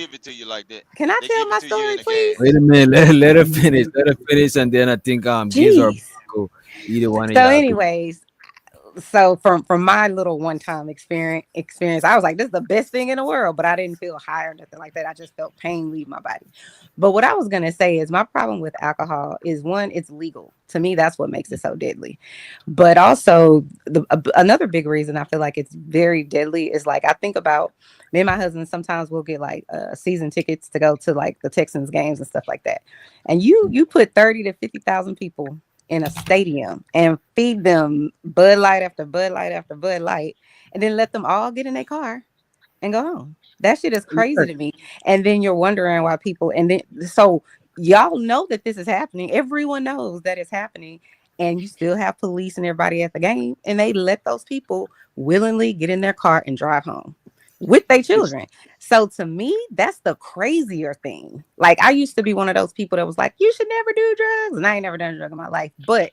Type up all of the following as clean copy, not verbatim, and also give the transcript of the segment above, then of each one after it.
give it to you like that. Can I They tell give my it to you story, in the please? gas. Wait a minute. Let her finish. Let her finish, and then I think Giz or Jeez. Blanco, either one of So, y'all could. anyways, so from my little one time experience, I was like, this is the best thing in the world, but I didn't feel high or nothing like that. I just felt pain leave my body. But what I was gonna say is my problem with alcohol is one, it's legal. To me, that's what makes it so deadly. But also another big reason I feel like it's very deadly is like I think about me and my husband sometimes we'll get like season tickets to go to like the Texans games and stuff like that. And you put 30 to 50,000 people in a stadium and feed them Bud Light after Bud Light after Bud Light, and then let them all get in their car and go home. That shit is crazy to me. And then you're wondering why people, and then so y'all know that this is happening. Everyone knows that it's happening, and you still have police and everybody at the game, and they let those people willingly get in their car and drive home with their children. So to me, that's the crazier thing. Like I used to be one of those people that was like, you should never do drugs, and I ain't never done a drug in my life, but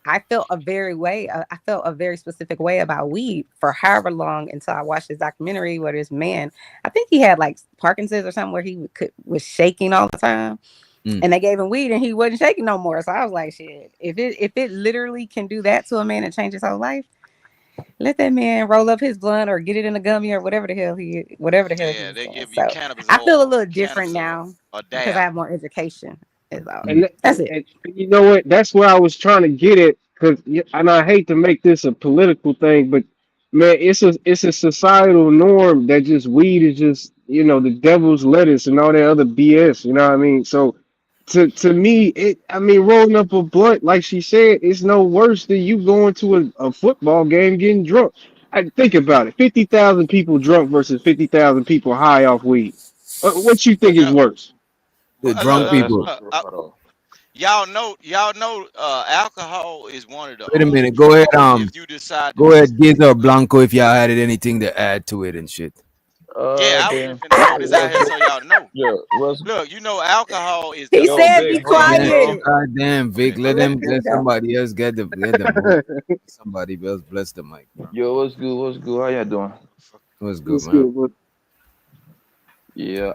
I felt a very specific way about weed for however long until I watched this documentary where this man, I think he had like Parkinson's or something where was shaking all the time, Mm. and they gave him weed and he wasn't shaking no more. So I was like, shit, if it literally can do that to a man and change his whole life, let that man roll up his blunt or get it in a gummy or whatever the hell he Yeah, was they doing. give you So cannabis I feel a oil, little different cannabis oil, now a because I dab. have more education. Is all. Mm. That's it. And you know what? That's where I was trying to get at. Cause and I hate to make this a political thing, but man, it's a societal norm that just weed is just the devil's lettuce and all that other BS. You know what I mean? So to me, rolling up a blunt, like she said, it's no worse than you going to a football game getting drunk. I think about it: 50,000 people drunk versus 50,000 people high off weed. What you think is Yeah, worse? The but drunk That's people. not true at all. y'all know, alcohol is one of the Wait a only minute. Go ahead. drugs if you decide to Go mix ahead, it. Giz or Blanco, if y'all had anything to add to it and shit. Yeah, I was Then just finna throw this out what's here good? so y'all know. Yeah, what's Look, alcohol is the He yo, said, only big? "Be Hold on, Man, ingredient. bro. quiet." goddamn, Vic, Let him let go. somebody else get the mic. Somebody else bless the mic, bro. Yo, what's good? What's good? How y'all doing? What's good, What's man? good? Yeah.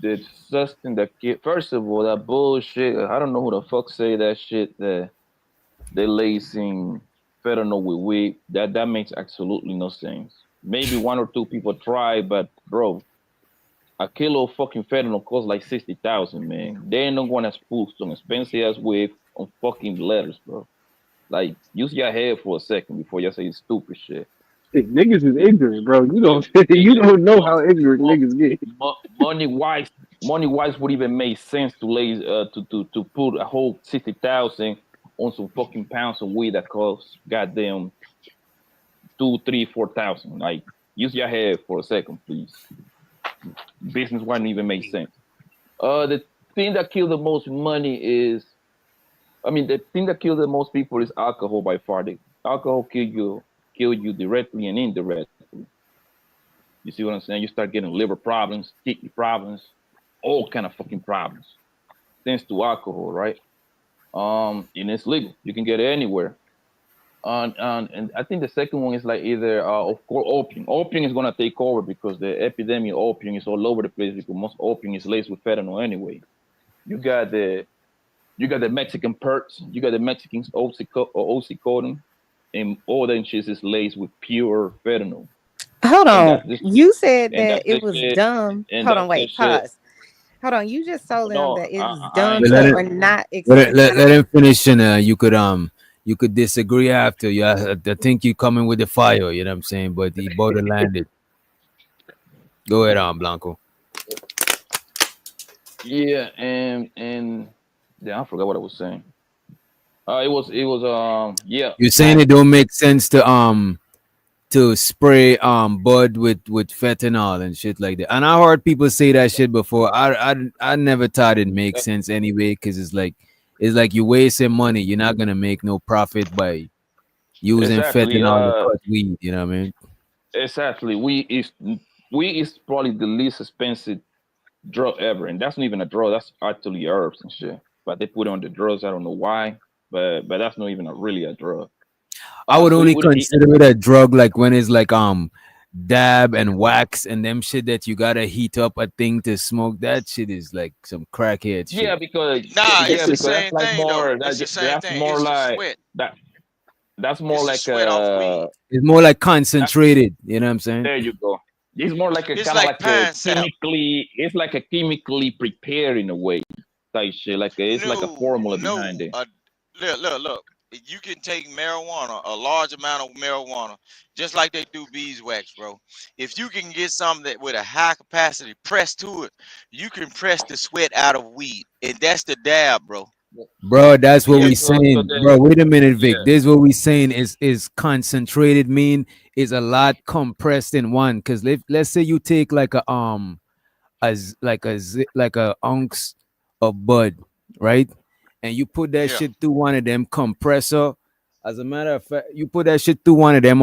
The Sustin that kid. First of all, that bullshit. I don't know who the fuck say that shit. That they lacing fentanyl with weed. That makes absolutely no sense. Maybe one or two people try, but bro, a kilo of fucking fentanyl costs like 60,000, man. They ain't not gonna spook some expensive ass weed on fucking letters, bro. Like, use your head for a second before you say stupid shit. Hey, niggas is ignorant, bro. You don't And you then don't know how ignorant niggas get. money wise would even make sense to lay to put a whole 60,000 on some fucking pounds of weed that costs goddamn 2, 3, 4 thousand. Like, use your head for a second, please. Business wouldn't even make sense. The thing that killed the most money is, I mean, the thing that kills the most people is alcohol by far. The alcohol kill you directly and indirectly. You see what I'm saying? You start getting liver problems, kidney problems, all kind of fucking problems thanks to alcohol, right? And it's legal. You can get it anywhere. And I think the second one is like either, of course, opium. Opium is gonna take over because the epidemic of opium is all over the place because most opium is laced with fentanyl anyway. You got the you got the Mexican perks, you got the Mexican oxycodone, and all that shit is laced with pure fentanyl. Hold And on. that's the You said and that that's it the was shit. dumb. And Hold on, that's the wait, shit. pause. Hold on. You just told them No, that it was I dumb ain't But to say or that. not expensive. let him finish, and you could disagree after. Yeah, I think you coming with the fire. You know what I'm saying? But he borderlanded. Go ahead, on Blanco. Yeah, and yeah, I forgot what I was saying. It was yeah. You're saying it don't make sense to spray bud with fentanyl and shit like that. And I heard people say that shit before. I never thought it makes that- sense anyway because it's like you wasting money. You're not gonna make no profit by using exactly. fentanyl to cut weed. You know what I mean? Exactly. We is probably the least expensive drug ever, and that's not even a drug. That's actually herbs and shit. But they put it on the drugs. I don't know why, but that's not even really a drug. I would We only would eat. consider it a drug like when it's like dab and wax and them shit that you gotta heat up a thing to smoke. That shit is like some crackhead Yeah, shit. because Nah, it's the that's same like thing though. more It's the same that's thing. more It's the like sweat. that that's more It's the like sweat off weed. It's more like that, concentrated. You know what I'm saying? there you go. It's more like a It's kind of like like a pine sap. chemically. It's like a chemically prepared in a way type shit. It's like a No, formula behind no. it. Look. You can take marijuana, a large amount of marijuana, just like they do beeswax, bro. If you can get something that with a high capacity press to it, you can press the sweat out of weed, and that's the dab, bro. Bro, that's what Yeah. we So saying. Bro, wait a minute, Vic. yeah, This is what we saying is concentrated mean is a lot compressed in one. Cause let's say you take like like a ounce of bud, right? And you put that Yeah, shit through one of them compressor. As a matter of fact, you put that shit through one of them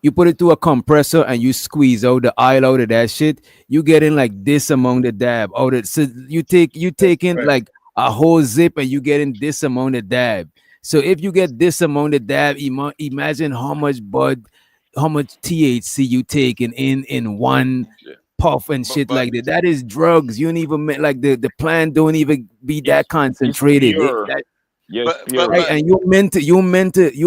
you put it through a compressor and you squeeze out the oil out of that shit, you getting like this amount of dab out of so you That's taking correct. like a whole zip and you getting this amount of dab. So if you get this amount of dab, imagine how much bud, how much THC you taking in one yeah. puff and but shit but like that. That is drugs. You don't even like the plant don't even be that It's concentrated. pure. That Yeah, it's but but right, pure. but and you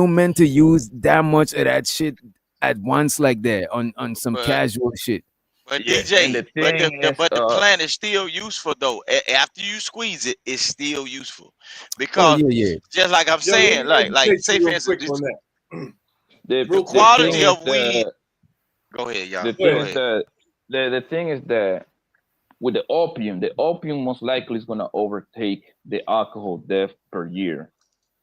meant to use that much of that shit at once like that on some but casual shit. but Yeah, and DJ, the thing is, but the plant is still useful though. After you squeeze it, it's still useful Oh because yeah, yeah. just like I'm Yo, let saying, me like educate say you for real instance, quick on that. the Real the quick, thing quality is yo. of weed. that Go ahead, y'all. the Go thing Go ahead. is ahead. that the thing is that with the opium most likely is gonna overtake the alcohol death per year.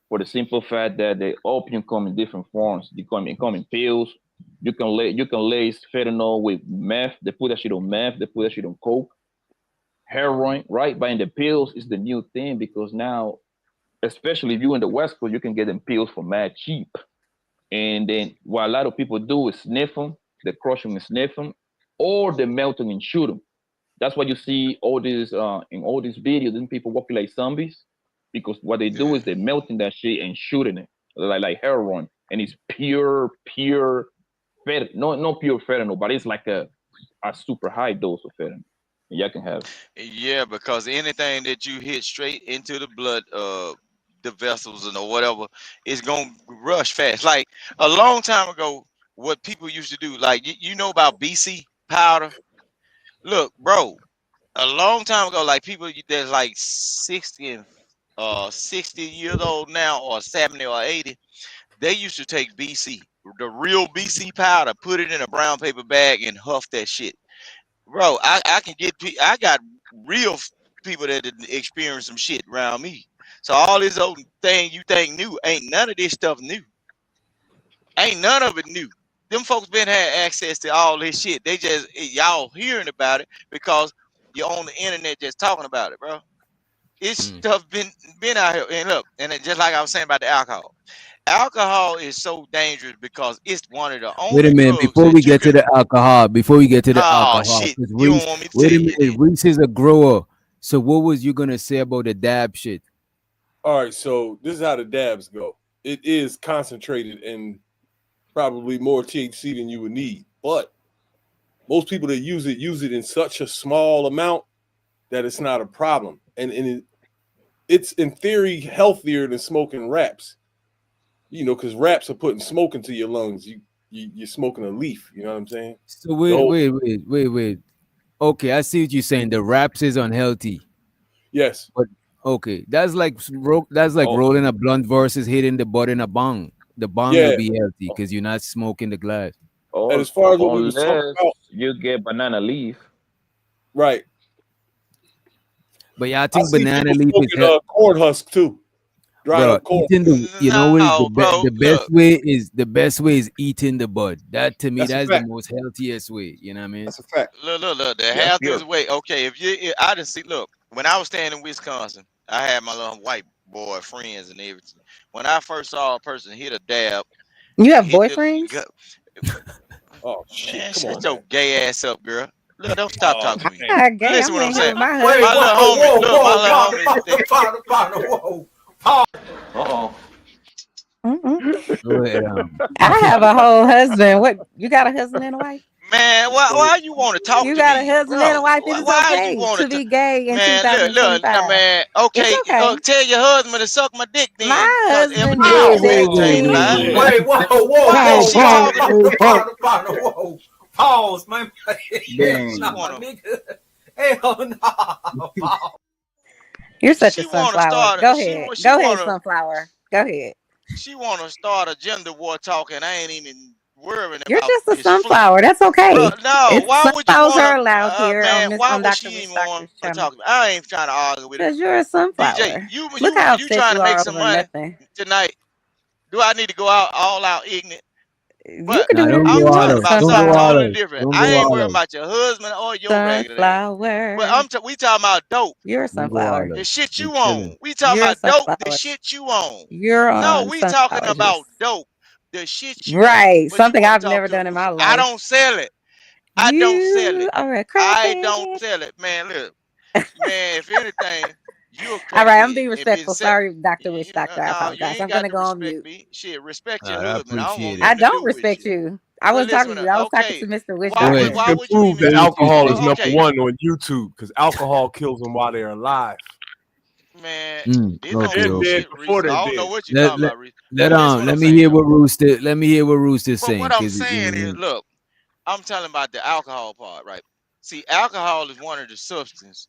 For the simple fact that the opium come in different forms. It come in pills. You can lace fentanyl with meth. They put that shit on meth. They put that shit on coke, heroin. Right, but in the pills is the new thing because now, especially if you in the West Coast, you can get them pills for mad cheap. And then what a lot of people do is sniff them. They crush them and sniff them, or they melt them and shoot them. That's why you see all these in all these videos, then people walking like zombies because what they do Yeah. is they're melting that shit and shooting it like heroin, and it's pure no pure fentanyl, but it's like a super high dose of fentanyl. And y'all can have. Yeah, because anything that you hit straight into the blood, the vessels and or whatever, it's gonna rush fast. Like a long time ago, what people used to do, like you know about BC powder. Look, bro, a long time ago, like people that's like 60 years old now, or 70 or 80, they used to take BC, the real BC powder, put it in a brown paper bag and huff that shit. Bro, I can get I got real people that did experience some shit around me. So all this old thing you think new, ain't none of this stuff new. Ain't none of it new. Them folks been had access to all this shit. They just y'all hearing about it because you're on the internet just talking about it, bro. It's Mm. stuff been out here. And look, and just like I was saying about the alcohol. Alcohol is so dangerous because it's one of the Wait a only minute, drugs before we that you get to can. the alcohol, Oh shit, because you don't Reese, want me to wait tell a you minute, then. Reese is a grower. So what was you gonna say about the dab shit? All right, so this is how the dabs go. It is concentrated and probably more THC than you would need, but most people that use it in such a small amount that it's not a problem, and it's in theory healthier than smoking wraps. You know, because wraps are putting smoke into your lungs. You're smoking a leaf. You know what I'm saying? So The whole, wait. Okay, I see what you're saying. The wraps is unhealthy. yes. But okay, that's like Oh, rolling a blunt versus hitting the butt in a bong. The bong will Yeah. be healthy because you're not smoking the glass. And all as far as what we was talking unless about, you get banana leaf. right? But yeah, I I think see banana people leaf is smoking corn husk too, dried bro. up corn. Eating the you know what is No, bro. Look, the best way is eating the bud. That to me That's a that's the fact. most healthiest way. You know what I mean? That's a fact. look. The That's healthiest pure. way. Okay, I didn't see. Look, when I was staying in Wisconsin, I had my little white boy friends and everything. When I first saw a person hit a dab, You have hit the boyfriends? gut, Oh shit! man, Come on, shut your man. gay ass up, girl. Look, don't stop Oh talking to me. man. Ah, gay. Listen I'm what I'm in here saying. with my Wait, My husband. little whoa, homie, whoa, look, my whoa, little partner, homie. partner, partner, partner, whoa. Mm-mm. Go ahead. I have a whole husband. What, you got a husband and a wife? Man, why you want to talk You to got a me, husband and a bro? wife. It is Why you okay want to to? be gay in Man, look, nah, 2025. man. It's Okay, okay. tell your husband to suck my dick My then, cause husband is Wait, evidently you wait, ain't wait, changed wait, lives. wait. Wait, whoa, whoa, Why is Pause, she whoa, pause, talking? partner, please, pause. partner, partner, whoa. Pause, man. She Damn. Nah, wanna, nigga. Hell no. Pause. You're such a she wanna sunflower. start, Go she ahead. wa- she Go ahead, wanna, sunflower. Go ahead. she wanna start a gender war talking. I ain't even worrying You're about just a this fleet. sunflower. That's Bro, okay. no, It's why would you sunflowers want are to, allowed here man? Why on would Dr. she Rich even want Doctor's to channel. talk to me? I ain't trying to argue with her. Because you're a DJ, sunflower. you Look you how you upset trying you to make are some over money nothing. tonight? Do I need to go out all out ignorant? You But can do Now whatever don't you go I'm all talking want, out. about Don't go something all sunflower. totally out. different. Don't I go ain't all worried out. about your husband or your ragged ass. But Sunflower. we talking about dope. You're a Don't go all sunflower. out. The shit We're you chilling. own. We talking You're a about dope. The sunflower. shit you own. You're No, on we talking sunflower about juice. dope. The shit you own. Right. But you Something want to I've talk never to? done in my I don't life. sell it. I don't sell You it. are a I don't crackhead. sell it, man. Look, man. If anything, you a All right, I'm crackhead. being If it's respectful. set, Sorry, Dr. Rich Doctor. I no, you apologize. ain't I'm got gonna to go on respect mute. me. Shit, respect your I husband. I don't want appreciate I it. nothing to don't do with respect you. you. I Well, wasn't talking listen. to you. I was talking Okay, to Mr. Rich why Go would ahead. Doctor. why To would you prove even? that You too, alcohol is Stacy. Well, number okay, one on YouTube because alcohol kills them while they're alive. man. It's And on Okay, they're some okay. dead shit, before Reese. they're I don't know dead. what you're Let talking let about, Reese. let But listen, what I'm let me saying hear though. what Rooster. Let me hear what Rooster's But saying, what I'm because saying is, look, I'm telling about the alcohol part, right? See, alcohol is one of the substances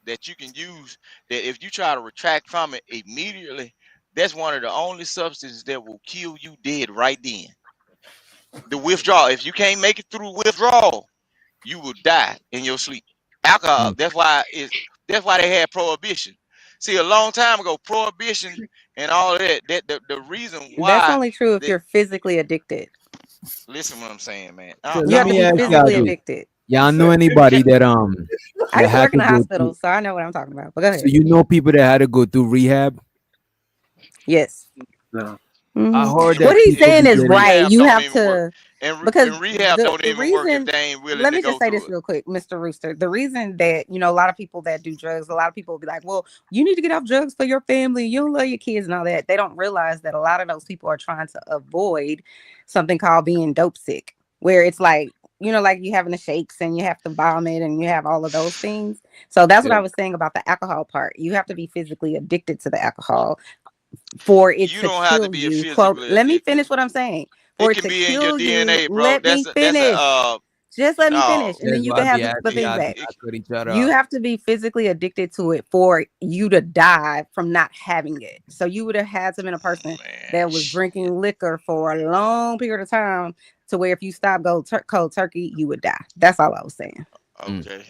that you can use that if you try to retract from it immediately, that's one of the only substances that will kill you dead right then. The withdrawal. If you can't make it through withdrawal, you will die in your sleep. Alcohol. mm, That's why they had prohibition. See, a long time ago, prohibition and all that. That the reason That's why only true if they you're physically addicted. listen what I'm saying, man. so You let have to me be ask I'm y'all physically this. addicted. He Y'all know said, if anybody I that used to had work in to the go hospital, through? so I know what I'm talking about. But go So ahead. you know people that had to go through rehab. Yes. No. I hmm heard and What that he's people saying be is getting. right. rehab You don't have even work, to, and because rehab don't the even work if reason. they ain't willing Let to me just go say through this it. real quick, Mr. Rooster. The reason that a lot of people that do drugs, a lot of people will be like, "Well, you need to get off drugs for your family. You don't love your kids and all that." They don't realize that a lot of those people are trying to avoid something called being dope sick, where it's like, like you having the shakes and you have to vomit and you have all of those things. So that's what Yeah. I was saying about the alcohol part. You have to be physically addicted to the alcohol for it You to don't have to kill be you. Quote, physically let me addicted. finish what I'm saying. For It it can to be in your kill you, DNA, bro. let me That's a finish. Just let me no. finish, and then That's you why I can have be the asking It, things y'all to back. it, not cut each other You off. have to be physically addicted to it for you to die from not having it. So you would have had to been a person man, that was shit. drinking liquor for a long period of time to where if you stop cold turkey, you would die. That's all I was saying. Mm. Okay.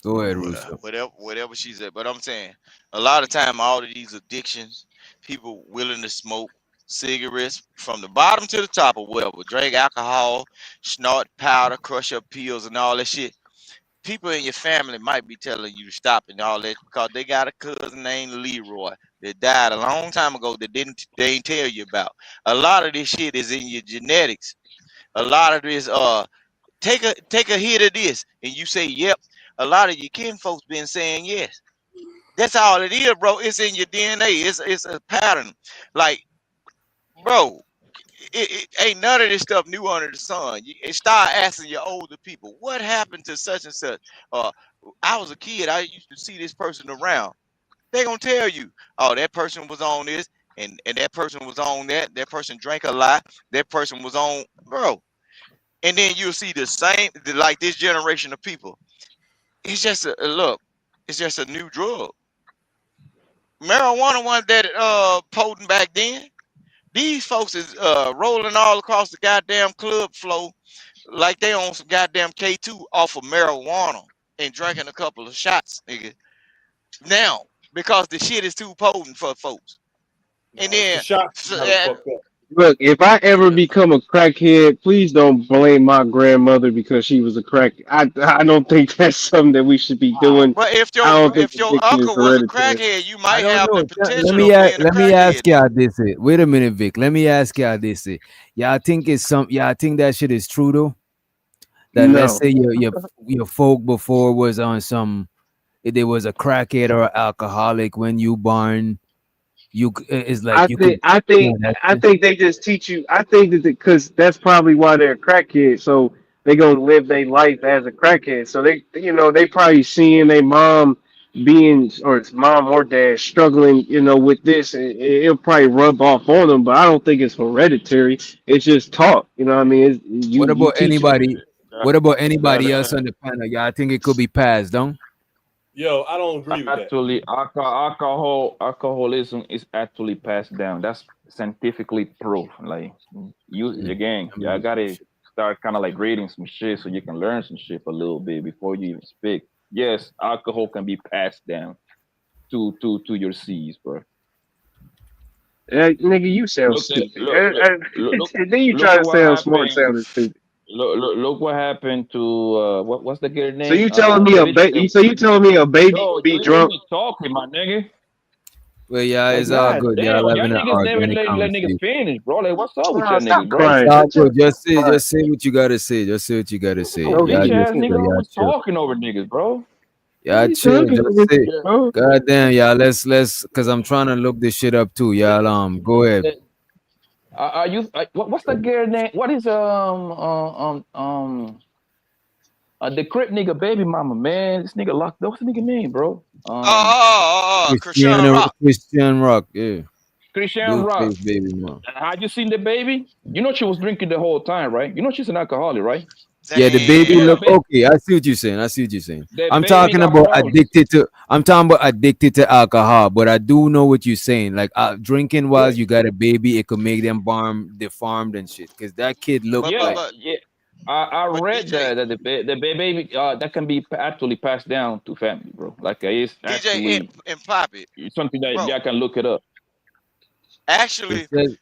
Go ahead, Well, Rooster. whatever she said. But I'm saying a lot of time all of these addictions, people willing to smoke cigarettes from the bottom to the top or whatever, drink alcohol, snort powder, crush up pills and all that shit. People in your family might be telling you to stop and all that because they got a cousin named Leroy that died a long time ago that they didn't tell you about. A lot of this shit is in your genetics. A lot of this take a hit of this and you say yep. A lot of your kin folks been saying yes. That's all it is, bro. It's in your DNA. It's a pattern. Like, bro, it ain't none of this stuff new under the sun. You start asking your older people, what happened to such and such? Uh, I was a kid. I used to see this person around. They gonna tell you, oh, that person was on this, and that person was on that. That person drank a lot. That person was on, bro. And then you'll see the same, like this generation of people. It's just a look. It's just a new drug. Marijuana wasn't that potent back then. These folks is rolling all across the goddamn club floor like they on some goddamn K2 off of marijuana and drinking a couple of shots, nigga. Now, because the shit is too potent for folks. And No, it's the then, shots so, that got them fucked up. Look, if I ever become a crackhead, please don't blame my grandmother because she was a crack. I don't think that's something that we should be doing. but if I your don't think if your addiction is uncle was a hereditary. crackhead, you I might don't have know. the Let potential me of being a let me ask crackhead then. y'all this. Wait a minute, Vic. Let me ask y'all this. Y'all think it's some? Y'all think that shit is true though? That let's No, say your folk before was on some. If there was a crackhead or alcoholic when you born, it's like I you think could, I yeah, think that's I it. think they just teach you. I think that because that's probably why they're crackheads. So they gonna live their life as a crackhead. So they probably seeing their mom being or it's mom or dad struggling, with this, and it'll probably rub off on them. But I don't think it's hereditary. It's just taught. You know what I mean? What You about teach it. anybody? That, What about anybody else that on the panel? Yeah, I think it could be passed, don't? Yo, I don't agree with that. actually alcoholism is actually passed down. That's scientifically proven. Like you Mm. again, I y'all mean, gotta start kind of like reading some shit so you can learn some shit a little bit before you even speak. Yes, alcohol can be passed down to your seeds, bro. Nigga, you sound Look at stupid. look Then you look try at to what sound smart, happened. sounding stupid. Look what happened to what's the girl So name? you telling me The bitch. a baby Yo, could you be ain't letting drunk? me talking, my nigga. well, yeah, Like, it's all god good. damn, Y'all y'all having an niggas never organic let niggas conversation. finish, bro. Like, what's up with Oh, y'all stop niggas, bro? It's crying. all Shut your good. crying. Just say what you gotta say. Just say what you gotta say. Oh, No, Y'all bitch you just ass can't. chill. nigga Y'all always chill. talking over niggas, bro. What are Y'all you chill. talking Just about, say. Yeah. bro? God damn, y'all. Let's, cause I'm trying to look this shit up too. Y'all, go ahead. That- Are you? What's the girl name? What is the crip nigga baby mama, man? This nigga locked up. What's the nigga name, bro? Krishan Rock. Christian Rock. Yeah. Christian Rock. Blueface baby mom. Had you seen the baby? You know she was drinking the whole time, right? You know she's an alcoholic, right? Yeah, the You baby know Damn. look that baby. okay. I see what you're saying. I see what you're saying. That I'm baby talking got about problems. addicted to. I'm talking about addicted to alcohol, but I do know what you're saying. Like drinking while Yeah, you got a baby, it could make them deformed and shit. Cause that kid looked But but like yeah, but yeah. I but read DJ that the baby that can be actually passed down to family, bro. Like it's DJ actually and Poppy, something that bro. y'all can look it up. it Actually, says.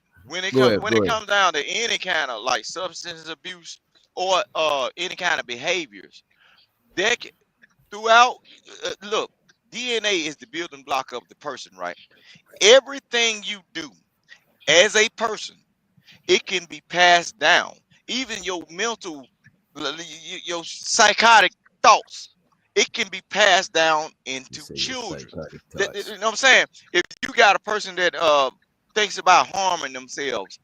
Go ahead. when Go it ahead. comes down to any kind of like substance abuse or any kind of behaviors, that throughout look, DNA is the building block of the person, right? Everything you do as a person, it can be passed down. Even your mental, your psychotic thoughts, it can be passed down You into say your children. psychotic You thoughts. know what I'm saying? If you got a person that thinks about harming themselves,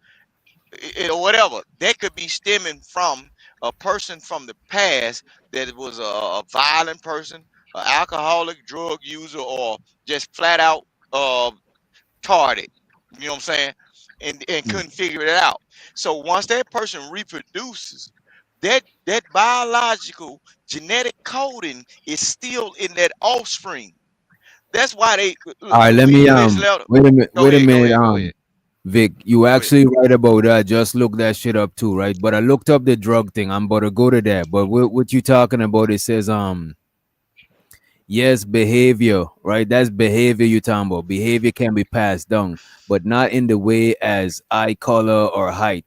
or whatever, that could be stemming from a person from the past that was a violent person, an alcoholic, drug user, or just flat out uh, retarded. You know what I'm saying? And Mm. couldn't figure it out. So once that person reproduces, that biological genetic coding is still in that offspring. That's why they All look. right, let We me eventually wait a minute, go wait a ahead, go minute, ahead, go ahead, Vic, you go ahead. actually right about that. Just look that shit up too, right? But I looked up the drug thing. I'm about to go to that. But what you talking about? It says yes, behavior, right? That's behavior you talking about. Behavior can be passed down, but not in the way as eye color or height.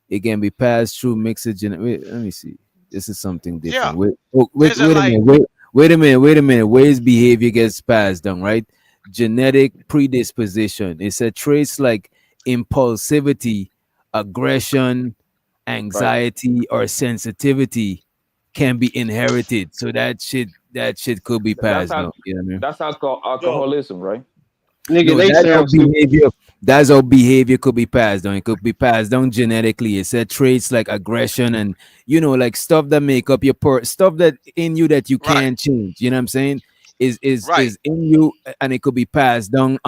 It can be passed through mixed wait, let me see. This is something Yeah, different. Wait, oh, it's just wait a like minute. Wait a minute. Ways behavior gets passed down, right? Genetic predisposition. It's a traits like impulsivity, aggression, Right. anxiety, or sensitivity can be inherited. So that shit could be That's passed how down. You know what I mean? that's Yo, alcoholism, right? Nigga, No, they sound stupid. that's how behavior could be passed down. It could be passed down genetically. It said traits like aggression and like stuff that make up your stuff that in you that you right, can't change. You know what I'm saying? right. Is in you and it could be passed down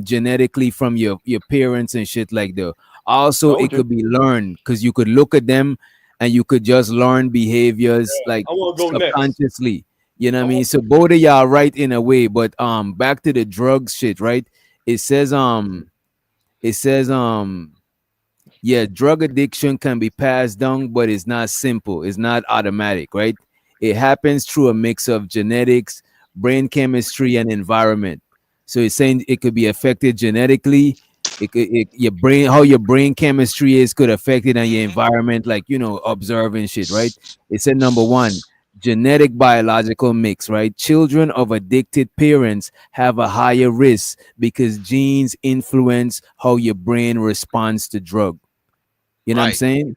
genetically from your parents and shit like that. Also, it Told you. could be learned because you could look at them and you could just learn behaviors like I want to go next. subconsciously. You know what I I mean? want. So both of y'all right in a way, but back to the drugs shit, right? It says it says yeah, drug addiction can be passed down, but it's not simple. It's not automatic, right? It happens through a mix of genetics, brain chemistry, and environment. So it's saying it could be affected genetically. Your brain, how your brain chemistry is, could affect it, and your Hmm. environment, like observing shit, right? It said number one, genetic biological mix, right? Children of addicted parents have a higher risk because genes influence how your brain responds to drug. You know what I'm Right. saying?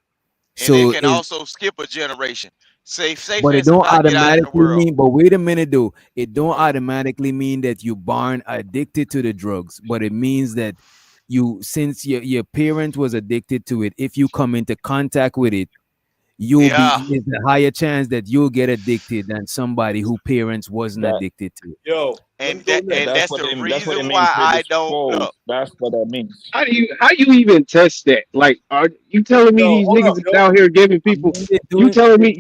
And it So can it also skip a generation. Safe But it answer don't about to get out in the automatically world. mean. But wait a minute, though. It don't automatically mean that you born addicted to the drugs. But it means that you, since your parent was addicted to it, if you come into contact with it, you'll Yeah. be. There's a higher chance that you'll get addicted than somebody who parents wasn't That addicted to it. Yo, let me go next. And that's that's what the it reason means why I don't predisposed. look. That's what that means. How you even test that? Like, are you telling me Yo, these hold up, niggas is yo. out here giving I people? mean, they're You doing. telling me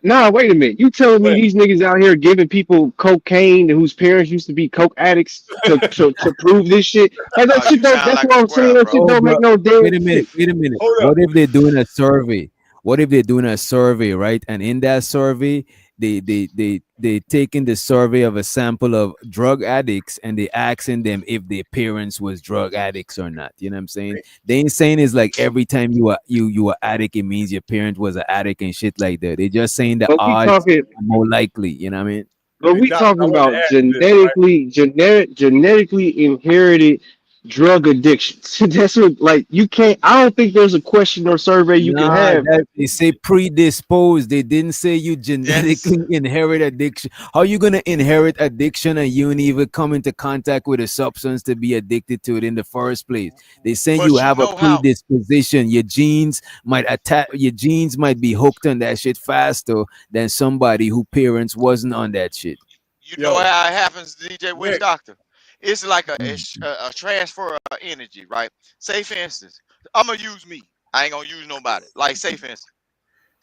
nah, wait a minute. You telling me Wait, these niggas out here giving people cocaine whose parents used to be coke addicts to prove this shit? Like that shit You don't. sound That's like a what I'm saying. square, That shit bro. Oh, don't bro. make no damn Wait a minute. sense. Wait a minute. hold up. What if they're doing a survey? What if they're doing a survey, right? And in that survey, they taking the survey of a sample of drug addicts and they asking them if their parents was drug addicts or not. You know what I'm saying? They ain't saying it's like every time you are addict, it means your parent was an addict and shit like that. They just saying the But we odds talking. are more likely. You know what I mean? But Hey, we Doc, I talking want to about ask you this, right? genetically inherited drug addictions. That's what, like, you can't. I don't think there's a question or survey you can Nah, have. that they say predisposed. They didn't say you Yes. genetically inherit addiction. How you gonna inherit addiction and you ain't even come into contact with a substance to be addicted to it in the first place? They say you But you have a know how predisposition. Your genes might attack. Your genes might be hooked on that shit faster than somebody who parents wasn't on that shit. you know Yo, how it happens, DJ Witch Nick, Doctor. It's like Mm. a transfer of energy, right? Say for instance, I'm gonna use me. I ain't gonna use nobody. Like say for instance,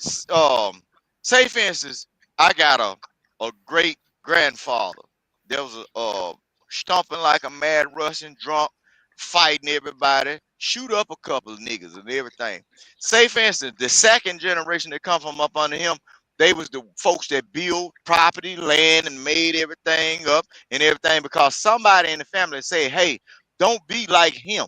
s- um, say for instance, I got a great grandfather. There was a stomping like a mad Russian drunk, fighting everybody, shoot up a couple of niggas and everything. Say for instance, the second generation that come from up under him, they was the folks that built property, land, and made everything up and everything because somebody in the family said, hey, don't be like him.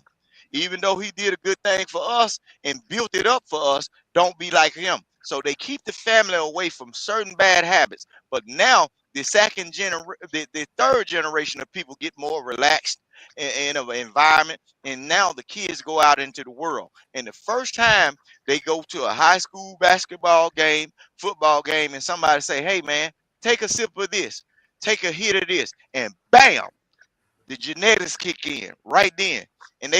Even though he did a good thing for us and built it up for us, don't be like him. So they keep the family away from certain bad habits. But now the third generation of people get more relaxed in an environment, and now the kids go out into the world. And the first time they go to a high school basketball game, football game, and somebody say, "Hey man, take a sip of this, take a hit of this," and bam, the genetics kick in right then. And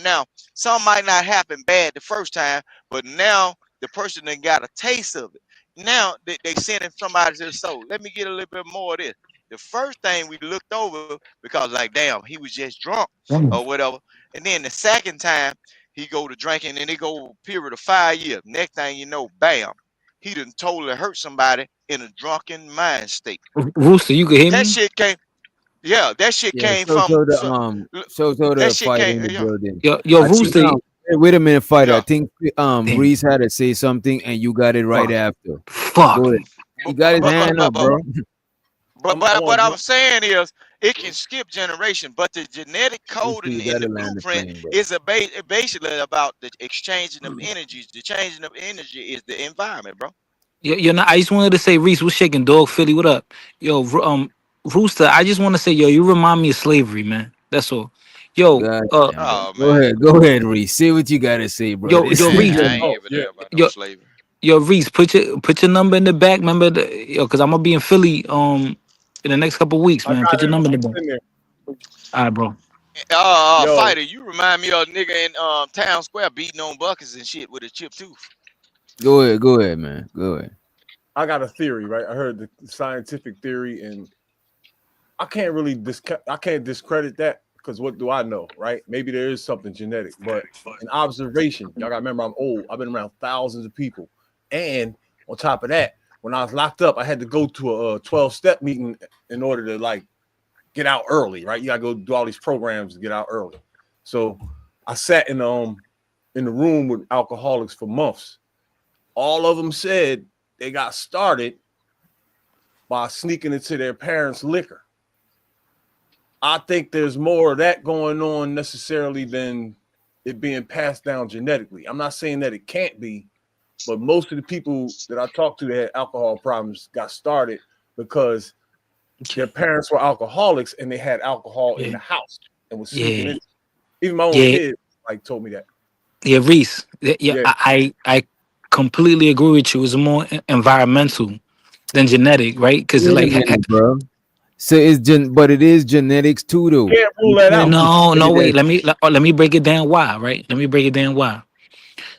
now some might not happen bad the first time, but now the person that got a taste of it. Now they sending somebody to the soul. Let me get a little bit more of this. The first thing we looked over because like damn, he was just drunk or whatever. And then the second time he go to drinking and it go a period of 5 years. Next thing you know, bam, he done totally hurt somebody in a drunken mind state. Rooster, you can hear That me? shit came yeah, that shit Yeah. came from so, So that the shit fight came. in the Yeah, building. Yo, I think Rooster. wait a minute, fighter. I yeah. think Damn. Reese had to say something and you got it right Fuck. after. Fuck. Go ahead. He got his hand up, bro. I want What to I jump. was saying is it can skip generation, but the genetic Reese, code you in got the to land the blueprint plane, bro. is basically about the exchanging of energies. The changing of energy is the environment, bro. I just wanted to say, Reese, what's shaking? Dog Philly, what up? Yo, Rooster, I just want to say, yo, you remind me of slavery, man. That's all. Yo, God uh, damn, bro. Oh man, Go ahead, Reese. Say what you gotta say, bro. yo, This yo, man, is Reese, I ain't Oh ever yeah, there about no yo, slavery. yo, Reese, put your number in the back. Remember, cause I'm gonna be in Philly, in the next couple weeks, I man. got Put your it. number in the It's back. in there. All right, bro. Yo, Fighter, you remind me of a nigga in town square beating on buckets and shit with a chipped tooth. go ahead, man. Go ahead. I got a theory, right? I heard the scientific theory, and I can't discredit that because what do I know, right? Maybe there is something genetic, but an observation. Y'all got to remember, I'm old. I've been around thousands of people, and on top of that, when I was locked up, I had to go to a 12-step meeting in order to like get out early, right? You got to go do all these programs to get out early. So I sat in the room with alcoholics for months. All of them said they got started by sneaking into their parents' liquor. I think there's more of that going on necessarily than it being passed down genetically. I'm not saying that it can't be, but most of the people that I talked to that had alcohol problems got started because their parents were alcoholics and they had alcohol in Yeah, the house and was sneaking yeah, in. Even my own yeah, kid like told me that. yeah, Reese. Yeah, Yeah, completely agree with you. It's more environmental than genetic, right? Because Wait a like, minute, bro. So but it is genetics too, though. Can't rule You that can't out. just no, say no, that. wait. Let me break it down. Why, right? Let me break it down. Why?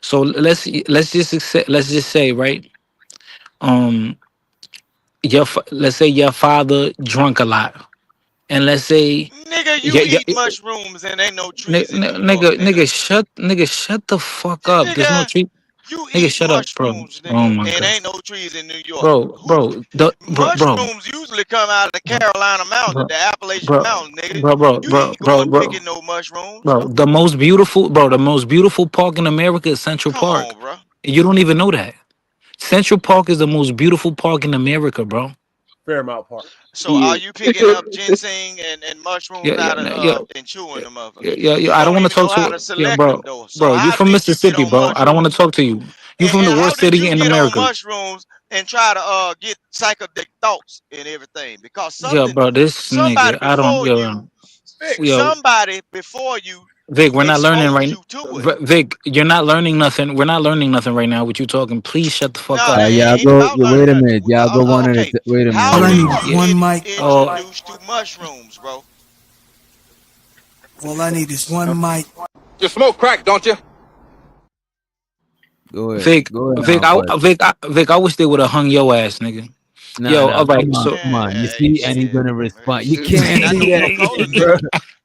So let's just say, right? Um, let's say your father drunk a lot, and let's say Nigga, you yeah, eat mushrooms and ain't no trees in New York, nigga, nigga. shut the fuck up. There's no Nigga, tree. you Nigga, eat shut up, bro. mushrooms, Oh nigga, my and god, ain't no trees in New York. bro, Who bro, mushrooms usually come out of the Carolina Mountains, bro, the Appalachian bro, Mountains, nigga. You bro, ain't going bro. picking no mushrooms. Bro, the most beautiful park in America is Central Come Park. on, bro. You don't even know that. Central Park is the most beautiful park in America, bro. Fairmount Park. So are Yeah. you picking up ginseng and mushrooms Yeah, yeah, out of yeah, and chewing yeah, the motherfuckers? yeah. You I don't don't want to even know talk how to. to Yeah, select them bro, though. So bro. You how from did you get Mississippi, on bro? I don't want to mushrooms? talk to you. You from And the how worst did city you in get on America. mushrooms and try to get psychedelic thoughts and everything? Because Yeah, bro. This somebody nigga, I don't. before Yo, you, Fix. yo, somebody before you Vic, we're not learning exposed right. you to it. Vic, you're not learning nothing. We're not learning nothing right now. What you talking? Please shut the fuck No, up. it Y'all ain't go. about Yeah, learning wait a nothing. minute. Y'all go one at a Okay, time. Wait a All how I minute. need did is you Yeah. get one mic. Oh, introduced to mushrooms, bro? All I need is one mic. You smoke crack, don't you? Go ahead. Vic, Go ahead, Vic, Alfred. Vic, I wish they would have hung your ass, nigga. Nah, Yo, nah. all right. Come on, So come on. You You see, and he's shit. gonna respond. You Shit, man. can't Not do no that, Coca-Cola bro. nigga.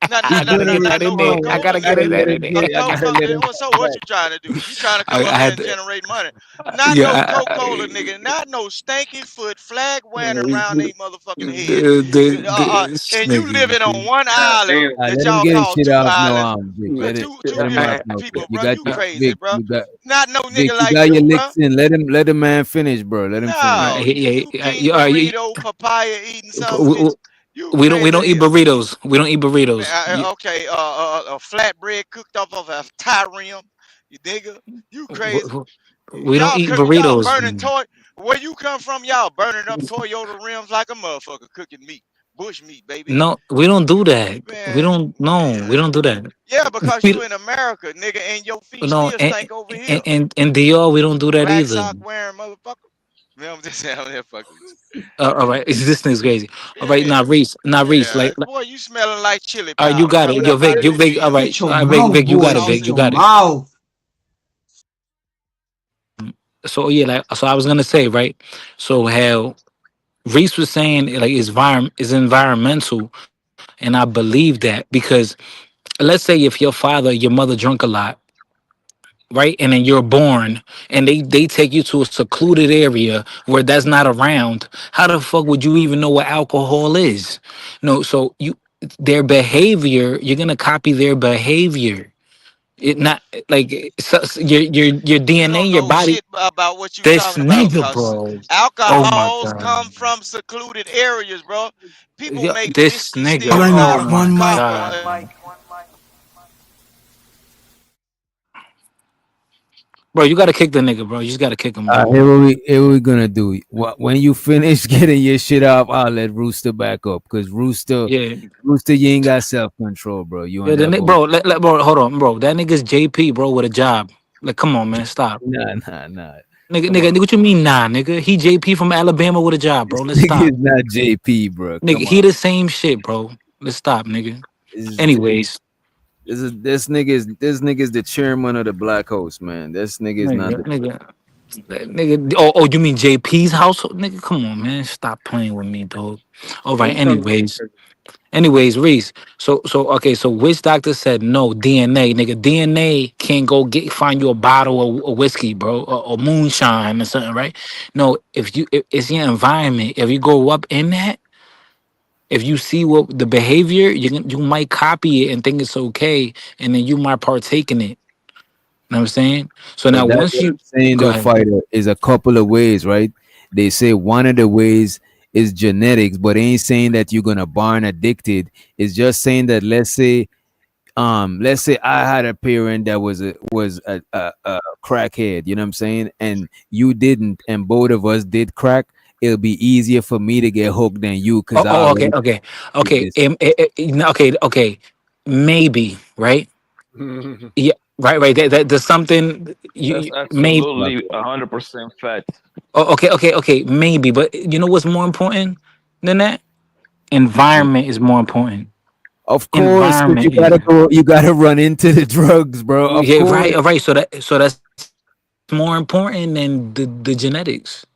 Not He's not not gonna not, not no I respond. gotta Coca-Cola I get nigga. it gotta out let of him there. get A it. I Coke, gotta let him well, so come what back. you trying to do? You trying to come I up here had and to. generate money? Not no Yeah. Coca-Cola nigga. Not no stanky foot flag wearing around The, they motherfucking head. this And you nigga, you living on see. one God island damn. that Let him y'all get his call shit two off now, islands. Vic. Let it. Two Let him have different no. people, You bro. got You you, crazy, Vic. bro. You got Not no Vic. nigga You like got your you, bro. licks in. Let the man finish, bro. Let him finish. No, you king you, burrito papaya eating some bitch. You we crazy don't as eat hell. burritos. We don't eat burritos. Okay, a flatbread cooked off of a tie rim. You nigga, you crazy. We don't eat Y'all burritos. burning toy. Where you come from, y'all burning up Toyota rims like a motherfucker cooking meat, bush meat, baby. No, we don't do that. We Man, don't. No, we don't do that. yeah, because We you in America, nigga, and your feet no, still stink over here. and Dior, we don't do that Black either. sock wearing motherfucker. Man, I'm just saying, I'm here fucking with All right, this thing's crazy. All right, you. now Reese, Yeah, like, boy, you smelling like chili you powder got it. coming Yo, up out Vic, of them All right, gills. Shut your Vic, mouth, you got boy. it, Vic, Shut you your got it. mouth. So yeah, like, so I was gonna say, right? So how Reese was saying, like, is environmental, and I believe that because let's say if your father, your mother drunk a lot, right, and then you're born, and they take you to a secluded area where that's not around. How the fuck would you even know what alcohol is? No, so their behavior, you're gonna copy their behavior. It not like your You DNA, don't your know body. shit about what you This talking about, nigga, cause bro. Oh my alcohols god. come from secluded areas, bro. People Yeah, make this whiskey All nigga. still I need Oh is out my one mic. god. Bro, you gotta kick the nigga, bro. You just gotta kick him, bro. Here what we gonna do. When you finish getting your shit off, I'll let Rooster back up. Cause Yeah. Rooster, you ain't got self control, bro. You Yeah, on that bull? bro, bro, hold on, bro. That nigga's JP, bro, with a job. Like, come on, man, stop. Nah, nah, nah. Nigga, Come on. what you mean, nah, nigga? He JP from Alabama with a job, bro. This Let's nigga stop. is not JP, bro. Nigga, Come he on. the same shit, bro. Let's stop, nigga. This Anyways, this nigga is the chairman of the Black Host, man. This nigga is not nigga, the you mean JP's household? Nigga, come on, man. Stop playing with me, dog. All right, Don't come. anyways, Reese. Okay, so which doctor said no DNA, nigga? DNA can't go find you a bottle of whiskey, bro, or moonshine or something, right? No, if it's your environment. If you grow up in that, if you see what the behavior, you might copy it and think it's okay, and then you might partake in it. Know what I'm saying? So now But that's once what you I'm saying go though, ahead. fighter, is a couple of ways, right? They say one of the ways is genetics, but ain't saying that you're gonna born addicted. It's just saying that let's say I had a parent that was a crackhead, you know what I'm saying? And you didn't, and both of us did crack, it'll be easier for me to get hooked than you because I Okay, already did this. okay, maybe right. Yeah, right. There's something That's maybe. absolutely 100% fact. Oh, okay, maybe. But you know what's more important than that? Mm. Environment is more important. Of course, because Environment is. you gotta run into the drugs, bro. Of Yeah, course. right, all right. So that's more important than the genetics.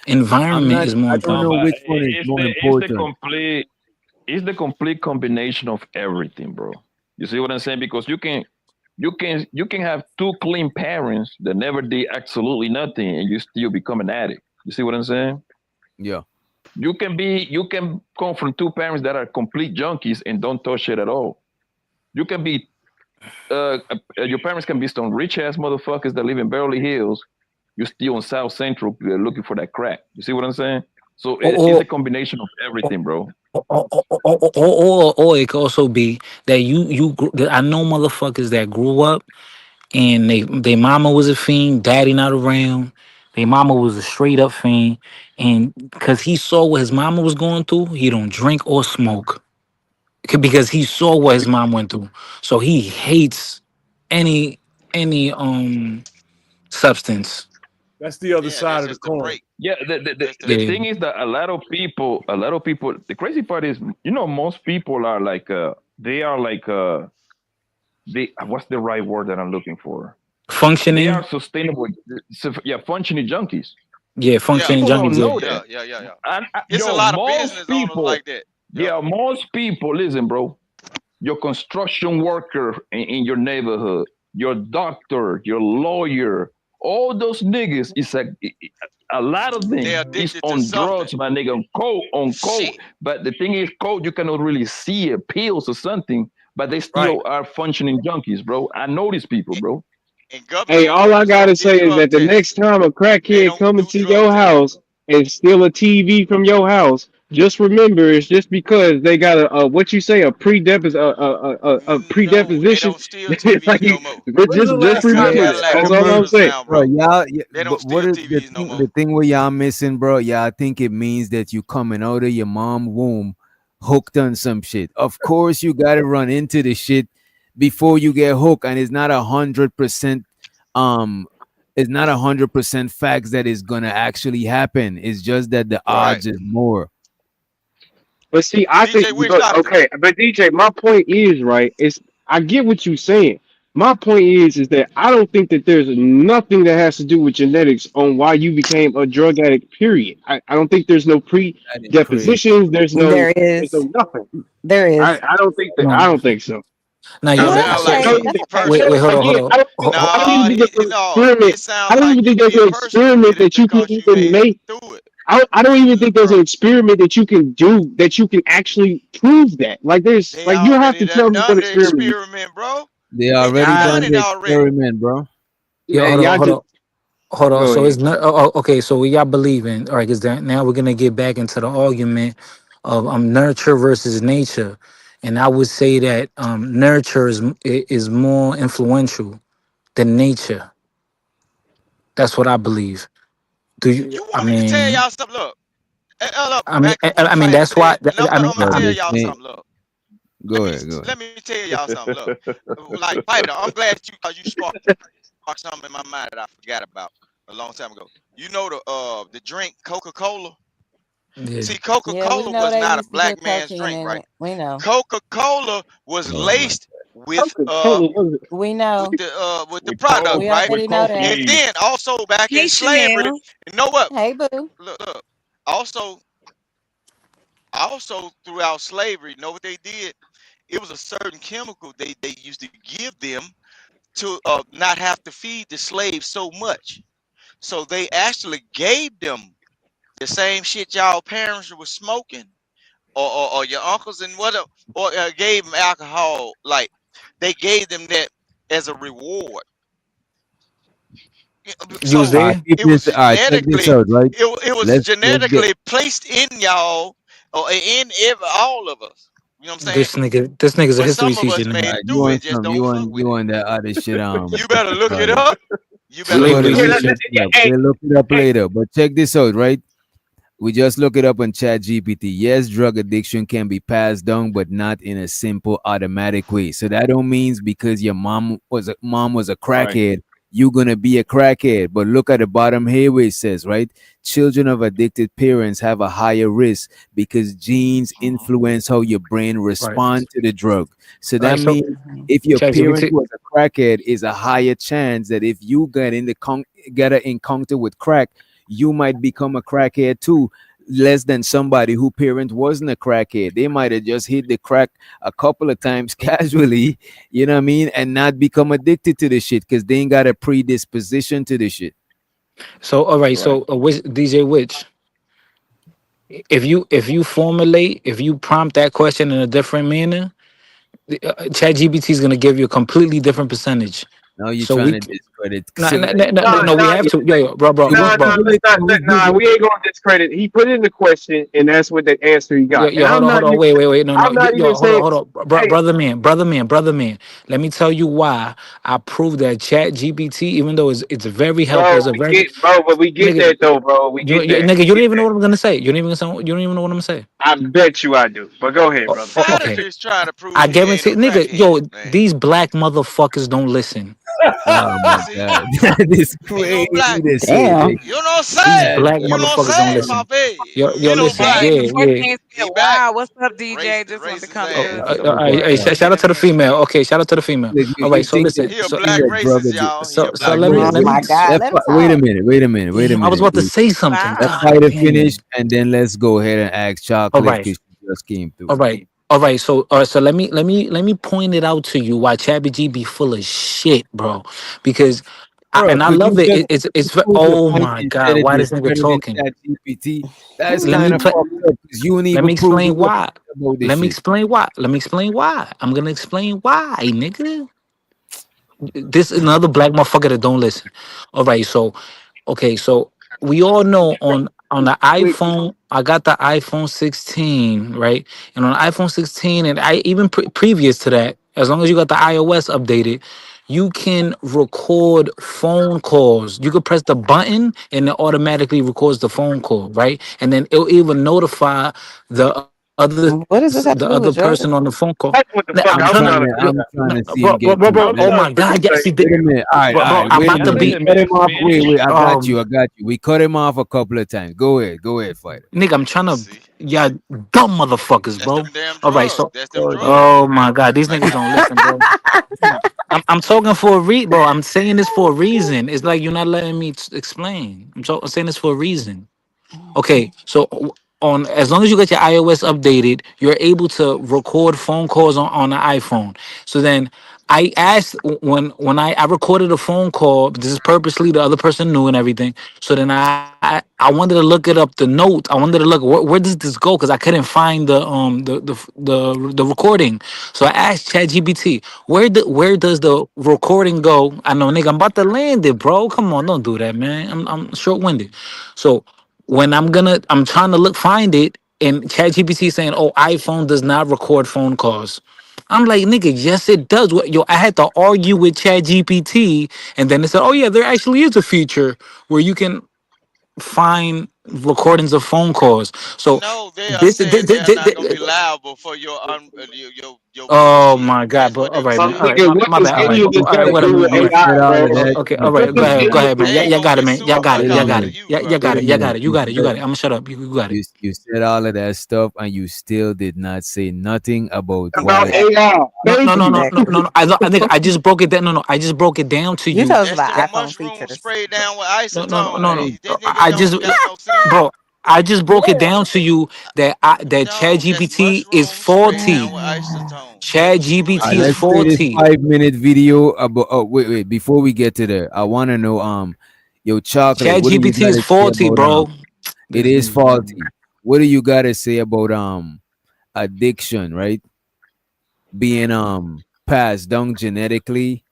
Environment is more I important. don't No, know but which one is more important. it's the complete combination of everything, bro. You see what I'm saying? Because you can have two clean parents that never did absolutely nothing, and you still become an addict. You see what I'm saying? Yeah. You can come from two parents that are complete junkies and don't touch it at all. You can be your parents can be some rich ass motherfuckers that live in Beverly Hills. You're still in South Central looking for that crack. You see what I'm saying? So it's Or a combination of everything, bro. or it could also be that that I know motherfuckers that grew up and they mama was a fiend, daddy not around. Their mama was a straight up fiend, and because he saw what his mama was going through, he don't drink or smoke. Because he saw what his mom went through, so he hates any any substance. That's the other Yeah, side that's of the just the coin. break. Yeah, the, That's the the Yeah, thing is that a lot of people, the crazy part is, most people are like, they are like, what's the right word that I'm looking for? They are functioning. sustainable, yeah, functioning junkies. Yeah, yeah, functioning People don't junkies. Yeah. know that. yeah. And It's a yo, lot of most business owners people, like that. Yep. yeah, most people, listen, bro, your construction worker in your neighborhood, your doctor, your lawyer, all those niggas is a lot of They're them is addicted to on something. drugs, my nigga, on coke. Shit. But the thing is, coke you cannot really see it, pills or something, but they Right. still are functioning junkies, bro. I know these people, And, bro. and government Hey, all I workers gotta don't get say is drug that the tests. next time a They crackhead don't come do into drug your tests. house and steal a TV from your house, just remember it's just because they got a what you say, a No, they predisposition. don't steal TVs no Like, more. but When's the just last You got time remember a that. Cadillac That's all I'm converters saying. now, Bro, bro. They don't but steal what is TVs no more. the thing where y'all missing, bro? Y'all think it means that you coming out of your mom womb hooked on some shit. Of course, you gotta run into the shit before you get hooked, and um, it's not 100% facts that it's gonna actually happen. It's just that the Right. odds is more. But see, I think, DJ, where's but Stockton? okay, but DJ, my point is right. It's I get what you're saying. My point is that I don't think that there's nothing that has to do with genetics on why you became a drug addict. Period. I don't think there's no That is crazy. predepositions. There There's no is. nothing. There is. I don't think that. I No. don't think so. Now I you It don't. Well, sounds that's like okay. something That's be okay. wait, personal. hold Again, on. I don't think that. I don't No, even think there's an no, experiment. it I sounds don't like even you think there's an being personal experiment with it that you can because you even made it make. through it, I don't even think there's bro. an experiment that you can do that you can actually prove that. Like there's They like you have already to tell me what done the experiment. experiment, bro. They They already done I, done done it the already. experiment, bro. Yo, yeah, y'all just hold on. go So ahead. it's not. Okay, so what y'all believe in? All right, because now we're gonna get back into the argument of nurture versus nature, and I would say that nurture is more influential than nature. That's what I believe. Do you? You want me to tell y'all something? Look, look, back before you I mean fight that's today, why. and I'm gonna Bro, tell this y'all thing. something. Look, Go ahead, go ahead. let me tell y'all something. Look, like fighter, I'm glad you sparked something in my mind that I forgot about a long time ago. You know the drink Coca Cola. Yeah. See, Coca Yeah, we Cola know was they not a used to black put man's cocaine drink, in right? it. We know. Coca Cola was Oh my. laced Coca Cola was We know. with the With product, coke, We right? with already know that. And cocaine. then also back in Hey, slavery, Chanel. you know what? Hey, boo. Look. Also, throughout slavery, you know what they did? It was a certain chemical they used to give them to not have to feed the slaves so much. So they actually gave them the same shit y'all parents were smoking, or your uncles and whatever, or gave them alcohol. Like they gave them that as a reward. You was So All right, there. keep it this. was All right, check this genetically, out, right? it was Let's get. genetically placed in y'all or in all of us. You know what I'm saying? This nigga's a But history some of teacher us now. made All it right, you through want it, just some? don't fuck You with it. want that other shit? You What better you look it call it? up. You better We're look gonna it Slavery yeah, up. look history. that shit up. We'll look it up hey, later. But check this out, right? We just look it up on Chat GPT. Yes, drug addiction can be passed down, but not in a simple automatic way. So that don't means because your mom was a Right. crackhead, you're gonna be a crackhead. But look at the bottom here where it says, right? Children of addicted parents have a higher risk because genes Mhm. influence how your brain Right. respond to the drug. So All that right. So means Mhm. if your parent ChatGPT. was a crackhead, is a higher chance that if you get an encounter with crack, you might become a crackhead too, less than somebody who parent wasn't a crackhead. They might have just hit the crack a couple of times casually, you know what I mean, and not become addicted to the shit because they ain't got a predisposition to the shit. So all right. Right. So which DJ which if you prompt that question in a different manner, ChatGPT is gonna give you a completely different percentage. Now you're So trying we to discredit. no So no no no, no Nah, no, we nah, have to, yo yo bro bro it bro was nah, bro. nah, Google it. It was nah. Google We it. ain't gonna discredit. He put in the question, and that's what the answer he Yo, got. And yo, hold on, wait, no, no, I'm not even yo, saying, hold on, hey, brother man. Let me tell you why I prove that Chat GPT, even though it's very helpful, bro, it's a very but we get nigga, that though, bro. We get that. nigga, We you don't get even know that. what I'm gonna say. You don't even know what I'm gonna say. I bet you I do. But go ahead, brother. How Okay, is this trying to prove I he ain't guarantee, no nigga, yo, crackhead, man? these black motherfuckers don't listen. Oh my See, god, that is ain't no crazy black. to say, Damn. nigga. You know These say, That's black you know motherfuckers don't say, listen. Poppy. Yo, Ain't no listen, black. yeah, James, what yeah. James said, He back. wow, what's up, DJ? The Just want to racist come Oh, ass. through and oh, support God. shout out DJ. to the female. Okay, shout out to the female. Look, All you right, so think that listen, He a you so think black that drug racist, addiction? y'all. He a so so black let me Oh let racist. me. my God. Let him Wait a talk. minute, wait a minute, wait a Damn, I was minute. about to say something. Let Wow. God Fighter finish, damn. and then let's go ahead and ask All Chocolate right. because she just came through. All right. All right. So let me point it out to you why Chabby G be full of shit, bro. Because Bro, and I could you love it. just Oh prove your point my instead god, of why this nigga discrediting talking? Chat GPT? That's Let kind me of play, fucked up because you ain't let even me prove explain your why. point about this Let me shit. explain why. Let me explain why. I'm gonna explain why, nigga. This is another black motherfucker that don't listen. All right, so okay, so we all know on the Wait, iPhone, I got the iPhone 16, right? And on the iPhone 16, and I even previous to that, as long as you got the iOS updated, you can record phone calls. You could press the button and it automatically records the phone call, right? And then it'll even notify the What other does this have to do with person on the drug? phone call. That's what the Nah, fuck I'm I'm I'm trying to, trying trying to to figure I'm out. trying to see bro, him bro, get bro, through. bro. I'm Oh trying my to figure God, this yes, he thing did. Wait a out. minute. All right, Bro, all bro, right. I'm Wait a about to minute. We be, cut him off. Wait. I got you. um, I got you. We cut him off a couple of times. Go ahead. Go ahead, fighter. nigga, I'm trying to, See, yeah, dumb motherfuckers, that's them bro. damn All right, drugs. so, That's them Go ahead. drugs. oh my God, these Like niggas that. don't listen, bro. I'm talking for a reason, bro. I'm saying this for a reason. It's like you're not letting me explain. I'm saying this for a reason. Okay, so on as long as you get your iOS updated, you're able to record phone calls on the iPhone. So then I asked when I recorded a phone call, this is purposely the other person knew and everything. So then I wanted to look it up the note. I wanted to look where does this go because I couldn't find the recording. So I asked ChatGPT, where does the recording go? I know, nigga, I'm about to land it, bro. Come on, don't do that, man. I'm short winded. So when I'm trying to find it, and ChatGPT saying, "Oh, iPhone does not record phone calls." I'm like, nigga, yes, it does. What, yo, I had to argue with ChatGPT, and then it said, "Oh yeah, there actually is a feature where you can find recordings of phone calls." So No, they are this, saying they are not gonna be liable for your oh bullshit. my god, That's bro. what they All were right, man. All saying. right, Nigga, what my does bad. All any right, of this all got right, to do whatever. with All right. AI, Said all bro? of that. Okay, all What right, does go any ahead, They man. of Yeah, this ain't you gonna got it, get man. sued because of you, You brother. got Wait a it. You minute. got it. You got it. You got it. I'm gonna shut up. You got it. You said all of that stuff, and you still did not say nothing about about why. AI? No, no, Thank no, you. no, no, no, Exactly. no. I think I just broke it down. No, no, I just broke it down to You you told us That's about them that iPhone mushroom features. sprayed down with no, no, no, isotone. no, no. Hey, That nigga I just, don't got no sense. bro, I just broke it down to you that No, that's ChatGPT is mushroom sprayed down faulty. with isotone. all right, ChatGPT is let's play this faulty. 5 minute video about. Oh, wait. Before we get to there, I want to know. Yo, chocolate. What do you ChatGPT got is to say faulty, about bro. It This is nigga. faulty. What do you got to say about addiction, right? Being passed down genetically,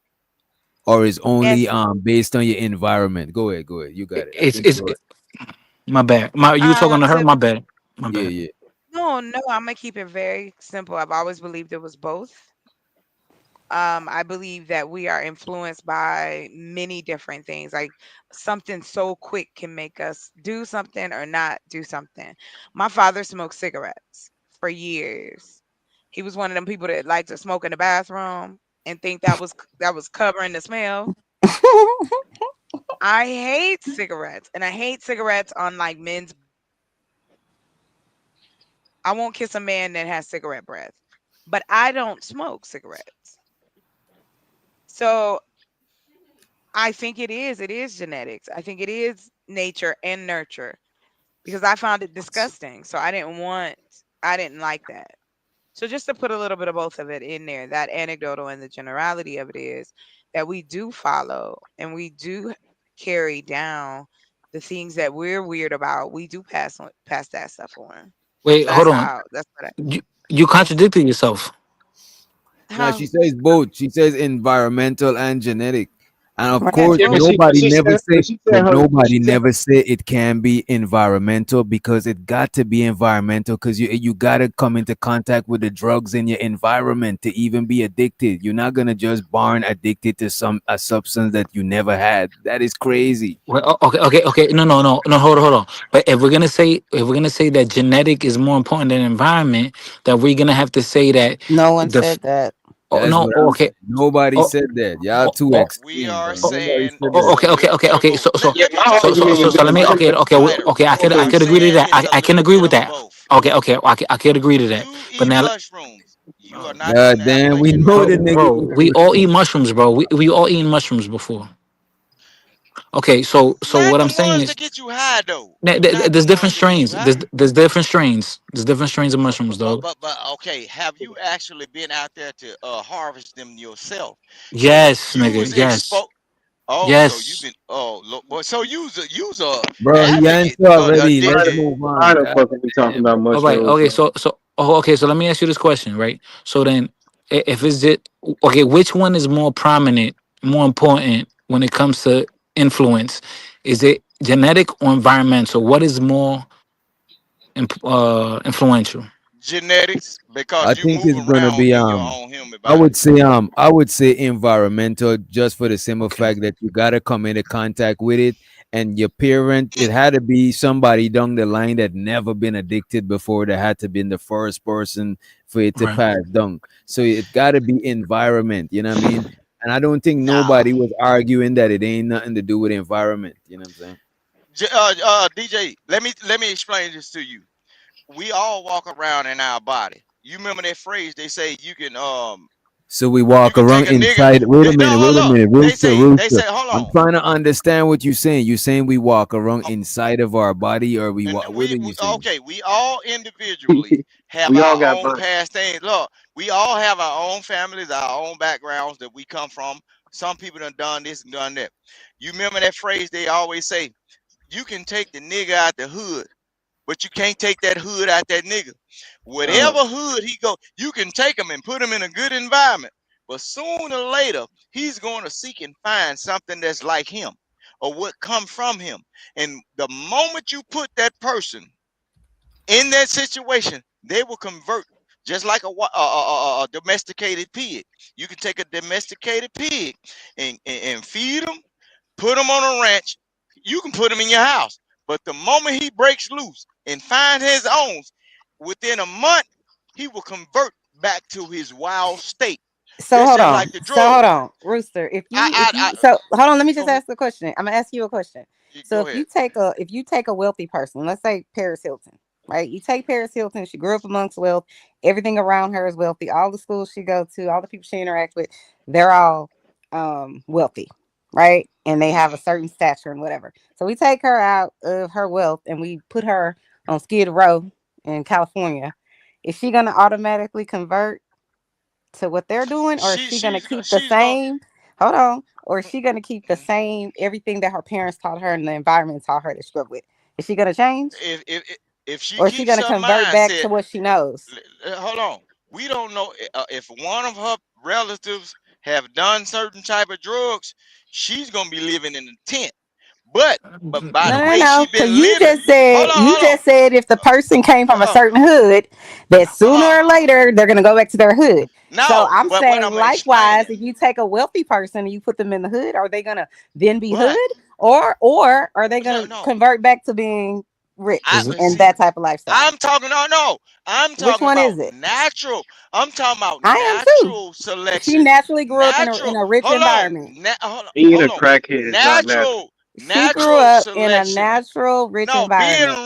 or is only Yes. based on your environment? Go ahead. Go ahead. You got it. I think It's you're right. my bad. You talking to her? To My bad. My Yeah, bad. No, no, I'm gonna keep it very simple. I've always believed it was both. I believe that we are influenced by many different things. Like something so quick can make us do something or not do something. My father smoked cigarettes for years. He was one of them people that like to smoke in the bathroom and think that was covering the smell. I hate cigarettes, and I hate cigarettes on like men's breath. I won't kiss a man that has cigarette breath, but I don't smoke cigarettes. So I think it is genetics. I think it is nature and nurture because I found it disgusting. So I didn't like that. So just to put a little bit of both of it in there, that anecdotal and the generality of it is that we do follow and we do carry down the things that we're weird about. We do pass that stuff on. Wait, So hold that's on. how that's what I You contradicted yourself. Now how she says both. She says environmental and genetic. And of right. course, Yeah, Well, nobody she never said, say, but she nobody said never say it can be environmental because it got to be environmental because you got to come into contact with the drugs in your environment to even be addicted. You're not gonna just born addicted to some a substance that you never had. That is crazy. Well, okay. No. Hold on. But if we're gonna say that genetic is more important than environment, then we're gonna have to say that No one the f- said that. oh, That's no what I'm okay saying. Nobody oh, said that. Y'all oh, too oh, We extreme, are bro. oh, Nobody saying said oh, that. okay, so okay, okay, so okay. both. So so yeah, Let me my so touch so argument on so, would so be let me both. okay okay All right. okay. I We could I are could agree to saying that. it's a I can little agree bit with of that. both. Okay. I could agree to that. You But eat now, mushrooms. You are not God eating an damn, we Appalachian know the mango. nigga bro, eat we all eat mushrooms. mushrooms, bro. We all eaten mushrooms before. Okay, so Not what I'm the saying ones that is get you high though. that Not the there's different ones that get you strains. high. There's different strains. There's different strains of mushrooms, dog. But okay, have you actually been out there to harvest them yourself? So Yes, you nigga. was Yes. exposed. Oh, so you've Yes. been boy. So you's a Bro, he advocate answered already. Let's addicted. move why on. the God fuck are we talking damn. about All right. mushrooms, Okay. bro? So let me ask you this question, right? So then, if it's it, okay, which one is more prominent, more important when it comes to influence? Is it genetic or environmental? What is more influential? Genetics, I because you think move it's gonna around be in your own human I body. would say I would say environmental just for the simple fact that you gotta come into contact with it and your parent it had to be somebody down the line that never been addicted before that had to been the first person for it to Right. pass down. So it gotta be environment, you know what I mean? And I don't think Nah, nobody was arguing that it ain't nothing to do with environment, you know what I'm saying? DJ, let me explain this to you. We all walk around in our body. You remember that phrase? They say So we you walk can take around a nigga. inside. No, Wait hold a up. minute, They rooster, say they rooster. say hold I'm on. trying to understand what you're saying. You saying we walk around inside of our body, or we And walk? What we, are we you saying? okay, we all individually have We all our got own burnt. past things. Look, we all have our own families, our own backgrounds that we come from. Some people done this and done that. You remember that phrase they always say, you can take the nigga out the hood, but you can't take that hood out that nigga. Uh, Whatever hood he go, you can take him and put him in a good environment. But sooner or later, he's going to seek and find something that's like him or what come from him. And the moment you put that person in that situation, they will convert just like a domesticated pig. You can take a domesticated pig and feed them, put them on a ranch. You can put him in your house. But the moment he breaks loose and finds his own, within a month, he will convert back to his wild state. So That's hold just on. like the So hold drug. on, Rooster. If I you so hold on, let me just go ahead. ask a question. I'm gonna ask you a question. So Go if you ahead. take a wealthy person, let's say Paris Hilton, right? You take Paris Hilton, she grew up amongst wealth, everything around her is wealthy, all the schools she go to, all the people she interacts with, they're all wealthy, right? And they have a Mhm. certain stature and whatever. So we take her out of her wealth and we put her on Skid Row in California. Is she gonna automatically convert to what they're doing, or is She she gonna she's keep the she's going. same? Hold on, or is she gonna keep the same everything that her parents taught her and the environment taught her to scrub with? Is she gonna change, If she or is she keeps gonna her convert back mindset, to what she knows? hold on. We don't know if one of her relatives have done certain type of drugs. She's gonna be living in a tent. But by No, the no, way no, she because been living, you hold on. just said if the person came from a Uh, certain hood, that sooner uh, or later they're gonna go back to their hood. So No, I'm but what saying, I'm likewise, explaining, if you take a wealthy person and you put them in the hood, are they gonna then be what? hood, or are they No, gonna no. convert back to being I rich Is it? but and see, that type of lifestyle? I'm talking. No, no. I'm Which talking one about is it? natural. I'm talking about I am too. natural She selection. naturally grew up in Natural. a rich Hold on. environment. Hold on. Being a Hold on. crackhead is not natural. Natural. She grew Natural up in a selection. natural, rich No, environment.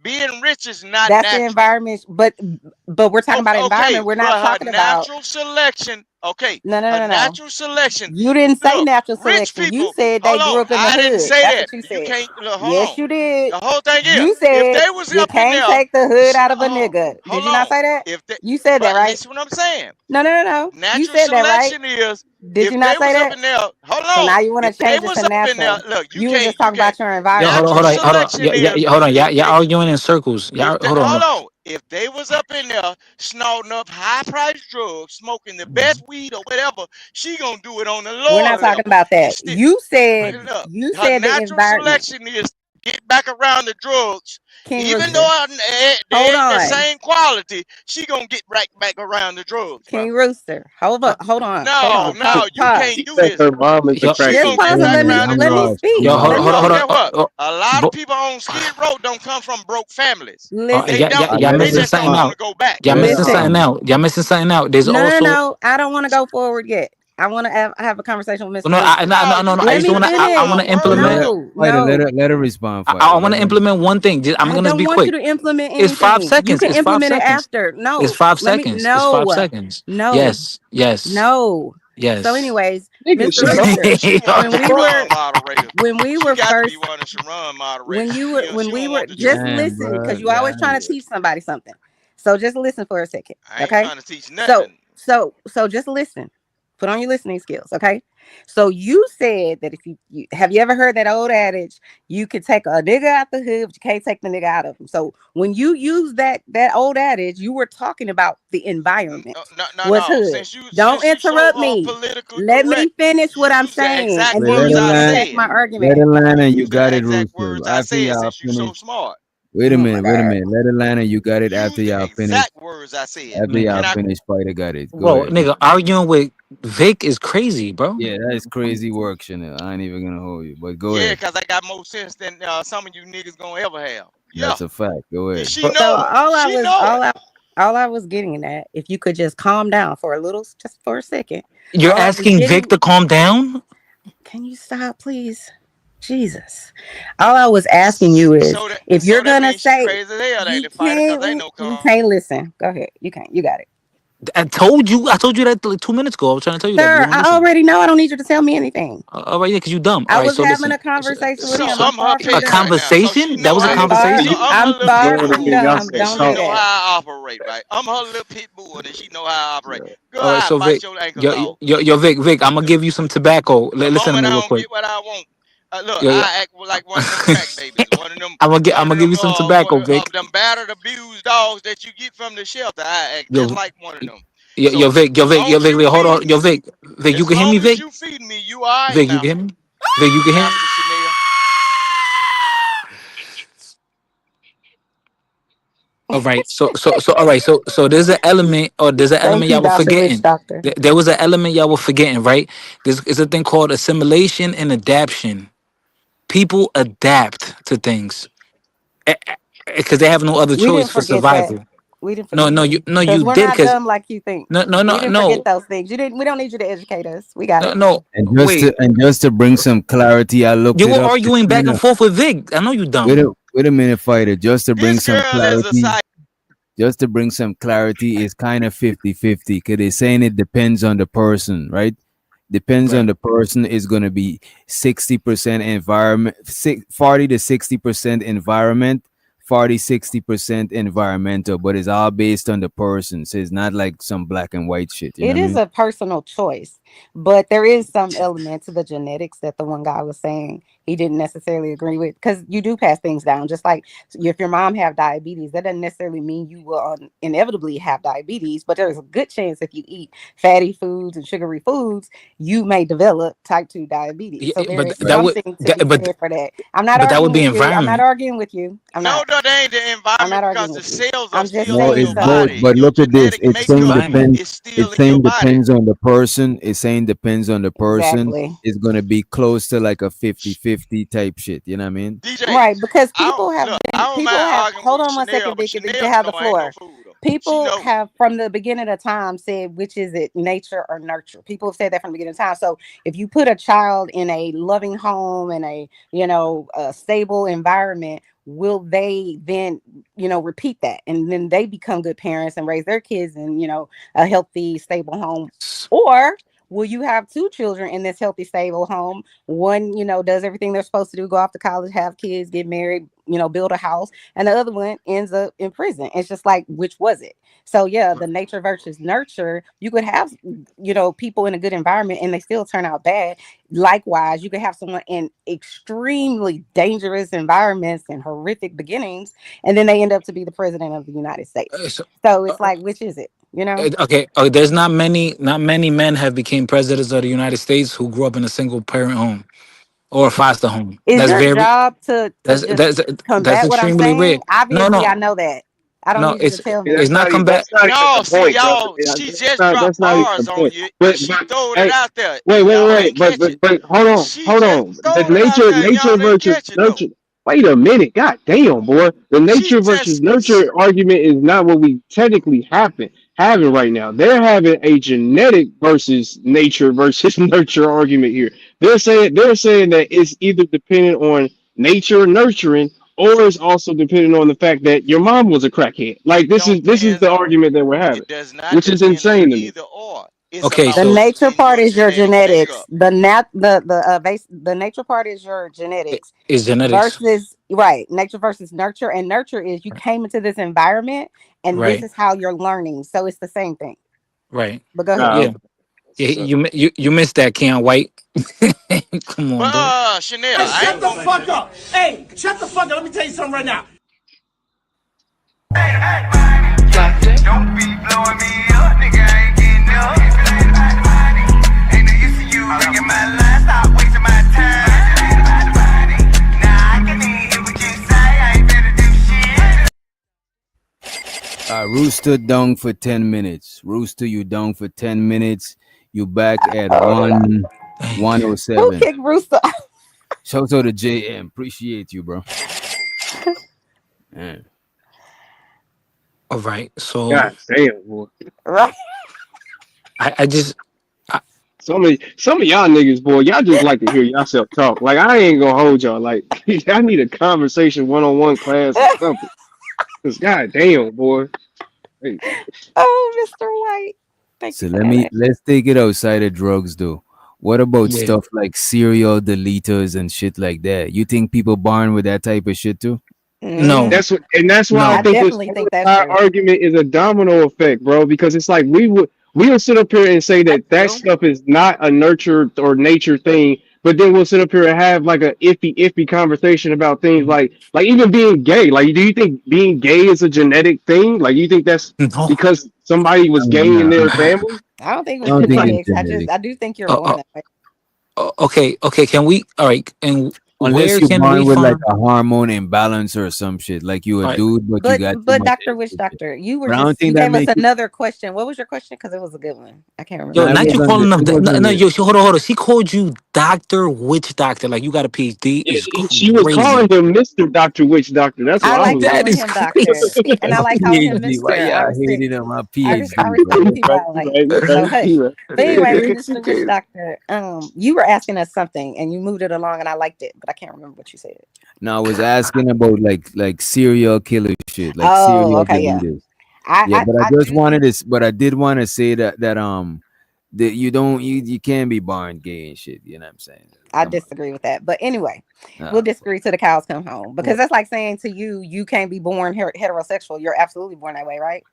being rich is not That's the natural. environment, but we're talking Okay, about okay, environment. We're not but her talking about natural selection. Okay, no, no, her no, no, no. natural selection. You didn't say Look, natural rich selection. You people. said they Hold grew on, up in the I didn't hood. say That's that. what you You said. can't. Look, hold Yes, on. you did. The whole thing is, You if said they was you up in can't there, take the hood out of a nigga. Did hold you not on. say that? If they, You said that, but right? listen, what I'm saying. No, no, no, no. You Natural said that, right? selection is Did if you they not say was up that? in there. Hold So on. now you want to If they change it was to up in there, natural. look, you You were can't. just You talking can't. about your Yo, environment. Natural hold on. selection is Hold on. if Y'all they arguing in circles. if Y'all, they, hold hold on. on, if they was up in there snorting up high priced drugs, smoking the best weed or whatever, she gonna do it on the We're lower not talking level. about And that. still, look, You her said the natural environment. selection is get back around the drugs. King Even Rooster. though Hold they ain't the on. same quality, she gonna get right back around the drugs, bro. King Rooster. Hold No, on. no, you Pause. can't She do think this. her mom is a Yo, She Just gonna crackhead. pause get and back Hey, around the I'm drugs. lost. I'm let me yo, let lost. me hold Because on. get speak. what? A lot of people on Skid Row don't come from broke families. They Listen. don't. Y'all Let her They missing just don't something respond. want out. to go back. Y'all Let missing Listen. something out. Y'all missing something out. There's No, no, also no. I don't want to go forward yet. I want to have a conversation with Mr. no, Rooster. no. I You Let just me wanna. finna go I finish. want out to Yeah, world. implement. No, fighter. no. Let her respond. I Fighter. want to implement one thing. I'm I gonna don't be want you quick. to implement It's five anything. You seconds. can It's five implement it seconds. after. It's No, 5 seconds. It's five no, seconds. no, Yes. Yes. no. So, Yes. anyways, Nigga, Mr. shut up. Rooster, She one of when we Sharon were moderators. when we She were got to be first one of Sharon moderators. when She we don't were want the just truth. Damn, listen, bro. because you always trying to God. teach somebody something. So just listen for a second, I ain't okay? trying to teach So nothing. so just listen. Put on your listening skills, okay? So you said that if you have you ever heard that old adage, you can take a nigga out the hood, but you can't take the nigga out of him. So when you use that old adage, you were talking about the environment No, no, was no. hood. Don't Since you so interrupt me. politically Let me correct, finish you what I'm use the saying, exact and Wait, then let words you her I can land. attack said. my Let argument. her land, You and you use the got it, exact Rooster. words I After said y'all since you so finish. smart. Wait a Oh my minute. Wait a god. minute. Let her land, and you got it after Use the y'all finish. exact words I said. After Man, y'all Can I? finish, fighter got it. Go bro, ahead. Go nigga, ahead. arguing with Vic is crazy, bro. Yeah, that is crazy work, Chanel. I ain't even gonna hold you, but go Yeah, ahead. because I got more sense than some of you niggas gonna ever have. Yeah. That's a fact. Go And ahead. she But So know it. She know it. all I was getting at, if you could just calm down for a little, just for a second. you're All I was asking Vic getting, to calm down? can you stop, please? Jesus. All I was asking you is, if you're So that gonna means she say crazy as hell, ain't it, fighter? Cause ain't no you calm. can't listen. Go ahead. You can't. You got it. I told you that like 2 minutes ago. I was trying to tell you that, but you Sir, won't I listen. already know I don't need you to tell me anything. All right, yeah, because you dumb. All I right, was so having listen. a conversation with So him. So I'm I'm her far from a pet done. right now. So she conversation? That know was a how. Hey, hey, So conversation? I'm her I'm little far pit Lord, from bull, again, y'all dumb. finna and Don't she do talk. know that. how I operate, right? I'm her little pit bull, and she know how I operate. Go All right, out, so bite Vic, your ankles off. Vic, I'm gonna give you some tobacco. The Listen to moment me I real don't quick. get what I want, look, Yo, yo. I act like one of them crack babies, I'm gonna give you some tobacco, Vic. them battered, abused dogs that you get from the shelter. I act just Yo, like one of them. So Yo, long as Vic, you hold on, feeding me, Vic, you as can hear me, long as Vic. you feeding me, you all right Vic, you now, can hear me. Vic, you can hear me. Master Chanel. All right, all right, so there's an element, or there's an Thank element you, y'all were Dr. Witch forgetting. Doctor. There was an element y'all were forgetting, right? There's is a thing called assimilation and adaptation. People adapt to things because they have no other We choice didn't for forget that. survival. We didn't No, forget that. no, Because you we're did. not Because dumb like you think. We didn't forget no, those things. You didn't we don't need you to educate us. We got it. no. Wait, And just to bring some clarity, I looked you it were up. arguing back and forth with Vic. I know you dumb. Wait a minute, fighter. Just to bring This some girl is a clarity. psych. Just to bring some clarity, is kind of 50-50 because they're saying it depends on the person, right? Depends on Right. the person is going to be 60% environment, 40 to 60% environment, 40-60% environmental, but it's all based on the person. So it's not like some black and white shit. You know It what I is mean? a personal choice, but there is some element to the genetics that the one guy was saying he didn't necessarily agree with, because you do pass things down. Just like if your mom have diabetes, that doesn't necessarily mean you will inevitably have diabetes, but there's a good chance if you eat fatty foods and sugary foods, you may develop type 2 diabetes. Yeah, So there but is Right. that would something to be said for that. I'm not but that would arguing be with you. I'm not environment. arguing with you. I'm No, not. Well, they ain't the I'm environment not because arguing the with you. cells are I'm just still No, in saying it's your something. both. body. But Your look at this. genetic It's The saying makeup environment. depends. is still It's in your saying body. depends on the person. It's saying depends on the person. Exactly. It's gonna be close to like a 50-50 type shit. You know what I mean? DJ, Right, because I don't people have look. I been, don't people mind have, arguing hold with on one Chanel, second, but Vicky, you Chanel can have the know I ain't no floor. fool though. She People know. have from the beginning of time said, which is it, nature or nurture? People have said that from the beginning of time. So if you put a child in a loving home and a, a stable environment, will they then, repeat that? And then they become good parents and raise their kids in, a healthy, stable home. Or will you have two children in this healthy, stable home? One, does everything they're supposed to do, go off to college, have kids, get married, build a house, and the other one ends up in prison. It's just like, which was it? So yeah, the nature versus nurture, you could have, people in a good environment and they still turn out bad. Likewise, you could have someone in extremely dangerous environments and horrific beginnings, and then they end up to be the president of the United States. So, So it's uh, like, which is it? okay. There's not many men have became presidents of the United States who grew up in a single parent home or a foster home. Is That's your very job to that's just that's that's combat what I'm extremely rare. saying? No, Obviously, I no, know that. I don't no. need you to It's tell Yeah, me. it's not combat. that's not even the No, see point, brother. y'all. Yeah, She just dropped that's not even the bars on point. you, and she But throwed it hey, out there, wait, and wait, y'all wait, ain't catch it. but She hold just on. The throwed it out there, and nature y'all ain't versus catch it though. nurture. Wait a minute, god damn, boy. The She nature versus just nurture argument is not what we technically having right now. They're having a genetic versus nature versus nurture argument here. They're saying that it's either dependent on nature nurturing, or it's also dependent on the fact that your mom was a crackhead. Like don't this is depends the on. argument that we're having, It does not which is depend on insane to me. either or. It's Okay, about The so what's nature in part your is your genetic genetics. makeup. The nature part is your genetics it's genetics. versus right nature versus nurture. And nurture is you came into this environment and this Right, is how you're learning. So it's the same thing. right. But go ahead. Ah, Yeah, okay. That's yeah. what's up. You missed that, Keon White. Come But on, dude. Chanel, Hey, I shut ain't the gonna. fuck up. Hey, shut the fuck up. Let me tell you something right now. Don't be blowing me up, nigga. I ain't getting up. Ain't no use to you ringing my line. Stop wasting my time. Nah, I can even hear what you say. I ain't better do shit. Rooster down for 10 minutes. Rooster, you down for 10 minutes. You back at one oh Who seven. kicked Rooster? Shout out to JM. Appreciate you, bro. Man. All right. So God damn, boy. Right. I just Some of y'all niggas, boy, y'all just like to hear yourself talk. Like I ain't gonna hold y'all. Like I need a conversation, one-on-one class or something. Cause god damn, boy. Hey, Oh, Mr. White. Thank So you for that. let's take it outside of drugs though. What about yeah. stuff like serial deleters and shit like that? You think people born with that type of shit too? No, Hmm. that's why I I no. think this definitely think that's suicide true. argument is a domino effect, bro. Because it's like we'll sit up here and say I that do. stuff is not a nurture or nature thing, but then we'll sit up here and have like a iffy conversation about things like even being gay. Like, do you think being gay is a genetic thing? Like, you think that's No. because somebody was gay in Nah, their family? I don't think it I was don't think Like, it's genetics. genetic. I do think you're Uh, born uh, that way. okay, okay. Can we? All right. And Unless where you're can we born with like find? a hormone imbalance or some shit. Like you a All right. dude, but you But got too but much Dr. Witch estrogen. Doctor, you were But I don't just you think that gave us make you. another question. What was your question? Because it was a good one. I can't Yo, Nah, remember. it not was you on calling the. them. It No, wasn't no, it. yo, hold on. She called you Doctor Witch Doctor. Like you got a PhD. yeah, Is she was calling crazy. him Mister Doctor Witch Doctor. That's what I I like was That calling is him doctor. crazy. And I A like calling him PhD. Why Mr. y'all hating on my I PhD, respect bro? the you people right, I you like. right, you So right, hush. you right. But anyway, She Mr. Witch crazy. Doctor, you were asking us something and you moved it along and I liked it, but I can't remember what you said. No, I was asking about like serial killer shit, like Oh, serial okay, yeah. deleters. I Yeah, I, but I I just do wanted think to, but I did want to say that you don't you can't be born gay and shit. You know what I'm saying? I Come disagree with that. But anyway, on. we'll disagree till the cows come home because that's like saying to you, you can't be born heterosexual. You're absolutely born that way, right?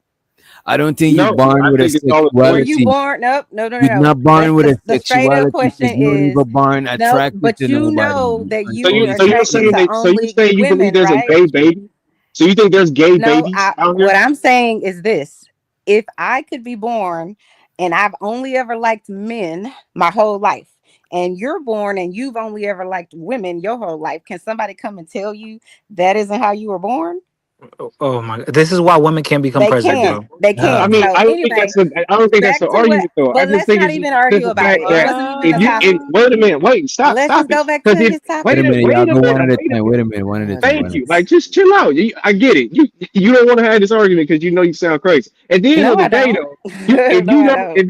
I don't think you No, born I with a think it's all Were you sexuality. born? Nope, no, no, no, You're no. not born with a The straight up sexuality question because you don't is even born no, attracted but to you nobody know that So you until you are you so you're start attracted saying getting. to that so you only saying you believe women, there's a right? gay baby? So you think there's gay No, babies out what here? I'm saying is this. If I could be born and I've only ever liked men my whole life, and you're born and you've only ever liked women your whole life, can somebody come and tell you that isn't how you were born? Oh my god. This is why women can't become They president, can't. bro. They Oh I can't. my mean, So I don't think anyway, that's I don't think that's back the to what. argument though. I But just let's think not it's even just argue the about fact it. It that wasn't even if the you if, topic. wait a minute, wait, stop, Let's stop just it. go back Because to if his topic. wait a minute, wait y'all a go minute, one at a wait a time. minute. Wait a minute, one at a Oh, time, one Thank at a you. time. goodness. Like, just chill out. I get it. You don't want to have this argument because you know you sound crazy. At the end No, of the I day, don't. though, you if No, you I don't don't.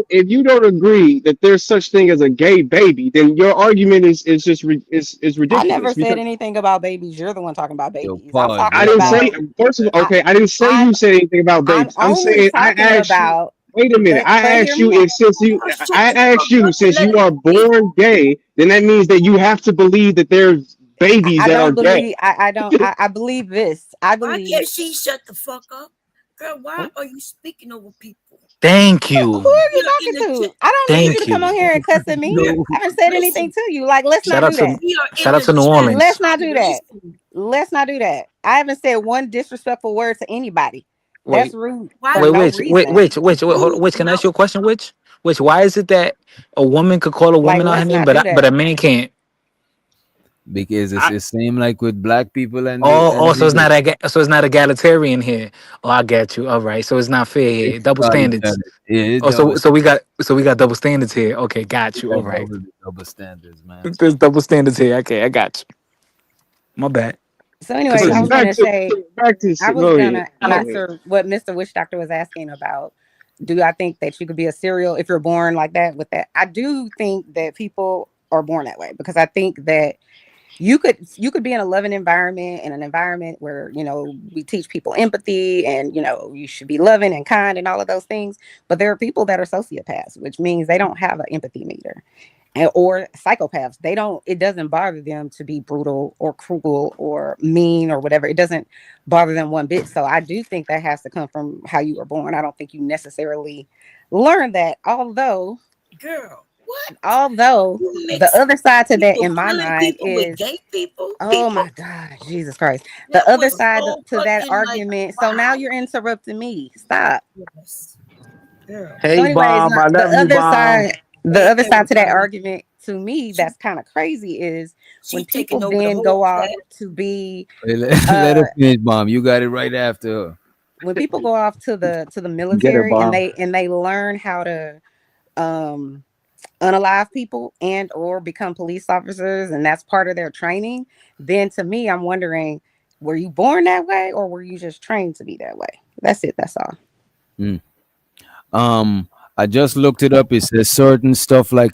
if you don't agree that there's such thing as a gay baby, then your argument is just is I never ridiculous. said Because anything about babies. You're the one talking about Yo, babies. I'm pause. I talking Let's didn't go. say about. first of all, I, okay, I didn't say I'm you said anything about I'm babies. I'm only saying I talking asked you. about. Wait a minute. But hear I asked me you if out. since you Oh, shut I the asked fuck you up and since let you him are speak. born gay, then that means that you have to believe that there's babies I that are don't gay. believe. I don't. I believe this. I Why believe. can't she shut the fuck up? Girl, why are you speaking over people? Thank Who you. are you In talking the to? chat, I don't need you to Thank come on you. here and cuss at me. No. I haven't said anything listen, to you. Like, let's Shout not out do to that. we are shout in out the to New chat. Let's Orleans. not do that. Listen, Let's not do that. I haven't said one disrespectful word to anybody. That's Wait, rude why for wait, do no you which, keep which, reason. which, saying which, wait, hold, rude which? Can I ask you a mouth? question? Which? Why is it that a woman could call a Like, woman out her let's name, not do but a that. man can't? Because it's I, the same like with black people and so it's the not so it's not egalitarian here. Oh, I get you. All right, so it's not fair here. Double yeah, standards. it's Oh, double so we got double standards here. Okay, got we you. All got right, double standards, man. there's double standards here. Okay, I got you. My bad. So, anyways, I Continue. was gonna say Back to I was go ahead. gonna Go ahead. answer what Mr. Witch Doctor was asking about. Do I think that you could be a serial if you're born like that with that? I do think that people are born that way because I think that you could be in a loving environment, in an environment where we teach people empathy and you should be loving and kind and all of those things. But there are people that are sociopaths, which means they don't have an empathy meter, or psychopaths. They don't. It doesn't bother them to be brutal or cruel or mean or whatever. It doesn't bother them one bit. So I do think that has to come from how you were born. I don't think you necessarily learn that. Girl, what? Although You the mix other side to that people, in my killing mind people with is, gay people? oh People? my God, Jesus Christ. The That other was side so to that fucking like, argument. So now wow. you're interrupting me. Stop. Yes. Girl. So, Hey, anyways, bomb. I love you, bomb. the Hey, other side to that everybody. argument to me She, that's kind of crazy is when she people taking over the then whole go off chat. to be Hey, let uh her finish, mom. You got it right after her. when people go off to the Get her military and bomb. they learn how to um unalive people and or become police officers, and that's part of their training, then to me I'm wondering, were you born that way or were you just trained to be that way? That's it. That's all. Mm. Um, I just looked it up. It says certain stuff like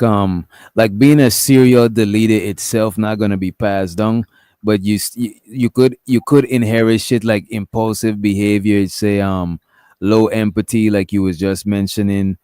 being a serial deleter itself not gonna be passed down, but you could inherit shit like impulsive behavior. Say low empathy, like you was just mentioning,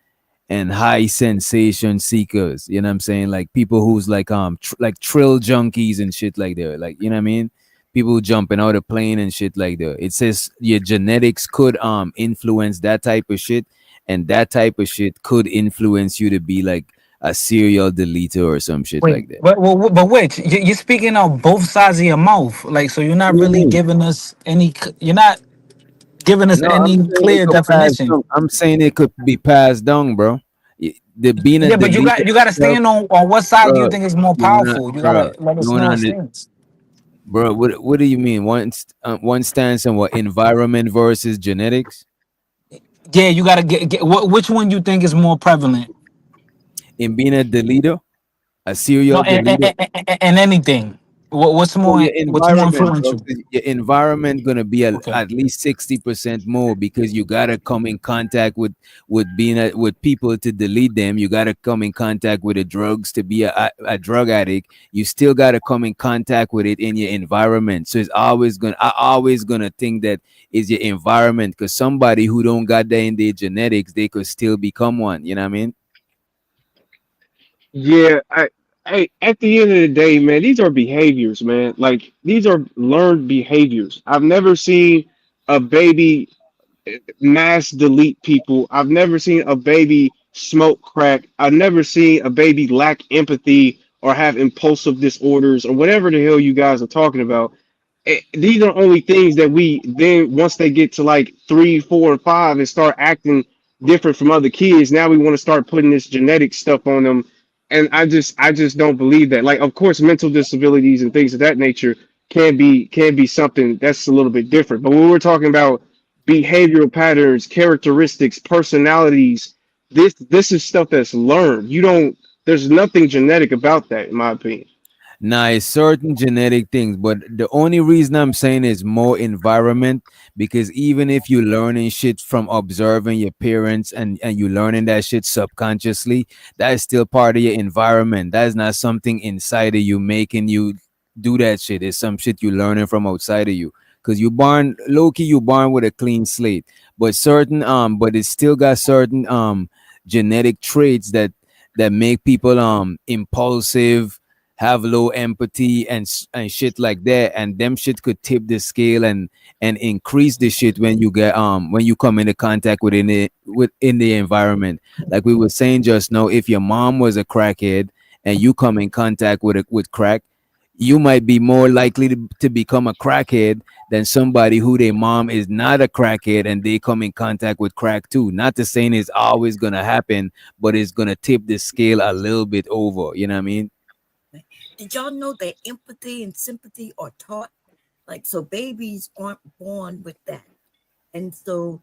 and high sensation seekers. You know what I'm saying? Like people who's like thrill junkies and shit like that. Like you know what I mean? People jumping out of plane and shit like that. It says your genetics could influence that type of shit, and that type of shit could influence you to be like a serial deleter or some shit Wait, like that. but wait, you're speaking on both sides of your mouth, like so. You're not What do you really mean? giving us any. You're not giving us No, I'm any saying it clear could pass definition. down. I'm saying it could be passed down, bro. The being a Yeah, but you deleter got you got to itself, stand on what side do you bro. think is more You wanna, powerful. You got bro. to let You us wanna know a under, stance. bro. What do you mean? One stance on what environment versus genetics Yeah, you got to get which one you think is more prevalent. in being a deleter, a No, serial deleter. and anything. What's So more your what's more environment, bro, influential? 'cause your environment gonna be Okay. at least 60% more because you gotta come in contact with people to delete them. You gotta come in contact with the drugs to be a drug addict. You still gotta come in contact with it in your environment. So I always gonna think that is your environment because somebody who don't got that in their genetics, they could still become one. You know what I mean? Yeah, at the end of the day, man, these are behaviors, man. Like these are learned behaviors. I've never seen a baby mass delete people. I've never seen a baby smoke crack. I've never seen a baby lack empathy or have impulsive disorders or whatever the hell you guys are talking about. These are only things that we then once they get to like 3, 4, and 5 and start acting different from other kids. Now we want to start putting this genetic stuff on them, and I just don't believe that. Like, of course, mental disabilities and things of that nature. can be something that's a little bit different. But when we're talking about behavioral patterns, characteristics, personalities, this is stuff that's learned. You don't. There's nothing genetic about that, in my opinion. Now, it's certain genetic things, but the only reason I'm saying is more environment because even if you learning shit from observing your parents and you learning that shit subconsciously, that is still part of your environment. That is not something inside of you making you do that shit. It's some shit you learning from outside of you. Cause you born low key, you born with a clean slate, but but it still got certain genetic traits that make people impulsive, have low empathy and shit like that, and them shit could tip the scale and increase the shit when you come into contact within the environment. Like we were saying just now, if your mom was a crackhead and you come in contact with crack, you might be more likely to become a crackhead than somebody who their mom is not a crackhead and they come in contact with crack too. Not to saying it's always gonna happen, but it's gonna tip the scale a little bit over. You know what I mean? Did y'all know that empathy and sympathy are taught? Like, so babies aren't born with that. And so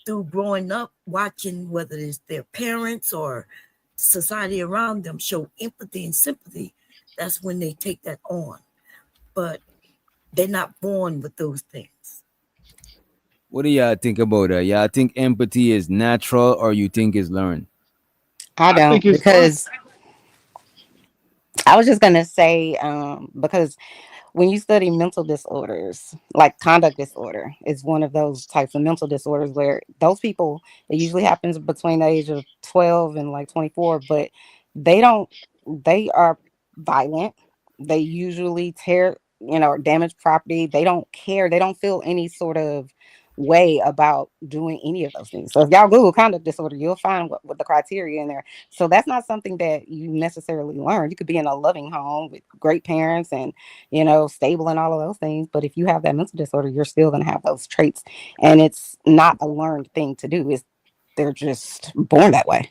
through growing up, watching whether it's their parents or society around them show empathy and sympathy, that's when they take that on. But they're not born with those things. What do y'all think about that? Y'all think empathy is natural or you think it's learned? I I think don't, it's learned. because I was just gonna say, because when you study mental disorders, like conduct disorder is one of those types of mental disorders where those people, it usually happens between the age of 12 and like 24, but they don't, they are violent. They usually tear, or damage property. They don't care. They don't feel any sort of way about doing any of those things. So if y'all Google conduct disorder, you'll find what the criteria in there. So that's not something that you necessarily learn. You could be in a loving home with great parents and stable and all of those things. But if you have that mental disorder, you're still going to have those traits. And it's not a learned thing to do. They're just born that way.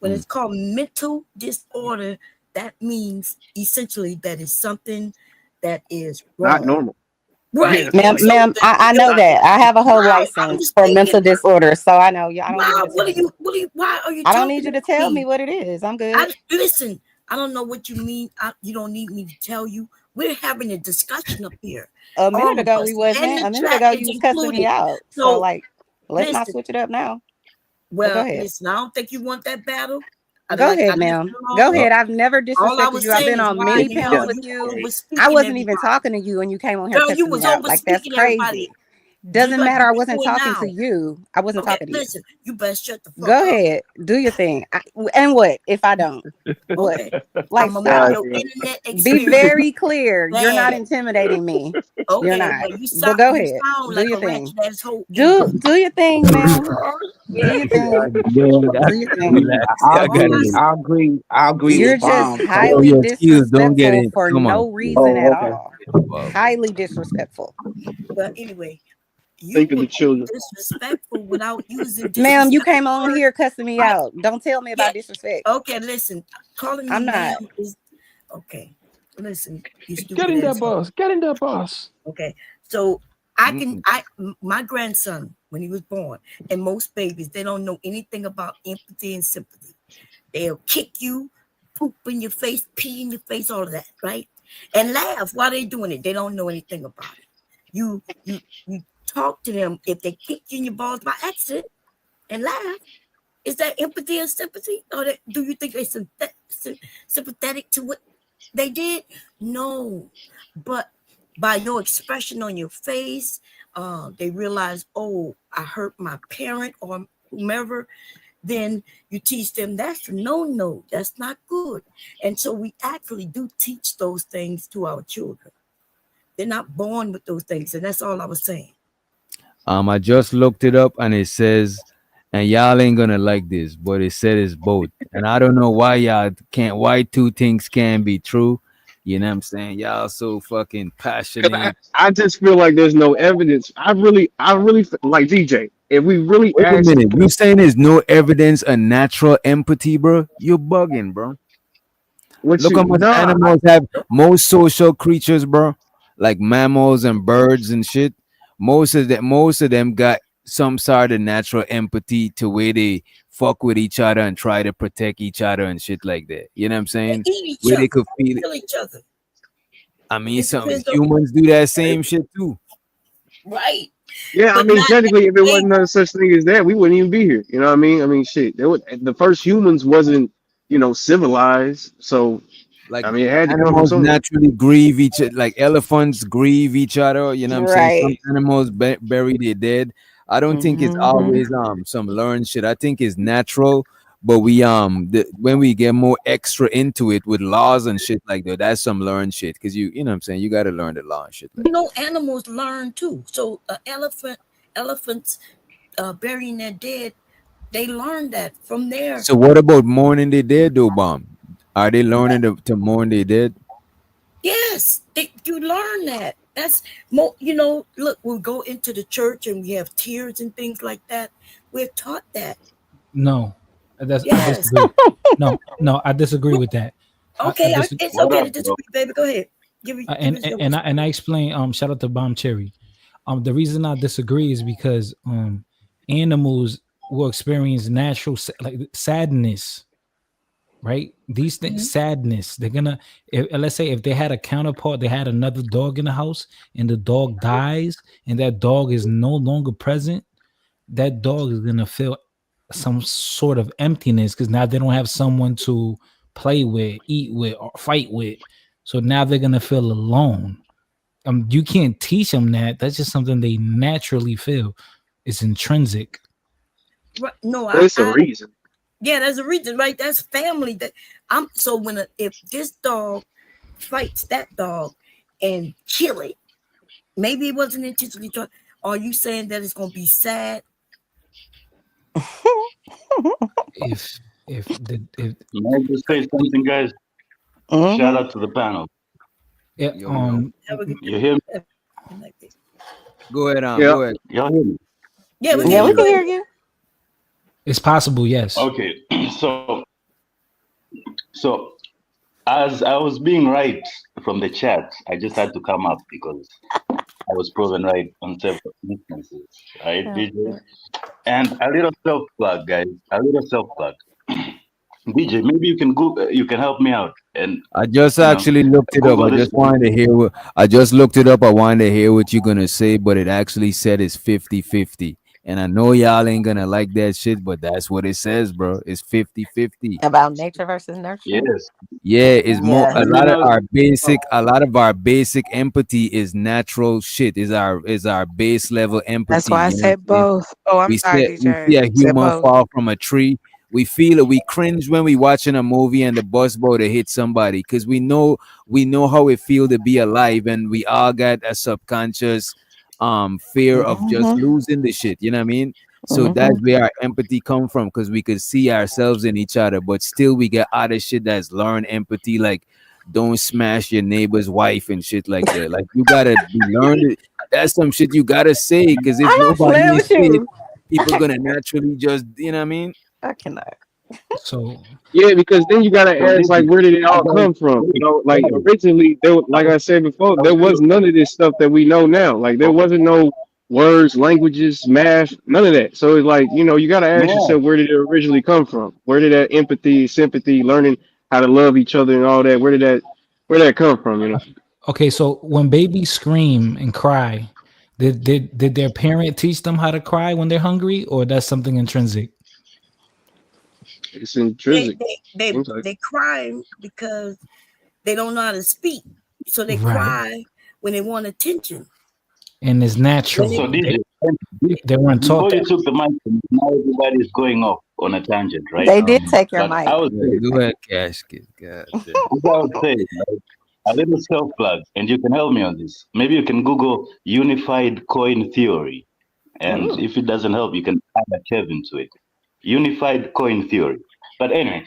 When it's called mental disorder, that means essentially that is something that is Not wrong. normal. Right. Yeah. Ma'am, So ma'am, I know that. I have a whole why I'm license just for thinking, mental disorder. So I know you. I don't need you why to tell me. why are you I don't need talking you to about tell me me? what it is. I'm good. Listen, I don't know what you mean. You don't need me to tell you. We're having a discussion up here. A All minute of ago we us. And wasn't. the A minute chat ago is you was cussing me included. out. So So like, let's not listen, switch it up now. But go well, ahead. listen, I don't think you want that battle. Go I ahead, left ma'am. it Go alone. Uh, ahead. I've never All I disrespected was you. I've saying been is on why in many the panels hell with you you. I overspeaking wasn't even everybody. talking to you and you came on here Girl, you cussing was me out. Like that's overspeaking everybody, crazy. just Doesn't like matter. you've I been wasn't doing talking to now. you. I wasn't Okay, talking to you. listen, you better shut the fuck Go up. ahead. Do your thing. And what if I don't? What? Okay. Like I'm gonna make stop. God your damn. internet Be experience very clear. You're not bad. intimidating me. You're Okay, not. well But go you ahead. sound Do like your a thing. ratchet ass hoe Do anyway. do your thing, ma'am. Do your thing. God Yeah, damn, y'all Do your gotta thing. relax. I Y'all All gotta I agree. relax. said, I agree You're with just Bomb. Yo, highly yo, skills, don't get disrespectful it. for Come no on. reason Oh, at okay. all. Highly disrespectful. but anyway, you Think of were the children. disrespectful without using Ma'am, you disrespectful came on words. here cussing me I, out. Don't tell me yeah, about disrespect. okay, listen. Calling me I'm ma'am not. is okay. Listen, you Get stupid in there, asshole. boss. Get in there, boss. Okay, so my grandson when he was born, and most babies they don't know anything about empathy and sympathy. They'll kick you, poop in your face, pee in your face, all of that, right? And laugh while they're doing it. They don't know anything about it. You talk to them if they kick you in your balls by accident and laugh. Is that empathy and sympathy, or do you think they're sympathetic to what they did? No, but by your expression on your face, they realize, oh, I hurt my parent or whomever. Then you teach them that's a no, that's not good. And so we actually do teach those things to our children. They're not born with those things, and that's all I was saying. I just looked it up and it says, and y'all ain't gonna like this, but it said it's both. And I don't know why two things can be true. You know what I'm saying? Y'all so fucking Cause I, passionate. I just feel like there's no evidence. I really like DJ. If we really Wait a ask, minute. You saying there's no evidence of natural empathy, bro? You're bugging, bro. what Look you how much nah, animals have most social creatures, bro. like mammals and birds and shit. Most of them got some sort of natural empathy to where they fuck with each other and try to protect each other and shit like that. You know what I'm They saying? eat each Where they other, could feel it. kill each other. I mean, It some depends on humans do that same shit too. right, Yeah, I but mean, not technically, if it they. wasn't no such thing as that, we wouldn't even be here. You know what I mean? I mean, shit. The first humans wasn't, civilized. So Like I mean, it had to come from animals somewhere. naturally grieve each like elephants grieve each other, you know what I'm saying? Some Right. animals bury their dead. I don't think it's Hmm. always some learned shit. I think it's natural, but when we get more extra into it with laws and shit like that, that's some learned shit, because you know what I'm saying, you got to learn the law and shit like You that. know, animals learn too. So, elephants burying their dead, they learn that from their. So what about mourning their dead though, bomb? Are they learning to mourn their dead? Yes, you learn that. That's more. You know, look, we go into the church and we have tears and things like that. We're taught that. No, I Yes. disagree. No, no, I disagree with that. I Okay, disagree. it's What okay up, to bro? disagree, baby. Go ahead. Give us your And I response. explain. Shout out to Bomb Cherry. The reason I disagree is because animals will experience natural like sadness, right? These things, Mhm. sadness. They're gonna, let's say, if they had a counterpart, they had another dog in the house, and the dog dies, and that dog is no longer present. That dog is gonna feel some sort of emptiness because now they don't have someone to play with, eat with, or fight with. So now they're gonna feel alone. You can't teach them that. That's just something they naturally feel. It's intrinsic. Right. No, But it's a reason. yeah, there's a reason, right? That's family. That I'm so if this dog fights that dog and kill it, maybe it wasn't intentionally done. Are you saying that it's gonna be sad? If May I just say something, guys? Shout Hmm. out to the panel. yeah, Yo. Have a good You hear me? like that. Go ahead, Yeah. go ahead. Y'all hear me? Yeah, we Yeah, can Yeah, we hear we you. hear can Go you. hear ahead. you. it's possible, yes. Okay, so as I was being right from the chat, I just had to come up because I was proven right on several instances, right, BJ? And a little self plug, guys. A little self plug. BJ, maybe you can go. You can help me out, and I just you know, actually looked it up. Google I this just one. wanted to hear what I just looked it up. I wanted to hear what you're gonna say, but it actually said it's 50-50. And I know y'all ain't gonna like that shit, but that's what it says, bro. It's 50-50. About nature versus nurture. Yes. Yeah, it's more Yeah. a You lot of know, our basic a lot of our basic empathy is natural shit. Is our base level That's empathy. why I You know what said I'm saying? both. Oh, I'm sorry, We DJ. see a Said human both. fall from a tree. We feel it. We cringe when we watching a movie and the bus boat hit somebody, because we know how it feel to be alive, and we all got a subconscious fear of just Hmm. losing the shit. You know what I mean? So Hmm. that's where our empathy come from, because we could see ourselves in each other, but still we get other shit that's learned empathy, like don't smash your neighbor's wife and shit like that. Like you gotta be learned. That's some shit you gotta say, because if I'm not nobody playing is with saying it, you. people gonna naturally just, you know what I mean? I cannot. So Yeah, because then you gotta so ask, like, BJ, where did it I all got come from? wait, Like guys, originally, like I said before, I there was was none of this stuff that we know now. Like there okay. wasn't no words, languages, math, none of that. So it's like, you gotta ask Yeah. yourself, where did it originally come from? Where did that empathy, sympathy, learning how to love each other and all that, where did that come from? okay, so when babies scream and cry, did their parent teach them how to cry when they're hungry, or that's something intrinsic? It's They intrinsic. they they Seems like. they crying because they don't know how to speak, so they Right. cry when they want attention. And it's When natural. they So DJ, They weren't taught before you that. took the mic, now everybody is going off on a tangent, right? They did take your But I mic. would Yeah, say, go ahead, casket. God damn. as I would say, like, a little self plug, and you can help me on this. Maybe you can Google unified coin theory, and Ooh. if it doesn't help, you can add a Kevin to it. Unified coin theory. But anyway,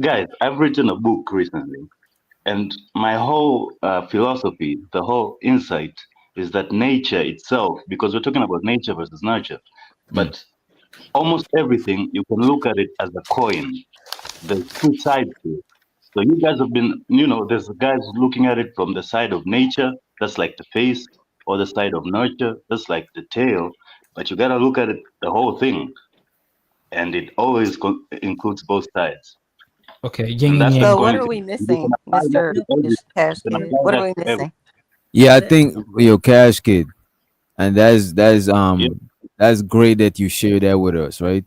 guys, I've written a book recently, and my whole philosophy, the whole insight, is that nature itself, because we're talking about nature versus nurture, Mm. but almost everything you can look at it as a coin. There's two sides to it. So you guys have been, there's guys looking at it from the side of nature, that's like the face, or the side of nurture, that's like the tail. But you gotta look at it the whole thing, and it always includes both sides. Okay, yin And and that's So what's yang. what going are to we you can missing, apply that Mr. to everything. Cash You can Kid? apply What are that we to everything. missing? Yeah, I think your Cash Kid, and that's Yeah. that's great that you share that with us, right?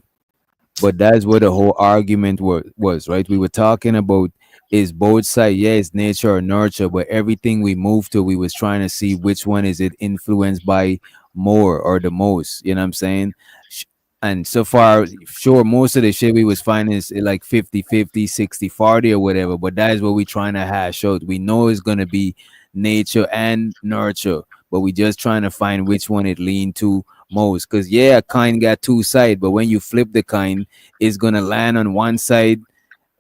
But that's what the whole argument was, right? We were talking about is both sides, yeah, it's nature or nurture, but everything we moved to, we was trying to see which one is it influenced by more or the most, you know what I'm saying? Sh- And so far, sure, most of the shit we was finding is like 50-50, 60-40 or whatever, but that is what we trying to hash out. We know it's going to be nature and nurture, but we just trying to find which one it lean to most. Because yeah, a coin got two sides, but when you flip the coin, it's gonna land on one side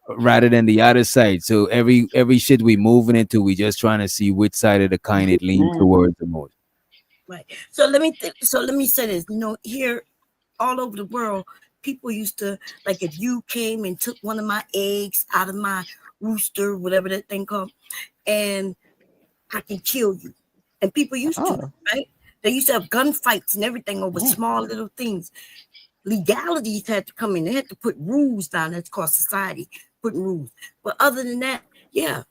rather than the other side. So every shit we moving into, we just trying to see which side of the coin it lean towards the most. Right. So let me say this. Here all over the world, people used to, like, if you came and took one of my eggs out of my rooster, whatever that thing called, and I can kill you. And people used to, Oh, right? They used to have gunfights and everything over small little things. Legalities had to come in. They had to put rules down. That's called society, putting rules. But other than that, yeah,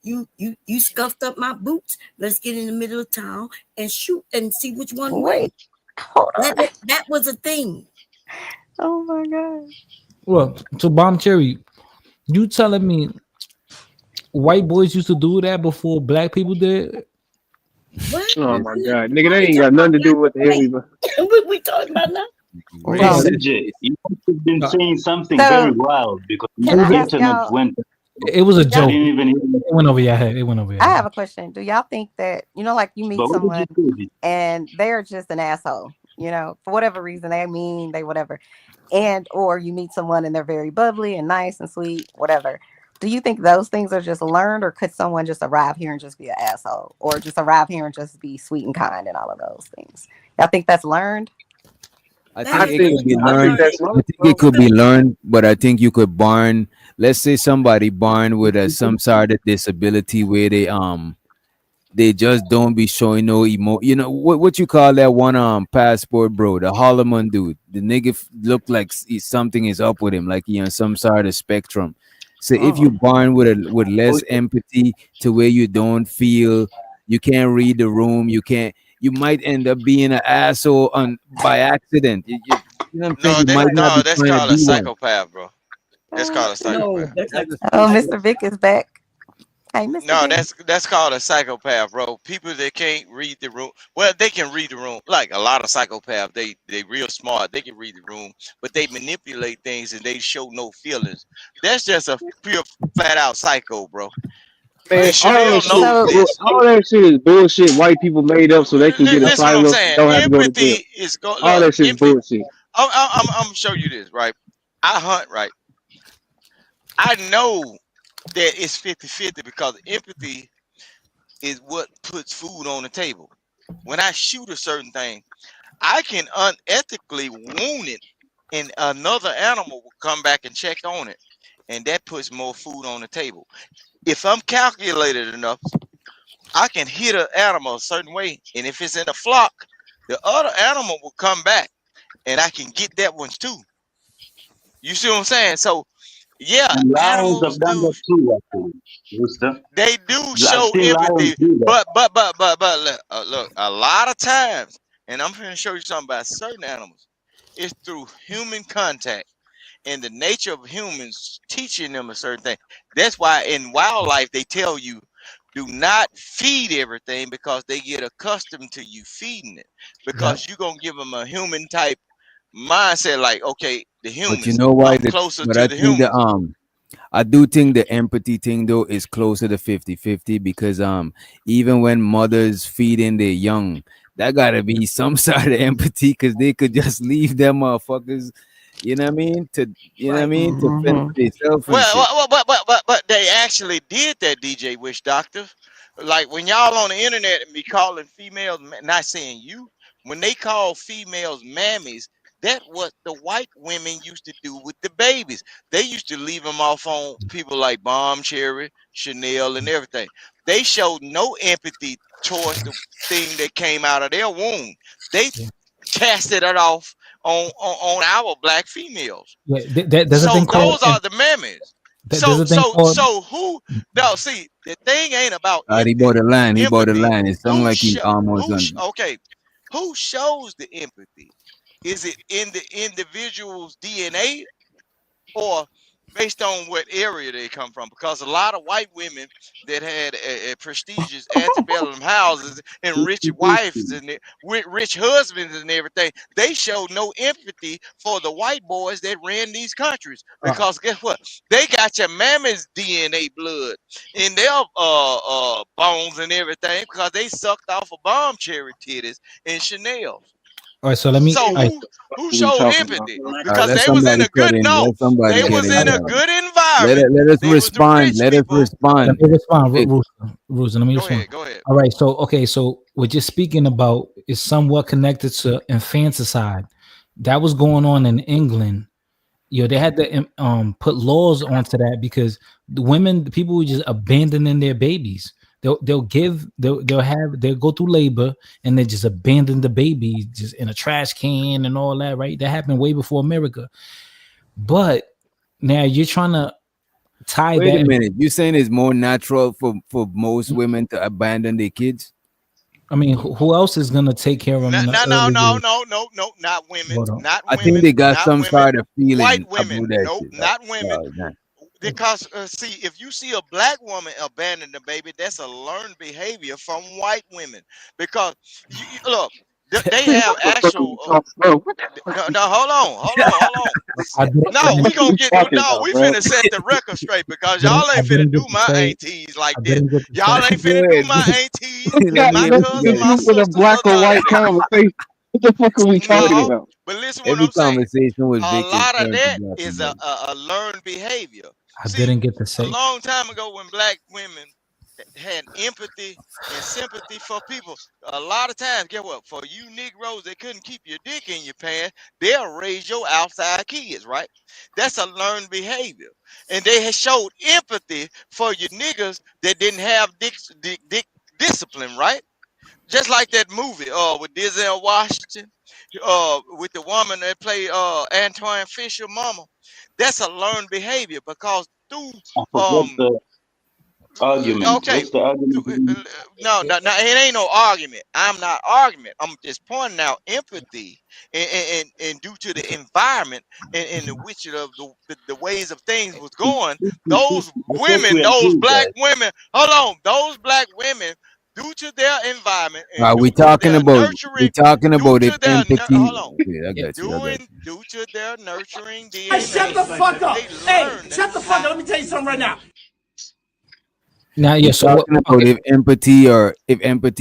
you scuffed up my boots. Let's get in the middle of town and shoot and see which one wins. wait, hold on. That was a thing. Oh my God. Well, so Bomb Cherry, you telling me white boys used to do that before black people did? What? Oh Yes, my Why God, nigga, that we ain't talking got about nothing to do black with the and hell we. white? What we talking about now? Yeah, race. Well, DJ, you must have been no, saying something very so wild because it can when I the was ask internet y'all? went, it was a I Y'all, joke. didn't even hear you. It went over your head. It went over your I head. have a question. Do y'all think that, like you meet But what did someone you say? DJ? and they're just an asshole, for whatever reason, they mean, they whatever, and or you meet someone and they're very bubbly and nice and sweet, whatever. Do you think those things are just learned, or could someone just arrive here and just be an asshole, or just arrive here and just be sweet and kind and all of those things? Y'all think that's learned? I That think I has it think could nothing be to I do think learned. with that's it. I right, think it bro. could be learned, but I think you could born. Let's say somebody born with some sort of disability where they just don't be showing no emo. You know what you call that one passport, bro? The Holloman dude. The nigga look like something is up with him, like he on some sort of spectrum. So if you Oh, born with less Okay. empathy to where you don't feel, you can't read the room, you can't. You might end up being an asshole on by accident. You know what I'm saying? No, You might not be that's trying to called a be one. psychopath, bro. That's called a No, psychopath. that's like oh, like Mr. Vick is back. Hey, Mr. No, Vick. that's called a psychopath, bro. People that can't read the room. Well, they can read the room. Like a lot of psychopaths, they real smart. They can read the room, but they manipulate things and they show no feelings. That's just a pure flat out psycho, bro. Man, And what? Chanel knows So, this. all that shit is bullshit. White people made up so they can get Listen, what I'm asylum and saying. don't have to go to jail. Empathy is go. All Look, that shit is empathy. bullshit. I'm gonna show you this, right? I hunt, right? I know that it's 50-50 because empathy is what puts food on the table. When I shoot a certain thing, I can unethically wound it, and another animal will come back and check on it, and that puts more food on the table. If I'm calculated enough, I can hit an animal a certain way, and if it's in a flock, the other animal will come back, and I can get that one too. You see what I'm saying? So, yeah, And lions animals have done do that too, actually, Rooster. they do I've show seen lions empathy, do that. but look, a lot of times, and I'm going to show you something about certain animals. It's through human contact and the nature of humans teaching them a certain thing. That's why in wildlife they tell you do not feed everything because they get accustomed to you feeding it Yep. because you're gonna give them a human type mindset. Like, okay, the But you humans, know why? I'm closer But to I the think humans. I do think the empathy thing though is closer to 50-50 because even when mothers feeding their young, that gotta be some sort of empathy because they could just leave them motherfuckers, you know what I mean? Right. To fend hmm for themselves and shit. But they actually did that, DJ Wish Doctor. Like when y'all on the internet and be calling females, not saying you, when they call females mammies, That what the white women used to do with the babies. They used to leave them off on people like Bomb Cherry, Chanel, and everything. They showed no empathy towards the thing that came out of their womb. They Yeah. casted it off on our black females. Yeah, there's a So thing called those are the mammies. there's So a thing so called so who no see the thing ain't about He bought the line. He bought the empathy. line. It sounded like he almost on. Okay, who shows the empathy? Is it in the individual's DNA or based on what area they come from? Because a lot of white women that had prestigious antebellum houses and rich wives and with rich husbands and everything, they showed no empathy for the white boys that ran these countries. Because guess what? They got your mamma's DNA blood in their bones and everything because they sucked off of bomb cherry titties and Chanel's. all right, so let me So all right, who What we showed talking about? empathy? Let Because they was in somebody a cut good in. no, Let somebody they get was in in a there. good environment. Let us They was the respond. rich Let us people. respond. let me respond, Hey, Rooster, let me Go respond. ahead, go ahead. All right, so okay, so what you're speaking about is somewhat connected to infanticide. That was going on in England. They had to put laws onto that because the women, the people were just abandoning their babies. They'll go through labor and they just abandon the baby just in a trash can and all that, right? That happened way before America. But now you're trying to tie wait a that. minute. You saying it's more natural for most women to abandon their kids? I mean, who else is gonna take care of them No, in the no, no, early no, years? no, no, no, not women, Hold on. not I think they women, got not some women, sort of white feeling women. about that Nope, shit. not women. Nah. Because see, if you see a black woman abandon the baby, that's a learned behavior from white women. Because look, they have What the fuck are actual. we talking about? What the fuck No, hold on, hold on, hold on. I No, are we didn't, gonna we get talking no. about, We bro? finna set the record straight because y'all I ain't finna didn't do get to my say. aunties like I this. didn't get to say. Y'all ain't Go finna do ahead. my aunties, Let Got me my hear nothing what to cousin, you my do got. with a sisters, or black or none of white that. conversation. What the fuck are we talking No, about? but listen what Every I'm saying. conversation with A Vic is lot of turned to that black and is white. a learned behavior. I See, didn't get to a say. long time ago when black women had empathy and sympathy for people, a lot of times, get what? For you Negroes that couldn't keep your dick in your pants, they'll raise your outside kids, right? That's a learned behavior. And they had showed empathy for you niggas that didn't have dick discipline, right? Just like that movie with Denzel Washington with the woman that played Antoine Fisher mama. That's a learned behavior because through I forget um the argument. okay What's the argument? no, it ain't no argument. I'm not arguing. I'm just pointing out empathy and due to the environment and the which of the ways of things was going, those I thought women, we those agreed black that. women, hold on, those black women, due to their environment and We due to talking their about nurturing, if due to their empathy. hold on, Okay, I Yeah. got you. I got you. due to their nurturing Hey, shut DNA, the fuck up. they Hey, learned shut the fuck how. up. Let me tell you something right now. Now, We yeah. So what? talking about Okay. if empathy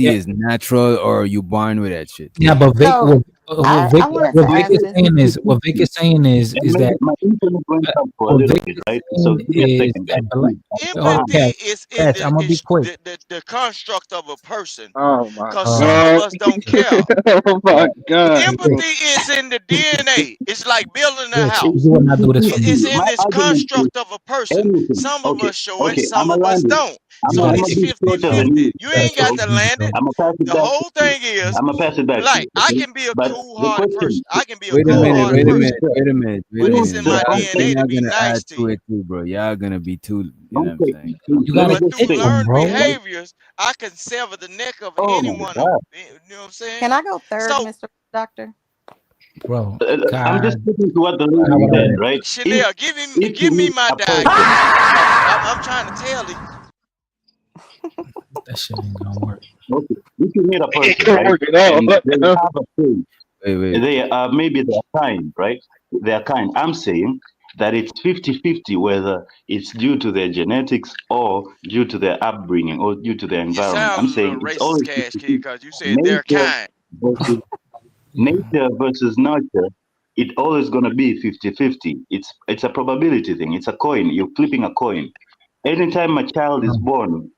Yeah. is natural or you born with that shit. Yeah, but Vic, So I wanted to What Vic ask is this. saying is, what Vic is saying And is maybe that my internet went up for a what little Vic bit, is right? So saying give me a is second, guys. that black. Please. Hold on, Empathy is in I'm gonna be quick. the construct of a person Oh my because some of Uh, god. us don't care. Oh my god, Vic, bro. Empathy is in the DNA. It's like building a Vic, house. you will not do this for me. It's in My this argument is construct of a person. anything. Some of Okay, us show it, okay, I'm some a of us land it. don't. You So gotta I'm a it's take. bit shorter You than you. 50-50. You gotta ain't take got So it to easy, land it. bro. I'm gonna pass it The back whole to you. thing is, I'm gonna pass it back to like, you, I okay? can be a But the cool-hearted question, person. I can be a Wait a minute, cold-hearted wait a don't person, minute, wait a minute, wait but a don't it's minute. in say my I'm You're DNA saying to not be gonna nice add to to you. it too, bro. Y'all gonna be too, you know what don't I'm say saying? You let gotta me But just through take say them, learned bro. right? behaviors, I can sever the neck of Oh my anyone. god. You know what I'm saying? Can I go third, So, Mr. Doctor? Bro, I'm just God, sticking to what the not lady what I said, read. right? Chanel, If you give me meet my a person, diagram. I'm trying to tell you. That shit ain't gonna work. okay, if you meet a It person, can't right, work at all. and they have a trait, Wait. they are maybe they're kind, right? They're kind. I'm saying that it's 50-50 whether it's due to their genetics or due to their upbringing or due to their You environment. sound I'm a little saying it's racist, always Cash Kid, 50-50. because you said they're Nature kind. versus Yeah. nature versus nurture, it always gonna be 50-50. It's a probability thing. It's a coin. You're flipping a coin. Anytime a child is Um, born,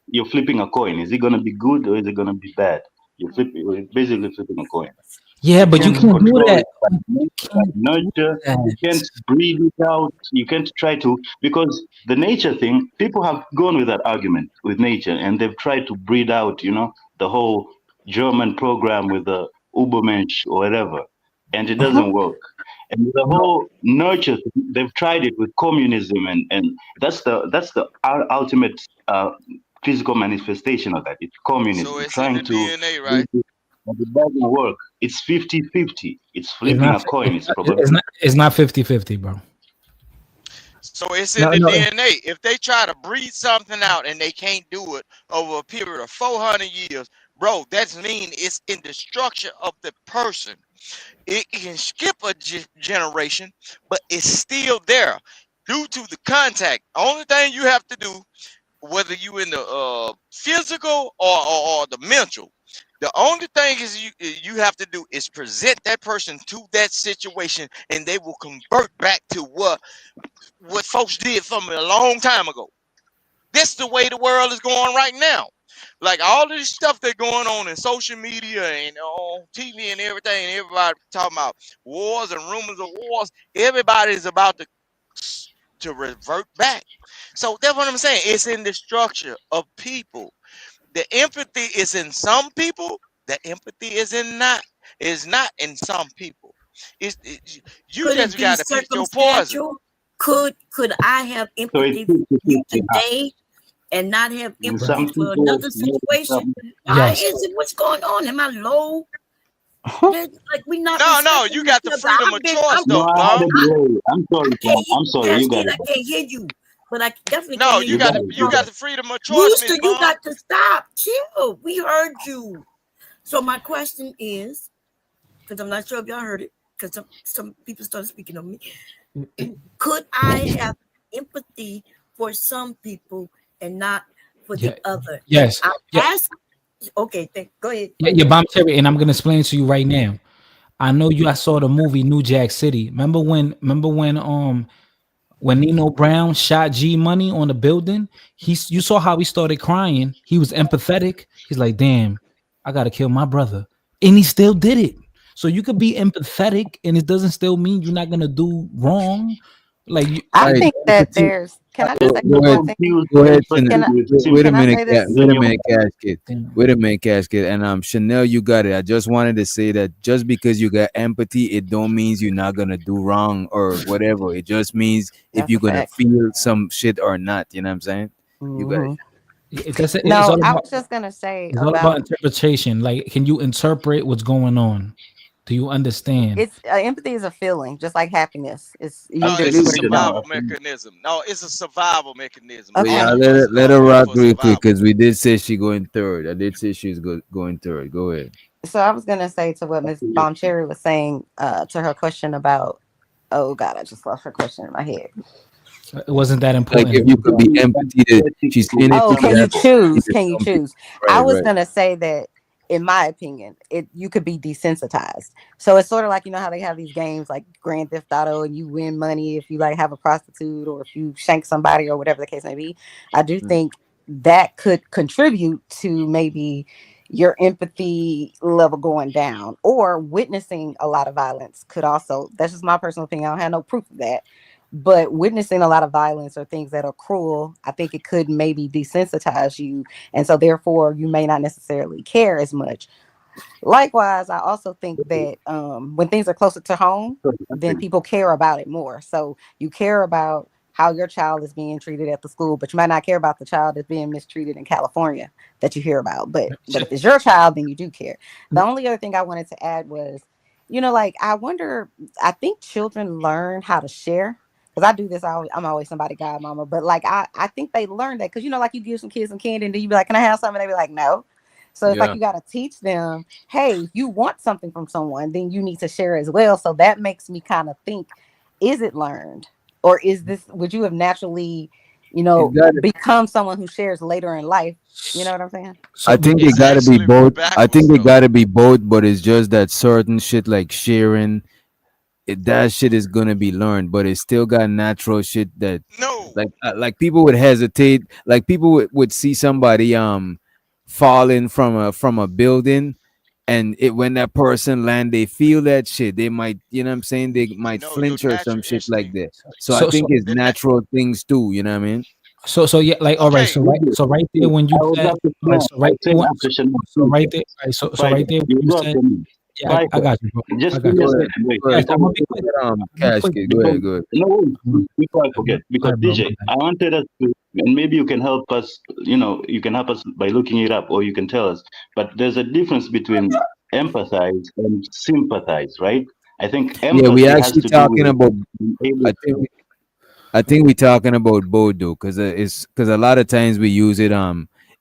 you're flipping a coin. Is it gonna be good or is it gonna be bad? You're basically flipping a coin. yeah, You but you can't can't do control that. it. But nurture, you can't breed it out. You can't try to, because the nature thing, people have gone with that argument with nature, and they've tried to breed out, the whole German program with the Ubermensch or whatever, and it doesn't work. And the whole nurture, they've tried it with communism, and that's the ultimate physical manifestation of that. It's So communism, it's in the trying to DNA, breed right? it, but it doesn't work. It's 50-50. It's It's flipping not. a coin. It's It's probably not. It's not 50-50, bro. So it's in No, the no. DNA. If they try to breed something out and they can't do it over a period of 400 years, bro, that's mean it's in the structure of the person. It can skip a generation, but it's still there due to the contact. Only thing you have to do, whether you in the physical or the mental, the only thing is you have to do is present that person to that situation, and they will convert back to what folks did from a long time ago. That's the way the world is going right now. Like all of this stuff that's going on in social media and on TV and everything, and everybody talking about wars and rumors of wars. Everybody is about to revert back. So that's what I'm saying. It's in the structure of people. The empathy is in some people. The empathy is not in some people. You Could it just be got to pick your poison. circumstantial? Could I have so it's empathy for you 50-50. today and not have In empathy some for people, another more in situation? some. Why Yes. is it? What's going on? Am I low? Like we not No, respecting you each got the other. freedom of choice, No, though, I had Bomb. a delay. I'm sorry, I Tom. can't hear I'm you, sorry. You got Cascade. it. I can't hear you, but I definitely can't No, hear you you You got got the coming it. you You from. got got the freedom of choice, Rooster, Miss you Bomb. got to stop. Chill. We heard you. So my question is, because I'm not sure if y'all heard it, because some people started speaking on me. Could I have empathy for some people and not for the Yeah. other? And Yes. I Yeah. ask, okay, go ahead. Yeah. Yeah. Bomb Terry, and I'm gonna explain to you right now. I know you. I saw the movie New Jack City. When Nino Brown shot G Money on the building, you saw how he started crying. He was empathetic. He's like, "Damn, I gotta kill my brother," and he still did it. So you could be empathetic, and it doesn't still mean you're not gonna do wrong. Like you, I it. think that Empathy. there's. Can I just say You Go ahead. one thing? confuse Go ahead, Chanel. empathy Can I? with Wait a Can I minute, say sympathy. this? wait When a you minute, casket. damn. Wait a minute, casket. And Chanel, you got it. I just wanted to say that just because you got empathy, it don't means you're not gonna do wrong or whatever. It just means if That's you're a gonna fact. feel some shit or not. You know what I'm saying? You got it. Hmm. It's No, all I about was just gonna say it's all about about interpretation. Like, can you interpret what's going on? Do you understand? it's empathy is a feeling, just like happiness. It's you No, either it's a do or Absolutely, you no. don't. survival mechanism. No, it's a survival mechanism. But It's yeah, Okay. human. It's let going her through it rock for real quick survival. because we did say she going third. I did say she was going third. Go ahead. So I was gonna say to what Miss Absolutely. Boncherry was saying, to her question about, oh God, I just lost her question in my head. It wasn't that Like important. if you could be Be empathy to empathetic she's to saying if Oh, you some could can you have people. empathy choose? to Can you some people. choose? I Right, was right. gonna say that, in my opinion, you could be desensitized. So it's sort of like, how they have these games like Grand Theft Auto, and you win money if you like have a prostitute or if you shank somebody or whatever the case may be. I do Mm. think that could contribute to maybe your empathy level going down, or witnessing a lot of violence could also. That's just my personal opinion. I don't have no proof of that, but witnessing a lot of violence or things that are cruel, I think it could maybe desensitize you, and so therefore you may not necessarily care as much. Likewise, I also think that when things are closer to home, So, then people care about it more. So you care about how your child is being treated at the school, but you might not care about the child that's being mistreated in California that you hear about. But if it's your child, then you do care. The only other thing I wanted to add was, like I wonder, I think children learn how to share. Because I do this, I'm always somebody godmama, but like I think they learn that because like you give some kids some candy and then you be like, "Can I have some?" And they be like, "No." So it's like Yeah. you got to teach them, hey, if you want something from someone, then you need to share as well. So that makes me kind of think, is it learned? Or would you have naturally, It got become someone who shares later in life? You know what I'm saying? I So think it It's gotta be actually both. I backwards think it though. gotta be both, but it's just that certain shit like sharing, that shit is gonna be learned, but it still got natural shit that No, like people would hesitate, like people would see somebody falling from a building, and it when that person land, they feel that shit. They might, you know what I'm saying, they might No, your flinch or some natural shit like instinct. that. So I So think it's The na- natural things too, you know what I mean? so yeah, like all right, okay, so right there when you I would said love to all right, know. so I right there said when, after Shannon, so please, right there, right, so right Spider, there when you you go said after me. yeah, I Spider, got you, bro. just I give got me you. a Go ahead, second. Wait, go ahead. Yes, I'm before gonna we be quick. I'm gonna be Cash quick. kid, go because ahead, go ahead. no, wait, before I forget, All because right, bro. My DJ, bad. I wanted us to, and maybe you can help us. You know, you can help us by looking it up, or you can tell us. But there's a difference between empathize and sympathize, right? I think Yeah, we empathy has actually to do talking with about. being able I think to. I think we talking about both though, because it's because a lot of times we use it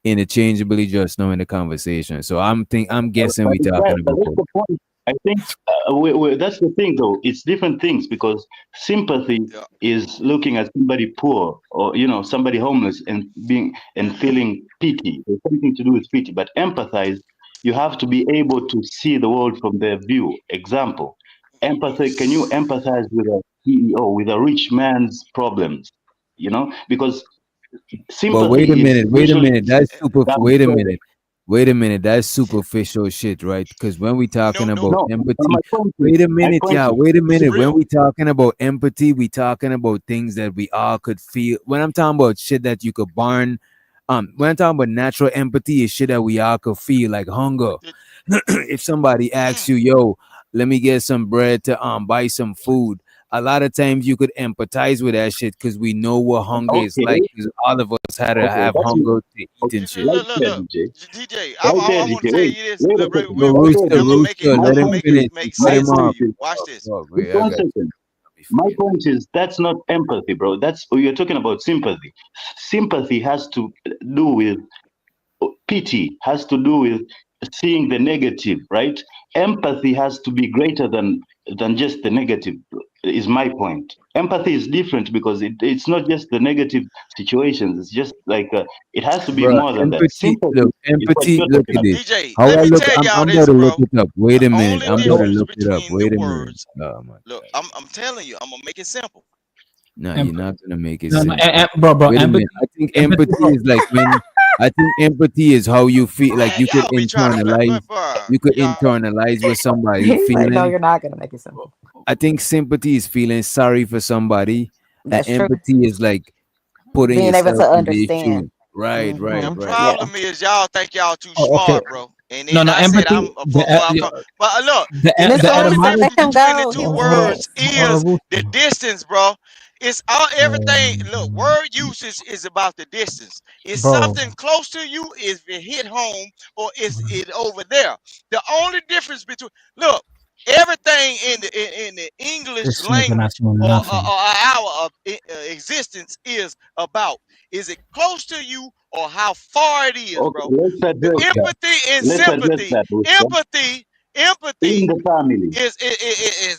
interchangeably just now in the conversation. So I'm guessing we talking But about that's both. the point. I think that's the thing, though. It's different things because sympathy yeah. is looking at somebody poor or somebody homeless and being and feeling pity. It's something to do with pity. But empathize, you have to be able to see the world from their view. Example, empathy. Can you empathize with a CEO, with a rich man's problems? Because But sympathy is wait a usually minute. That's super. down Wait a further. minute. Wait a minute. That's superficial shit, right? Because when we No, talking no, about No, my empathy, point is, wait a my minute, point yeah. is, Wait a it's minute. When real. we talking about empathy, we talking about things that we all could feel. When I'm talking about shit that you could burn, when I'm talking about natural empathy, is shit that we all could feel, like hunger. The- If somebody asks mm, you, yo, let me get some bread to buy some food, a lot of times you could empathize with that shit because we know what hunger is okay, like. Because all of us had to okay, have that's hunger to eat okay. and shit. Right there, look. DJ. DJ, Right there, I want DJ. to tell Wait, you this. wait a Look, second. Yo, Right there, Rooster, I'm gonna DJ. make it. Rooster, My I'm let gonna him point make is, it finish. make Cut my him sense to off. point you. is, Watch this. Wait, wait I one got second. you My before you. point is that's not empathy, bro. That's you're talking about sympathy. Sympathy has to do with pity, has to do with seeing the negative, right? Empathy has to be greater than just the negative. Is my point. Empathy is different because it's not just the negative situations. It's just like it has to be Bro, more than that. empathy. Sympathy Look, is what empathy. you're Look talking at about. this. DJ, How let I me look. tell y'all I'm about this, to look bro. it up. The Wait a minute. only I'm Okay. about to difference look it up. between the Wait a minute. words. Oh my Look, god. I'm telling you. I'm gonna make it simple. No, you're Emp- not gonna make it no, no, simple. bro, Wait a minute. empathy, I think empathy, empathy bro. is like when I think empathy is how you feel. Like Man, you could y'all be trying to play, internalize. but bro, You could y'all. internalize what somebody He's like, no, feeling. you're not gonna make it simple. I think sympathy is feeling sorry for somebody, and That's true. empathy is like putting Being able yourself to in their understand. shoes. Right, The right, Hmm. right. Yeah. problem is y'all think y'all too Oh, okay. smart, bro. And No, then no, I said empathy. from where I'm from. But look, the The only Mister, etymology. difference let him between the go. two He was words next. is the distance, bro. It's all everything. Look, word usage is about the distance. Is Bro, something close to you? Is it hit home or is it over there? The only difference between look everything in the English this nigga not language saying nothing. or our existence is about. Is it close to you or how far it is, Okay, bro? let's address that. Empathy and Let's address sympathy. that, Rooster. Empathy, In empathy the family. is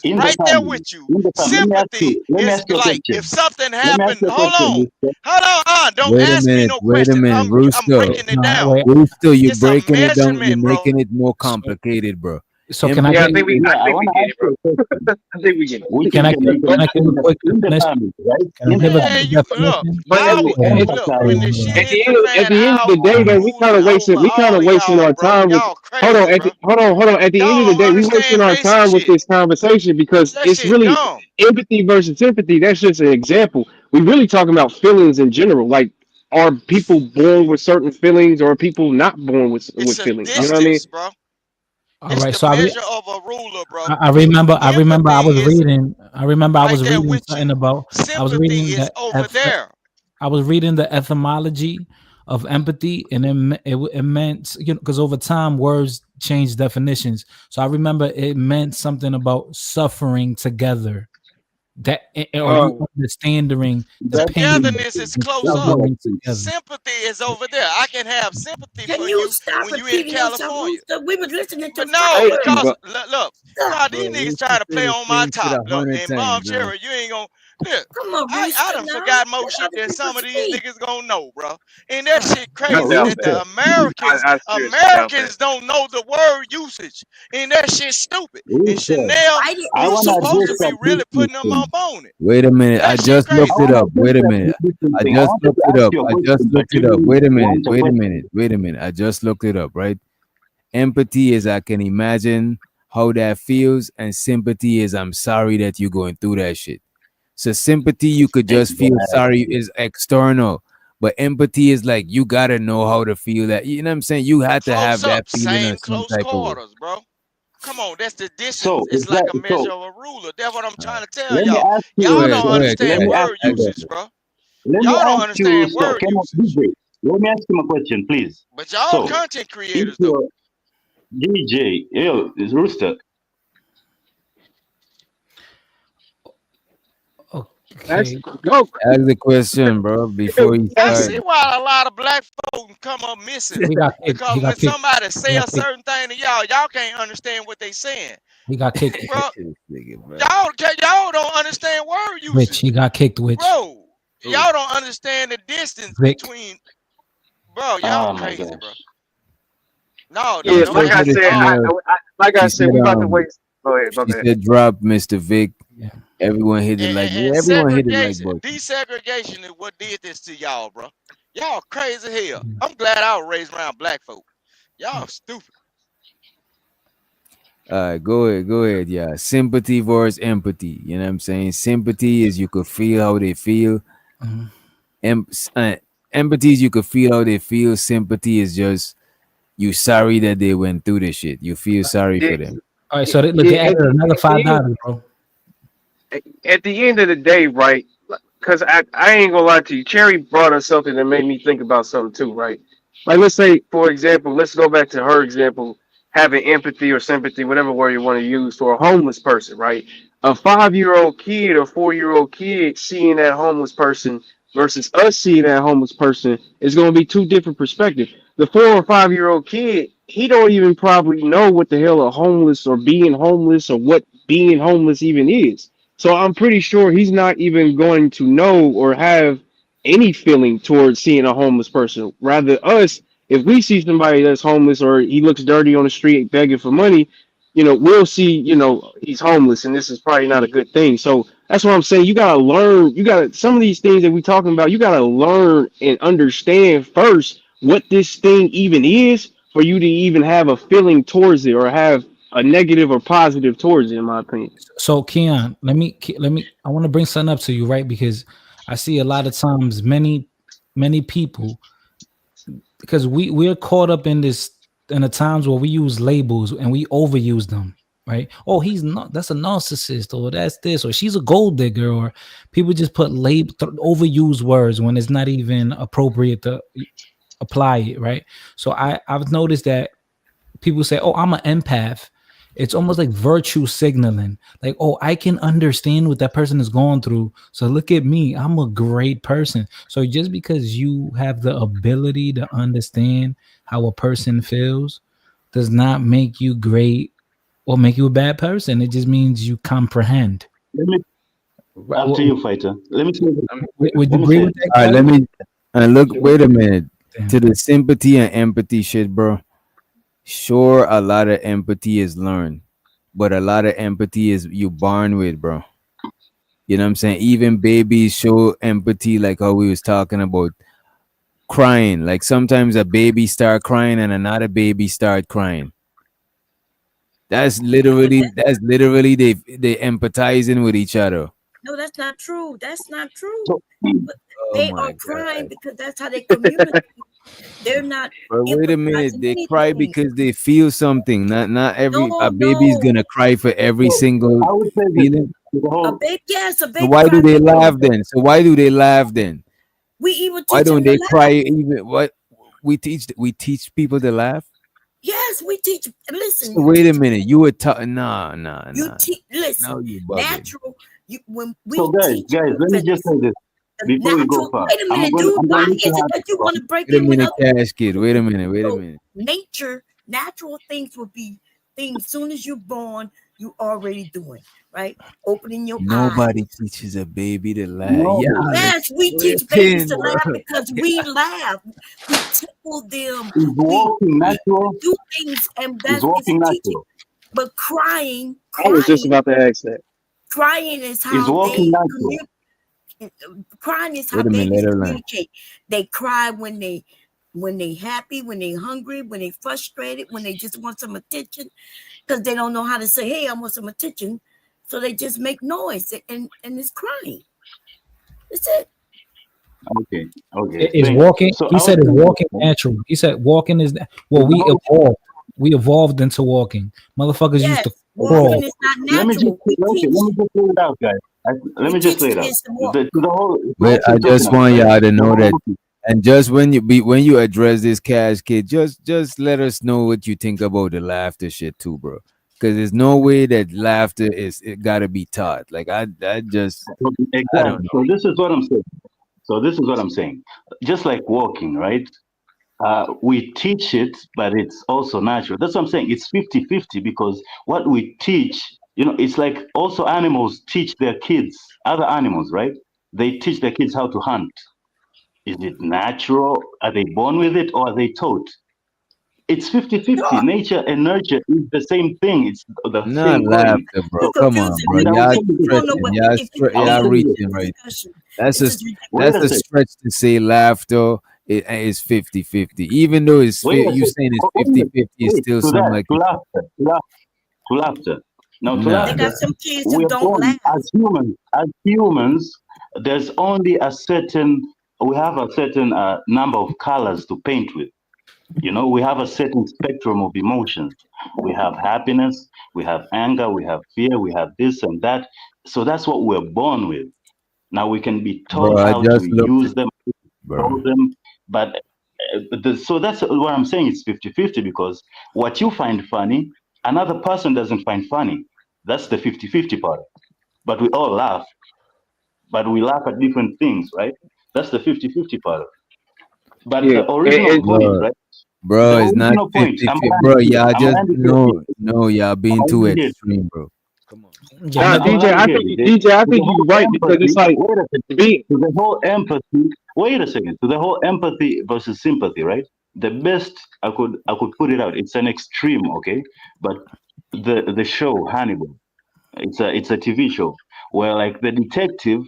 In the right there family. with you. In the family. Sympathy Let me is ask you a like if question. something Let me ask happened. you a question, Rooster. Hold on. Don't Wait a ask me minute. no Wait a questions. minute, I'm Rooster. breaking it No, down. wait. Rooster, you're It's a breaking it down. You're measurement, bro. making it more So, complicated, bro. so can I Yeah, I get Empathy think we is Yeah, I I think want we to get ask it, bro. you a question. I think we get it. We can can, I can, give can can I give a quick in the definition? family, right? Can I In the give a Man, quick family. you look. definition? But Y'all Oh, hold on, look hold when on, the Empathize. hold shit on. at hit the the end fan. of the day, I'm man, we kind moving of wasting over all of y'all, our bro. time with. Y'all Hold on, crazy, bro. hold on. At the end of the Y'all day, don't we wasting understand our basic time with shit. this conversation because That it's shit really dumb. empathy versus sympathy. That's just an example. We really talking about feelings in general. Like, are people born with certain feelings, or are people not born with It's a feelings? You know what I mean? distance, bro. All It's right, the so measure of a ruler, bro. I remember Empathy is I right was there reading with something you. about I was Sympathy reading is the over there. I was reading the etymology of empathy, and it meant, because over time words change definitions. So I remember it meant something about suffering together. Or you Oh, understanding the That's pain Togetherness sympathy. is and close That's up. what I suffering think. together. Sympathy is over there. I can have sympathy Can for you you stop when you in repeating yourself, California. Rooster? We was listening But to no, hey, Spider. because but look, Stop. God, bro. these niggas Rooster trying to say play the on my same shit top. Look, 100 and times, Mom bro. Cherry, you ain't gonna look. Come on, I Rooster, done now. forgot more Let shit other than people some of these speak. niggas gonna know, bro. And that God. shit no crazy No, doubt, that man. the Rooster. Americans I seriously doubt that. Americans don't know the word usage, and that shit stupid. And Rooster. Chanel, Spidey I you want to teaching supposed address to us. be that really distance putting them thing. up on it. Wait a minute. I That shit just I looked crazy. it want up. to address Wait a that minute. distance I thing. I just wanted looked to it ask up. you a I just question, but looked it you up. didn't Wait a minute. want a Wait a question. minute. Wait a minute. Wait a minute. I just looked it up, right? Empathy is I can imagine how that feels, and sympathy is I'm sorry that you're going through that shit. So sympathy, you could just feel sorry, Exactly. is external. But empathy is like you gotta know how to feel that. You know what I'm saying? You had to Close have that up, feeling same of some close type of way. quarters, bro. Come on, that's the distance. So It's like a exactly. measure So of a ruler. That's what I'm All right. trying to tell let me y'all. ask Go Y'all you. ahead, don't go ahead, Let understand me Cash. ask word I got usage, it. bro. Let me Y'all don't ask you. understand So word can I, usage. DJ? Let me ask him a question, please. But y'all So content if creators though. you're DJ, yo, Rooster, That's Okay. go. Ask the question, bro, before you I start. see why a lot of black folk come up missing. He got kicked. Because He when got kicked. somebody He say got a kicked. certain thing to y'all can't understand what they saying. He got kicked. Bro, This nigga, bro. y'all don't understand word Which he usage. got kicked. Which Bro, Who? y'all don't understand the distance Vic. between bro, y'all oh my crazy, bro. gosh. No, I'm Yeah, don't still like make I for me the said, fall. female. like I She said, said, we about to wait. Go ahead, my she bad. said, drop Mr. Vic. Yeah. Everyone hit the like. And Everyone hit the like segregation, button. desegregation is what did this to y'all, bro. Y'all crazy hell. I'm glad I was raised around black folk. Y'all stupid. Go ahead, go ahead. Yeah, sympathy versus empathy. You know what I'm saying? Sympathy is you could feel how they feel. Mhm. Em- uh, Empathy is you could feel how they feel. Sympathy is just you sorry that they went through this shit. You feel sorry Yeah, for them. All right. So look, yeah. they added another $5, bro. At the end of the day, right? Because I ain't gonna lie to you, Cherry brought us something that made me think about something too, right? Like let's say, for example, let's go back to her example, having empathy or sympathy, whatever word you want to use for a homeless person, right? A 5-year-old kid or 4-year-old kid seeing that homeless person versus us seeing that homeless person is gonna be two different perspectives. The 4 or 5-year-old kid, he don't even probably know what the hell a homeless or being homeless or what being homeless even is. So I'm pretty sure he's not even going to know or have any feeling towards seeing a homeless person. Rather, us, if we see somebody that's homeless or he looks dirty on the street begging for money, we'll see, he's homeless and this is probably not a good thing. So that's what I'm saying. You gotta learn. You gotta some of these things that we're talking about. You gotta learn and understand first what this thing even is for you to even have a feeling towards it or have a negative or positive towards it. In my opinion. So Keon, let me. I want to bring something up to you, right? Because I see a lot of times many people, because we're caught up in this in the times where we use labels and we overuse them, right? Oh, he's not, that's a narcissist, or that's this, or she's a gold digger, or people just put overuse words when it's not even appropriate to apply it, right? So I've noticed that people say, "Oh, I'm an empath." It's almost like virtue signaling. Like, "Oh, I can understand what that person is going through. So look at me. I'm a great person." So just because you have the ability to understand how a person feels does not make you great or make you a bad person. It just means you comprehend. Let me Right. after you, fighter. Let me say this. Would you Let me agree say with this. that, All right, Cal? let me look. Sure. Wait a minute. To Damn. the sympathy and empathy shit, bro. Sure, a lot of empathy is learned, but a lot of empathy is you born with, bro. You know what I'm saying? Even babies show empathy, like how we was talking about crying. Like sometimes a baby start crying and another baby start crying. But That's literally they empathizing with each other. no, that's not true. That's not true. So But Oh they my are crying god. because that's how they communicate. They're not But wait a minute, empathizing they cry anything. because they feel something. Not every No, a baby is no. gonna cry for every so single I would say this feeling. to the A whole baby, yes, a So baby why do cries they for laugh everything. then? So why do they laugh then? We even Why teach them don't to they cry laugh. even what we teach people to laugh? Yes, we teach. Listen, So you wait a teach. minute, you were nah nah You nah. teach. Now Listen, you bugging. natural. You when so we guys, teach guys, let me infants, just say this the before we go natural. far. Wait a minute, dude. I'm Why gonna let you is it have that it, you bro. want to break Wait a in with minute, other cash kid. people? Wait a minute, wait a So minute. nature, natural things will be things. Soon as you're born, you already doing right. Opening your eyes. Nobody teaches a baby to laugh. No, Y'all Yes, we teach babies tripping, to bro. laugh because we laugh. We tickle them. is We walking we natural? do things, and Is that is walking teaching. natural? But crying, I was just crying, about to ask that. crying is Is how walking they natural? communicate. Crying is how Wait a minute, babies let her learn. communicate. They cry when they when they happy, when they hungry, when they frustrated, when they just want some attention, because they don't know how to say, "Hey, I want some attention," so they just make noise and it's crying. That's it. Okay, okay. Is Thank you. walking. So He I was said, "Is saying this, walking right? natural?" He said, "Walking is well. So the whole We evolved into walking. Motherfuckers used Yes, to walking crawl. is not let me just natural. We okay, teach let me just lay it out, guys. Let we me just teach lay the it out. kids to walk. To the whole But Flex I is talking just about, want right? y'all to The know whole that, and just when you address this cash kid, just let us know what you think about the laughter shit too, bro. Because there's no way that laughter is it gotta be taught. Like I just I don't exactly. know. So this is what I'm saying. So this is what I'm saying. Just like walking, right? We teach it, but it's also natural. That's what I'm saying. It's 50-50 because what we teach, it's like also animals teach their kids, other animals, right? They teach their kids how to hunt. Is it natural? Are they born with it or are they taught? It's 50-50. Sure. Nature and nurture is the same thing. It's the Not same coin. laughter, bro. You're So, Come on, confusing bro. and me I will Y'all because tell you you this. don't know stretching. what Y'all, 50 50 I will y'all tell you means this. in reaching this right. discussion. That's This a is Wait that's a a ridiculous. second. stretch to say laughter is 50-50. Even though Wait a you second. saying it's Wait a minute. 50-50, it Wait. still To sound that. like To it's laughter. To laughter. Now, to They nah. got laughter. some kids who We are don't born laugh. as humans. As humans, there's only a certain. We have a certain number of colors to paint with. We have a certain spectrum of emotions. We have happiness, we have anger, we have fear, we have this and that. So that's what we're born with. Now we can be Bro, taught I how to just looked at use them, bro. control them, but so that's what I'm saying. It's 50-50 because what you find funny, another person doesn't find funny. That's the 50-50 part. But we all laugh, but we laugh at different things, right? That's the 50-50 part. But Yeah, the original point, Bro, right? bro, The it's not original point. 50 I'm 50. Bro, landing here. y'all I'm just landing here. no, y'all being I'm too landing here. extreme, bro. Come on. Yeah, nah, no, I'm DJ, landing I here, think DJ. DJ, I To the think you're whole right because it's empathy. like Wait a second. be To the whole empathy. Wait a second. To the whole empathy versus sympathy, right? The best I could put it out. It's an extreme, okay? But the show Hannibal. It's a TV show where like the detective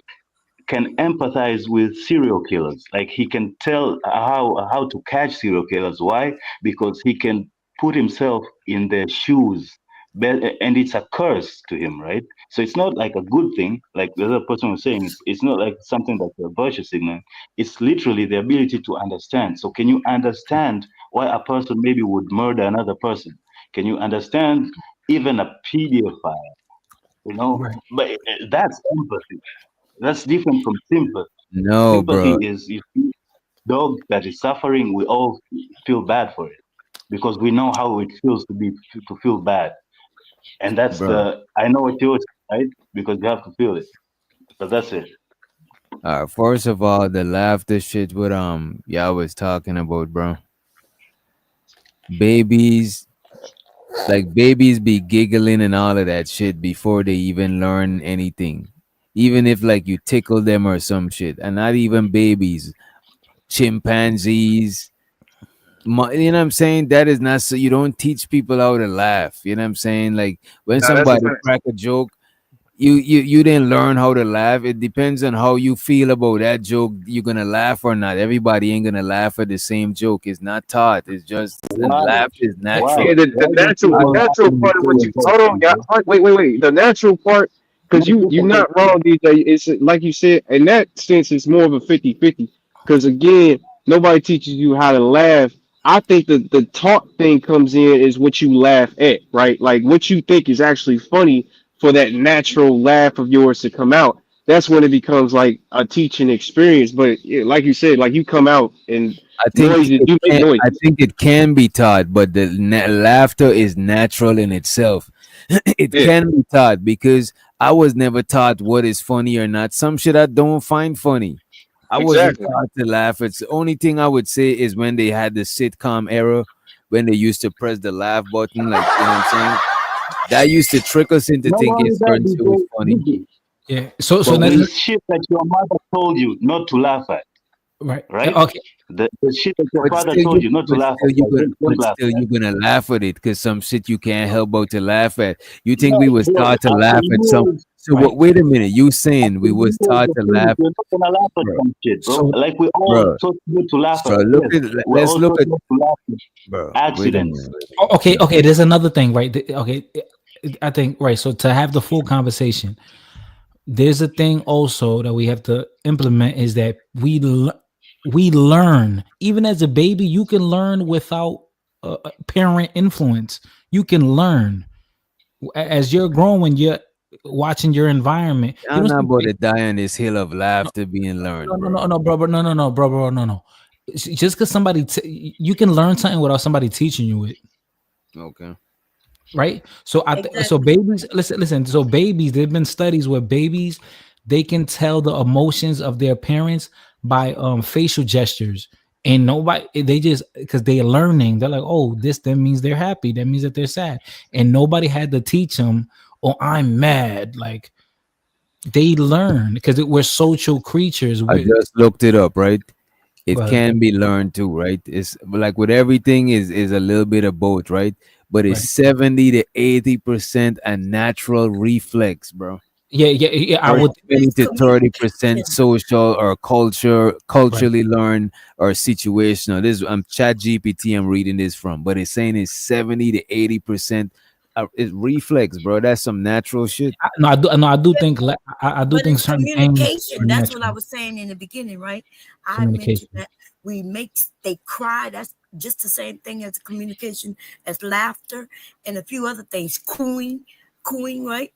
can empathize with serial killers. Like he can tell how to catch serial killers. Why? Because he can put himself in their shoes. And it's a curse to him, right? So it's not like a good thing, like the other person was saying. It's not like something that's a virtue signal. It's literally the ability to understand. So can you understand why a person maybe would murder another person? Can you understand even a pedophile? right. But that's empathy. That's different from sympathy. No, Sympathy bro. is if you dog that is suffering, we all feel bad for it because we know how it feels to feel bad, and that's Bro. the I know what yours right because you have to feel it. But that's it. First of all, the laughter shit what y'all was talking about, bro. Babies, like babies be giggling and all of that shit before they even learn anything. Even if like you tickle them or some shit. And not even babies, chimpanzees. You know what I'm saying? That is not so you don't teach people how to laugh. You know what I'm saying? Like when nah, that's a somebody fact. crack a joke, you didn't learn how to laugh. It depends on how you feel about that joke. You're gonna laugh or not. Everybody ain't gonna laugh at the same joke. It's not taught. It's just Why? laugh is Why? natural. Yeah, the Why do natural I the people don't laugh natural when think you part of say what a you joke? hold on, DJ? wait. The natural part, because No, you're not wrong, DJ. It's like you said, in that sense, it's more of a 50-50. Because again, nobody teaches you how to laugh. I think the talk thing comes in is what you laugh at, right? Like what you think is actually funny for that natural laugh of yours to come out. That's when it becomes like a teaching experience. But yeah, like you said, like you come out and I think noises, it you make can. I noises. think it can be taught, but the laughter is natural in itself. It Yeah, can be taught because I was never taught what is funny or not. Some shit I don't find funny. I wasn't exactly. taught to laugh. It's the only thing I would say is when they had the sitcom era, when they used to press the laugh button, like you know what I'm saying. That used to trick us into not thinking only that, certain shit was DJ, funny. DJ, Yeah. So the shit that your mother told you not to laugh at, right. right? Okay. The shit that your But father still, told you not to laugh at, like, don't laugh at. you're gonna laugh at it because some shit you can't help but to laugh at. You think No, we was bro, taught to after laugh at some years. So right? what? Wait a minute. You saying we was taught to laugh, We're not gonna laugh at bro? some shit, bro. So Like we all Bro, so good to laugh so at. look Yes, at. we're Let's all look so at, good to laugh at bro. Wait a accidents. minute. okay, okay. There's another thing, right? Okay, I think right. So to have the full conversation, there's a thing also that we have to implement is that we learn even as a baby. You can learn without parent influence. You can learn as you're growing. You're watching your environment. You I'm don't not see about to die on this hill of laughter being learned, bro. no, bro, no, no, no, bro, no, no. Just because somebody you can learn something without somebody teaching you it, Okay. right? So so Exactly. babies, listen. So babies, there've been studies where babies they can tell the emotions of their parents by facial gestures, and nobody they just because they're learning. They're like, oh, this then means they're happy. That means that they're sad, and nobody had to teach them. Oh, I'm mad. Like they learn because we're social creatures. I We just looked it up, right? go It ahead. can be learned too, right? It's like with everything is a little bit of both, right? But it's Right. 70 to 80% a natural reflex, bro. Yeah. I Or would. 20 It's to 30% communication. social or Right. culturally learned or situational. This I'm Chat GPT I'm reading this from, but it's saying it's 70 to 80% it's reflex, bro. That's some natural shit. No, I do. No, I do think. I do But think it's certain things are communication. That's what I natural. was saying in the beginning, right? I mentioned Communication. that they cry. That's just the same thing as communication, as laughter and a few other things. Cooing, right?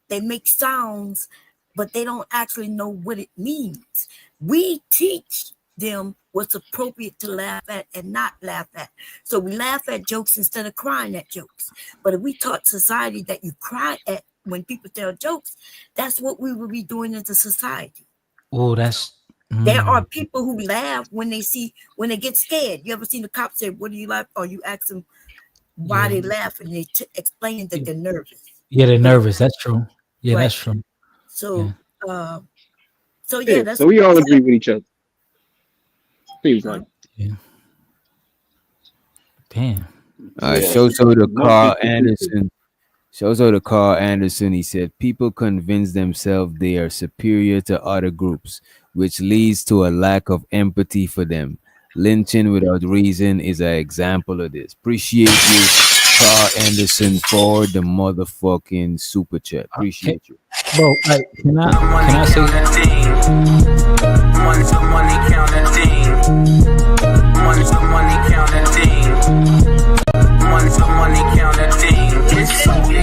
They make sounds, but they don't actually know what it means. We teach them what's appropriate to laugh at and not laugh at. So we laugh at jokes instead of crying at jokes. But if we taught society that you cry at when people tell jokes, that's what we will be doing as a society. Oh, that's. There are Mm, people who laugh when they get scared. You ever seen the cop say, "What do you laugh?" Or you ask them why yeah. they laugh, and they explain that they're nervous. Yeah, they're You know, nervous. That's true. Yeah, right? that's true. Yeah. So, uh, so yeah, Yeah, that's so we all agree with each other. Seems like. Yeah. Damn. Yeah, Shows so the no Carl criticism. Anderson. Shows out to Carl Anderson. He said people convince themselves they are superior to other groups, which leads to a lack of empathy for them. Lynching without reason is an example of this. Appreciate you, Carl Anderson, for the motherfucking super chat. Okay, Appreciate you. bro. Like, can Money I say? counting team. Money counting team. Money counting team. Money counting team. It's something.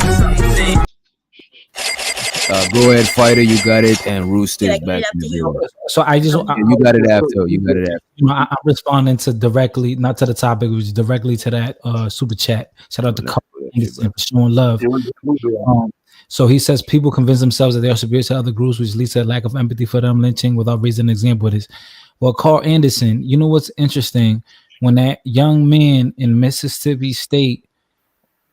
Go ahead, fighter. You got it, and Rooster did I is get back it in after the you? building. So I just, You got it after. You got it after. I'm responding to directly, not to the topic, it was directly to that super chat. Shout out to Nah, Carl go ahead, shit, bro. Anderson for showing love. It was a good one. So he says people convince themselves that they are superior to other groups, which leads to a lack of empathy for them. Lynching without reason. An example of this. Well, Carl Anderson, you know what's interesting? When that young man in Mississippi State,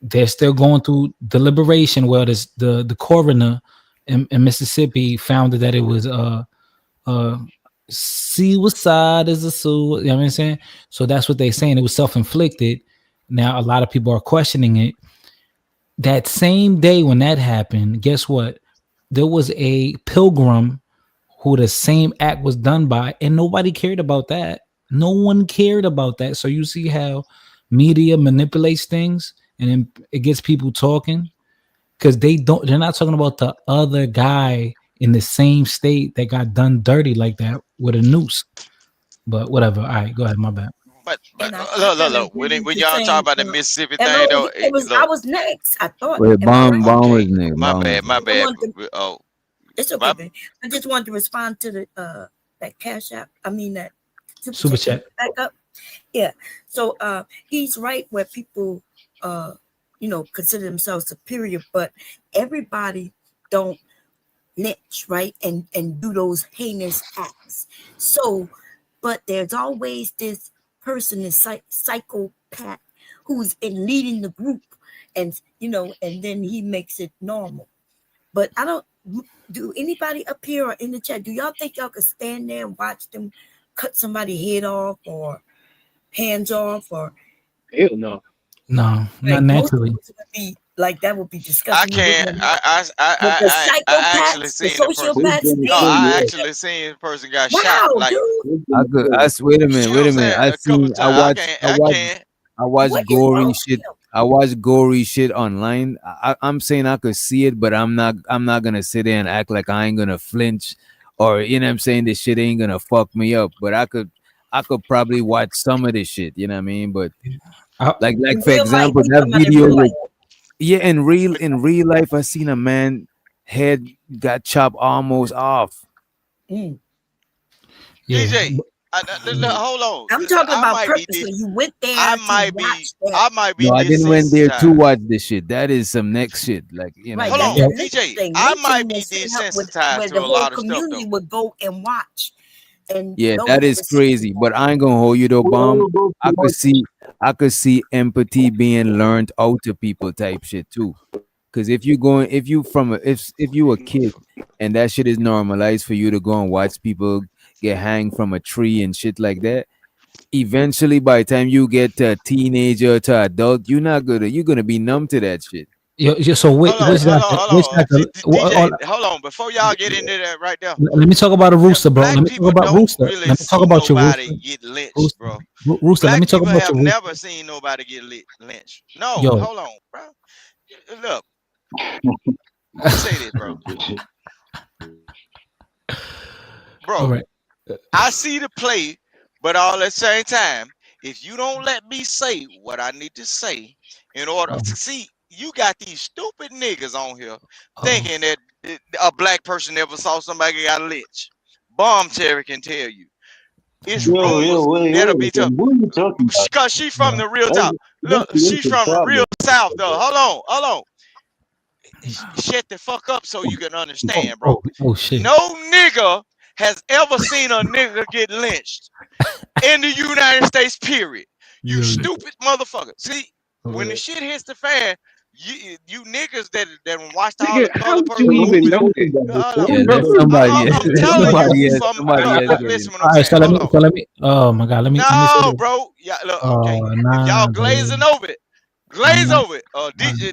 they're still going through deliberation. Well, the coroner in Mississippi found that it was suicide is a suicide. You know what I'm saying? So that's what they're saying. It was self-inflicted. Now a lot of people are questioning it. That same day when that happened, guess what? There was a pilgrim who the same act was done by, and nobody cared about that. No one cared about that. So you see how media manipulates things and then it gets people talking because they're not talking about the other guy in the same state that got done dirty like that with a noose. But whatever. All right, go ahead. My bad. But And I look, kind of look. agree When with you y'all talk saying, about the Mississippi thing, hello, though, it was I look. was next. I thought, Wait, am I right? bomb was Okay, name. my Bomb was bad, my name. I bad. wanted to, Oh, it's okay, my babe. I just wanted to respond to the that cash app. I mean that super Super chat. Can you chat. back up? Yeah. So he's right where people consider themselves superior, but everybody don't lynch, right? And do those heinous acts. So, but there's always this person, this psychopath who's in leading the group, and and then he makes it normal. But I don't. Do anybody up here or in the chat? Do y'all think y'all could stand there and watch them cut somebody head off or hands off or Hell no. No, not like most of naturally. us would be Like that would be I disgusting. You can't. wouldn't want. I But the actually psychopaths, the seen the person. sociopaths, No, they I live. actually seen the person got shot. Wow, Like, dude. I could. Wait a you minute. know what Wait I'm a minute. saying? A couple of times. I can't. I watch What is gory wrong shit. with him? I watch gory shit online. I'm saying I could see it, but I'm not. I'm not gonna sit there and act like I ain't gonna flinch, or you know what I'm saying this shit ain't gonna fuck me up. But I could. I could probably watch some of this shit. You know what I mean? But like In for real life, example, we that talking about in video real life. with yeah in real life, I seen a man head got chopped almost off. Mm. Yeah. DJ, hold on. I'm talking I about might be purposely. You went I there to might be watch that. I might be No, I didn't went there to desensitized. watch this shit. That is some next shit. Like you know. Right, Hold that's on, the That, lynching DJ. thing. I Lynching might be was set up with desensitized where to the a whole lot of stuff community though. would go and watch, and yeah, those that were is the scenes. crazy. But I ain't gonna hold you though, bomb. I could see empathy being learned out to people type shit too. Cause if you from a, if you a kid and that shit is normalized for you to go and watch people get hanged from a tree and shit like that, eventually by the time you get to a teenager to adult, you're gonna be numb to that shit. So wait, which doctor? Which doctor? DJ, hold on. Before y'all get into that right there, Let me talk about a rooster, bro. Let black me talk people about don't rooster. really Let me talk see about your rooster. nobody get lynched, Rooster, bro. Rooster. Let me Black talk people about your have rooster. never seen nobody get lynched. No, Yo, hold on, bro. Look, let me say this, bro. all Bro, right. I see the play, but all at the same time, if you don't let me say what I need to say in order to see, you got these stupid niggas on here thinking that a black person never saw somebody got lynched. Bomb Terry can tell you. It's rumors wait, that'll be tough. what are you talking about? Cause she from the real That's, top. that's Look, the she little from the real problem. south though. Hold on. Shut the fuck up so you can understand, bro. Oh shit. No nigga has ever seen a nigga get lynched in the United States, period. You stupid motherfucker. See, when the shit hits the fan, you niggas that watched all Nigga, the how color would you purple What are even you movies. know talking that? about? Hold Yeah, on. let Bro, somebody else. I'm Let telling you somebody else. from Somebody else get listen it. what I'm All right, saying. Hold on. so let me. Oh my god, let me say No, this. bro. Yeah, look, okay. Oh If y'all nah, bro. glazing over it, I'm glaze not. over it.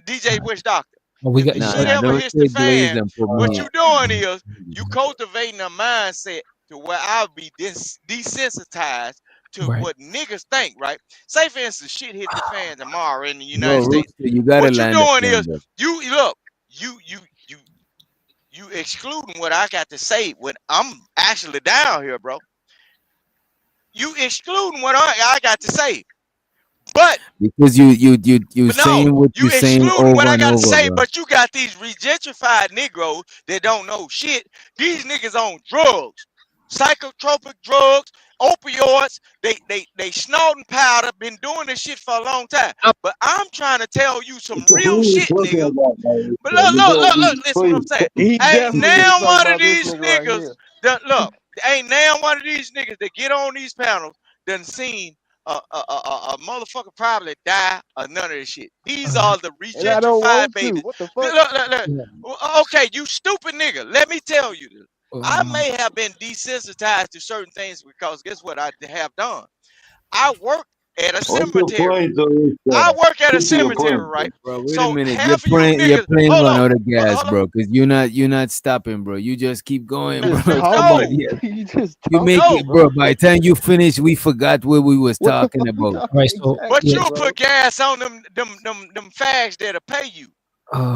DJ Uh, Wish Doctor. we If got. the Nah, shit nah, ever don't hits the say glaze fan, them for what me. you doing is you cultivating a mindset to where I'll be desensitized to Right. what niggas think, right? Say for instance, shit hit the fan tomorrow in the Yo, United States. Rooster, you gotta What you land the doing plane, is bro. you look, you you excluding what I got to say when I'm actually down here, bro. You excluding what I got to say. But Because you no, saying what you you saying excluding what over I and got to over, say, bro. but you got these regentrified Negroes that don't know shit. These niggas on drugs, psychotropic drugs, opioids. They snorting powder, been doing this shit for a long time. But I'm trying to tell you some So real who are you shit, talking nigga. about, man? But You go, listen what I'm saying. He Ain't definitely is now talking one of about this these nigga right niggas here. that look, ain't now one of these niggas that get on these panels done seen a motherfucker probably die or none of this shit. These are the And I don't regentrified want to. babies. What the fuck? Look. Okay, you stupid nigga. Let me tell you this. I may have been desensitized to certain things because guess what I have done? I work at a what's your cemetery. point, though? I work at a Stick to your cemetery, point, right? bro. Bro, wait a So minute. half of you Your niggas, plane hold run on, out of gas, hold on. bro. Because you're not stopping, bro. You just keep going, bro. Just talking. Somebody else. You just You talking, make No, it, bro. bro. By the time you finish, we forgot what we was What the talking fuck we about. talking All right. So but exactly, yeah. you'll bro? put gas on them fags that'll pay you.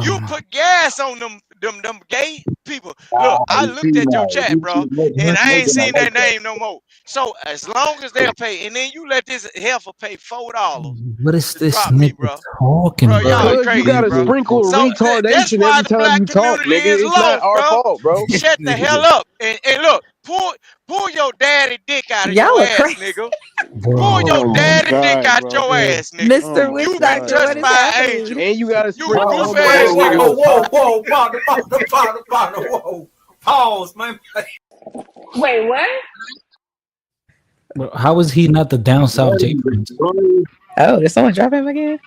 You Um. put gas on them gay people. Look, Ah, I you see looked at your now, chat, you bro, see, and I ain't Megan, I seen like that that. name no more. So as long as they'll pay, and then you let this heifer pay $4 What is to this drop me, nigga bro. talking Bro, y'all about? Because you crazy, gotta bro. sprinkle So that's retardation why every the time black you talk, community nigga. is It's not lost, our bro. fault, bro. Shut the hell up and look, pull your daddy dick out of Y'all your are ass, crazy. nigga. Pull Bro. your Oh my daddy dick god, out bro. your Yeah. ass, nigga. Oh Mr. my Witch You been god, Doctor, what touched bro. is by an angel. happening? And you gotta You a sprinkle goof some ass Whoa, nigga. whoa, bullshit. whoa, whoa, whoa. Pause, man. Wait, what? Bro, how is he not the down south J Prince? Oh, did someone drop him again?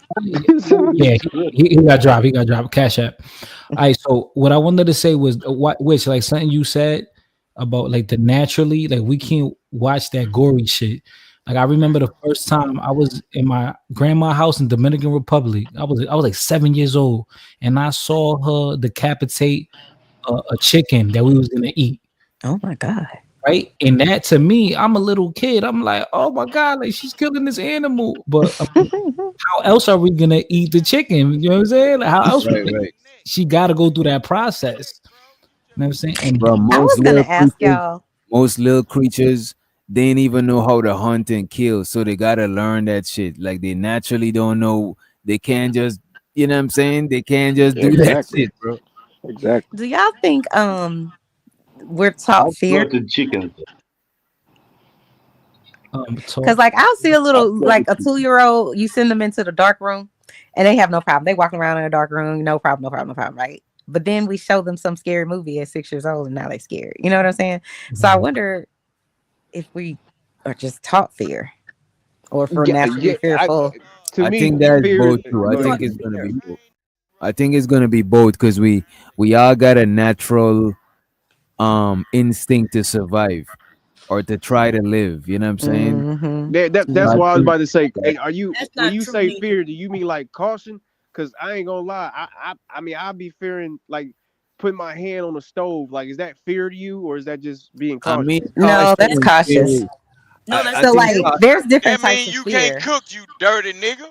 Yeah, he got dropped. He got dropped. Cash app. All right. So what I wanted to say was what, which like something you said about like the naturally, like we can't watch that gory shit. Like I remember the first time I was in my grandma's house in Dominican Republic. I was like 7 years old, and I saw her decapitate a chicken that we was gonna eat. Oh my God. Right, and that to me, I'm a little kid. I'm like, oh my God, like she's killing this animal. But how else are we gonna eat the chicken? You know what I'm saying? Like, how else? Right, right. She got to go through that process. You know what I'm saying? And Bro, I was gonna ask y'all. most little creatures, they ain't even know how to hunt and kill, so they gotta learn that shit. Like they naturally don't know. They can't just, you know what I'm saying? They can't just do that Exactly. shit, bro. Exactly. Do y'all think we're I taught fear? slaughtered chickens. Cause like I'll see a I little like slaughtered a chickens. 2-year-old, you send them into the dark room and they have no problem. They walking around in a dark room, no problem, no problem, no problem, right? But then we show them some scary movie at 6 years old and now they scared. You know what I'm saying? So I wonder if we are just taught fear or if we're Yeah, naturally yeah. fearful. To I me, think that's fear. both too. I Go ahead. think it's gonna be both. I think it's gonna be both because we all got a natural instinct to survive or to try to live. You know what I'm saying? Mm-hmm. So That's I what I was think about to say. Hey, are you That's when not you true say neither. fear? Do you mean like caution? Because I ain't gonna lie. I mean I'll be fearing like putting my hand on the stove. Like, is that fear to you, or is that just being I mean cautious? No, caution that's and cautious. fear. No, I that's So think like still there's different That types mean of you can't fear. cook, you dirty nigga.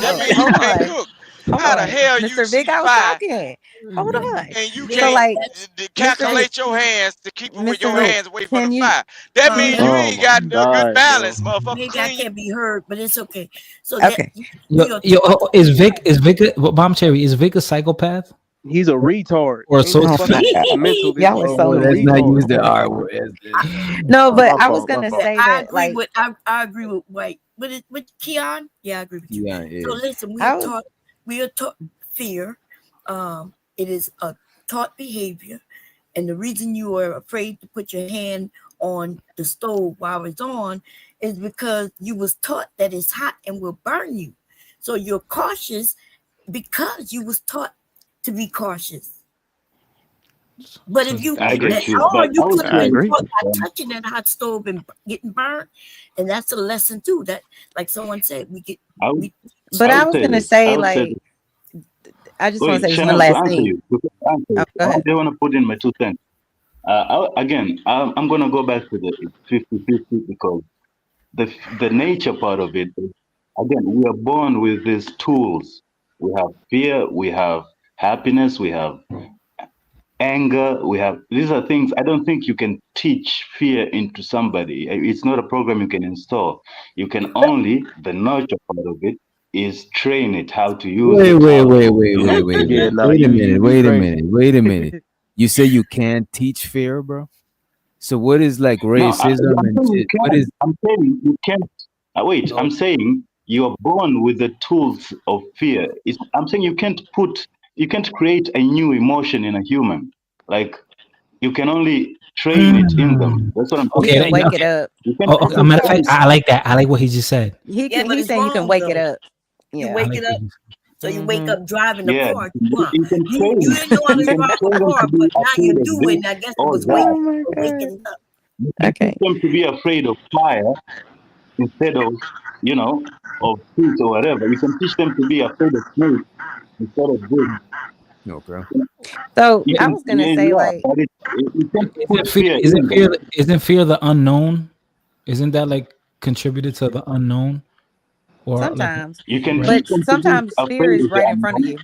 That Oh, mean you hold can't on. cook. Hold How the on. hell you Mr. see Vic, I was fire talking. Hold on. and you So yeah. can't like That's Mr. Vic, calculate your hands to keep it with Mr. your Vic, hands away from the can you fire? That mean can you maybe Oh ain't my got a good god, bro. balance, motherfucker. maybe I Clean. can't be heard, but it's okay. So that okay. yo, we are yo, taught. is Vic Bomb Cherry? Is Vic a psychopath He's a retard. or a Ain't no Oh my sociopath? fucking God. mental. Y'all are He's so oh, a let's not mean. use retard. the R word. No, but My I was fault. My gonna fault. Yeah, say I that agree like with I agree with White. With Keon, yeah, I agree with you. Yeah, So yeah. listen, I was we are taught fear. It is a taught behavior, and the reason you are afraid to put your hand on the stove while it's on is because you was taught that it's hot and will burn you. So you're cautious because you was taught to be cautious. But So if you I that, get you, or but I you would could have I say been agree. taught by um, touching that hot stove and getting burnt, and that's a lesson too. That, like someone said, I would we but I I would was say gonna this. say I would say like this. I just want to Wait, say this one Chanel, to last answer thing. you, Oh, go I ahead. don't want to put in my 2 cents. Again, I'm going to go back to the 50-50 because the nature part of it is, again, we are born with these tools. We have fear, we have happiness, we have anger, we have these are things I don't think you can teach fear into somebody. It's not a program you can install. You can only the nurture part of it is train it how to use Wait, it, wait, how wait, to, wait, you wait, know, wait, Yeah, wait. no, Wait a minute. you Wait a crazy. minute. Wait a minute. You say you can't teach fear, bro? So what is like no, racism I'm and saying you shit? What can. is I'm saying you can't. Wait, I'm no? saying you are born with the tools of fear. I'm saying you can't create a new emotion in a human. Like you can only train it in them. Mm. That's what I'm You saying. Okay, can wake it okay. up. You can Oh, but okay. it's A create matter of fact, wrong things. though. I like that. I like what he just said. Yeah, but He's it's saying you can wrong wake it though. up. You Yeah. I wake like it what up, he so you wake Mm-hmm. up driving the Yeah, car. Come on, you can you train. didn't know how to You can drive a train them to car, be but now you afraid of do, this and I guess it or was that. Oh waking my God. waking up. You can teach Okay. them to be afraid of fire instead of, you know, of heat or whatever. You can teach them to be afraid of snakes instead of this. Okay. So You I can, was gonna yeah, say yeah, like but you can't put Isn't fear? fear Isn't in fear? them. Isn't fear the unknown? Isn't that like contributed to the unknown or like sometimes, You can right? teach but them to be sometimes fear afraid is of the right in front of unknown. you.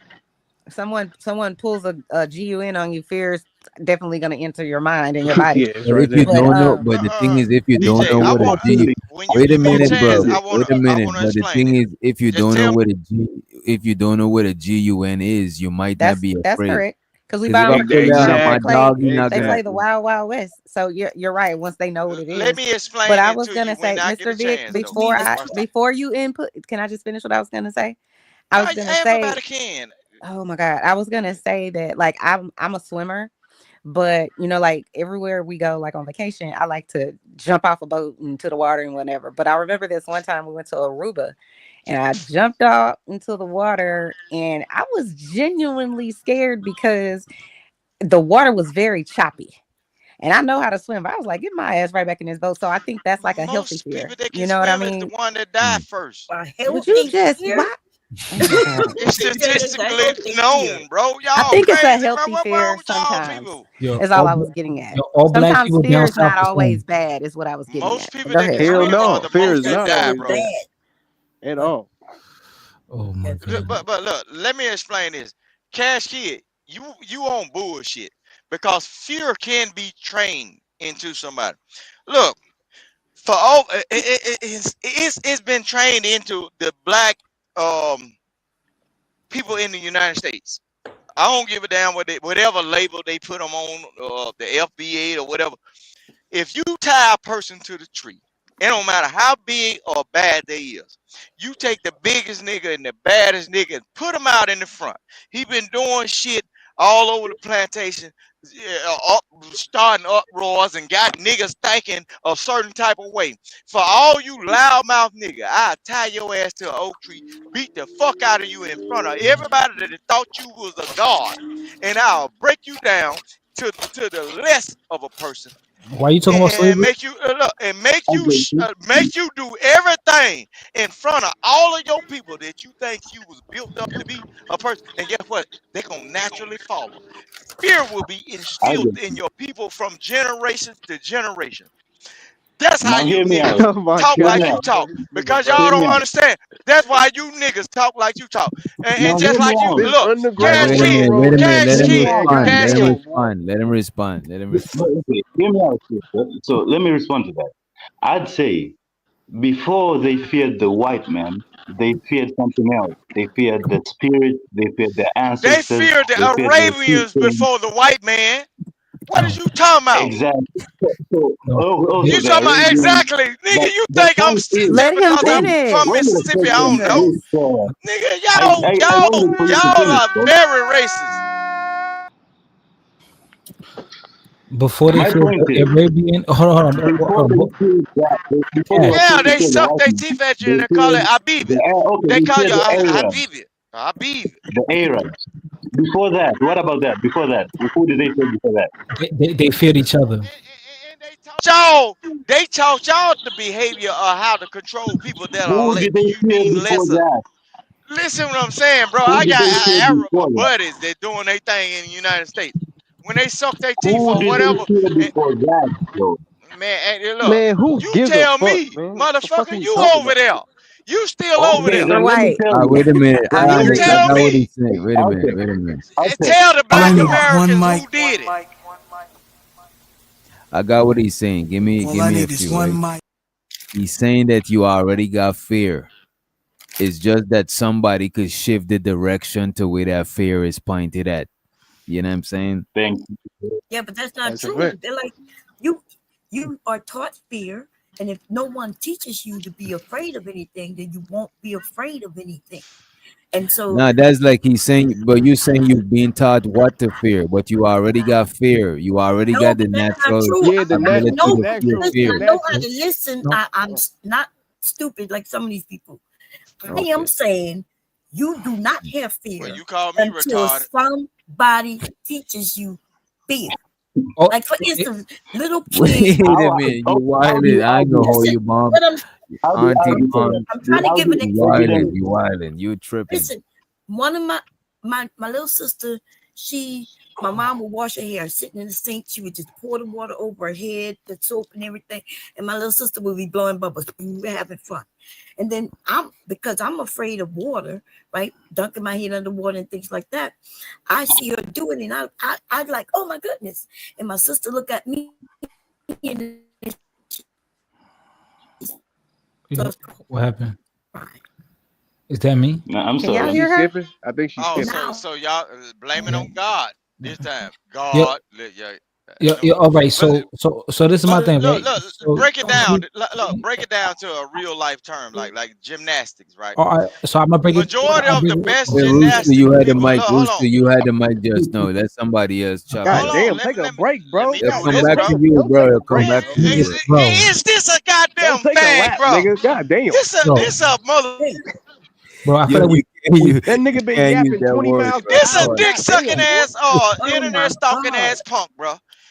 Someone pulls a GUN on you, fear is definitely gonna enter your mind and your body. Yeah, it's But right if you there. But don't know, but the thing is, if you don't It's DJ, know I what a want G, feeling. when you wait a give me a It's minute, chance, bro. feeling. Wait a I minute. wanna But the explain thing it. is, if you Just don't know tell me. what a G, if you don't know what a GUN is, you might not be that's afraid. correct. Because we Because buy if them I for pull kids down and on my Exactly. dog, you're not they gonna. play the Exactly. wild wild west. So you're right. Once they know what it Let is. me But explain I it was to you gonna when say, I get a Mr. Vic, chance Which though. means it's Watch this. before you input, can I just finish what I was gonna say? I was No, gonna say, everybody can. oh my God, I was gonna say that like I'm a swimmer. But like everywhere we go, like on vacation, I like to jump off a boat into the water and whatever. But I remember this one time we went to Aruba and I jumped off into the water and I was genuinely scared because the water was very choppy. and I know how to swim. But I was like, get my ass right back in this boat. So I think that's like a healthy Most people fear. that can You know what I swim is the mean? one that died Mm. first. A Would you healthy just fear? why? Oh my god. It's He said it's a statistically healthy fear. known, bro. I Y'all think it's a crazy, bro. healthy What wrong fear with y'all sometimes. people? Yo, Is all I was getting at. all black Sometimes people fear down is not south the always same. bad, is what I was getting Most at. But people go that can ahead. Hell swim are no, the fear most is That's that not die, always always bro. bad bad. at all. Oh my That's god. But look, let me explain this. Cash Kid, you on bullshit because fear can be trained into somebody. Look, for all it's been trained into the black um people in the United States. I don't give a damn whatever label they put them on, the FBA or whatever. If you tie a person to the tree, it don't matter how big or bad they is. You take the biggest nigga and the baddest nigga and put him out in the front. He been doing shit all over the plantation, starting uproars and got niggas thinking a certain type of way. For all you loudmouth nigga, I tie your ass to an oak tree, beat the fuck out of you in front of everybody that thought you was a god, and I'll break you down to the less of a person Why you talking about and slavery? make you look and make you Okay. make you do everything in front of all of your people that you think you was built up to be a person. And guess what? They're gonna naturally follow. Fear will be I instilled get in you. your people from generation to generation. That's how Now you hear me niggas out. Oh my talk Hear god, me like you out. bro, talk this nigga because y'all Hear crazy. me don't out. understand. That's why you niggas talk like you talk. And Now just hear me like you out. This look, Cash underground Wait a Kid, minute, railroad wait a is minute. Cash Let him Kid, man, respond. Cash Let him Kid. goddamn, boy. respond. Let him respond. Let him respond. Okay, hear me out, sister. So let me respond to that. I'd say before they feared the white man, they feared something else. They feared the spirit. They feared their They ancestors. feared the They feared their Arabians chieftains. before the white man. What is No, you talking about? Exactly. no. Also You the talking about Arabians. exactly, nigga? But You the think I'm point is, sensitive Let him because I'm wait, from finish. wait a Mississippi? I don't second. know, Jesus. This, nigga. I waited for you to Y'all finish, are bro. very racist. Before they My feel point is, Arabian, before hold they on. feared that, before they were Cash. Yeah, told to they fear the suck white their man, teeth at you and they they call it feared Habibi. okay, They they call feared you the Arabs, Habibi. Habibi. the Arabs. Before that, what about that? Before that, who did they fear before that? They feared each other. And they taught y'all the behavior of how to control people that are Who did they you fear deem before lesser. that? Listen what I'm saying, bro. Who I did got they fear Arab before that? buddies that doing their thing in the United States. When they suck their teeth Who or did they whatever, fear and, before that, bro? man, and look, Man, who you gives a tell fuck, me, man? What the fuck are motherfucker, you you talking over about? there. You still over Okay, there. Mr. then let me White, tell you. Wait a minute. I Let You me agree. let I tell me. got what me. he's saying. Wait a Okay, minute. Wait a minute. okay. Tell the I'll black say. Americans who did it. I got what he's saying. Give me a few, right? He's saying that you already got fear. It's just that somebody could shift the direction to where that fear is pointed at. You know what I'm saying? Thank you. Yeah, but that's not That's a true. fact. They're like you you are taught fear, and if no one teaches you to be afraid of anything, then you won't be afraid of anything. And so No, that's like he's saying, but you saying you've been taught what to fear, but you already got fear. You already no, got the but that's not natural true. Yeah, I ability the know to feel natural, listen, the I fear. know how natural. to listen. No, I'm not stupid like some of these people. I am Okay. saying you do not have Well, fear you call me until retarded. somebody teaches you fear. oh, Like for it, instance, little Wait kids. a How, minute. You how, how do wildin'. you I ain't argue gonna that? hold Listen, you, mom. what I'm How let do me you tell you, argue? Mom. I'm trying to How give an do You example. wildin'. evidence? You wildin'. You tripping. Listen, one of my little sister, my mom would wash her hair sitting in the sink. She would just pour the water over her head, the soap and everything, and my little sister would be blowing bubbles. We were having fun. And then because I'm afraid of water, right? Dunking my head under water and things like that. I see her do it, and I'd like, oh my goodness. And my sister look at me and yeah, starts what happened? crying. Is that me? No, I'm Can y'all Is sorry. she hear her? skipping? I think she's Oh, skipping. Now, so y'all blame it Yeah. on God this time. Yo, God, yeah, yo, no. yo, all right. But So this is my mother, thing, look, right? look, So break it mother, down. Look, break it down to a real life term, like gymnastics, right? all right, so I'm gonna break it. Majority I'll of break the it. best Hey, Rooster, gymnastic you had the people. mic. Look, hold Rooster, on, you had the mic just now. Let somebody else chop hold in. God on. damn, Let take me a let me break, let bro. me It'll do God come this, damn, back bro. to take you, don't bro. take a It'll come break, back bro. to you, bro. Bro, Is this a Don't goddamn take a fag, lap, bro? nigga. God damn. bro, This a mother. hey, I feel Yo, like we That nigga you been can't use yapping that 20 word, miles bro. per This a hour. Pause. dick God sucking damn, boy. ass oh my internet stalking God. ass punk, bro.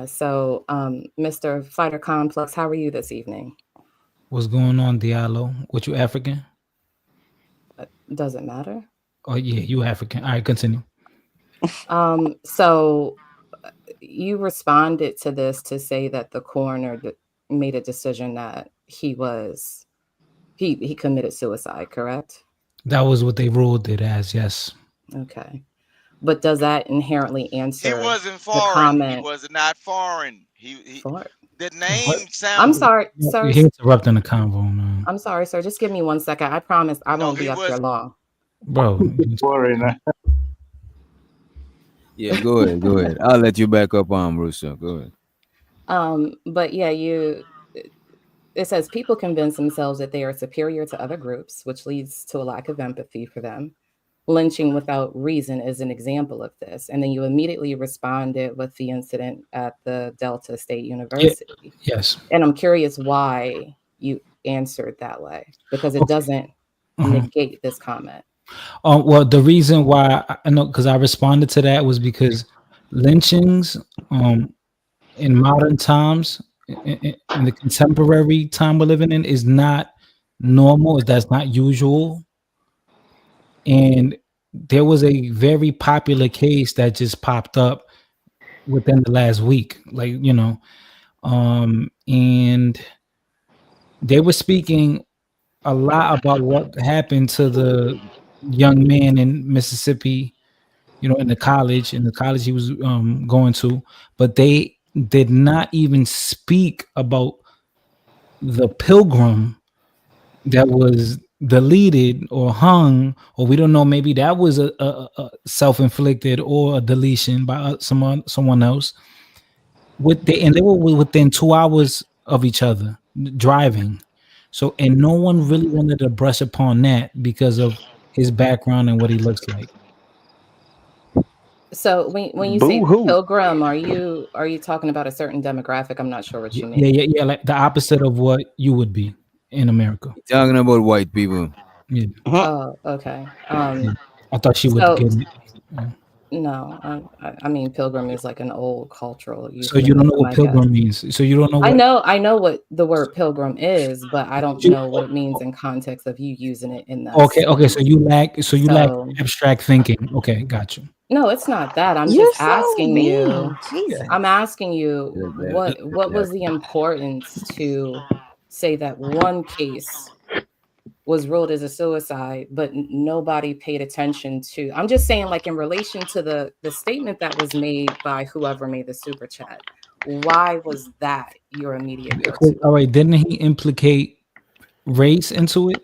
Yeah. So, Mr. Fighter Complex, how are you this evening? What's going on, Diallo? What, you African? Does it matter? Oh yeah, you African. All right, continue. So you responded to this to say that the coroner made a decision that he committed suicide, correct? That was what they ruled it as. Yes. Okay. But does that inherently He answer wasn't the foreign. He comment was not foreign. He for? the What? name I'm sound. sorry, sir. You're interrupting the convo, man. I'm sorry, sir. Just give me 1 second. I promise I No, won't he be up here was. long. Bro, Foreigner. Yeah, go ahead, go ahead. I'll let you back up on Russo. Go ahead. But yeah, it says people convince themselves that they are superior to other groups, which leads to a lack of empathy for them. Lynching without reason is an example of this. And then you immediately responded with the incident at the Delta State yeah, University. yes. And I'm curious why you answered that way, because it Okay. doesn't Uh-huh. negate this comment. Well, the reason why I know, because I responded to that, was because lynchings, in modern times, in the contemporary time we're living in, is not normal. That's not usual. And there was a very popular case that just popped up within the last week, like, and they were speaking a lot about what happened to the young man in Mississippi, in the college he was going to, but they did not even speak about the pilgrim that was deleted or hung, or we don't know, maybe that was a self-inflicted or a deletion by someone else. And they were within 2 hours of each other driving. So, and no one really wanted to brush upon that because of his background and what he looks like. So when you Boo say hoo. pilgrim, are you talking about a certain demographic? I'm not sure what you Yeah, mean. yeah, like the opposite of what you would be in America. Talking about white people. Yeah, Oh, okay. yeah. I thought she would So get it. Yeah. no, I mean pilgrim is like an old cultural So you don't know euphemism, what I guess. pilgrim means. So you don't know I what. know I know what the word pilgrim is, but I don't You, know what it means in context of you using it in that okay. So sense. you lack. So you lack So abstract thinking. Okay, got you. no, it's not that. I'm You're just so asking mean. you. Jesus. I'm asking you Yeah, what was the importance to say that one case was ruled as a suicide, but nobody paid attention to. I'm just saying, like in relation to the statement that was made by whoever made the super chat. Why was that your immediate Because, go-to? all right, didn't he implicate race into it?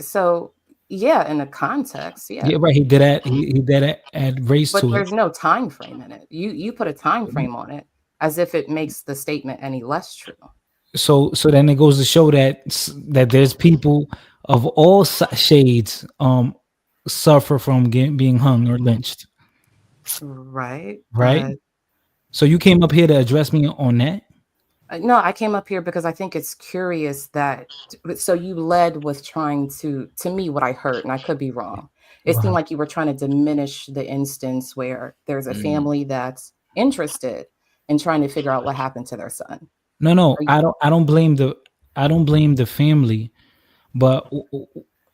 So yeah, in the context, yeah. Yeah, right. He did add. He did add race But to it. there's no time frame in it. You put a time frame on it as if it makes the statement any less true. So then it goes to show that there's people of all shades suffer from being hung or lynched, Right, right? but So you came up here to address me on that. no, I came up here because I think it's curious that so you led with trying to me what I heard, and I could be wrong. It seemed Wow. like you were trying to diminish the instance where there's a Mm. family that's interested in trying to figure out what happened to their son. No, Are you, I don't blame the family, but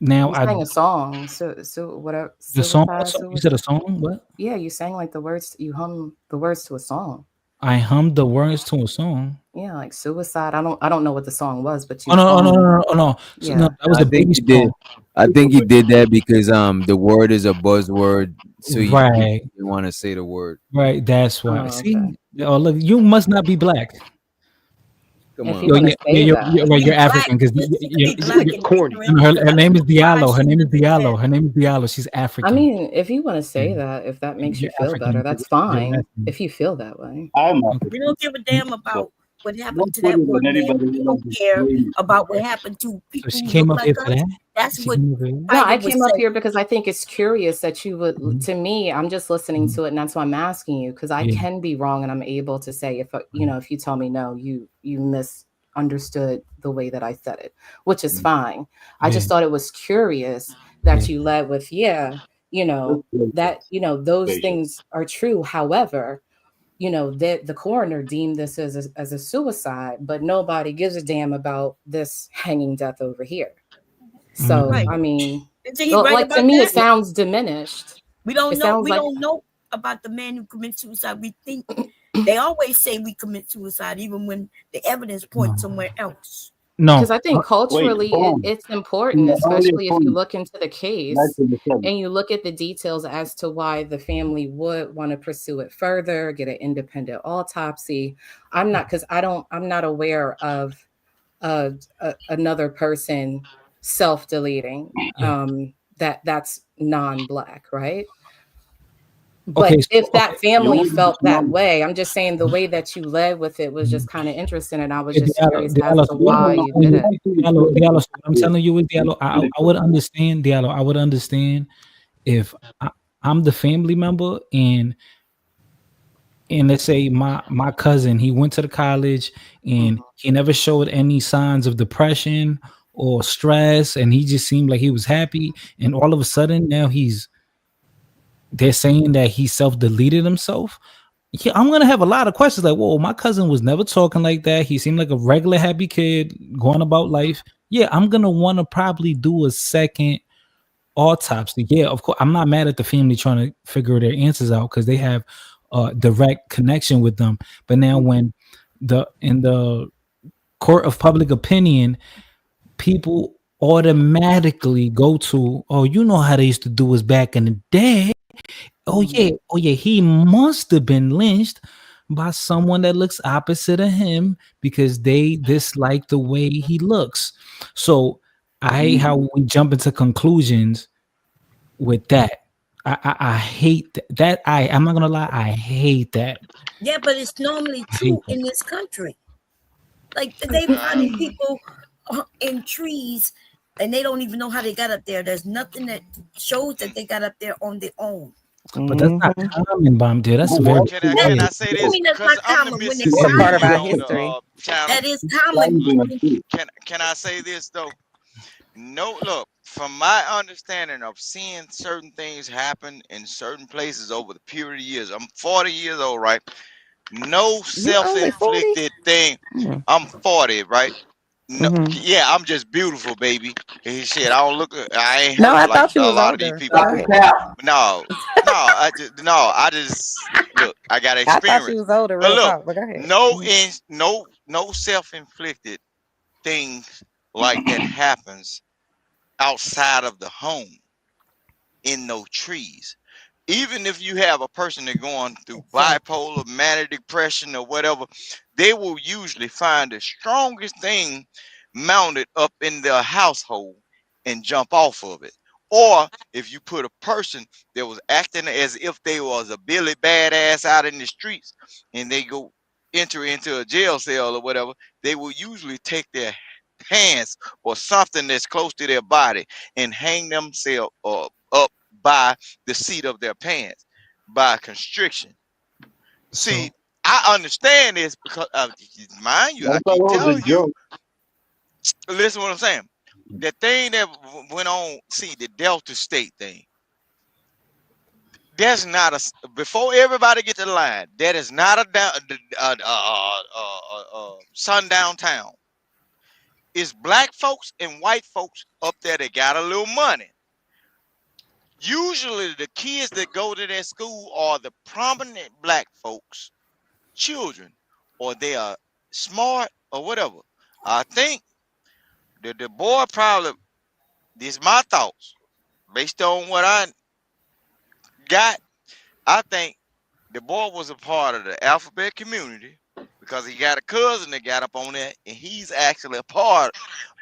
now you I sang a song, so whatever, the song. What suicide, song? You said a song? What? yeah, you sang like the words, you hum the words to a song. I hummed the words to a song. Yeah, like suicide. I don't know what the song was, but Oh you no, oh no, no, hummed. no, oh, no. So, no, Yeah. that was I a think bass he did. song. I think he did that because the word is a buzzword, so you Right, want to say the word. right. That's why. Oh, okay. See, oh look, you must not be black. Come If on, you Yo, want man. to say that. right. Be You're black. African because She could be black and ignorant her because name is why Diallo. Her she name is lived in Diallo. sin. Her name is Diallo. She's I African. mean, if you want to Yeah. say that, if that makes you You're feel better, African. that's You're fine. African. If you feel that way. I'm Okay. We African. don't give a damn about what happened Don't to put that it on one man. anybody We who don't wants to care blame about what happened to So people she who came look up here like for us. that. That's She what came up here. No, I Tiger would came up say. here because I think it's curious that you would. Mhm. To me, I'm just listening Mhm. to it, and that's why I'm asking you because I Yeah. can be wrong, and I'm able to say if you tell me no, you misunderstood the way that I said it, which is fine. I Yeah. just thought it was curious Yeah. that you led with that those pleasure. things are true. However, that the coroner deemed this as a suicide, but nobody gives a damn about this hanging death over here. So, Right. Mhm. I mean, Isn't he well, right like to about me, it that? sounds diminished. We don't It know. sounds We like don't know about the man who committed suicide. We think they always say we commit suicide, even when the evidence No. points somewhere else. No. Because I think Wait, culturally Tom, it's in important, the earlier especially if you point, look into the like case in the said, and you look at the details as to why the family would want to pursue it further, get an independent autopsy. I'm not aware of another person self-deleting Yeah. that's non-black, right? Okay. But if that you family wouldn't felt know. that way, I'm just saying the way that you led with it was just kind of interesting, and I was Yeah, just Diallo, curious as Diallo, to so You what why don't know. you I'm did telling it. you, Diallo, Diallo, so what I'm Yeah, telling you is, Diallo, I would understand, Diallo, I would understand if I'm the family member and let's say my cousin, he went to the college and he never showed any signs of depression or stress, and he just seemed like he was happy, and all of a sudden now they're saying that he self-deleted himself. Yeah, I'm gonna have a lot of questions like, whoa, my cousin was never talking like that. He seemed like a regular happy kid going about life. Yeah, I'm gonna want to probably do a second autopsy. Yeah, of course. I'm not mad at the family trying to figure their answers out because they have a direct connection with them. But now when in the court of public opinion, people automatically go to, oh, you know how they used to do us back in the day. Oh yeah, he must have been lynched by someone that looks opposite of him because they dislike the way he looks. So I hate how we jump into conclusions with that. I hate that. I'm not gonna lie, I hate that. Yeah, but it's normally I hate true that. in this country. Like they finding people in trees, and they don't even know how they got up there. There's nothing that shows that they got up there on their own. But that's not common, Bomb dude. That's very Can I That, can rare. I say what do you this? mean that's Because not I'm the common? When missing it's It's a link part of common, here our on the history. channel. that is common. Can I say this though? No, look, from my understanding of seeing certain things happen in certain places over the period of years, I'm 40 years old, right? No You only 40? self-inflicted thing. I'm 40, right? No, Mm-hmm. yeah, I'm just beautiful, baby. Shit, I don't look. I ain't No, hurt I like thought you a was lot of these older, but people. go ahead. No, I just look. I got I thought you experience. was older, But real look, talk, but go ahead. no self-inflicted things like that happens outside of the home in no trees. Even if you have a person that going through Exactly. bipolar, manic depression, or whatever, they will usually find the strongest thing mounted up in their household and jump off of it. Or if you put a person that was acting as if they was a Billy badass out in the streets and they go enter into a jail cell or whatever, they will usually take their hands or something that's close to their body and hang themselves up by the seat of their pants by constriction. See, So I understand this because, mind you, I I thought it keep was a telling you, joke. listen what I'm saying. The thing that went on, see, the Delta State thing, that's not before everybody get to the line, that is not a sundown town. It's black folks and white folks up there that got a little money. Usually the kids that go to that school are the prominent black folks children, or they are smart or whatever. I think the boy probably, this is my thoughts based on what I got. I think the boy was a part of the alphabet community because he got a cousin that got up on there, and he's actually a part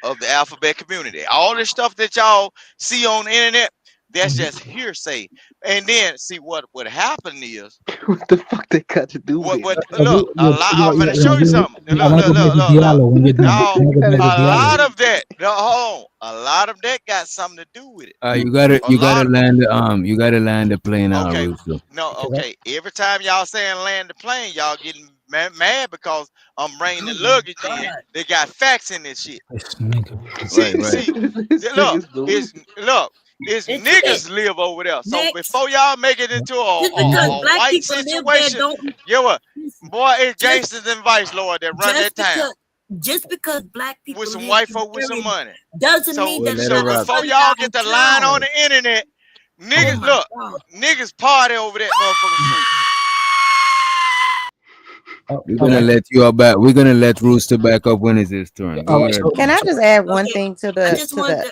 of the alphabet community. All this stuff that y'all see on the internet, that's just hearsay. And then see what happened is What the fuck they got to do with what anything? look a lot. I'm gonna show you something. I Look, want to look, go back look, to look, look. Diallo when you're done. I Now want to go back to a Diallo. lot of that, no, hold on, a lot of that got something to do with it. You gotta A you gotta lot. land you gotta land the plane out, Okay, Rooster. no, okay. Every time y'all saying land the plane, y'all getting mad because I'm bringing the Oh my luggage in. God. They got facts in this shit. This nigga. Right, See, right. see, This thing look, is delusional. it's It's it. niggas live over there. So Next, before y'all make it into just because a black white people live there, situation, don't you know what? listen. Boy, it's Just gangsters and vice lord that run that just town because just because black with people some live white in the folk with some area money. doesn't So mean Yeah, that it's let her so not a rock. before y'all sundown get the line on town. the internet, Oh niggas my look, God. niggas party over that motherfucking street. We're All gonna right. let you up back. We're gonna let Rooster back up when it's his turn. All Go right. ahead. Can I So just add one Okay, thing to I the just wanted to eh,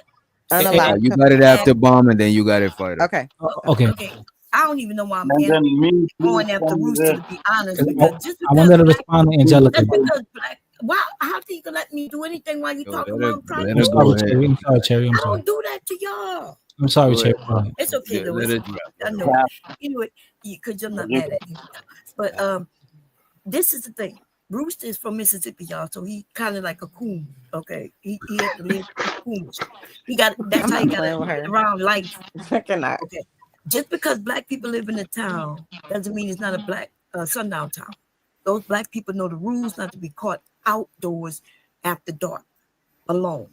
eh, unalive? You got it add. after bomb, and then you got it fighter. Okay. okay. Okay, I don't even know why I'm And then me, please, going after come Rooster there. to be honest, I, because just I because wanted to black, respond to Angelica. just because black, why? How do you let me do anything while you Yo, talking while I'm trying to let I'm her do go sorry, something? ahead. Cherry. I'm sorry, Cherry. I'm I sorry. don't do that to y'all. I'm sorry, Go Cherry. ahead. Go ahead. It's okay though. Let It's her okay. drop. I know. You know it because you're not mad at me. But this is the thing. Rooster is from Mississippi, y'all. So he kind of like a coon. Okay, he had to live coons. He got that's I'm how he not got playing with to get her. around life. I cannot. Okay, just because black people live in a town doesn't mean it's not a black sundown town. Those black people know the rules not to be caught outdoors after dark alone.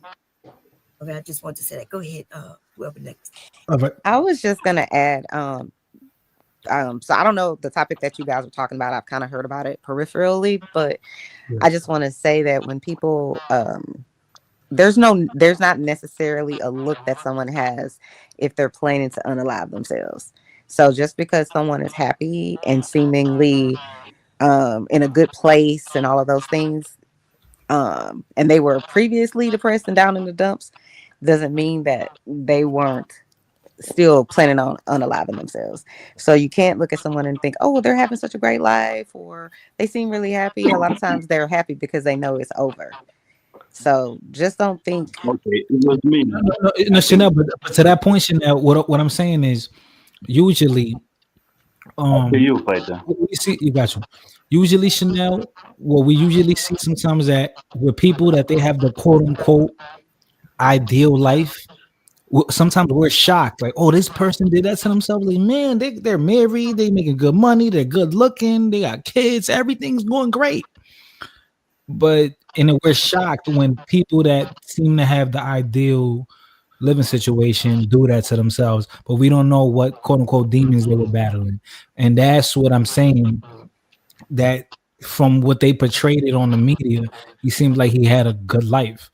Okay, I just want to say that. Go ahead, whoever next. All right. I was just gonna add, so I don't know the topic that you guys were talking about. I've kind of heard about it peripherally, but Yeah. I just want to say that when people, there's not necessarily a look that someone has if they're planning to unalive themselves. So just because someone is happy and seemingly in a good place and all of those things, and they were previously depressed and down in the dumps, doesn't mean that they weren't still planning on unaliving themselves. So you can't look at someone and think, oh, well, they're having such a great life, or they seem really happy. A lot of times they're happy because they know it's over. So just don't think. Okay, it was me. No, Chanel, but to that point, Chanel, what I'm saying is usually After you, fighter. what we see, you got you. Usually, Chanel, what we usually see sometimes that with people that they have the quote unquote ideal life, sometimes we're shocked, like, oh, this person did that to themselves. Like, man, they're married, they making good money, they're good looking, they got kids, everything's going great. But and then we're shocked when people that seem to have the ideal living situation do that to themselves, but we don't know what quote unquote demons they were battling. And that's what I'm saying. That from what they portrayed it on the media, he seemed like he had a good life.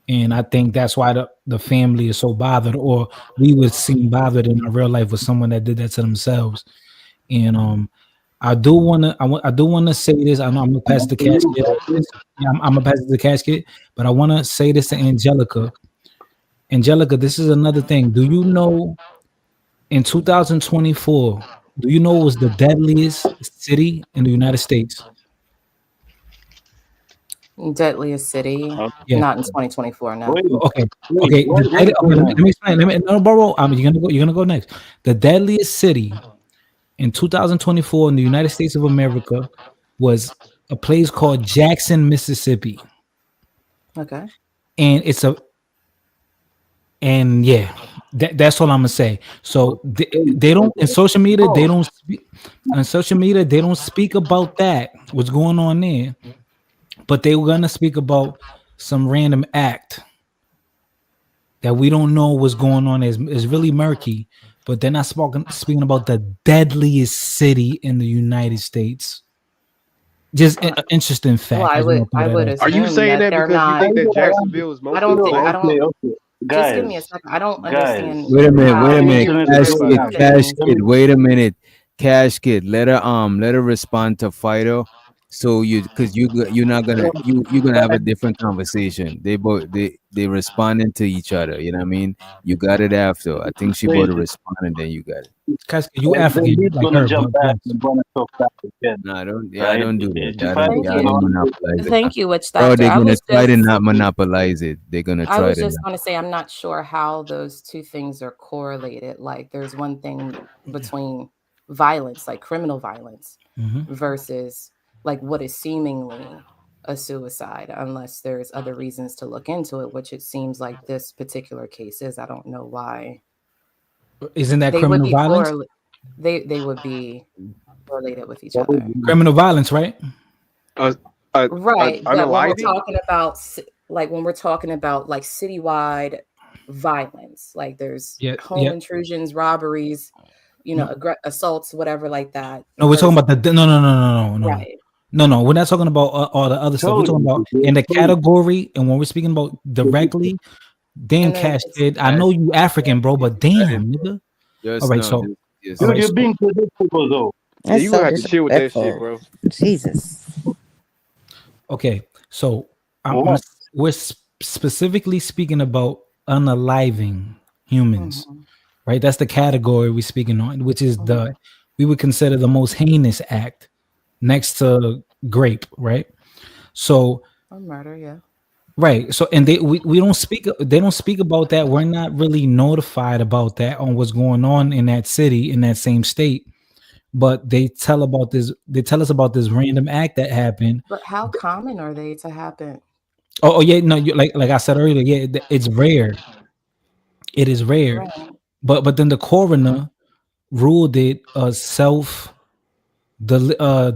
And I think that's why the family is so bothered, or we would seem bothered in our real life with someone that did that to themselves. And I do want to, I do want to say this. I know I'm gonna pass the After you, casket. fighter. Yeah, I'm gonna pass the casket, but I want to say this to Angelica. Angelica, this is another thing. Do you know in 2024? Do you know it was the deadliest city in the United States? Deadliest city, Yeah. not in 2024. No. Wait, Okay. wait, Okay. Okay. wait, Let me explain. No, bro. You're gonna go. You're gonna go next. The deadliest city in 2024 in the United States of America was a place called Jackson, Mississippi, Okay. and yeah, that's all I'm gonna say. So they don't in social media. They don't speak on social media. They don't speak about that. What's going on there? But they were gonna speak about some random act that we don't know what's going on is really murky. But they're not speaking about the deadliest city in the United States. Just an interesting Well, fact. I just want to throw I that would out. Are you assume saying that that they're because you not. think that Jacksonville is I mostly don't think. black? I don't. okay, okay. Just give me a Guys, second. I don't guys, understand Wait a minute, wait a how minute. listen, you're listen, Cash listen. kid, Now, cash picking. kid. Wait a minute. Cash kid. Let her respond to Fido. So because you're not gonna you're gonna have a different conversation. They responding to each other. You know what I mean? You got it after. I think she Say about to it. respond and then you got it. You Then African he's like gonna her, but jump back yes. and gonna talk back again, No, I don't. Yeah, I right? don't do that. If I Thank Y'all you. don't monopolize it. Thank you, Witch Bro, Doctor. they're gonna try to not monopolize it. They're gonna I try was to just not. going to say, I'm not sure how those two things are correlated. Like, there's one thing between violence, like criminal violence, Mhm. versus like what is seemingly a suicide, unless there's other reasons to look into it, which it seems like this particular case is. I don't know why Isn't that they would criminal be violence? they would be correlated with each other. Criminal violence, right? Right, but when we're Unaliving? talking about like when we're talking about like citywide violence, like there's Yeah, home yeah. intrusions, robberies, No, assaults, whatever like that. no, we're talking Versus, about the no. right. No, we're not talking about all the other stuff. We're told talking about you, in the told category, and when we're speaking about directly, damn And then cash it's kid. I know you African, bro, but damn, nigga. All Just right, no. so Just all dude, right, you're so being predictable though. Yeah, That's you so gonna have to chill with that shit, disrespectful. bro. Jesus. Okay, so What? we're specifically speaking about unaliving humans, Mhm. right? That's the category we're speaking on, which is Mhm. we would consider the most heinous act next to grape, right? So Or murder, yeah. right. So and we don't speak they don't speak about that. We're not really notified about that on what's going on in that city, in that same state. But they tell us about this random act that happened. But how common are they to happen? Oh yeah, no, like I said earlier, yeah, it's rare. It is rare. Right. But then the coroner ruled it a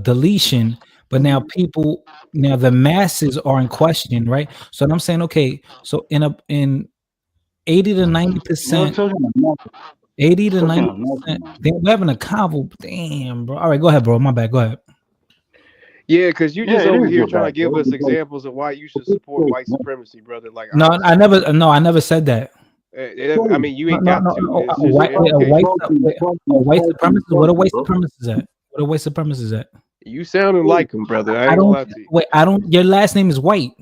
deletion. But now Mhm. people, now the masses are in question, right? So I'm saying, okay, so in 80 to 90 No, percent, talking about 80 to talking 90 about nothing, percent, man. we're having a convo. Damn, bro. All right, go ahead, bro. My bad. Go ahead. Yeah, because you Yeah, just it over is here your trying to bad, give bro. us Because examples of why you should support white supremacy, brother. Like No, I honestly, never. No, I never said that. I mean, you No, ain't no, got no, to. no. It's just an implication. A white supremacist. What a white bro. supremacist is at? What a white supremacist is at? You sounding like him, brother. I I ain't gonna don't lie to you. wait. I don't. Your last name is White.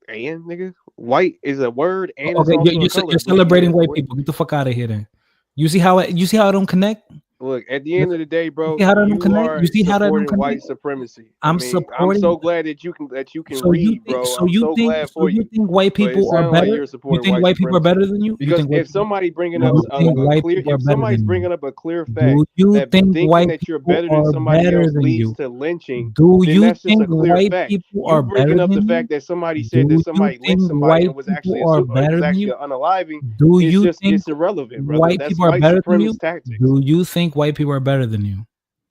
And nigga, white is a word and it's Okay, also a color. you're But celebrating yeah, white people. Get the fuck out of here, then. You see how I don't connect. look, at the end of the day, You bro, see how that don't you connect. You are see how that don't supporting connect. white supremacy. I I'm mean, I'm supporting. so glad that you can So you read, think? bro. I'm so glad So for you you. think white But it people are sounds like better? you're You supporting think white white people are supremacy better than you? You because think white if people? somebody bringing Do up you think a white clear, people are if better somebody's than you? bringing up a clear Do fact you that think thinking white that you're people better than are somebody better else than leads you? to lynching, Do then you that's just a think clear white fact. people You are bringing better up the than fact you? that somebody said that Do you somebody lynched think somebody white and was actually people are it better was than actually you? an unaliving. Do It's you just think it's irrelevant, brother. white That's people are white better than you? supremacist tactics. Do you think white people are better than you?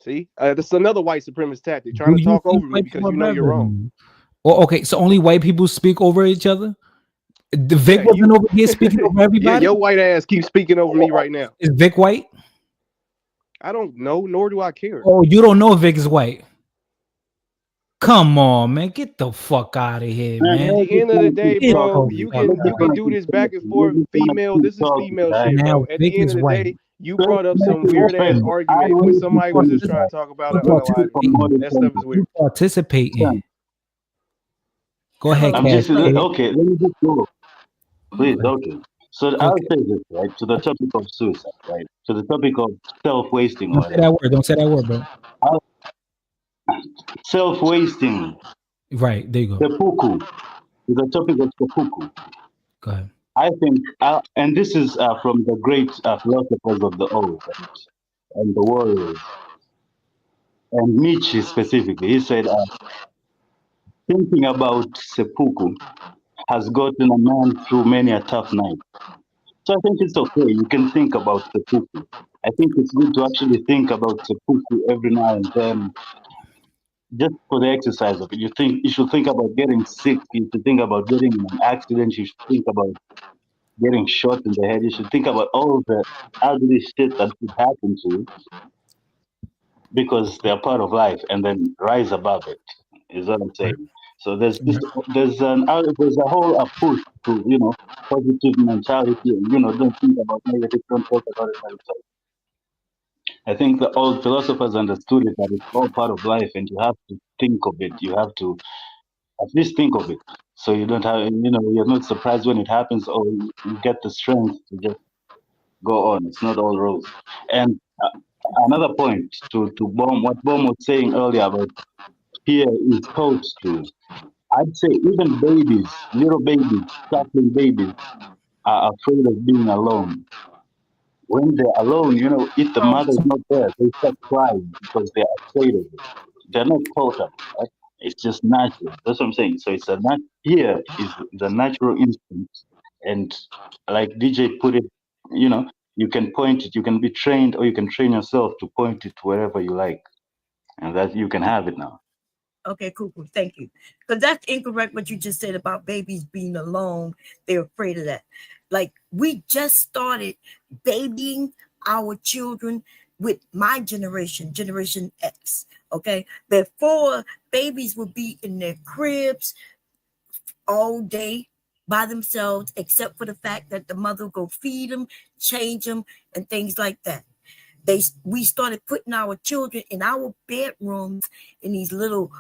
See, that's another white supremacist tactic, trying Do to you talk think over me white because people are you know better you're wrong. than you? Oh, okay, so only white people speak over each other? The Vic Yeah, wasn't you. over here speaking over Yeah, everybody? your white ass keeps speaking over me right now. Is Vic white? I don't know, nor do I care. Oh, you don't know if Vic is white. Come on, man. Get the fuck out of here, Man, At man. you're the just end of the gonna keep day, Get bro, the talking. you fuck can You're you just out can gonna of do keep this back and talking. You're forth. just gonna Female, keep this is talking, female right? shit, here. bro. Now At Vic the end is of the white. day, you Just brought up make some it more weird Listen, ass fair. I argument when will you somebody was just trying to participate. talk about You an just keep unaliving. participating. promoting That stuff is something. You weird. participating. Go ahead, So I'm Cash. just so okay. Let me just go, please. Go ahead. Okay. So Go I'll ahead. say this right to the topic of suicide, right? To the topic of self-wasting or Don't say whatever. that word. Don't say that word, bro. Uh, Self-wasting, Right. There you go. seppuku. To the topic of seppuku. Go ahead. I think, and this is from the great philosophers of the old, right? And the warriors, and Nietzsche specifically. He said, thinking about seppuku has gotten a man through many a tough night. So I think it's okay. You can think about seppuku. I think it's good to actually think about seppuku every now and then, just for the exercise of it. You should think about getting sick. You should think about getting in an accident. You should think about getting shot in the head. You should think about all the ugly shit that could happen to you because they're part of life, and then rise above it. Is what I'm saying. So there's a whole push to positive mentality, and don't think about negative, don't talk about it. I think the old philosophers understood it that it's all part of life, and you have to think of it. You have to at least think of it, so you don't have you're not surprised when it happens, or you get the strength to just go on. It's not all rose. And another point to bomb what Bomb was saying earlier about fear is taught to. I'd say even babies, little babies, suckling babies, are afraid of being alone. When they're alone, if the mother is not there, they start crying because they're afraid of it. They're not taught up, right? It's just natural. That's what I'm saying. So it's a fear is the natural instinct, and like DJ put it, you know, you can point it, you can be trained, or you can train yourself to point it to wherever you like, and that you can have it now. okay, cool. Thank you. Because that's incorrect what you just said about babies being alone. They're afraid of that. Like we just started babying our children with my generation, Generation X. Okay. Before babies would be in their cribs all day by themselves, except for the fact that the mother go feed them, change them, and things like that. we started putting our children in our bedrooms in these little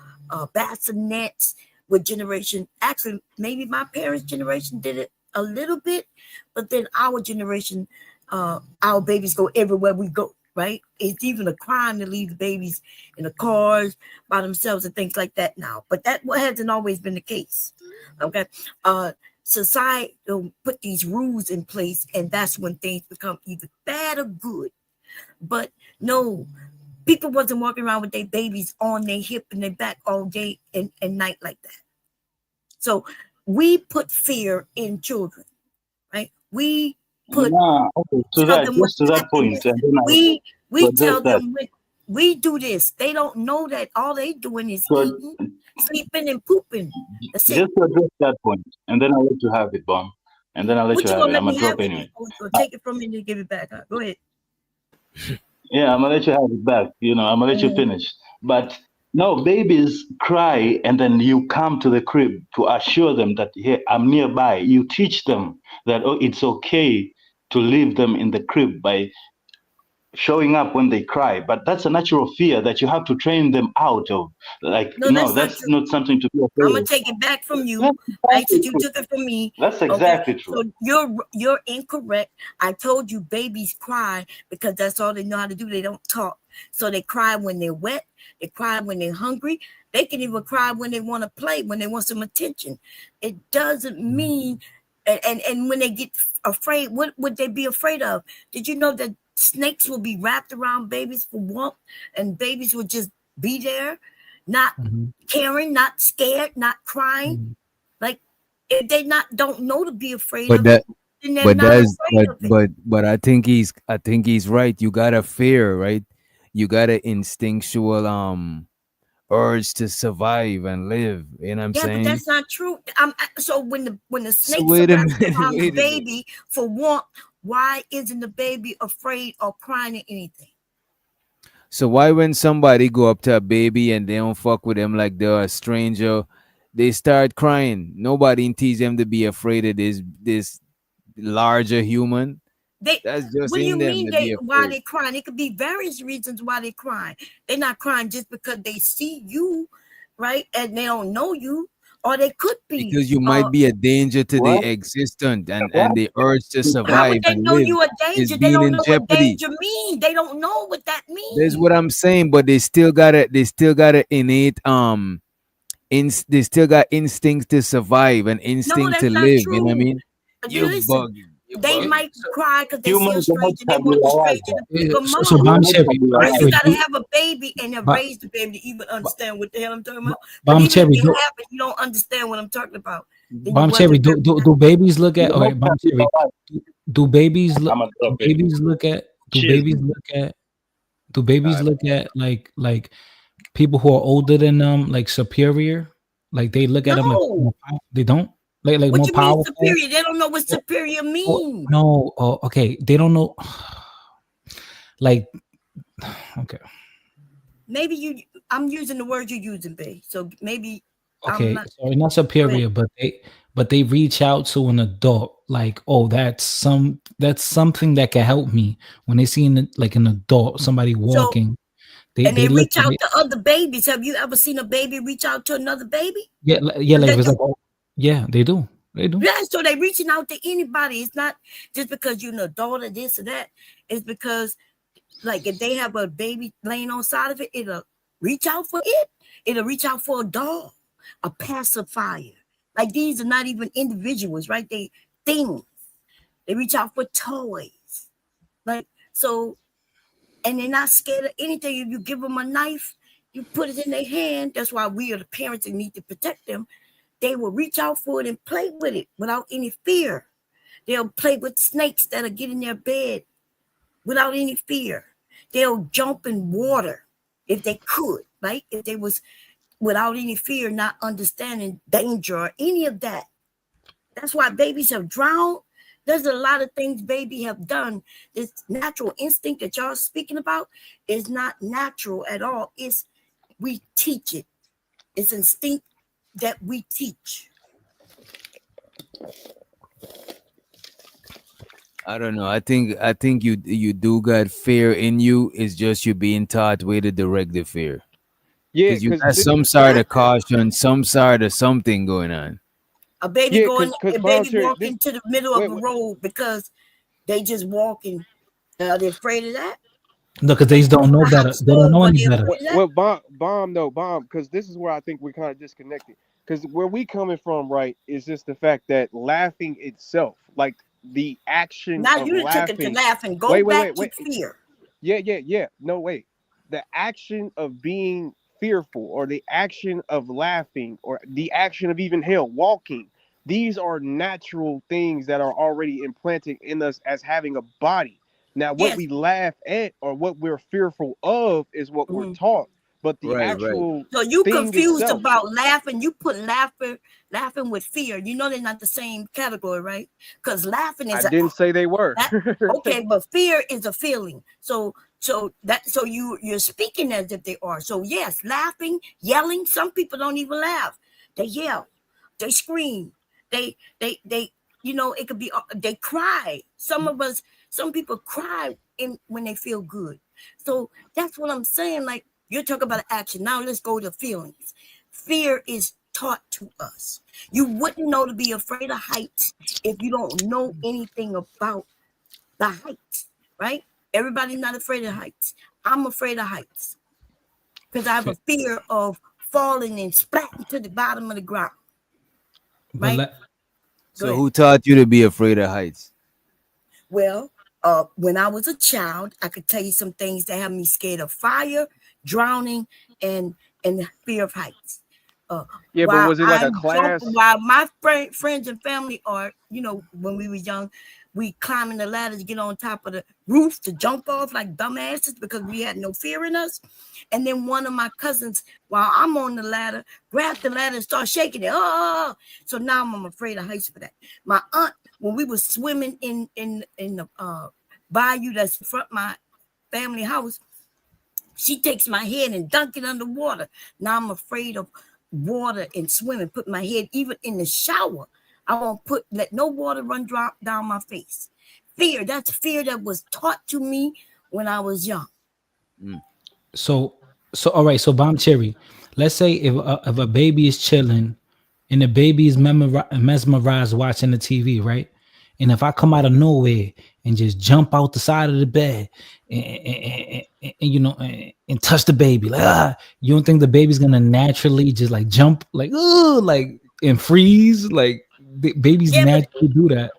bassinets with generation. Actually, maybe my parents' generation did it a little bit, but then our generation, our babies go everywhere we go. Right? It's even a crime to leave the babies in the cars by themselves and things like that now. But that hasn't always been the case. Okay. Society put these rules in place, and that's when things become either bad or good. But no, people wasn't walking around with their babies on their hip and their back all day and night like that. So we put fear in children, right? We put Okay. tell them what's To that happiness. point, and then We address tell that. them we do this. They don't know that all they doing is So eating, sleeping, and pooping. That's it. just to address that point, and then I'll let you have it, Bomb. And then I'll let What you you have gonna it. let I'm gonna me have drop it anyway. or take it from me and give it back? Huh? Go ahead. Yeah, I'm gonna let you have it back. I'm gonna let you finish. But no, babies cry, and then you come to the crib to assure them that, hey, I'm nearby. You teach them that, oh, it's okay to leave them in the crib by showing up when they cry. But that's a natural fear that you have to train them out of. Like, No, no, that's not that's true. not something to be I'm afraid gonna of. take it back from you. That's Right? Since exactly you true. took it from me. That's Okay. exactly true. So you're incorrect. I told you babies cry because that's all they know how to do. They don't talk. So they cry when they're wet, they cry when they're hungry. They can even cry when they want to play, when they want some attention. It doesn't mean and when they get afraid, what would they be afraid of? Did you know that snakes will be wrapped around babies for warmth and babies will just be there, not caring, not scared, not crying? Like if they don't know to be afraid But of it, that, then they're but not that's, afraid of it. but I think he's right. You gotta fear, right? You got an instinctual urge to survive and live. You know what I'm Yeah, but saying? that's not true. So when the So snakes are wait a wrapped minute, around the wait a minute. baby for warmth, why isn't the baby afraid or crying or anything? So why when somebody go up to a baby and they don't fuck with them like they're a stranger, they start crying? Nobody teach them to be afraid of this larger human. They That's just what do in you them mean to be why afraid. they crying? It could be various reasons why they crying. They're not crying just because they see you, right? And they don't know you. Or they could be Because you might be a danger to the What? existent, What? and the urge to how would survive they and know live you a is danger? They being don't in know what jeopardy. danger means. They don't know what that That's means. what I'm saying. But they still got a innate they still got instincts to survive and No, instinct to that's not live. You know what I true. mean? You You're listen. bugging. You're They bugging. might cry because they see a Humans are not stranger. They want the tabula stranger rasa. to pick them So up. We're Bomb not Cherry, tabula First, you rasa. gotta have a baby and then Ba- raise the baby to even understand what the hell I'm talking about. But Bomb even if Cherry, you have it, you don't understand what I'm talking about. Then you Bomb Cherry, wasn't very do babies look at? We're not Okay, Bomb tabula Cherry, rasa. do babies look? I'm gonna Do drop anyway. babies look at? Do Cheers. babies look at? Do All babies right. look at like people who are older than them, like superior? Like they look at them like No. they don't like What more you mean powerful? superior? They don't know what superior Oh, means. no, oh, okay, they don't know. Like, okay, Maybe I'm using the word you're using, babe. So maybe I'm okay, not. sorry, not Go ahead. superior, but they reach out to an adult. Like, oh, that's something that can help me when they see like an adult, somebody So walking. and They they look reach at out it. to other babies. Have you ever seen a baby reach out to another baby? Yeah, yeah, like They if it's do. like, oh, yeah, they do, they do. Yeah, so they reaching out to anybody. It's not just because you're an adult or this or that. It's because like if they have a baby laying on side of it, it'll reach out for it. It'll reach out for a dog, a pacifier. Like these are not even individuals, right? They things. They reach out for toys. Like so, and they're not scared of anything. If you give them a knife, you put it in their hand. That's why we are the parents that need to protect them. They will reach out for it and play with it without any fear. They'll play with snakes that'll get in their bed without any fear. They'll jump in water if they could, right? If they was without any fear, not understanding danger or any of that. That's why babies have drowned. There's a lot of things baby have done. This natural instinct that y'all speaking about is not natural at all. We teach it. It's instinct that we teach. I don't know. I think you do got fear in you. It's just you being taught way to direct the fear. Yeah, Because you because got some sort of caution, some sort of something going on. A baby yeah, going, because a baby volunteer. walking This to the middle of wait, a wait, road because they just walking. Are they afraid of that? No, because They they going don't to know the better. house They don't stove. know Are any they better. afraid of that? well, bomb though, bomb. Because this is where I think we're kind of disconnected. Because where we coming from, right, is just the fact that laughing itself, like the action Now of you done took it to laughing. laughing. Go Wait, back to wait. fear. Yeah. No, wait. The action of being fearful, or the action of laughing, or the action of even hell, walking, these are natural things that are already implanted in us as having a body. Now, what Yes. we laugh at or what we're fearful of is what we're Mhm. taught. But the Right, right. actual So you thing confused itself, about laughing. You put laughing with fear. You know they're not the same category, right? Because laughing I is a didn't say they were. that okay, but fear is a feeling. So you're speaking as if they are. So yes, laughing, yelling. Some people don't even laugh. They yell, they scream, they it could be they cry. Some people cry when they feel good. So that's what I'm saying. Like you're talking about action. Now let's go to feelings. Fear is taught to us. You wouldn't know to be afraid of heights if you don't know anything about the heights, right? Everybody's not afraid of heights. I'm afraid of heights because I have a fear of falling and splatting to the bottom of the ground, But right? Go So ahead. who taught you to be afraid of heights? Well, when I was a child, I could tell you some things that have me scared of fire, drowning, and and fear of heights. Uh, Yeah, but while was it like a I'm jumping, class? while my friends and family are, when we were young, we climbing the ladder to get on top of the roof to jump off like dumbasses because we had no fear in us. And then one of my cousins, while I'm on the ladder, grabbed the ladder and start shaking it. Oh, so now I'm afraid of heights for that. My aunt, when we were swimming in the bayou that's in front of my family house, she takes my head and dunk it underwater. Now I'm afraid of water and swimming. Put my head even in the shower. I won't let no water run drop down my face. Fear. That's fear that was taught to me when I was young. Mm. So all right. So bomb cherry. Let's say if a baby is chilling and the baby is mesmerized watching the TV, right? And if I come out of nowhere and just jump out the side of the bed and touch the baby, like you don't think the baby's gonna naturally just like jump like like and freeze? Like babies Yeah, but naturally do that.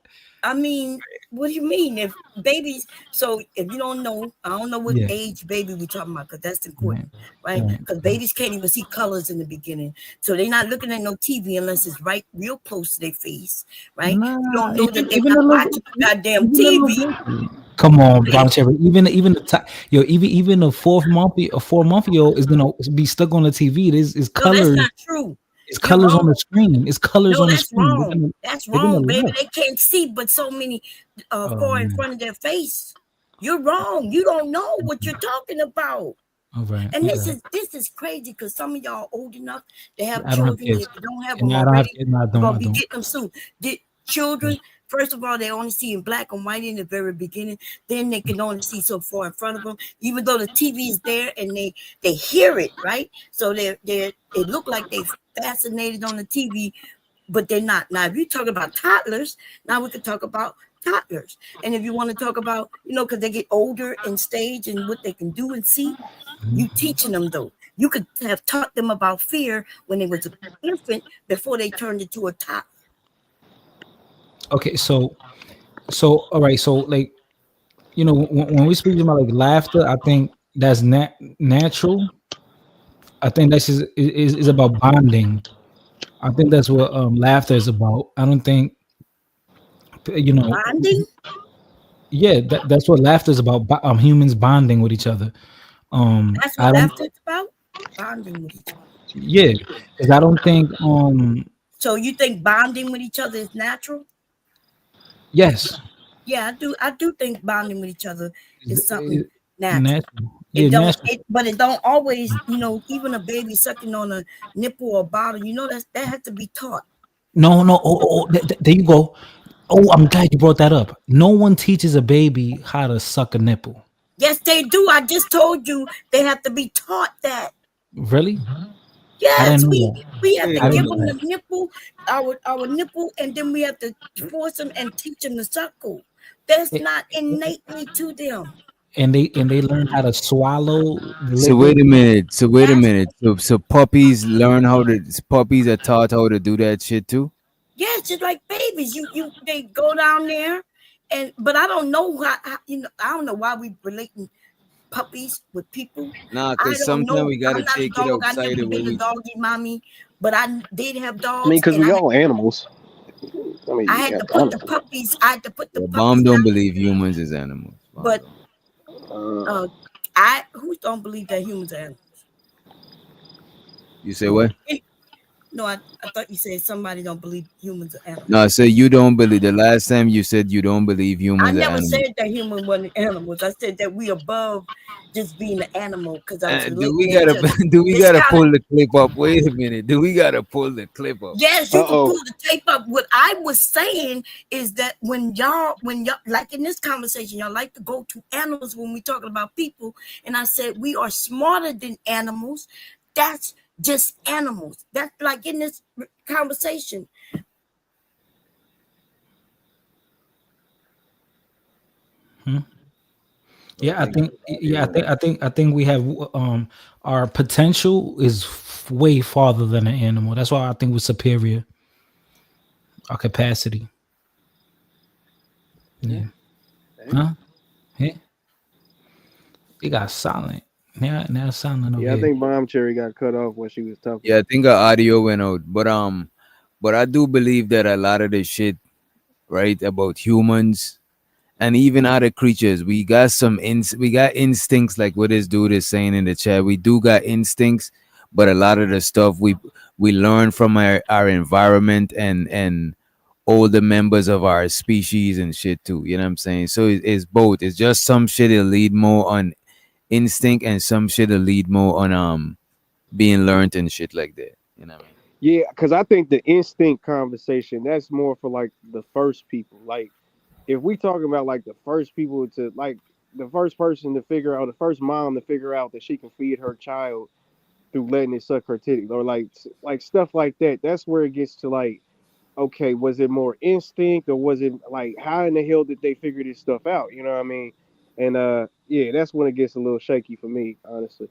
I mean, what do you mean? If babies, so if you don't know, I don't know what Yeah. age baby we talking about because that's Right. important, right? Right. Because babies can't even see colors in the beginning, so they're not looking at no TV unless it's right real close to their face, right? You Nah, don't know that they're even not a little, watching the goddamn even a little TV. bit. Come on, Brown Cherry. Even the even a 4 month-year-old is gonna be stuck on the TV. It's No, that's colors. not true. It's You're colors on wrong. the screen. It's colors No, on the that's screen. wrong. That's They're gonna wrong, baby. laugh. They can't see but so many Oh far in man. front of their face. You're wrong. You don't know what you're talking about. All right. And this Okay. is this is crazy because some of y'all old enough to have I don't have children. kids. If you don't have And them I don't have already, kids. No, I you're don't. gonna I be don't. getting them soon. The children, first of all, they only see in black and white in the very beginning. Then they can only see so far in front of them, even though the TV is there and they hear it, right? So they're it look like they fascinated on the TV, but they're not. Now, if you talk about toddlers, now we could talk about toddlers. And if you want to talk about, because they get older in stage and what they can do and see, you teaching them though. You could have taught them about fear when they was an infant before they turned into a toddler. Okay. So all right. So like when we speak about like laughter, I think that's natural. I think that's is about bonding. I think that's what laughter is about. I don't think you know. Bonding? Yeah, that's what laughter is about. Humans bonding with each other. That's what I don't. laughter is about? Bonding with each other. Yeah, because I don't think. So you think bonding with each other is natural? Yes, Yeah, I do. I do think bonding with each other is something natural. natural. Yeah, natural. But it don't always, even a baby sucking on a nipple or bottle, that has to be taught. No, no. Oh, there you go. Oh, I'm glad you brought that up. No one teaches a baby how to suck a nipple. Yes, they do. I just told you they have to be taught that. Really? I Yes, didn't know we have that. to I didn't give know them that. the nipple, our nipple, and then we have to force them and teach them to suckle. That's not innately to them. And they learn how to swallow the So liquid. wait a minute. So wait a Yes, minute. So puppies learn how to. Puppies are taught how to do that shit too. yes, just like babies. They go down there, and but I don't know how I don't know why we relating puppies with people. Nah, I cause don't sometimes know. we gotta I'm not a take it dog. I never outside of where been a we. doggy mommy, but I did have I mean, dogs, because and we all animals. I mean, I you had got to the put the animals. puppies. I had to put the Well, puppies Bomb don't down. believe humans is animals. Bomb But don't. Uh, uh, I who don't believe that humans are animals? You say what? No, I thought you said somebody don't believe humans are animals. No, so you don't believe. The last time you said you don't believe I humans are never animals. said that human wasn't animals. I said that we above just being an animal because I was Do relating we it gotta to do we it's gotta kind of pull the clip up? Wait a minute. Do we gotta pull the clip up? yes, you can pull oh. the tape up. What I was saying is that when y'all like in this conversation, y'all like to go to animals when we talking about people, and I said we are smarter than animals. That's just animals. That's like in this conversation. Hmm? I Yeah, I think think. the Yeah, audio went out. I think we have our potential is way farther than an animal. That's why I think we're superior. Our capacity. Yeah. Yeah. Huh? Yeah. It got silent. Now it's silent over Yeah, I here. think Bomb Cherry got cut off when she was talking. Yeah, I think our audio went out. But I do believe that a lot of the shit, right, about humans and even other creatures, we got instincts like what this dude is saying in the chat. We do got instincts, but a lot of the stuff we learn from our environment and older members of our species and shit too. You know what I'm saying? So it's both. It's just some shit that lead more on instinct and some shit that lead more on being learned and shit like that. You know what I mean? Yeah, because I think the instinct conversation that's more for like the first people. Like if we talking about like the first people to like the first person to figure out the first mom to figure out that she can feed her child through letting it suck her titty or like stuff like that. That's where it gets to like, okay, was it more instinct or was it like how in the hell did they figure this stuff out? You know what I mean? And yeah, that's when it gets a little shaky for me, honestly.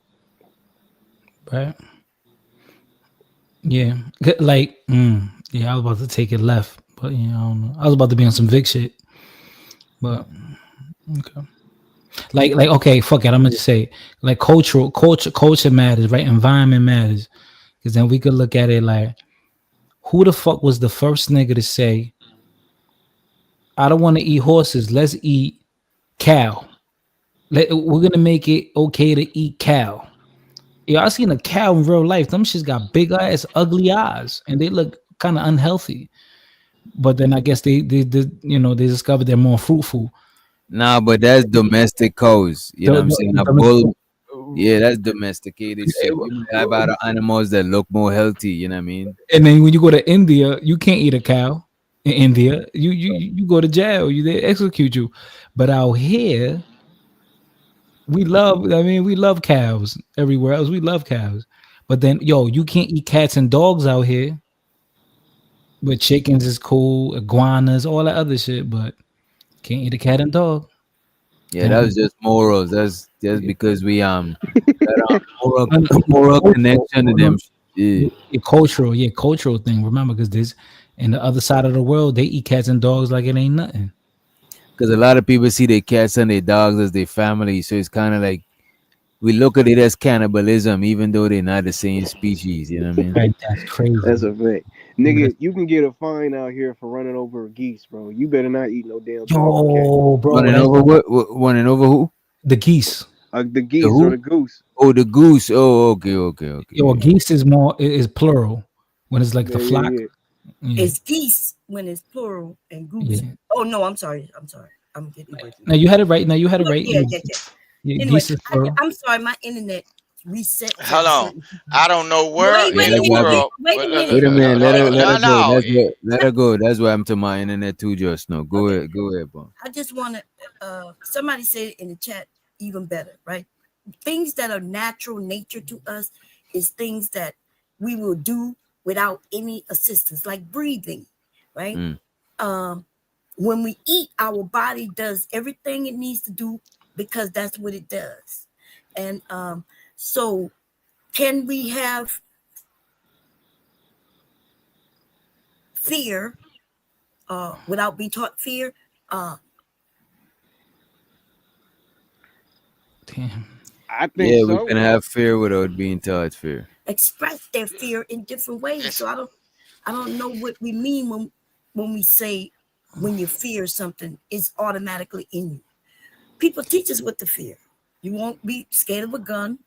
Right? Yeah. Like, yeah, I was about to take it left, but I don't know. I was about to be on some Vic shit, but okay. Like, okay, fuck it. I'm gonna just say, like, culture matters, right? Environment matters, because then we could look at it like, who the fuck was the first nigga to say, I don't want to eat horses. Let's eat cow. We're gonna make it okay to eat cow. Yeah, I seen a cow in real life. Them shits got big ass, ugly eyes, and they look kind of unhealthy. But then I guess they discovered they're more fruitful. Nah, but that's domestic cows. You know what I'm saying? A bull, yeah, that's domesticated shit. You might have other animals that look more healthy. You know what I mean? And then when you go to India, you can't eat a cow. In India, you go to jail. They execute you. But out here, we love. I mean, we love cows. Everywhere else, we love cows. But then, yo, you can't eat cats and dogs out here. But chickens is cool, iguanas, all that other shit. But can't eat a cat and dog. Yeah, that And was just morals. That's just because we got moral moral cultural, connection to them. Yeah, yeah, cultural thing. Remember, because this in the other side of the world, they eat cats and dogs like it ain't nothing. because a lot of people see their cats and their dogs as their family, so it's kind of like we look at it as cannibalism, even though they're not the same species. You know what I mean? Right, that's That's crazy. a fact. Nigga, you can get a fine out here for running over a geese, bro. You better not eat no damn dog or cat. Yo, bro, Running over what? Running over who? the geese. The The geese or who? the goose. Oh, the goose. Oh, okay. Yo, Yeah. geese is more is plural when it's like the Yeah, flock. yeah, Yeah, It's geese when it's plural and goose. yeah. Oh no, I'm sorry. I'm getting away from Now you had it right. Now you had it right. yeah, Yeah, yeah, yeah. yeah, Anyway, geese is plural. I'm sorry, my internet reset Hold certain on. certain people. I don't know where Wait Yeah, in a the that's what minute, happened. world. wait a minute. Wait a minute, let her No, go. no. Let her go. That's what happened to my internet too. Just no. Go Okay. ahead. Go ahead, bro. I just want to. Somebody said in the chat, even better, right? Things that are natural nature to us is things that we will do without any assistance, like breathing, right? Mm. When we eat, our body does everything it needs to do because that's what it does. And so, can we have fear without being taught fear? Damn. I think Yeah, we so. can have fear without being taught fear. Express their fear in different ways. So I don't know what we mean when we say when you fear something, it's automatically in you. People teach us what to fear. You won't be scared of a gun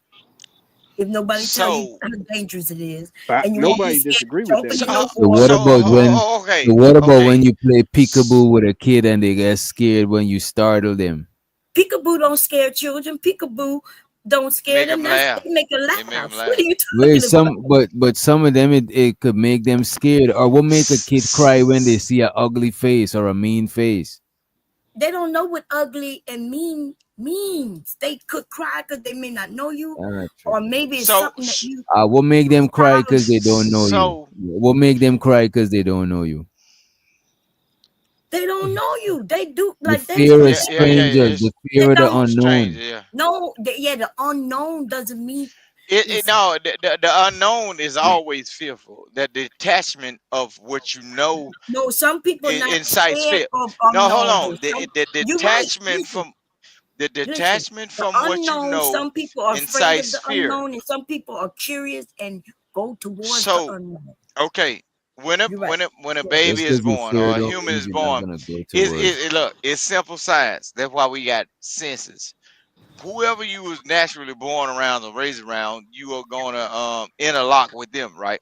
if nobody tell you So how dangerous it is, and you won't be Nobody scared disagree to with jump that so into though. no So water. what about when? okay. So what about Okay. when you play peekaboo with a kid and they get scared when you startle them? Peekaboo don't scare children. Peekaboo don't scare Make them. them That's laugh. they make a They make them laugh. What laugh. are you Wait, talking about? but some of them it could make them scared. Or what make a kid cry when they see an ugly face or a mean face? They don't know what ugly and mean means. They could cry because they may not know you, That's not true. or maybe it's So something that you What make them cry because they don't know you? so What make them cry because they don't know you? they don't know you. They do The like they fear say of yeah. strangers, the It's fear they of the don't strange. unknown. Yeah. know. Yeah, the unknown doesn't mean. Listen, No, the unknown is always fearful. That detachment of what you know no, some people not incites scared fear. of No, hold unknown. Though on. The you're right. detachment from the Listen. detachment The from what you unknown. know Some people are afraid of incites the fear. unknown, and some people are curious and go towards the So unknown. okay, You're right. when a Go ahead. baby Just is because you born fear or a don't human mean is you're not born, gonna go towards. look, it's simple science. That's why we got senses. Whoever you was naturally born around or raised around, you are gonna interlock with them, right?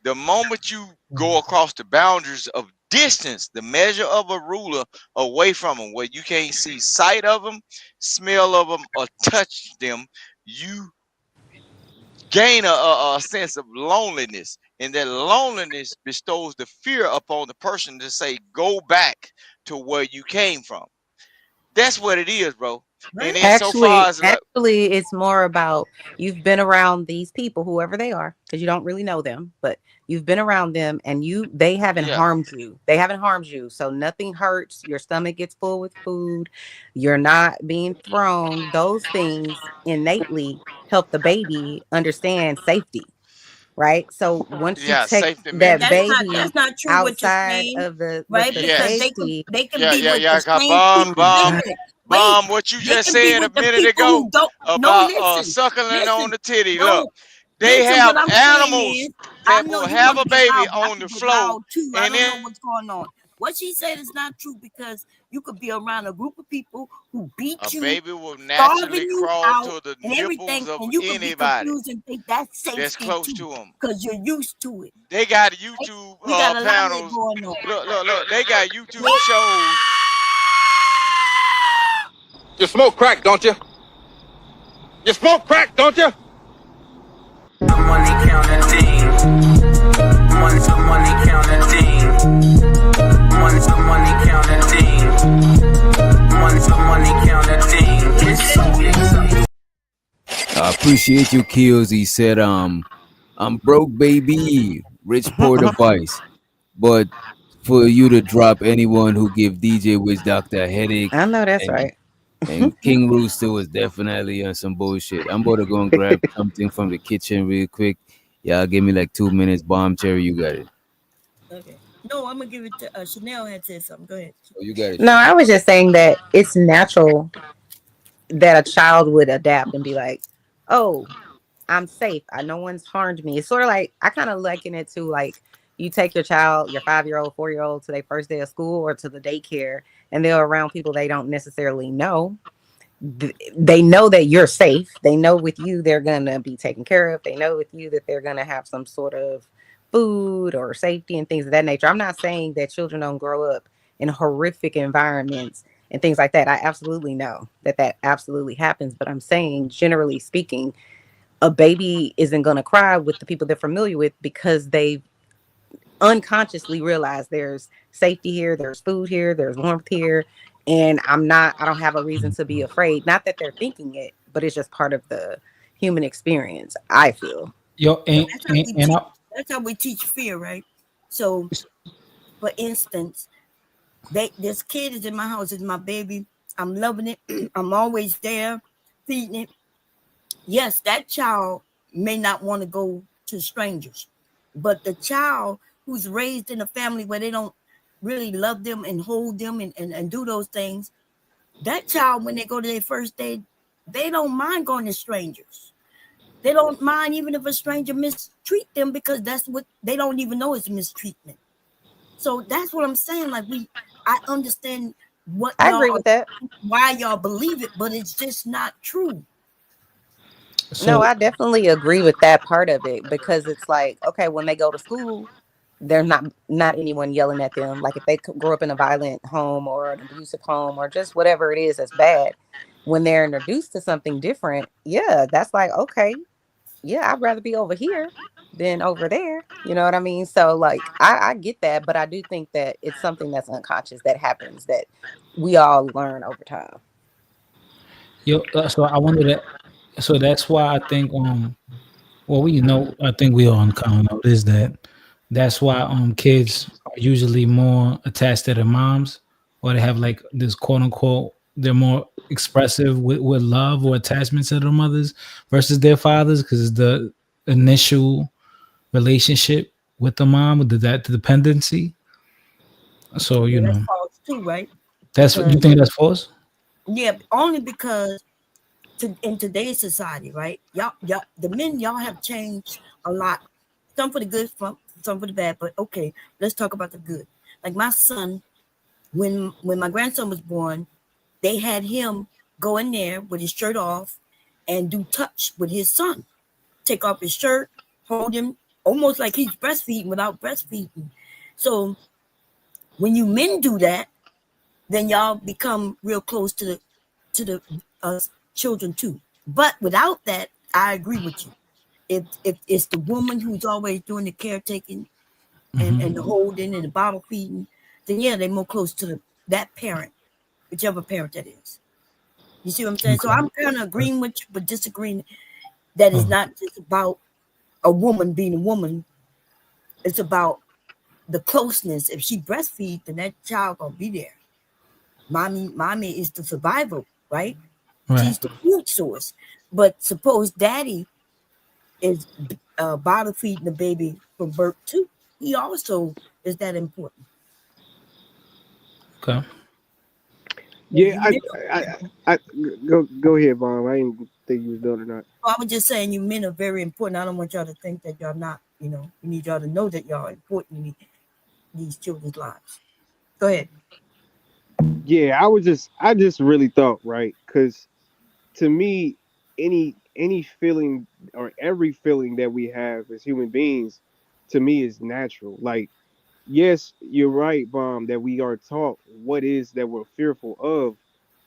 The moment you go across the boundaries of distance, the measure of a ruler away from them, where you can't see sight of them, smell of them, or touch them, you gain a sense of loneliness. And that loneliness bestows the fear upon the person to say, go back to where you came from. That's what it is, bro. And Right. then so far as like, Actually, it's more about you've been around these people, whoever they are, because you don't really know them, but you've been around them and they haven't yeah, harmed you. They haven't harmed you. So nothing hurts. Your stomach gets full with food. You're not being thrown. Those things innately help the baby understand safety, right? So once you yeah, take safety that mechanism. baby That's not true what you're outside saying, of the right? Because Yes. they can Yeah, be yeah, with yeah. the 'Cause same bomb, people. Wait a bomb, minute. Wait. bomb. What you They just can be said a with the minute people ago who don't. No, about listen, suckling on listen. the titty. Look, No, they listen. have What I'm saying animals is, I that know will you have want a to get baby loud, but I on can the get floor, loud too. I and don't then know what's going on. What she said is not true because you could be around a group of people who a beat you, baby will starving naturally you crawl out, to the and nipples everything, of and you could be anybody confused and think that's that's safety close too to them. because you're used to it. They got Right? YouTube We got a lot of that panels. going on. Look. They got YouTube shows. You smoke crack, don't you? You smoke crack, don't you? Money counting thing. Money counting thing. Money counting thing. Money counting thing. It's so exciting. I appreciate you, Kills. He said, I'm broke, baby, rich poor device. But for you to drop anyone who give DJ Wiz Doctor a headache I know that's and right. King Rooster was definitely on some bullshit. I'm about to go and grab something from the kitchen real quick. Yeah, give me like 2 minutes. Bomb Cherry, you got it. Okay. No, I'm gonna give it to Chanel. Had said something. Go ahead. Oh, you got it, No, Chanel. I was just saying that it's natural that a child would adapt and be like, oh, I'm safe. No one's harmed me. It's sort of like I kind of liken it to like you take your child, your 5-year-old, 4-year-old to their first day of school or to the daycare, and they're around people they don't necessarily know. They know that you're safe. They know with you they're gonna be taken care of. They know with you that they're gonna have some sort of food or safety and things of that nature. I'm not saying that children don't grow up in horrific environments and things like that. I absolutely know that absolutely happens, but I'm saying generally speaking, a baby isn't going to cry with the people they're familiar with because they unconsciously realize there's safety here, there's food here, there's warmth here, and I don't have a reason to be afraid. Not that they're thinking it, but it's just part of the human experience, I feel. Yo, But and and I, that's how we teach fear, right? So, for instance, this kid is in my house, is my baby. I'm loving it. I'm always there, feeding it. Yes, that child may not want to go to strangers, but the child who's raised in a family where they don't really love them and hold them and do those things, that child, when they go to their first day, they don't mind going to strangers. They don't mind even if a stranger mistreat them, because that's what they don't even know is mistreatment. So that's what I'm saying. Like, I understand what I y'all agree are, with that. why y'all believe it, but it's just not true. No, so I definitely agree with that part of it because it's like, okay, when they go to school, there's not anyone yelling at them. Like if they grow up in a violent home or an abusive home or just whatever it is that's bad, when they're introduced to something different, yeah, that's like, okay, yeah, I'd rather be over here than over there. You know what I mean? So like I get that, but I do think that it's something that's unconscious that happens that we all learn over time. yo, so I wanted to. So that's why I think well, we know, I think we all kind of know this, that that's why kids are usually more attached to their moms, or they have like this quote unquote, they're more expressive with love or attachment to their mothers versus their fathers, because the initial relationship with the mom, with that dependency. So Yeah, you that's know, false too, right? that's what Because you think that's false. yeah, only because in today's society, right? Y'all, the men, y'all have changed a lot. Some for the good, some for the bad. But okay, let's talk about the good. Like my son, when my grandson was born, they had him go in there with his shirt off and do touch with his son. Take off his shirt, hold him, almost like he's breastfeeding without breastfeeding. So when you men do that, then y'all become real close to the children too. But without that, I agree with you. If it's the woman who's always doing the caretaking and the Hmm. holding and the bottle feeding, then yeah, they're more close to that parent, whichever parent that is. You see what I'm saying? So Okay. I'm kind of agreeing with you, but disagreeing that it's Oh, not just about a woman being a woman. It's about the closeness. If she breastfeeds, then that child gonna be there. Mommy is the survival, right? right. She's the food source. But suppose daddy is bottle feeding the baby from birth too. He also is that important. Okay. So Yeah, you I, men, I go ahead, Vaughn. I didn't think you was done or not. I was just saying you men are very important. I don't want y'all to think that y'all not. You know, we need y'all to know that y'all are important in these children's lives. Go ahead. Yeah, I just really thought, right, because to me, any feeling or every feeling that we have as human beings, to me, is natural. Like, yes, you're right, Bomb, that we are taught what is that we're fearful of.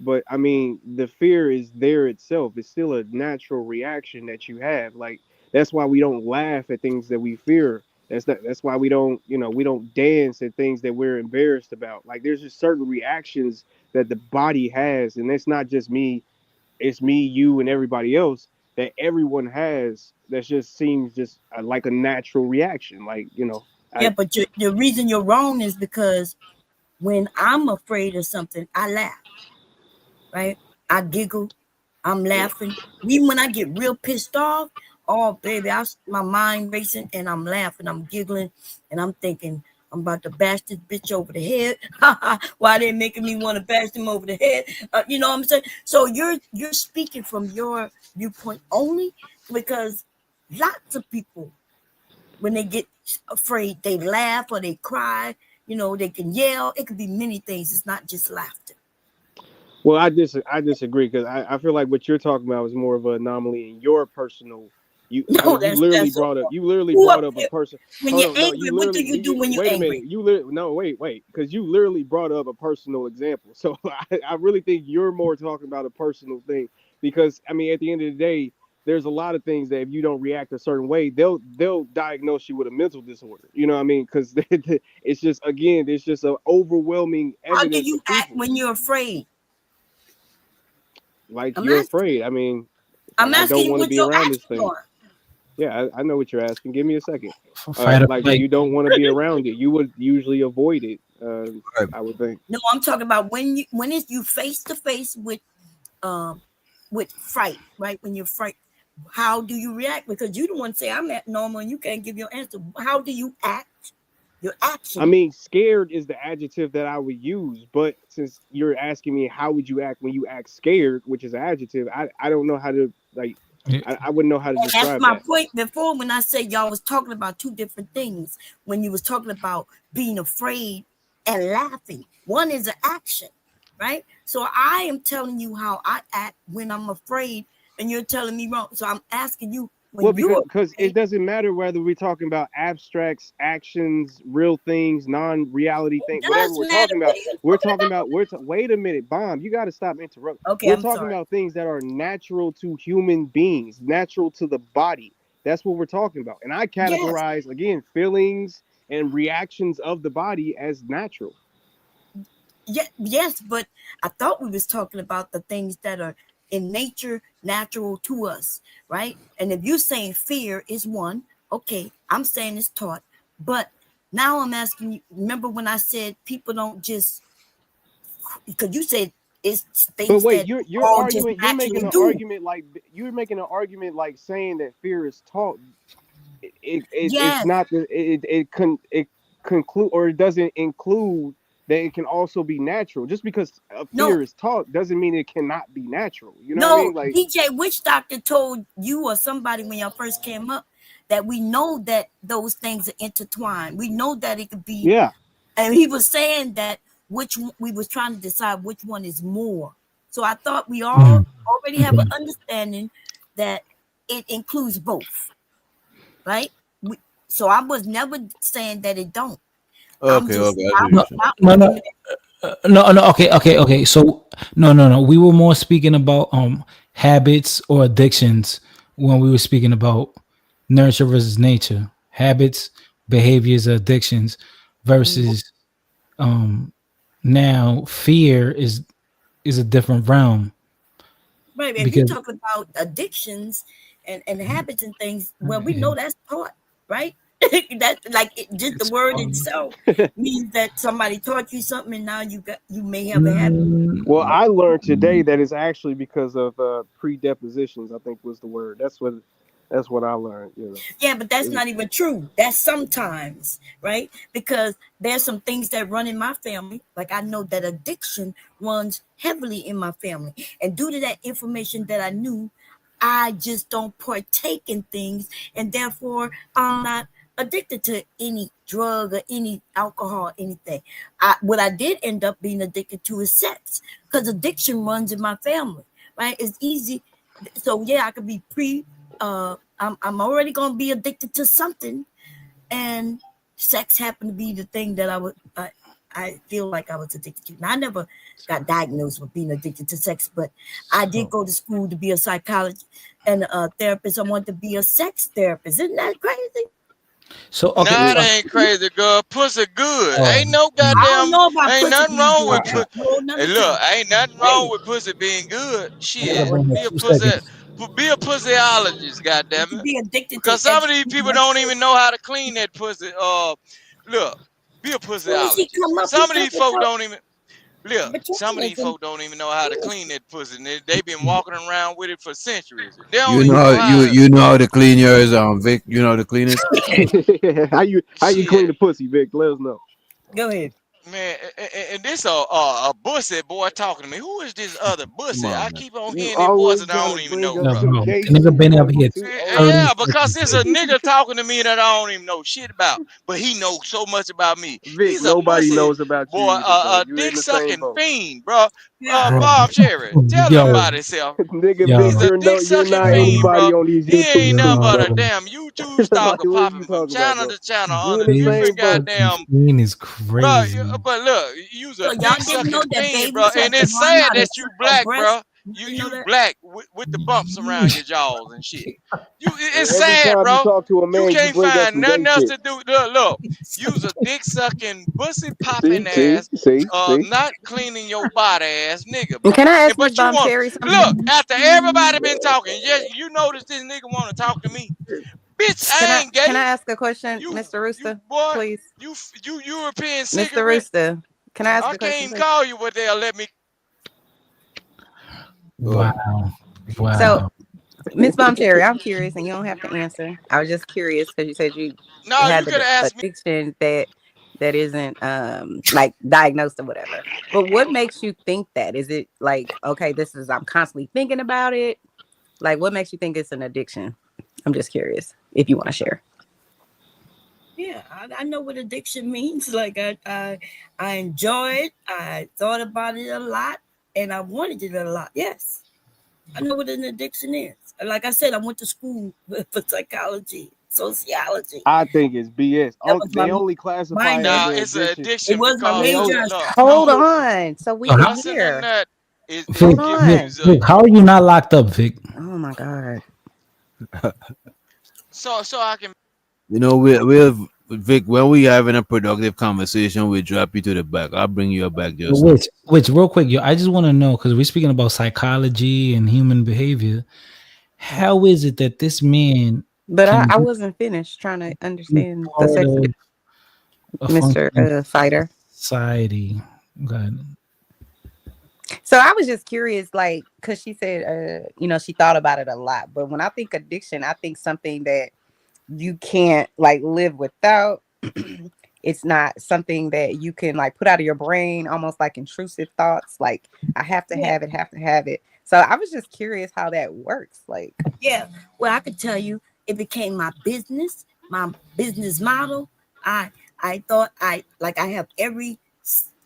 But I mean, the fear is there itself. It's still a natural reaction that you have. Like, that's why we don't laugh at things that we fear. That's why we don't, we don't dance at things that we're embarrassed about. Like, there's just certain reactions that the body has, and it's not just me, it's me, you, and everybody else, that everyone has, that just seems just like a natural reaction. Like, Yeah, I but the reason you're wrong is because when I'm afraid of something, I laugh, right? I giggle, I'm laughing. Even when I get real pissed off, oh baby, my mind racing and I'm laughing, I'm giggling, and I'm thinking I'm about to bash this bitch over the head. Why they making me want to bash them over the head? You know what I'm saying? So you're speaking from your viewpoint only, because lots of people, when they get afraid, they laugh or they cry. You know, they can yell. It could be many things. It's not just laughter. Well, I disagree, because I feel like what you're talking about is more of an anomaly in your personal. I No, mean, that's so far. you literally Who up brought up a here? person. When Hold you're on, no, angry, you what do literally you do when you're wait a minute. angry? No, wait, because you literally brought up a personal example. So I really think you're more talking about a personal thing, because I mean, at the end of the day, there's a lot of things that if you don't react a certain way, they'll diagnose you with a mental disorder. You know what I mean? Because it's just again, there's just an overwhelming How do evidence you of act people. when you're afraid? Like I'm you're asking. afraid. I mean, I'm like I asking don't you want to what be your around this actions thing. are. Yeah, I know what you're asking. Give me a second. Fight or Like flight. you don't want to be around it. You would usually avoid it. Right. I would think. No, I'm talking about when is you face to face with fright, right? When you're fright, how do you react? Because you don't want to say I'm at normal and you can't give your answer. How do you act? Your I action. mean, scared is the adjective that I would use, but since you're asking me how would you act when you act scared, which is an adjective, I don't know how to like. Yeah. I wouldn't know how to And that's describe my that. point before when I said y'all was talking about two different things. When you was talking about being afraid and laughing. One is an action, right? So I am telling you how I act when I'm afraid, and you're telling me wrong. So I'm asking you Well, when you're because it afraid. doesn't matter whether we're talking about abstracts, actions, real things, non-reality It things, whatever does we're matter. talking What about. are you We're talking talking about? about wait a minute, bomb. You got to stop interrupting. Okay, We're I'm talking sorry. about things that are natural to human beings, natural to the body. That's what we're talking about. And I Yes, categorize again feelings and reactions of the body as natural. yes, but I thought we was talking about the things that are in nature natural to us, right? And if you're saying fear is one, okay, I'm saying it's taught, but now I'm asking you, remember when I said people don't just, because you said it's But things wait, that you're all just arguing. You're making naturally an do. argument like you're making an argument like saying that fear is taught. It's Yes, not it conclude or it doesn't include that it can also be natural. Just because a no, fear is taught doesn't mean it cannot be natural. You know what I no, mean? Like DJ Witch Doctor told you or somebody when y'all first came up that we know that those things are intertwined. We know that it could be, yeah, and he was saying that we was trying to decide which one is more. So I thought we all Mm. already have an understanding that it includes both, right? We, so I was never saying that it don't. I'm Okay, just okay, I see what you're No, saying. my no, no, argument. no. Okay, okay, okay. So no. We were more speaking about habits or addictions when we were speaking about nurture versus nature. Habits, behaviors, addictions versus um now fear is a different realm Right. If you because talk about addictions and habits and things, well, we know that's taught, right? That's like just the it's word itself means that somebody taught you something and now you may have a habit. well, mm, I learned today that it's actually because of predepositions. I think was the word. That's what I learned. You Yeah, but that's know, not even true. That's sometimes, right? Because there's some things that run in my family. Like I know that addiction runs heavily in my family. And due to that information that I knew, I just don't partake in things. And therefore, I'm not addicted to any drug or any alcohol, anything. What I did end up being addicted to is sex because addiction runs in my family, right? It's easy. So, yeah, I could be I'm already gonna be addicted to something, and sex happened to be the thing that I feel like I was addicted to. Now, I never got diagnosed with being addicted to sex, but I did so go to school to be a psychologist and a therapist. I wanted to be a sex therapist. Isn't that crazy? so okay. Nah, it So ain't crazy, girl. Pussy good. oh, Ain't no I don't goddamn, know about ain't pussy nothing being wrong good. with I, That's put. a whole nother Hey, look, topic. ain't nothing wrong Hey, with pussy being good. I gotta Shit, bring her be a 2 seconds. be a pussyologist, you goddamn can it. be addicted to Because some of these education. people That's don't true. even know how to clean that pussy. Look, be a As soon as he pussyologist. come up, he Some of talk these folk about don't even. Look, some of these materialism. folk don't even know how to Yes. clean that pussy. And they been walking around with it for centuries. They don't You know even how know how to. you know how to clean yours, Vic. You know how to clean it. how you clean Shit. the pussy, Vic? Let us know. Go ahead. Man, and this a bussy boy talking to me. Who is this other Come bussy? I on, man. keep on You hearing their voice always and I gotta don't even bring know, us No, bro. some no. The nigga cases, been up boy. here You too old. 30 Yeah, because seconds. there's a nigga talking to me that I don't even know shit about, but he knows so much about me. Vic, He's a nobody pussy knows about you boy, either, bro. a You're in dick the same sucking boat. fiend, bro. Yeah. Bro. Bob Cherry, tell him Yo, about himself. Nigga, yo, Vic, He's a dick you're sucking not fiend, yo, anybody bro. on these He YouTube ain't nothing but a channels, yo. damn YouTube bro. Like, stalker what are you popping from talking about, channel bro? to channel You in under the Big same different boat. fucking goddamn. fiend is Bro, crazy. but look, you's So a y'all dick didn't know sucking that fiend, bro. babies have And to it's learn sad how to that you suck on black, breast. bro. You know You that? black with the bumps around your jaws and shit. It's Every sad, time you bro. talk to a You man, you can't bring up find some gay nothing else shit. to do. Look. Use a dick sucking, pussy See, popping see, ass, see, see. not cleaning your body ass nigga, And bro. can I ask Miss But you Bomb want Cherry look something? after everybody been talking. Yes, you notice this nigga want to talk to me, bitch. Can I I ain't can I gay. ask a question, You Mr. you Rooster, boy, please? you European Mr. cigarette. Rooster, can I ask I a can't question, even please? call you, but they'll let me. Go ahead. Wow. So, Wow. Miss Bomb Cherry, I'm curious, and you don't have to answer. I was just curious because you said you No, you had could the have asked me. addiction that isn't like diagnosed or whatever. But what makes you think that? Is it like, okay, this is I'm constantly thinking about it? Like, what makes you think it's an addiction? I'm just curious if you want to share. Yeah, I know what addiction means. Like I enjoy it. I thought about it a lot, and I wanted it a lot. Yes, I know what an addiction is. Like I said, I went to school for psychology, sociology. I think it's BS. That Oh, was my they only classify it minor. Nah, under it's an addiction. It addiction was my They because major only in look, Hold no, school. on, so we So can how, busting a hear. nut Hold Vic, it gives Vic, you on. the. Vic, how are you not locked up, Vic? Oh my god. So I can. You know, we'll Vic, when we having a productive conversation, we drop you to the back. I'll bring you back just now. Which, real quick, yo, I just want to know because we're speaking about psychology and human behavior. How is it that this man But can I wasn't finished trying to be understand the part sex, of a Mr. functioning Fighter. society? God. So I was just curious, like, because she said, she thought about it a lot. But when I think addiction, I think something that you can't like live without. It's not something that you can like put out of your brain, almost like intrusive thoughts. Like I have to Yeah, have it, have to have it. So I was just curious how that works. Like, yeah. Well, I could tell you, it became my business model. I I thought I have every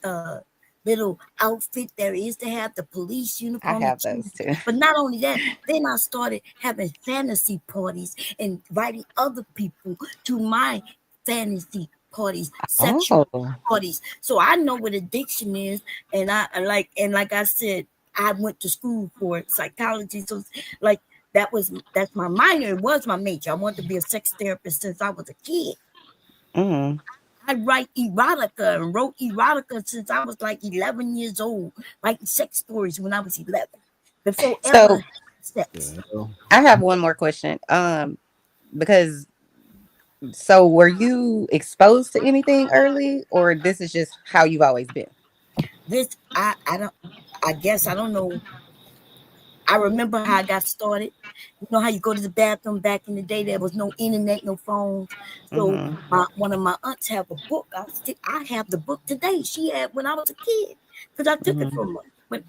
uh little outfit there is to have, the police I uniform, the have those chief. too. But not only that, then I started having fantasy parties and inviting other people to my fantasy parties, sexual Oh. parties. So I know what addiction is, and like I said, I went to school for psychology. So like that's my minor. It was my major. I wanted to be a sex therapist since I was a kid. Mm. I write erotica and wrote erotica since I was like 11 years old, writing sex stories when I was 11, before ever So having sex. I have one more question. Because so were you exposed to anything early, or this is just how you've always been? This I don't I guess I don't know. I remember how I got started. You know how you go to the bathroom back in the day? There was no internet, no phones. So Mm-hmm. one of my aunts have a book. I have the book today. She had when I was a kid because I took it Mm-hmm. from her. But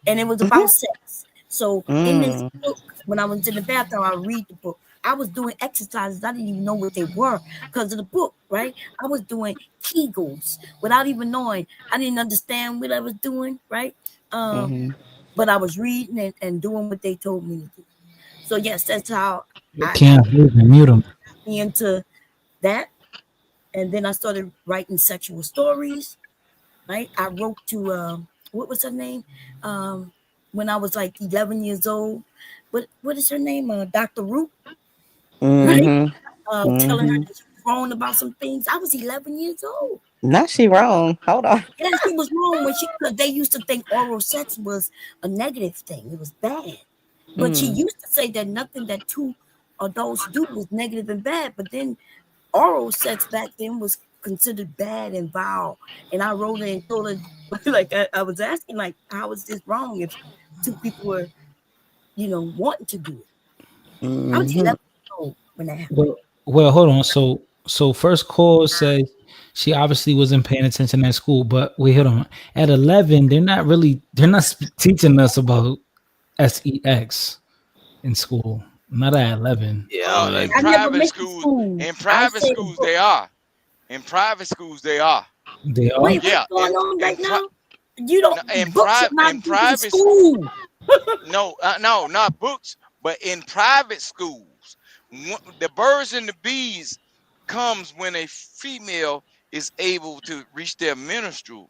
and it was about sex. So in this Mm-hmm. book, when I was in the bathroom, I read the book. I was doing exercises. I didn't even know what they were because of the book, right? I was doing Kegels without even knowing. I didn't understand what I was doing, right? Um, Mm-hmm. but I was reading and doing what they told me to do. So yes, that's how You I can't mute him. got me into that. And then I started writing sexual stories. Right, I wrote to what was her name? Um, when I was like 11 years old. What is her name? Dr. Root, right? Mm-hmm. Telling her Mm-hmm. that she was wrong about some things. I was 11 years old. Not she wrong. Hold on. Yeah, she was wrong when because they used to think oral sex was a negative thing. It was bad. But she Mm. used to say that nothing that two adults do was negative and bad. But then oral sex back then was considered bad and vile. And I wrote her and told her, like, I was asking, like, how is this wrong if two people were, wanting to do it? I was Mm-hmm. 11 years old when that happened. Well, hold on. So first call says she obviously wasn't paying attention at school, but wait, hold on. At 11, they're not teaching us about sex in school. Not at 11. Yeah, like In I never private went to schools, school. in I private said a schools book. they are. In private schools they are. They are. Wait, what's Yeah, going on in right pri- now? You no, don't, books are not in good in private school. no, no, not books, but in private schools, the birds and the bees comes when a female is able to reach their menstrual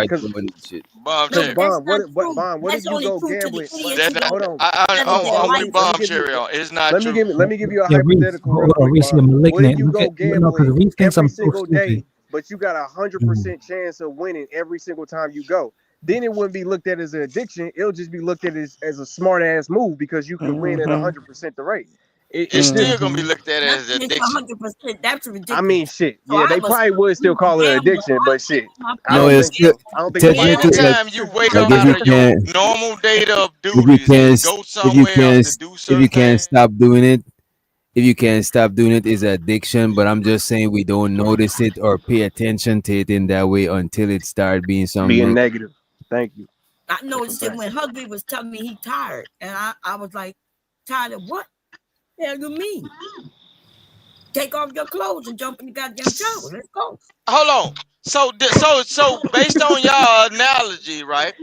guys because doing this shit. Bomb No, cherry. because that's Bond, not what true. Bond, what if That's you only go true to the gambling? idiots That who not, Hold don't on, I settle their don't let me put life. let me bomb give you cherry on. It's not let me true. give let me give you a Yeah, Reese, hypothetical real hold on, quick, Reese, you're Bond. What if malignant. you Look go at no, because gambling Reese thinks every I'm so single stupid. day, but you got a Mhm. 100% chance of winning every single time you go? Then it wouldn't be looked at as an addiction. It'll just be looked at as a smart ass move because you could win at Mhm. 100% the rate. it's it's just. still gonna be Mhm. looked at as Nothing is addiction. 100%. That's I mean, ridiculous. shit. So Yeah, I they was probably would still call it gambling. addiction, but shit, My I No, don't parents it's think still so. I don't think nobody technically cares. Anytime you wake like up if out you of your can't normal day of if you duties can't and s- go somewhere else to do if you certain can't things, stop doing it, if you can't stop doing it is addiction. But I'm just saying we don't notice it or pay attention to it in that way until it start being something Being negative. negative. Thank you. I That's a noticed it fact. when Huggy was telling me he tired. And I was like, tired of what? The hell you mean? Take off your clothes and jump in the goddamn shower. Let's go. hold on. So based on y'all analogy, right?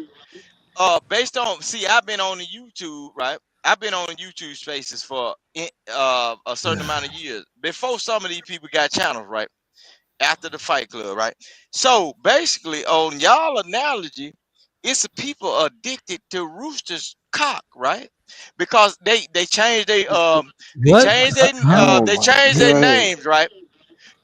Based on I've been on the YouTube, right? I've been on YouTube spaces for a certain amount of years before some of these people got channels, right? After the Fight Club, right? So basically, on y'all analogy, it's the people addicted to Rooster's cock, right? Because they changed What? Huh? Oh they my changed their god. names, right?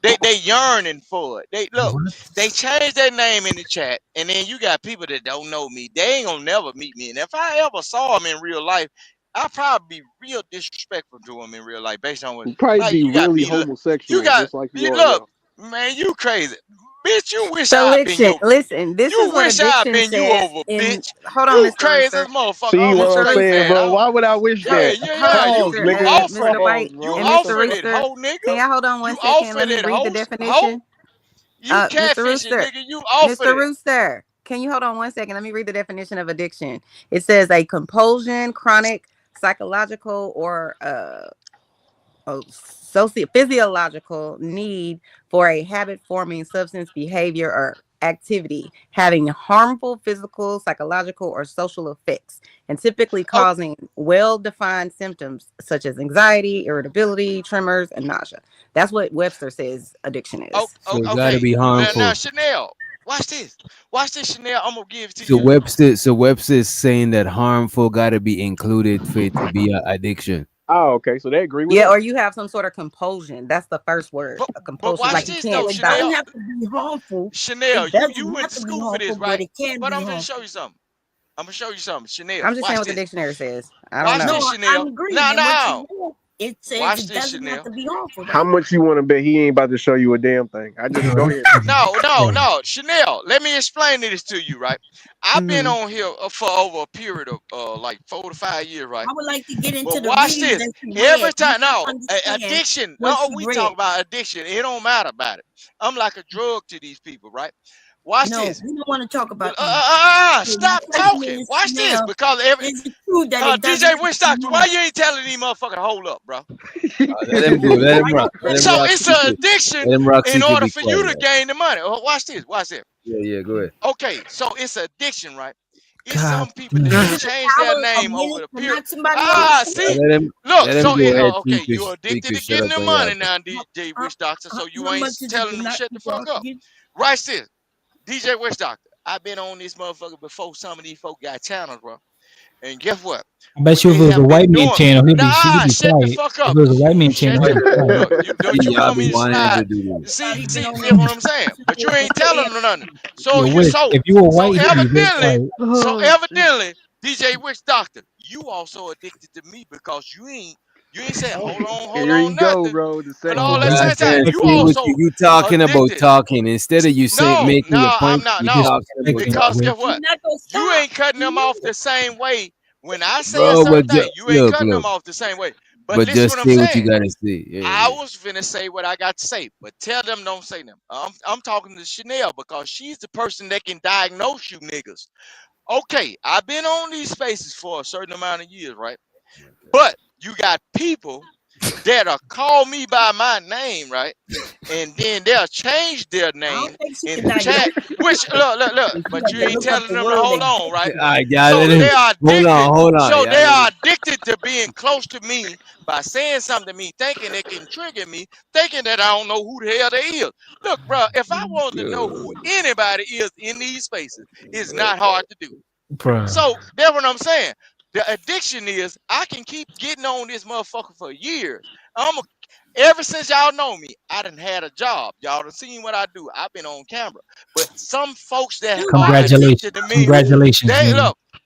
They yearning for it. They look, What? they changed their name in the chat, and then you got people that don't know me. They ain't gonna never meet me, and if I ever saw them in real life, I'd probably be real disrespectful to them in real life, based on what You'd probably like be really homosexual, just like you are look, now. man, you crazy, bitch. You wish So I'd been your, listen, this is you what wish I'd addiction been you says over, in bitch. hold on, You Mr. crazy as Rooster. motherfucker. See I'm a what I'm Mr. straight saying, Rooster. man. bro? Why would I wish Yeah, that? yeah, yeah. You Pause, Mr. you nigga. offered Mr. it. Pause, White You and bro. Mr. offered it, Rooster. whole nigga. Can y'all hold on You one second? Let offered me it, read the host, ho. definition. You Mr. catfishing, Rooster. nigga. You offered Mr. it. Rooster. Can you hold on one second? Let me read the definition of addiction. It says a compulsion, chronic, psychological, or physiological need for a habit forming substance, behavior, or activity having harmful physical, psychological, or social effects, and typically Oh, causing well defined symptoms such as anxiety, irritability, tremors, and nausea. That's what Webster says addiction oh, is. So it gotta okay. be Now, harmful. Chanel, watch this. Watch this, Chanel. I'm gonna give it to So you. Webster is saying that harmful gotta be included for it to be an addiction. Oh, okay. So they agree with Yeah, or us. you have some sort of compulsion. That's the first word. But A compulsion, watch like you this can't though, So it stop. doesn't Chanel. have to be harmful. Chanel, It you doesn't went have to to be school for harmful, this, but right? it can But be I'm gonna harmful. show you something. I'm gonna show you something. Chanel, I'm just saying watch what the this. dictionary says. I don't Watch know. this, No, I'm Chanel. agreed. No, And what you no. read, it says Watch it this, doesn't have Chanel. to be harmful, How right? much you want to bet he ain't about to show you a damn thing? I just Yo, go this ahead. nigga is No, no, crazy. no. Chanel, let me explain this to you, right? I've been Hmm. on here for over a period of like 4 to 5 years, right? I would like to get into But the watch readings this. that she read. Every Help time, me no, understand addiction. what Oh, she we read. talk about addiction. It don't matter about it. I'm like a drug to these people, right? Watch No, this. we don't want to talk about you. So my Stop question talking. is, Watch this, Chanel, because every is it true that it doesn't DJ have Wish to be Doctor, why harmful? you ain't telling these motherfuckers to hold up, bro? Let him go. Let him I rock. don't Let blame him So rock. it's an Secret. addiction Let him rock. in Secret. order Be for you quiet. to gain the money. Oh, watch this. Watch this. Yeah, yeah. Go ahead. Okay, so it's addiction, right? It's God some people that damn. done Is the changed their power of name over minute the to period. knock somebody off the See, Let him. look. Let him So go ahead. okay, you're addicted Secret. to Shut getting up the on your money ass. now, How, DJ how, Wish Doctor. So you how ain't much is it telling to them to knock shut the people fuck off up. again? Right, this DJ Wish Doctor. I've been on this motherfucker before some of these folk got channels, bro. And guess what? I bet What you if they it was a have been white man doing. channel, he'd Nah, be shut the quiet. fuck If up. it was a white man channel, Shut he'd your be quiet. look. You don't See, you y'all want be me to wanting to slide? do this. See, He's been see, on that's there what for I'm saying. But you for ain't telling them forever. nothing. So Yo, you Wish, so if you were so white, he'd be real evidently, quiet. so Oh shit. evidently, DJ Witch Doctor, you also addicted to me because you ain't saying hold Here he on, go, nothing. bro. The And second all Oh, that he's same God time, damn. you See expecting. what you also talking about addicted. talking instead of you saying No, making your no, I'm point. not. You He's No, talking about expecting because talking. guess Wish. He's what? not gonna You stop. ain't cutting You them off know the it. same way. When I say a Bro, certain thing, you ain't look, cutting look. them off the same way. But But listen just what I'm say what you saying. gotta say. Yeah, I yeah. was finna say what I got to say, but tell them don't say them. I'm talking to Chanel because she's the person that can diagnose you niggas. Okay, I've been on these spaces for a certain amount of years, right? But you got people that'll call me by my name, right? And then they'll change their I name don't think she in can the chat. diagnose. Which look, She but had you to ain't look up telling the them to word hold that on, right? All right, y'all So let him. they are Hold addicted. on, hold on. So Y'all they let are him. addicted to being close to me by saying something to me, thinking it can trigger me, thinking that I don't know who the hell they is. Look, bro, if I wanted to know who anybody is in these spaces, it's not hard to do. Bruh. So that's what I'm saying. The addiction is I can keep getting on this motherfucker for years. Ever since y'all know me, I done had a job. Y'all done seen what I do. I've been on camera. But some folks that do are what? addicted Congratulations. to me, Congratulations, they nigga. look.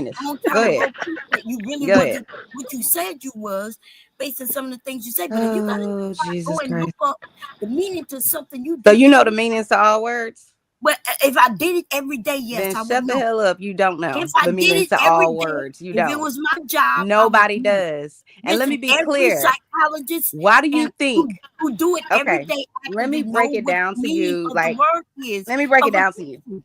finish. I'm Go trying to ahead. go through that. You really Go ahead. wasn't what you said you was based on some of the things you said. But if you gotta Oh, go Jesus and look Christ. up the meaning to something you So did you know the every meanings to all words? well, if I did it every day, yes, Then I would shut the know. hell up. You don't know If I the did meanings it to every all day, words. You if it don't. was my job, Nobody I would know. does. And let me Listen, be every clear. psychologist Why do you and think? who do it every Okay, day let me actually know break it what down the to meaning you. of the Like, word is. let me break of it a down to you. person.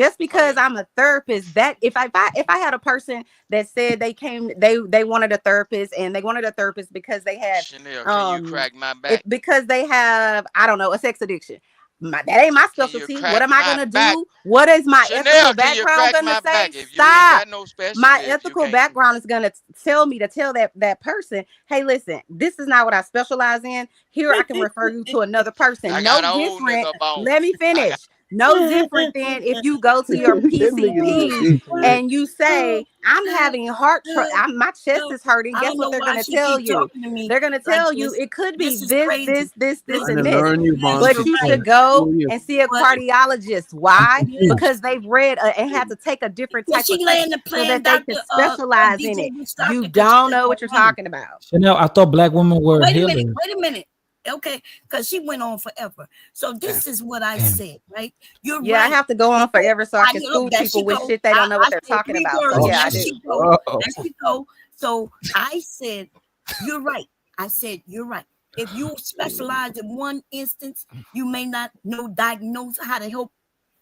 just because I'm a therapist, that if I had a person that said they wanted a therapist and they wanted a therapist because they had Chanel, can you crack my back? because they have, I don't know, a sex addiction. That ain't my Can you specialty. What crack am I my gonna back? do? What is my ethical Chanel, can you background crack gonna my say? back? If you ain't Stop. got no My specialty, if you ethical can't, background is gonna tell me to tell that person, hey, listen, this is not what I specialize in. Here, I can refer you to another person. I got No old different. nigga bone. Let me I got finish. No different than if you go to your Them niggas is PCP addiction, man. and you say, I'm having my chest is hurting. I Guess don't what know they're why gonna she tell keep you? talking to me They're gonna like tell you this. it could be This is this, crazy. Trying and to this. learn you, Yes, But you're you right. should go you. and see a But cardiologist. I'm Why? confused. Because they've read and had to take a different was type she of test laying the so plan, that they Doctor can specialize in DJ it. Mustafa? You Because she don't just know what went you're on. talking about. Chanel, I thought black women were healers. Wait a minute. Okay, because she went on forever. So this is what I Damn. said, right? You're Yeah, I right. have to go on forever so I can school There she people with go. shit they don't know what I they're said talking 3 about. So words. Oh yeah, I There do. she shit. go. Oh. There she go. So I said, you're right. I said, you're right. If you specialize in one instance, you may not diagnose how to help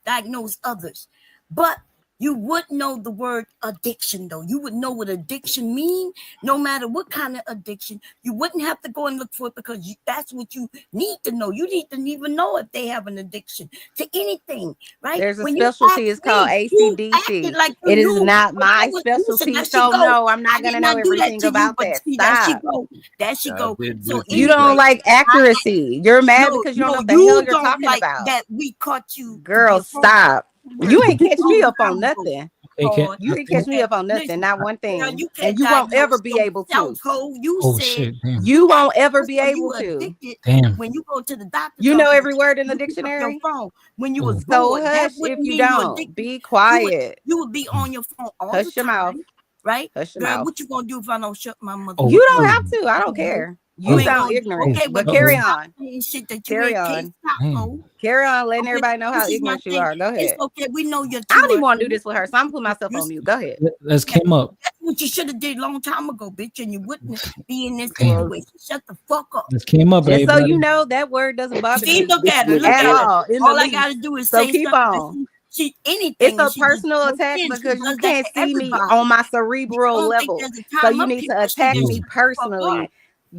diagnose others. But you would know the word addiction, though. You would know what addiction mean, no matter what kind of addiction. You wouldn't have to go and look for it because that's what you need to know. You need to even know if they have an addiction to anything, right? There's a When you specialty, it's asked called me, you acted ACDC. like you It is knew not what I my was using. specialty, There she so go. no, I'm I not did gonna know not do that everything to you, about but that. see, there she Stop. go. There she I go. did So this You don't anyway, like accuracy. You're mad because you don't know what the hell you you're don't talking like about. that we caught you to be Girl, a fraud. stop. You ain't catch me Long up on time ago. nothing. Okay, Fraud. You I didn't think. catch me up on nothing, Listen, not one girl, thing. you And can't you won't ever diagnose be able yourself, to. ho. You Oh said shit! Damn. You won't ever be so you able to. addicted Damn. when you go to the doctor's You know office. every word in the You pick up your dictionary? phone when you was Oh. So bored. That hush wouldn't if you mean you don't. addicted. Be quiet. You would be on your phone all the Hush your mouth. time, right? Hush your Girl, mouth. what you gonna do if I don't shut my mother? Oh. You don't Oh. have to. I don't care. You You ain't sound gonna do ignorant. okay, well But you carry Uh-oh. stop on. saying shit that you Carry ain't on. can't stop, ho. Damn. Carry on, letting Okay, everybody know how this is my ignorant you thing. are. Go It's ahead. okay. We know you're I too don't even want to do this with her, so I'm putting myself you're on mute. Go ahead. Let's came up. That's what you should have did a long time ago, bitch, and you wouldn't be in this Damn. situation. Shut the fuck up. Let's came up, Just so everybody. you know, that word doesn't bother See, me look at her. Look Look at at her. all in the All I least. gotta do is So say keep something. on. She anything. It's a and she just personal goes attack in. She because you does that can't to see me everybody. on my You cerebral don't think level. there's a So time you up need here to where she attack just me shut the fuck up. personally.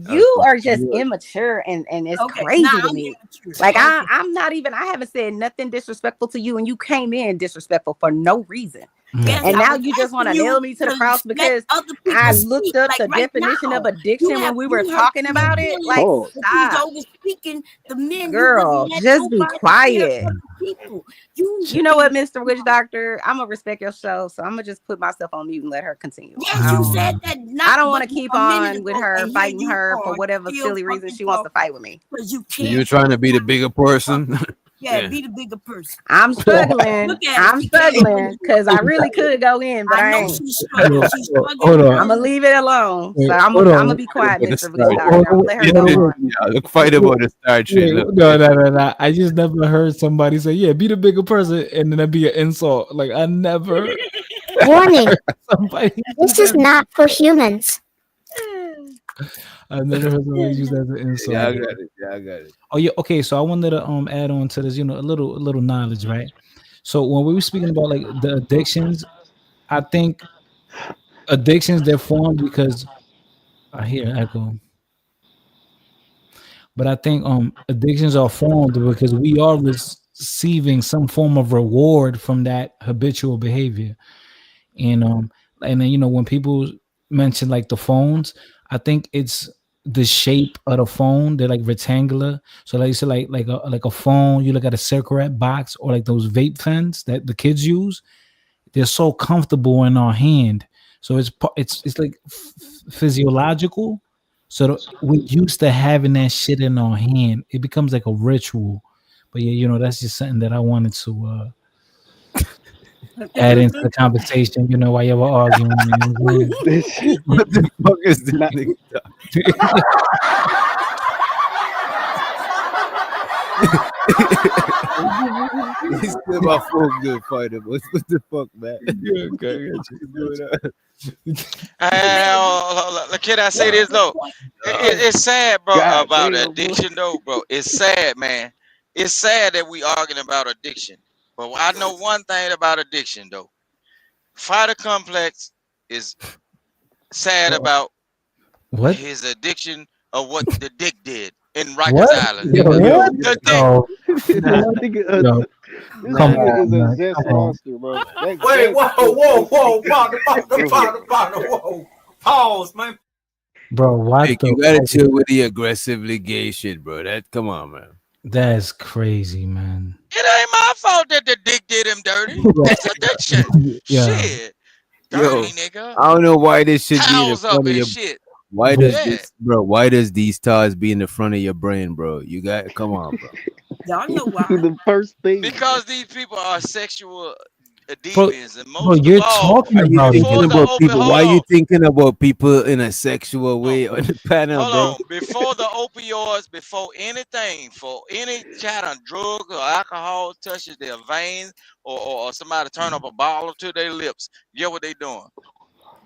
That's You are just good. immature and it's Okay, crazy now to I'm me. immature. Like Okay. I'm not even, I haven't said nothing disrespectful to you and you came in disrespectful for no reason. Yes, And I now was you just want to asking nail you me to the to cross let because other people I speak. looked up Like the right definition of now, addiction when we were you talking hurting your about it. feelings. Like, Pause. If you was stop. over speaking the men, you Girl, wouldn't let just be nobody share quiet. other people. You You know what, Mr. Witch Doctor? I'm gonna respect your show, so I'm gonna just put myself on mute and let her continue on. yes, you said that I not don't but want to keep a minute on with ago, her and here fighting you her for are whatever still silly reason fucking she wants to talking fight with me. because you So you're can't. trying to be the bigger person? Yeah, be the bigger person. I'm struggling. Look at her. I'm She can't. struggling because I really could go in, but I I know ain't. she's struggling. She's struggling. Hold on. I'm gonna leave it alone. So Wait, I'm hold gonna on. be quiet, About to Mr. Witch start. Doctor. I'm gonna let her Hold go on. on. Yeah, look, fight about the Star Trek. Wait, Look, no. I just never heard somebody say, "Yeah, be the bigger person," and then that'd be an insult. Like I never Warning, heard somebody use this is that. not for humans. I've never heard somebody use that as an insult. yeah, I got it. Yeah, I got it. Oh yeah, okay. So I wanted to add on to this, a little knowledge, right? So when we were speaking about like the addictions, I think addictions they're formed because I hear echo, but I think addictions are formed because we are receiving some form of reward from that habitual behavior. And then when people mention like the phones, I think it's the shape of the phone. They're like rectangular. So like you said, like a phone, you look at a cigarette box or like those vape pens that the kids use. They're so comfortable in our hand. So it's like physiological. So we're used to having that shit in our hand. It becomes like a ritual. But yeah, that's just something that I wanted to add into the conversation, while you were arguing. What the fuck is this Nah. nigga talking? He's still my full good fighter, boys. What the fuck, man? Yeah, okay, Can I say this though? It's sad, bro, God about damn, boy. addiction, though, bro. It's sad, man. It's sad that we arguing about addiction. But I know one thing about addiction, though. Fighter Complex is sad about What? his addiction of what the dick did in Rikers What? Island. Yo, Yo, The dick. no, this nigga, no. this Come nigga on, is a man. zest Come on. monster, bro. Wait, That whoa, partner, Bro. whoa. Pause, man. Bro, what Vic, the you gotta fuck? chill with the aggressively gay shit, bro. Come on, man. That's crazy, man. It ain't my fault that the dick did him dirty. That's addiction. Yeah. Shit. Yo, Dirty nigga. I don't know why this should be in the Towels up front of and your. shit. Why does Vu- Yeah. this, bro? Why does these stars be in the front of your brain, bro? You got come on, bro. Y'all know why. The first thing. Because these people are sexual Bro, deviants, and bro, most of you're all, talking Are you about it. thinking before the about open, people? hold Why are you on, thinking about people in a sexual hold way on the panel, hold bro? on, before the opioids, before anything, for any kind of drug or alcohol touches their veins, or somebody turn up a bottle to their lips, get what they doing?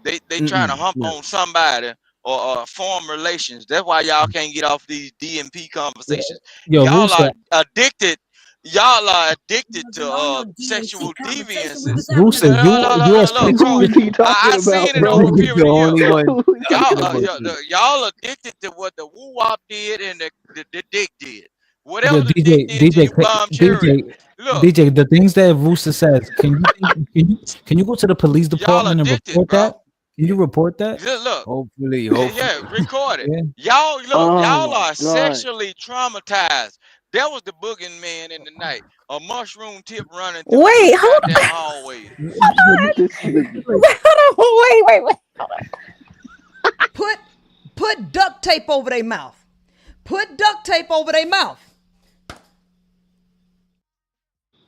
They trying to Mm-mm. hump Yeah. on somebody, or form relations. That's why y'all can't get off these DMP conversations. Yo, Y'all Rusa, are addicted. Y'all are addicted to Wasn't on no DNC sexual conversation. We deviances. was having a Rusa, Look, look, look, you are look, look, split. bro. Who is he talking I about, seen it This over a bro? nigga's period the of years. only Look, one Who is he talking y'all, about talking? this. y'all addicted to what the woo wop did and the dick did. Yo, Whatever the dick did to you, bomb cherry. Look, The things that Rusa says. Can you go to the police y'all department and addicted, report bro. that? Can you report that? Look, Hopefully, yeah, hopefully. yeah, record it. Yeah. Y'all, look, Oh y'all my are god. sexually traumatized. That was the booging man in the night. A mushroom tip running through Wait, the hold goddamn hallway. This nigga. on. Wait. Put duct tape over their mouth. Put duct tape over their mouth.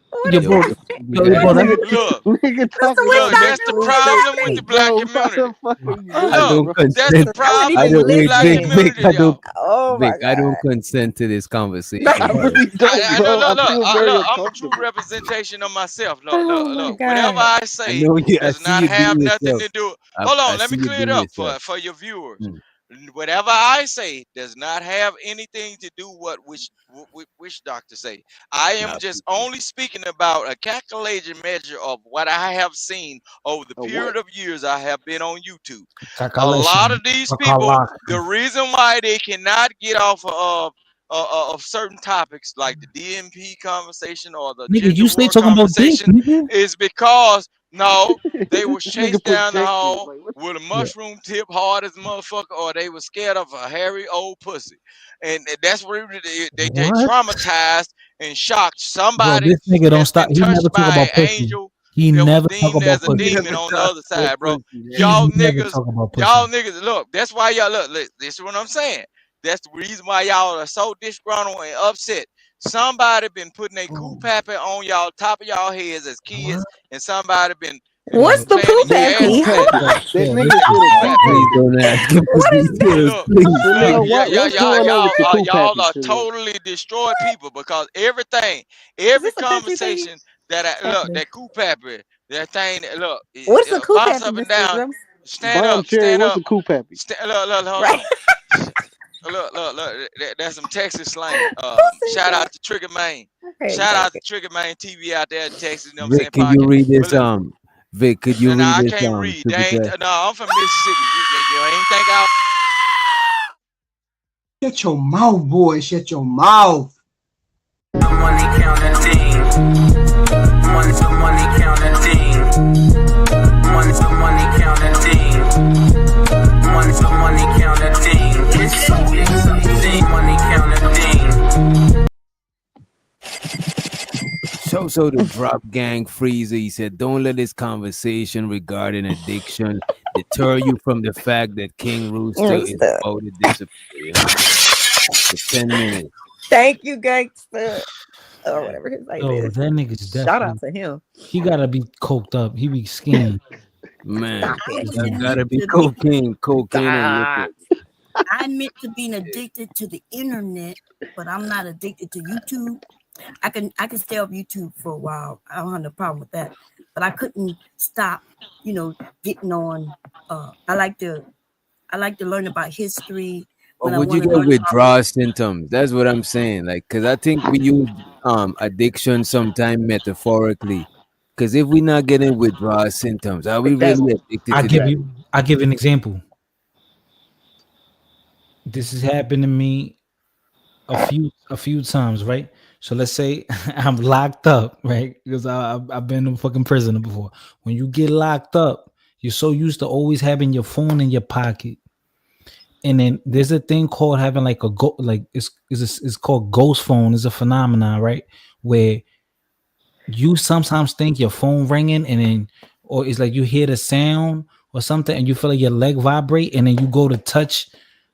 What Yo, is Yo, bro, that? bro, Nigga, that, Look, nigga Sister, talking we about look, stopped that's the doing mushroom. problem with that. the black Bro, why community. the fuck are you Oh I doing, my Look, don't bro? that's the consent. I wasn't problem I even with don't the wait, black Vic, listening. Vic. community, though. Oh my I don't god. consent to this I conversation, bro. really don't, Look, bro. I look, feel very look, I'm a true uncomfortable. representation of myself. Look, Oh look, my look. Whatever god. I I say know you. I does see not you have being nothing yourself. to do. I, Hold I on, let see me you clear it being up yourself. for your viewers. Mm. Whatever I say does not have anything to do what which doctor say. I am Nah, just only speaking about a calculated measure of what I have seen over the A what? period of years I have been on YouTube. A lot Kakalation. of these people, the Kakalaka. reason why they cannot get off of certain topics like the DMP conversation or the Nigga, gender you stay war talking about dick, conversation nigga. is because no, they was This nigga chased down the projecting. hall Like what? with a Yeah. mushroom tip hard as a motherfucker, or they was scared of a hairy old pussy, and that's what they What? traumatized and shocked. Bro, Somebody this nigga don't has stop. been He never touched talk by about an pussy. angel He that was never talk deemed about as a you pussy. demon never on the talk other about side, bro. pussy, man. He never Niggas, talk about y'all pussy. niggas, look. That's why y'all look. This is what I'm saying. That's the reason why y'all are so disgruntled and upset. Somebody been putting a cool Bro, pappy on y'all top of y'all heads as kids, what? and somebody been Yo, What's the planting The poop cool gas happy? pappy. That yo, nigga listen. said a cool cool pappy. Please pappy. don't ask him for What is that? details, Look, please, look, Chanel, please. what's going on with your cool y'all pappy, are Chanel? totally destroyed people because everything, Is every this a country thing? conversation that What's look, happening? that cool pappy, that thing, look, What's a coop bounce happy, up and Mr. down, Drum? Bomb cherry, stand what's a up, cool pappy? look, hold Right. on. Look, that's some Texas slang. Who said Shout that? out to Trigger Main. Okay, Shout out to okay. Trigger Main TV out there in Texas, you know what I'm saying, Vic, could you pocket. read But this? look, Vic, could you no, read I this? can't read. They Super ain't, chat. no, I'm from Mississippi. You ain't think I Shut your mouth, boy. Shut your mouth. Money counting team. Money counting team. Money counting team. Money counting team. It's so exciting. Money counting team. So the drop gang freezer. He said, "Don't let this conversation regarding addiction deter you from the fact that King Rooster is Gangsta. about to disappear." For 10 minutes. Thank you, gangsta. Or whatever his name Yo, is. that nigga's Shout out definitely. to him. He gotta be coked up. He be skiing. Man, Stop I it. was that admit gotta be to being cocaine and Stop. liquor. I admit to being addicted to the internet, but I'm not addicted to YouTube. I can stay off YouTube for a while. I don't have no problem with that. But I couldn't stop, getting on. I like to learn about history Or when I would you want to get learn about. withdrawal symptoms? That's what I'm saying. Like, cause I think we use addiction sometime metaphorically. Cause if we're not getting withdrawal symptoms, are we That really addicted I to give this? you. I give an example. This has happened to me a few times, right? So let's say I'm locked up, right? Because I've been a fucking prisoner before. When you get locked up, you're so used to always having your phone in your pocket, And then there's a thing called having like a go, like it's called ghost phone. It's a phenomenon, right? Where you sometimes think your phone ringing, and then or it's like you hear the sound or something, and you feel like your leg vibrate, and then you go to touch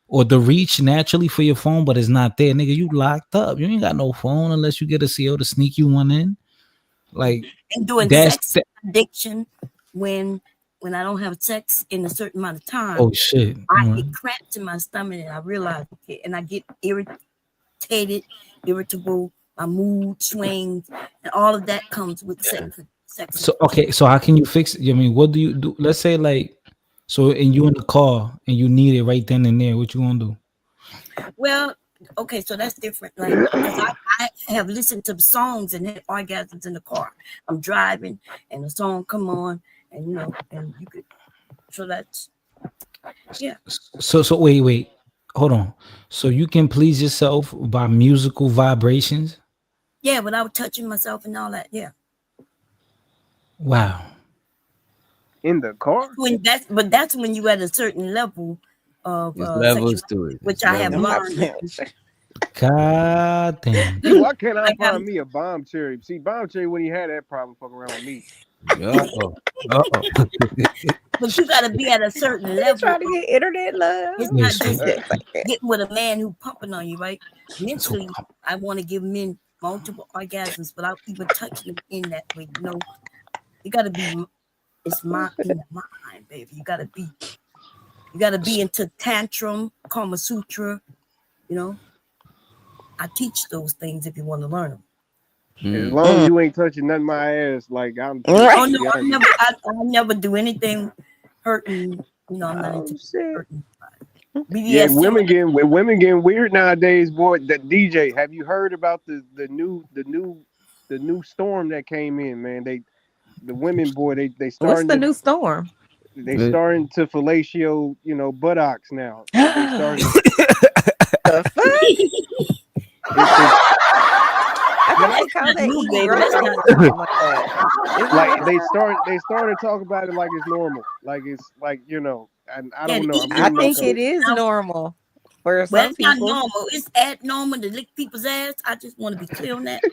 or the reach naturally for your phone, but it's not there, nigga. You locked up. You ain't got no phone unless you get a CO to sneak you one in. Like And doing that's sex addiction when I don't have sex in a certain amount of time, oh shit. I All get right. cramps in my stomach, and I realize it, and I get irritated, irritable. My mood swings, and all of that comes with sex So addiction. okay, so how can you fix it? I mean, what do you do? Let's say like so and you in the car and you need it right then and there. What you gonna do? Well, okay, so that's different. Like, because I have listened to songs and had orgasms in the car. I'm driving, and the song come on, and and you could. So that's yeah. So wait, hold on. So you can please yourself by musical vibrations? Yeah, without touching myself and all that. Yeah. Wow. In the car? That's when you at a certain level of There's levels sexuality, to it. which There's I have I'm levels. not learned. playing with you. God damn. See, why can't I Like find me a bomb cherry? See, bomb cherry when he had that problem fucking around with me. Uh-oh. Uh-oh. But you got to be at a certain You level. trying to get internet love? It's Yeah, not so just Yes, I can. getting with a man who pumping on you, right? so Mentally, I want to give men multiple orgasms without even touching them in that way. You got to be. It's in the mind, baby. You got to be into tantrum, Kama Sutra. I teach those things if you want to learn them. As Mm. long as you ain't touching nothing my ass, like I'm Oh Right. no, yeah, I never do anything hurting. I'm not Oh into shit. hurting. yeah, BDSM. women getting weird nowadays, boy. That DJ, have you heard about the new storm that came in, man? The women, boy, What's the new storm? they It- starting to fellatio, buttocks now. They starting The fuck? it's I Well, thought they that's called not that new, eating baby. That's groceries not or something like that. Isn't like that they started to talk about it like it's normal, like it's like and I yeah. don't To know. eat I'm I getting no think groceries it sleep. is now. normal for Well, some it's not people. normal. It's abnormal to lick people's ass. I just want to be clear on that.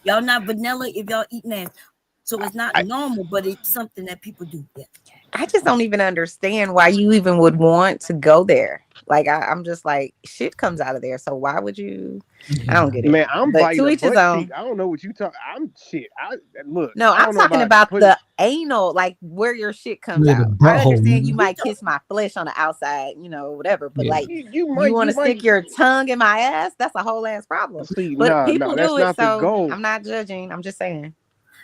Y'all not vanilla if y'all eating ass. So it's not normal, but it's something that people do. Yeah. I just don't even understand why you even would want to go there. Like I'm just like shit comes out of there. So why would you? I don't get it. Man, I'm But biting to a each his butt cheek. own. I don't know what you talk. I'm shit. I look. No, I I'm don't know talking about about putting. the anal, like where your shit comes yeah, the out. I butthole, understand you nigga. might kiss my flesh on the outside, whatever. But Yeah. like You you might want you to might stick your tongue in my ass, that's a whole ass problem. see. But No, people no, that's do it, not the so goal. I'm not judging. I'm just saying.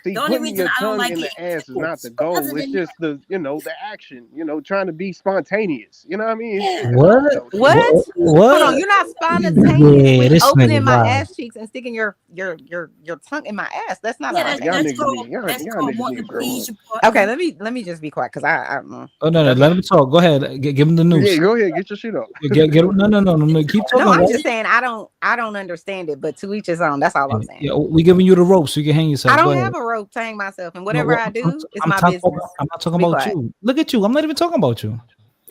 See, The only putting reason your I don't tongue like in it the ass is not the tickles. But other goal. It's than that, just the action. Trying to be spontaneous. You know what I mean? yeah. I don't What? know, shit. What? Hold on, What? you're not spontaneous Yeah, with this nigga opening my wild. ass cheeks and sticking your tongue in my ass. That's not Yeah, Nah, that's y'all spontaneous. that's niggas called need y'all, that's y'all called niggas need wanting to to grow please up. your partner. Okay, let me just be quiet because Oh no, okay. let him talk. Go ahead. Give him the Yeah, news. go ahead, get your shit up. Get no. Keep No, talking. I'm Right? just saying I don't understand it, but to each his own. That's all I'm saying. Yeah, we giving you the rope so you can hang I yourself. Go don't ahead. have a rope to hang myself, and No, whatever I do, it's my business. I'm not talking Be about quiet. you. Look at you. I'm not even talking about you.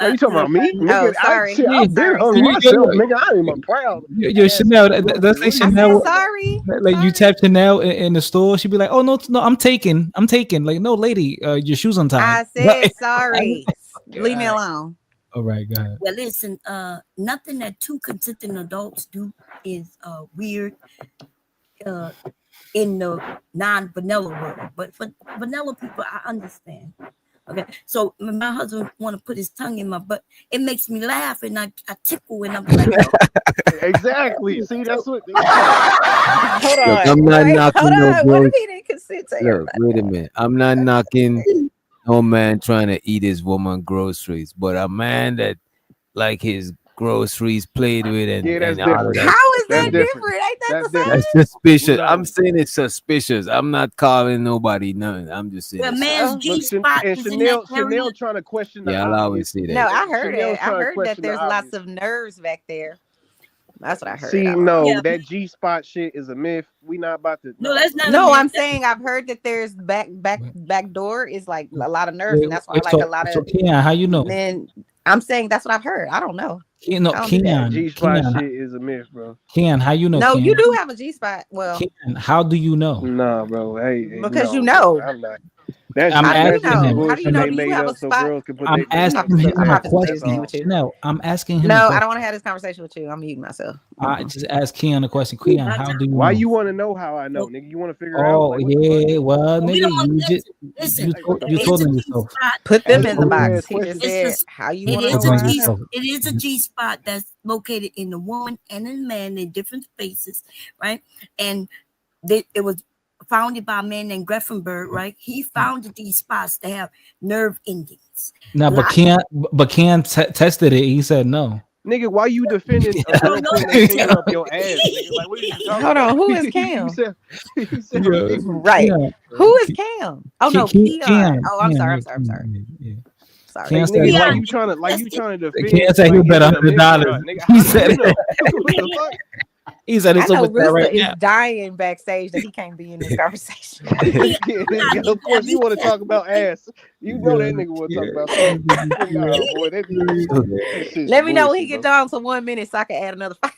Are you talking No, about me, nigga? Oh, sorry. Yeah, I've been Sorry, hung sorry. myself, nigga. I am a proud Yo, ass Chanel. That's grocer. like What are you I talking said Chanel. about? sorry. Like you Sorry. tap Chanel in the store, she'd be like, "Oh no, I'm taking. Like, no, lady, your shoes untied." I said sorry. Leave me God. alone. All right, go ahead. well, listen. Nothing that two consenting adults do is weird. In the non-vanilla world, but for vanilla people, I understand. Okay, so when my husband want to put his tongue in my butt, it makes me laugh and I tickle and I'm like, no. Exactly. See, that's what. Hold Look, on. I'm not Wait, hold knocking no on. What if gross. he didn't consent to Look, everybody? wait a minute. I'm not knocking no man trying to eat his woman groceries, but a man that like his groceries played with Yeah, that's and all of different. that. How is That's that shit. different. different? Ain't that That's the different. That's suspicious. I'm No, saying it's suspicious. I'm not calling nobody none. I'm just saying The it's man's same? G look, spot and is in that area. Chanel trying to question the yeah, I'll always obvious. say No, that. I heard it. Chanel's I trying to heard that question the there's lots obvious. of nerves back there. That's what I heard. I See, don't know. Yeah, no, that G spot shit is a myth. We not about to. no, No, that's bro. not a No, myth. I'm saying I've heard that there's back door is like a lot of nerves, Wait, and that's why wait, like a so lot so of Keon, how you know? men. I'm saying that's what I've heard. I don't know. No, I don't do that. That Keon, G spot Keon, shit is a myth, bro. Keon, how you know, No, you Keon? do have a G spot. Well, Keon, how do you know? Nah, bro. Hey, because you no, bro. know. I'm not. That's I'm How just do you that's just asking some know? him. How do you bullshit know? they Do you made have up a so spot? girls can put I'm their Stop mouth it, and asking Steve. suck him I'm their a not having dick. this That's conversation question. all. with you. No, I'm asking him a No, I don't question. want to have this conversation with you. I'm muting myself. I just asked Keon a question. Keon, how do you Why know? you want to know how I know, nigga? You want to figure out Oh like what the fuck? yeah, well, We nigga, don't want you just listen. Like what the you fuck? It's told a him G yourself. spot. Put them Ask in the stupid box. ass He just questions. It's said, just "How you it want to You is know a where told him I G know?" yourself. it is a G spot that's located in the woman and in the man in different spaces, right? And it was founded by a man named Greffenberg, right? He founded these spots to have nerve endings. No, but Keon tested it. He said no. Nigga, why you defending a I don't girl know putting a finger up your ass, nigga? Like, what are you talking Hold about? on. Who is you Cam? said you said a Yeah, finger. Right. Keon, Who is Cam? Oh no, Keon. Keon, Oh, I'm Keon, sorry. yeah, I'm sorry. I'm sorry. Keon, yeah. Sorry. Like Keon said nigga, Yeah, like you trying to defend Keon said like he'll is bet it a myth or $100. not? Nigga, He how do you said know? What the fuck? he said I it's know over there Rooster right is now. dying backstage that he can't be in this conversation. Keon, Yeah, Keon, of course have you you want to talk tested about this? ass. You know that nigga want to talk about that. Nah, boy, that shit's Let me know when he bullshit, get bro. down to 1 minute so I can add another 5.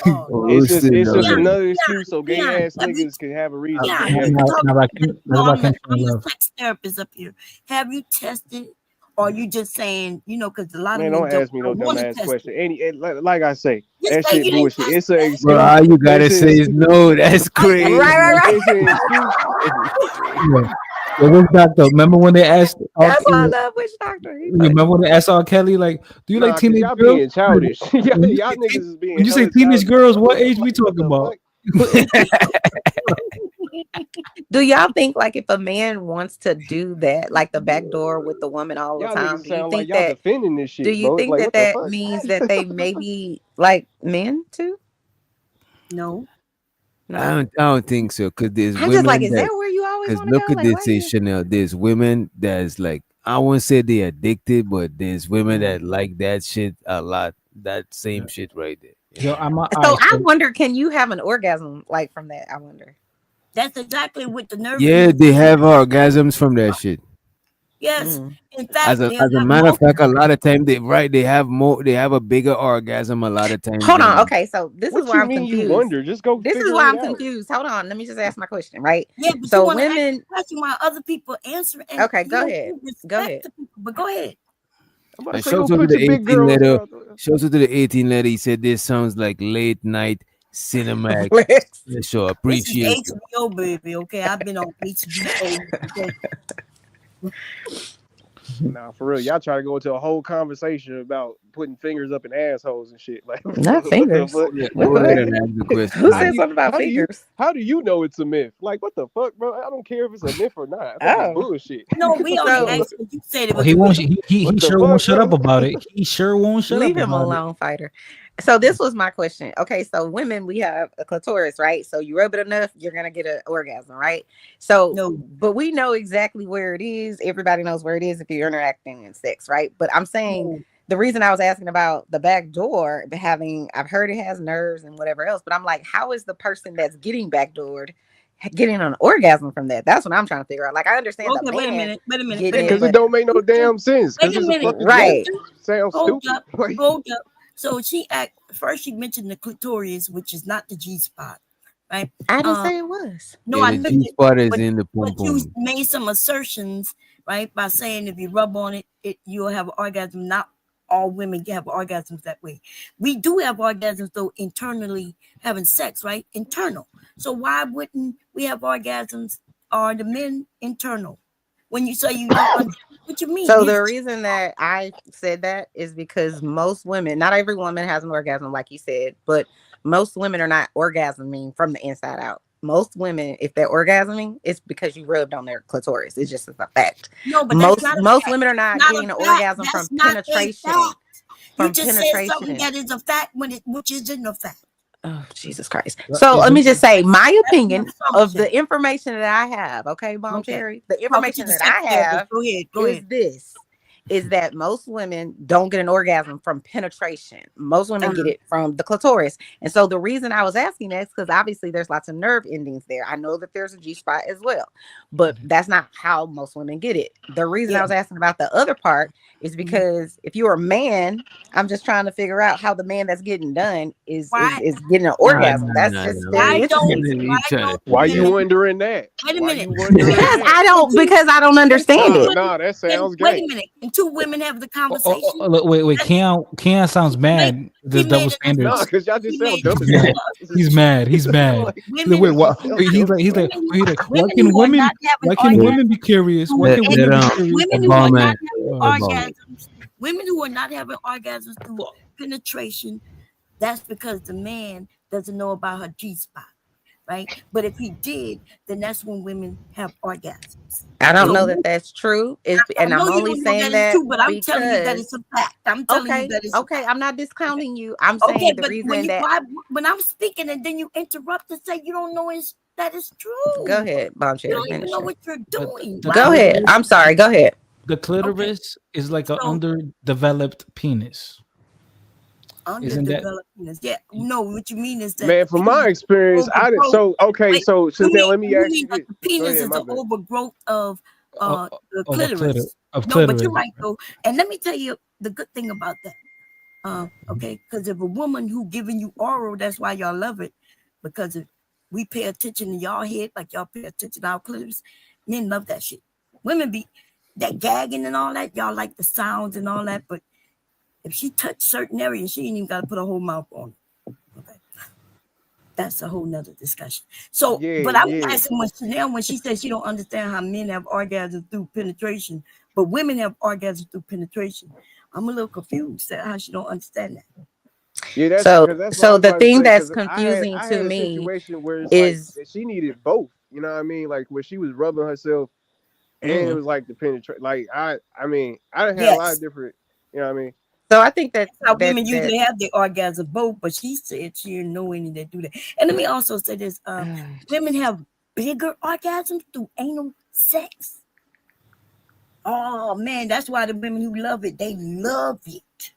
Oh Oh, no. It's just Keon, another excuse so gay Keon, ass have you niggas can have a reason to Keon, be Now, gay. we're now, talking now, Rakim, no, that's about I'm Kim the love. sex therapist up here. Have you tested or you just saying, because a lot of Man, men don't don't ask me no dumb want to ass test it. question. Like I say, Just that say shit you didn't bullshit. test It's an it. Bro, excuse. all you gotta It's an say is excuse. no. That's I got crazy. Right. It's an excuse. Yeah. Yeah, this doctor. Remember when they asked? That's why I love Witch Doctor. He funny. Remember when they asked R. Kelly, like, do you like Nah, cause teenage y'all girls? being childish. y'all When you niggas is being when you say hella teenage childish, girls, bro. what age we Like, what talking the about? Do y'all think like if a man wants to do that, like the back door with the woman all the y'all time, niggas sound like y'all defending this do shit, you bro. think Like, that what the that fuck? means that they maybe like men too? No. No. I don't think so. Cause there's I'm just like, women is that that where you always cause want to look go? at Like, this why you? Chanel. There's women that's like I won't say they're addicted, but there's women that like that shit a lot. That same shit right there. You Yo, know? I'm all So right. I So wonder, can you have an orgasm like from that? I wonder. That's exactly what the nerve Yeah, endings. they have orgasms from that shit. Yes. Mm. In fact, they As a have matter of fact, a multiple. lot of time they have a bigger orgasm a lot of times Hold on. than Okay, so this is What why you I'm mean you confused. wonder? Just go This is figure why it I'm out. confused. Hold on. Let me just ask my question, right? Yeah, but you So want to ask women. the question while other people answer, and Okay, go ahead. you Go respect ahead. the people. But go ahead. I'm about to and say, shows go to put the your big 18 girls letter. out there. Shows to the 18 letter. He said this sounds like late night cinematic. Sure, This is appreciate you. HBO, baby. Okay, I've been on HBO. Okay. Nah, for real. Y'all try to go into a whole conversation about putting fingers up in assholes and shit. Like, Not what the fingers. fuck? What Go the ahead heck? and ask the question. Who Man. said something about fingers? How do you know it's a myth? Like, what the fuck, bro? I don't care if it's a myth or not. I think it's Oh, bullshit. No, we already so asked what you said it well, was he a won't. myth. What He the sure won't fuck, shut up bro? about it. He sure won't shut leave up him about it. alone, fighter. So this was my question. Okay, so women, we have a clitoris, right? So you rub it enough, you're gonna get an orgasm, right? So, No. but we know exactly where it is. Everybody knows where it is if you're interacting in sex, right? But I'm saying No. the reason I was asking about the back door I've heard it has nerves and whatever else, but I'm like, how is the person that's getting backdoored getting an orgasm from that? That's what I'm trying to figure out. Like, I understand the Okay, wait a man minute. Wait a minute. getting Wait a it, Because minute. it but don't make no damn sense. Wait Because a it's a minute. fucking myth. right. Sounds Hold stupid. up. Like, Hold up. So first she mentioned the clitoris, which is not the G spot, right? I didn't say it was. No, Yeah, I the know G that, spot is but in the pum you pum. made some assertions, right? By saying if you rub on it, you'll have an orgasm. Not all women have orgasms that way. We do have orgasms though internally having sex, right? Internal. So why wouldn't we have orgasms? Are the men internal? When you say you don't understand what you mean? So the reason that I said that is because most women, not every woman has an orgasm, like you said, but most women are not orgasming from the inside out. Most women, if they're orgasming, it's because you rubbed on their clitoris. It's just a fact. No, but that's not a Most fact. women are That's not not getting a an fact. orgasm That's from not a penetration. fact. You From just said something penetration. that is a fact which isn't a fact. Oh, Jesus Christ. So let me just say my opinion of the information that I have. Okay, Bomb Okay. Cherry. The Talking to information the that sex I therapist. have Go ahead. Go is ahead. this. is that most women don't get an orgasm from penetration. Most women get it from the clitoris. And so the reason I was asking that is because obviously there's lots of nerve endings there. I know that there's a G spot as well, but that's not how most women get it. The reason I was asking about the other part is because if you're a man, I'm just trying to figure out how the man that's getting done is getting an orgasm. That's just very interesting to me. Why you wondering that? Wait a Why minute. you wondering Because that? I don't understand it. No, that sounds Wait gay. a minute. Can two women have the conversation? Look, wait. Keon sounds mad. The double No, standards. because y'all just sound dumb as He's hell. mad. He's mad. He's mad. Like, Women, Wait, what? sound Wait, he's dumb. like, why women can who are women? not having Why can women be curious? Why can women be curious? women who are not having orgasms, women who are not having orgasms through penetration, that's because the man doesn't know about her G spot, right? But if he did, then that's when women have orgasms. I don't know that that's true. And I'm only saying that true, but I'm telling you that because it's a fact. I'm telling you that it's okay. I'm not discounting you. I'm okay. saying the But reason that when I'm speaking and then you interrupt and say you don't know that is true. go ahead, You Bombshell. don't even Finish know it. what you're doing. Go ahead. I'm sorry. Go ahead. The clitoris is like an underdeveloped penis. Underdeveloped penis. Yeah. No, what you mean is that Man, from my experience, I didn't. So okay, so Chanel, let me ask you this. the penis Go ahead, is my an bad. overgrowth of the Of clitoris. of No, but clitoris. you're right though. And let me tell you the good thing about that. Okay, because if a woman who giving you oral, that's why y'all love it. Because if we pay attention to y'all head like y'all pay attention to our clitoris, men love that shit. Women be that gagging and all that, y'all like the sounds and all that, but if she touched certain areas, she ain't even got to put a whole mouth on it. Okay. That's a whole nother discussion. So, but I'm asking Chanel when she says she don't understand how men have orgasms through penetration, but women have orgasms through penetration. I'm a little confused at how she don't understand that. Yeah, that's so what I was the about to thing say, that's 'cause confusing I to had a me situation where it's is like she needed both. You know what I mean? Like where she was rubbing herself, and it was like the penetrate. Like I mean, I done had a lot of different. You know what I mean? so I think that how women usually have their orgasm both, but she said she didn't know any that do that. And let me also say this: women have bigger orgasms through anal sex. Oh man, that's why the women who love it, they love it.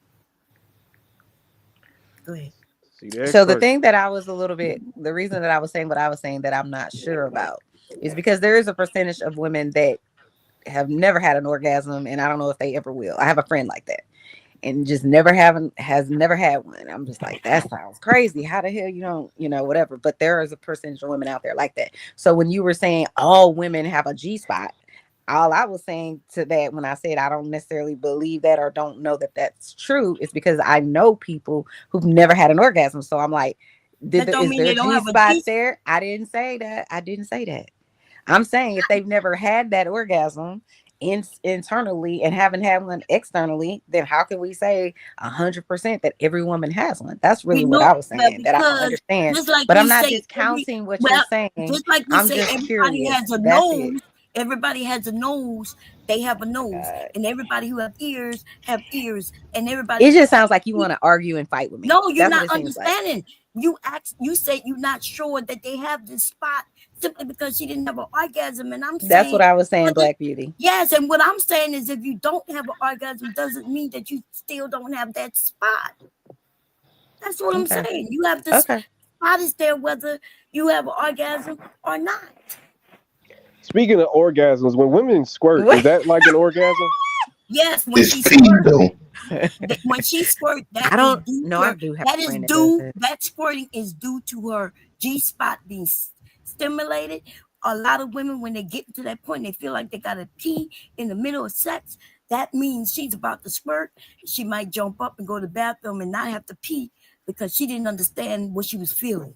Go ahead. So the thing that I was the reason that I was saying what I was saying that I'm not sure about is because there is a percentage of women that have never had an orgasm, and I don't know if they ever will. I have a friend like that, and just has never had one. I'm just like, that sounds crazy. How the hell you don't, whatever. But there is a percentage of women out there like that. So when you were saying all women have a G spot, all I was saying to that when I said I don't necessarily believe that or don't know that that's true is because I know people who've never had an orgasm. So I'm like, is there a G spot there? I didn't say that. I'm saying if they've never had that orgasm internally and haven't had one externally, then how can we say 100% that every woman has one? That's really what I was saying that I don't understand. But I'm not discounting what you're saying. Just like we I'm say, just everybody curious. has a nose. Everybody has a nose. They have a nose, and everybody who have ears, and everybody. It just sounds like you want to argue and fight with me. No, you're That's not understanding. Like. You say you're not sure that they have this spot simply because she didn't have an orgasm, and I'm saying that's what I was saying, Black Beauty. Yes, and what I'm saying is, if you don't have an orgasm, doesn't mean that you still don't have that spot. That's what I'm saying. You have this spot is there whether you have an orgasm or not. Speaking of orgasms, when women squirt, is that like an orgasm? Yes, when she squirt, when she squirt, that squirting is due to her G spot being stimulated. A lot of women, when they get to that point, they feel like they gotta pee in the middle of sex. That means she's about to squirt. She might jump up and go to the bathroom and not have to pee because she didn't understand what she was feeling.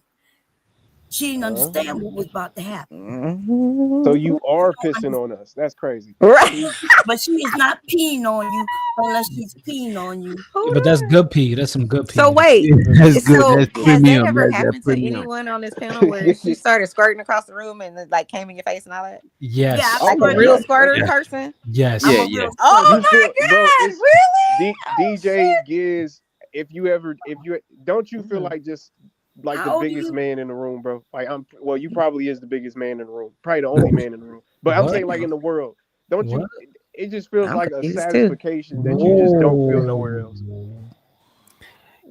She didn't understand what was about to happen. So you are pissing on us. That's crazy. Right. But she is not peeing on you unless she's peeing on you. But that's good pee. That's some good pee. So wait. That's good. So That's has premium. that ever That's happened to premium. anyone on this panel where she started squirting across the room and like came in your face and all that? Yes. Yeah, like a real squirter person? Yes. Yeah, Oh my God, really? DJ Giz, if you don't you feel like just like the biggest man in the room, bro? Like you probably is the biggest man in the room, probably the only man in the room. But I'm saying like in the world, don't you? it just feels I'm like a confused too. satisfaction that you just don't feel nowhere else.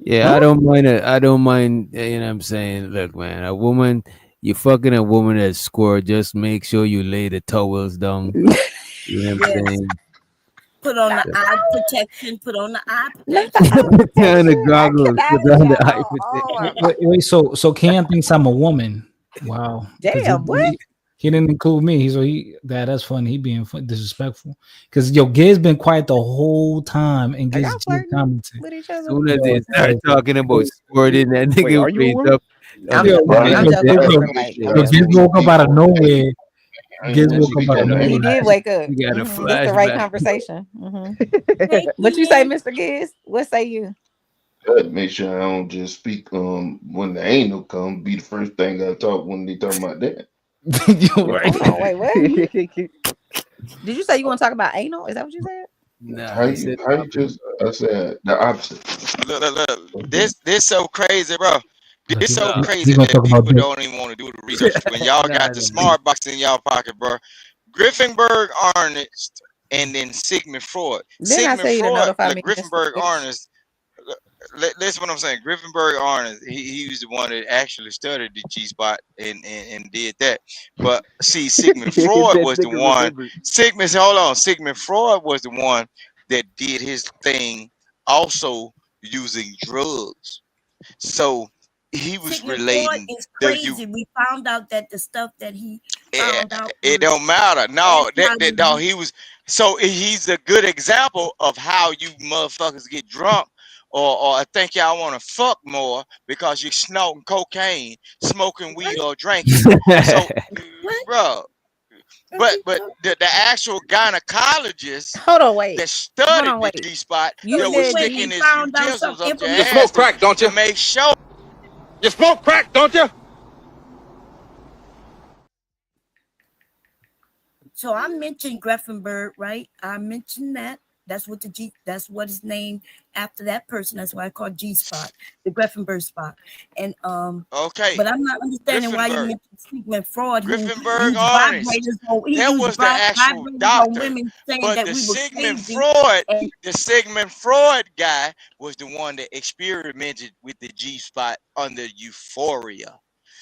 Yeah, I don't mind. You know what I'm saying? Look, man, a woman, you fucking a woman that squirt, just make sure you lay the towels down. You know what I'm Yes. saying? Put on Not the the eye towel. protection. Put on the eye Not the protection. eye Put down the protection. I goggles, cannot put with down the eye y'all. Oh protection. my Wait, so Cam thinks I'm a woman. Wow, because damn, what? he didn't include me. So that's funny. He being disrespectful. Because Giz's been quiet the whole time, and Are y'all Giz just flirting commented. with each As other? soon as Yo, they start talking about yo, squirting, that Wait, nigga are you a raised woman? up on I'm the joking. on I'm the joking, bed. Mr. White. I'm Giz joking. woke up out of nowhere. I ain't Giz know woke she up be out of doing that. He nowhere. did wake up. He got a This the right flashback. conversation. Hey, What you say, Ian. Mr. Giz? What say you? Make sure I don't just speak when the anal come. Be the first thing I talk when they talking about that. You're right. Hold on, wait, what? Did you say you want to talk about anal? Is that what you said? Nah, How he you said how the you opposite. just I said the opposite. Look. Okay. This so crazy, bro. Look, This so he crazy gonna that talk about people dick. don't even want to do the research. When y'all got Nah, the nah. smart box in y'all pocket, bro. Griffinberg, Ernest, and then Sigmund Freud. Didn't I Sigmund say you to Freud, notify like me, Mr. Griffinberg, Fish? Ernest. Listen, what I'm saying. Griffenberg Arnold, he was the one that actually studied the G spot and did that. But see, Sigmund Freud That was the nigga one. remembered. Hold on. Sigmund Freud was the one that did his thing, also using drugs. So he was Sigmund Freud relating is the you. crazy. We found out that the stuff that he It, found out it was don't matter. No, no. anti-religion. He was so he's a good example of how you motherfuckers get drunk, or I think y'all want to fuck more because you're snorting cocaine, smoking weed, What? or drinking. So, What? bro, What you but talking? the actual gynecologist Hold on, wait. that Hold studied on, the wait. G spot You So that was you said went sticking and he. his found out some utensils up your You information. ass smoke crack, don't to you? make sure. You smoke crack, don't you? So I mentioned Greffenberg, right? I mentioned that. That's what that's what is named after that person. That's why I call G spot, the Greffenberg spot. And Okay, but I'm not understanding why you Griffenberg, mentioned Sigmund Freud, who Griffenberg used honest. vibrators on That was the actual vibrators on doctor. women, saying But that we were crazy. And The Sigmund Freud guy was the one that experimented with the G spot under euphoria.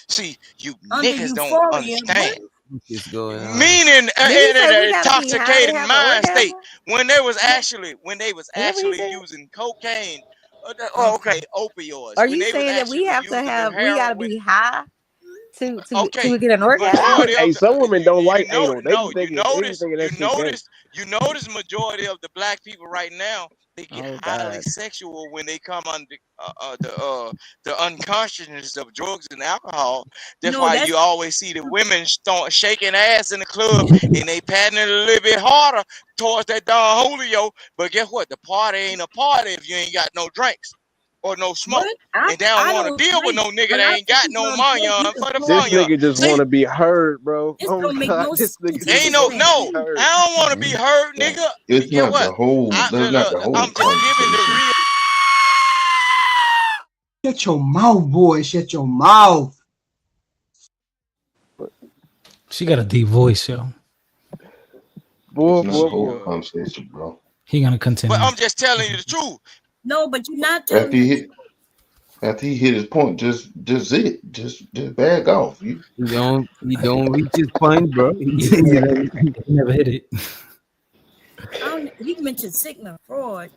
See, you under niggas don't euphoria, understand. what? What is going on? Meaning Did he in say we an gotta be high to intoxicated have an mind state orgasm? when they was Is that what he actually said? using cocaine. Okay. Okay, opioids. Are When you they was saying that we actually have to using the have we gotta heroin. be high Okay, to get an orgasm? majority of Hey, the some women don't you like know anal. no you They be notice thinking you that shit gay. notice you notice majority of the black people right now, they get Oh highly God. sexual when they come on the unconsciousness of drugs and alcohol. That's No, why that's you always see the women start shaking ass in the club and they patting it a little bit harder towards that Don Julio. But guess what? The party ain't a party if you ain't got no drinks or no smoke. what I And they don't I want to don't deal with drink. no nigga When that I ain't got see no girls drink, you money can for the tell This fun. nigga just See, want to be heard, bro. this Oh don't make God, no this nigga just ain't want to sense. be no. heard. I don't want to be hurt, nigga. It's Get not what? the whole. That's not the whole I'm just giving the conversation. real. Shut your mouth, boy. Shut your mouth. She got a deep voice, yo. It's Boy, not the boy, whole boy. conversation, bro. He gonna But continue. I'm just telling you the truth. No, but you're not After telling he the hit, truth. after he hit his point, just back off. You don't reach his point, bro. He never hit it. He mentioned Sigmund Freud,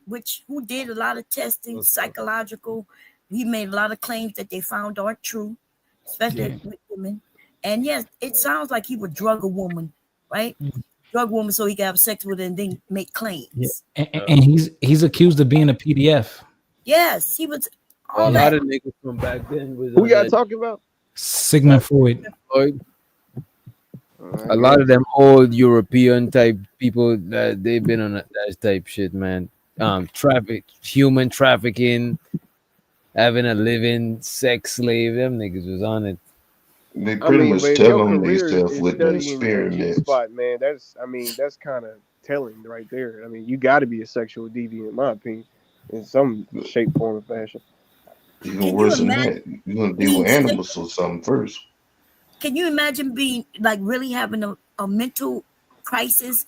who did a lot of testing, psychological. He made a lot of claims that they found aren't true, especially Yeah. with women. And yes, it sounds like he would drug a woman, right? Drug a woman so he could have sex with her and then make Yeah. claims. And he's accused of being a PDF. Yes, he was A all Yeah. lot that. of niggas from back then was Who on y'all that. talking about? Sigmund Freud. Floyd. I A lot guess. of them old European type people that they've been on that type shit, man. Human trafficking, having a living sex slave. Them niggas was on it. They I pretty mean, but much if your tell on career themselves is with the studying the G experiments. spot, man, that's kind of telling right there. I mean, you got to be a sexual deviant, in my opinion, in some shape, form, or fashion. Even Can you worse than imagine that, you're gonna deal being with sick? animals or something first. Can you imagine being like really having a mental crisis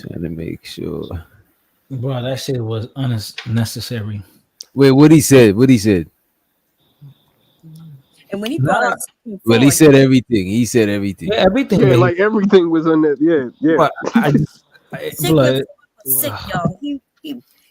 Trying to make sure. Bro, that shit was unnecessary. Wait, what he said? What he said? And when he brought Nah, up Sigmund Well, he Freud, said everything. He said everything. yeah, everything, Yeah, but like everything was on that. Yeah, yeah. but Sigmund blood. Freud was sick, y'all.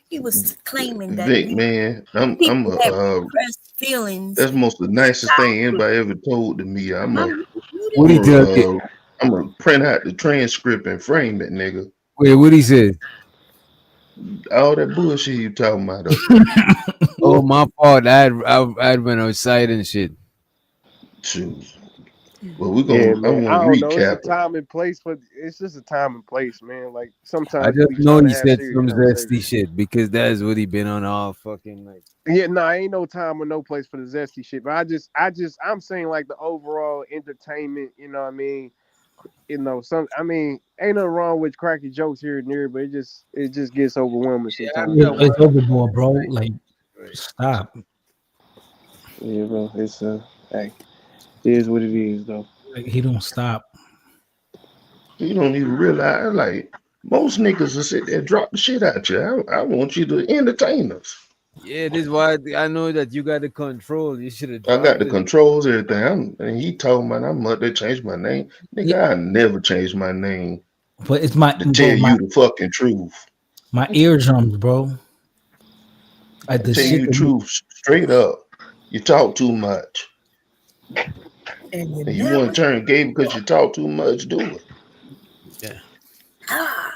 He was claiming that Vic, man, I'm people a have repressed feelings that's most of the in nicest thing childhood. anybody ever told to me. Mom, you What didn't he hear tell that. you? I'm gonna print out the transcript and frame it, nigga. Wait, what he said? All that bullshit you talking about up Oh, my fault. I'd went outside and shit. Shoot. Well, we're Yeah, gonna. I man. I want to don't know. It's a recap it. time and place, but it's just a time and place, man. Like I sometimes you just be know trying to he have said serious some zesty conversations. shit because that's what he been on all fucking like. Yeah, no, ain't no time or no place for the zesty shit. But I'm saying like the overall entertainment. You know what I mean? I mean, ain't nothing wrong with cracky jokes here and there, but it just gets overwhelming Yeah, I sometimes. got You know? one. It's overboard, bro. Like, stop. Yeah, bro. It's hey, it is what it is, though. Like, he don't stop. You don't even realize, like, most niggas will sit there and drop the shit out you. I want you to entertain us. Yeah, this is why I know that you got the control. You should have I got dropped the it. controls, everything. And he told me I'm about to change my name. Yeah, Nigga, I never changed my name but it's my to tell bro, you the fucking truth. my eardrums, bro. Like I the tell shit you the that you, truth straight up. You talk too much. And you And you want never to turn gay because you talk too much, do it. Yeah. ah,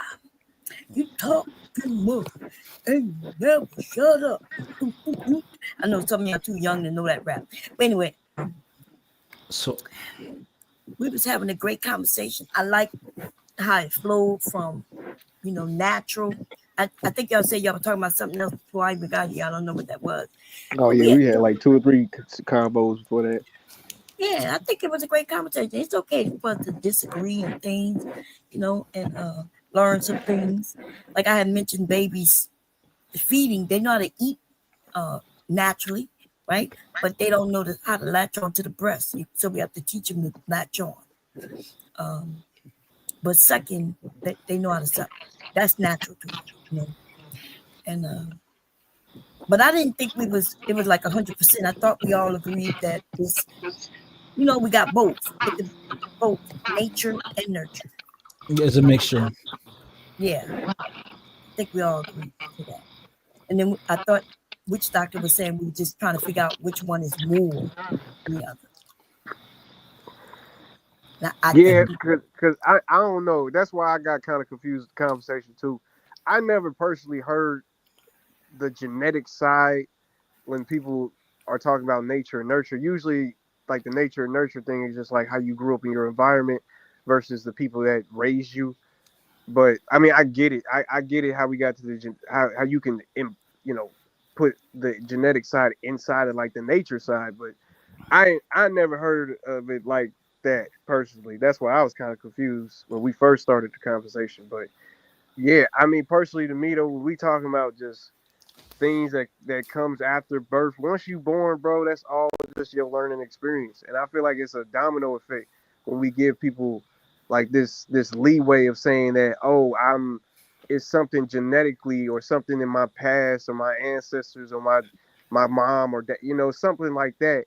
you talk too much and you never shut up. I know some of y'all too young to know that rap. But anyway, so we was having a great conversation. I like how it flowed from, natural. I think y'all said y'all were talking about something else before I even got here. I don't know what that was. Oh But yeah, we had we had like 2 or 3 combos before that. Yeah, I think it was a great conversation. It's okay for us to disagree on things, and learn some things. Like I had mentioned, babies feeding, they know how to eat naturally, right? But they don't know how to latch on to the breast. So we have to teach them to latch on. Um, but sucking, they know how to suck. That's natural to them. And but I didn't think it was like 100%. I thought we all agreed that this, we got both. It could both nature and nurture. it's a mixture. Yeah, I think we all agree to that. And then I thought which doctor was saying we were just trying to figure out which one is more than the other. Now I Yeah, think cause I don't know. That's why I got kind of confused with the conversation too. I never personally heard the genetic side when people are talking about nature and nurture. Usually, like the nature and nurture thing is just like how you grew up in your environment versus the people that raised you. But I mean, I get it. I get it how we got to how you can put the genetic side inside of like the nature side. But I never heard of it like that personally. That's why I was kind of confused when we first started the conversation. But yeah, I mean, personally to me though, we talking about just things that comes after birth. Once you born, bro, that's all just your learning experience. And I feel like it's a domino effect when we give people like this leeway of saying that, oh, it's something genetically or something in my past or my ancestors or my mom or that, something like that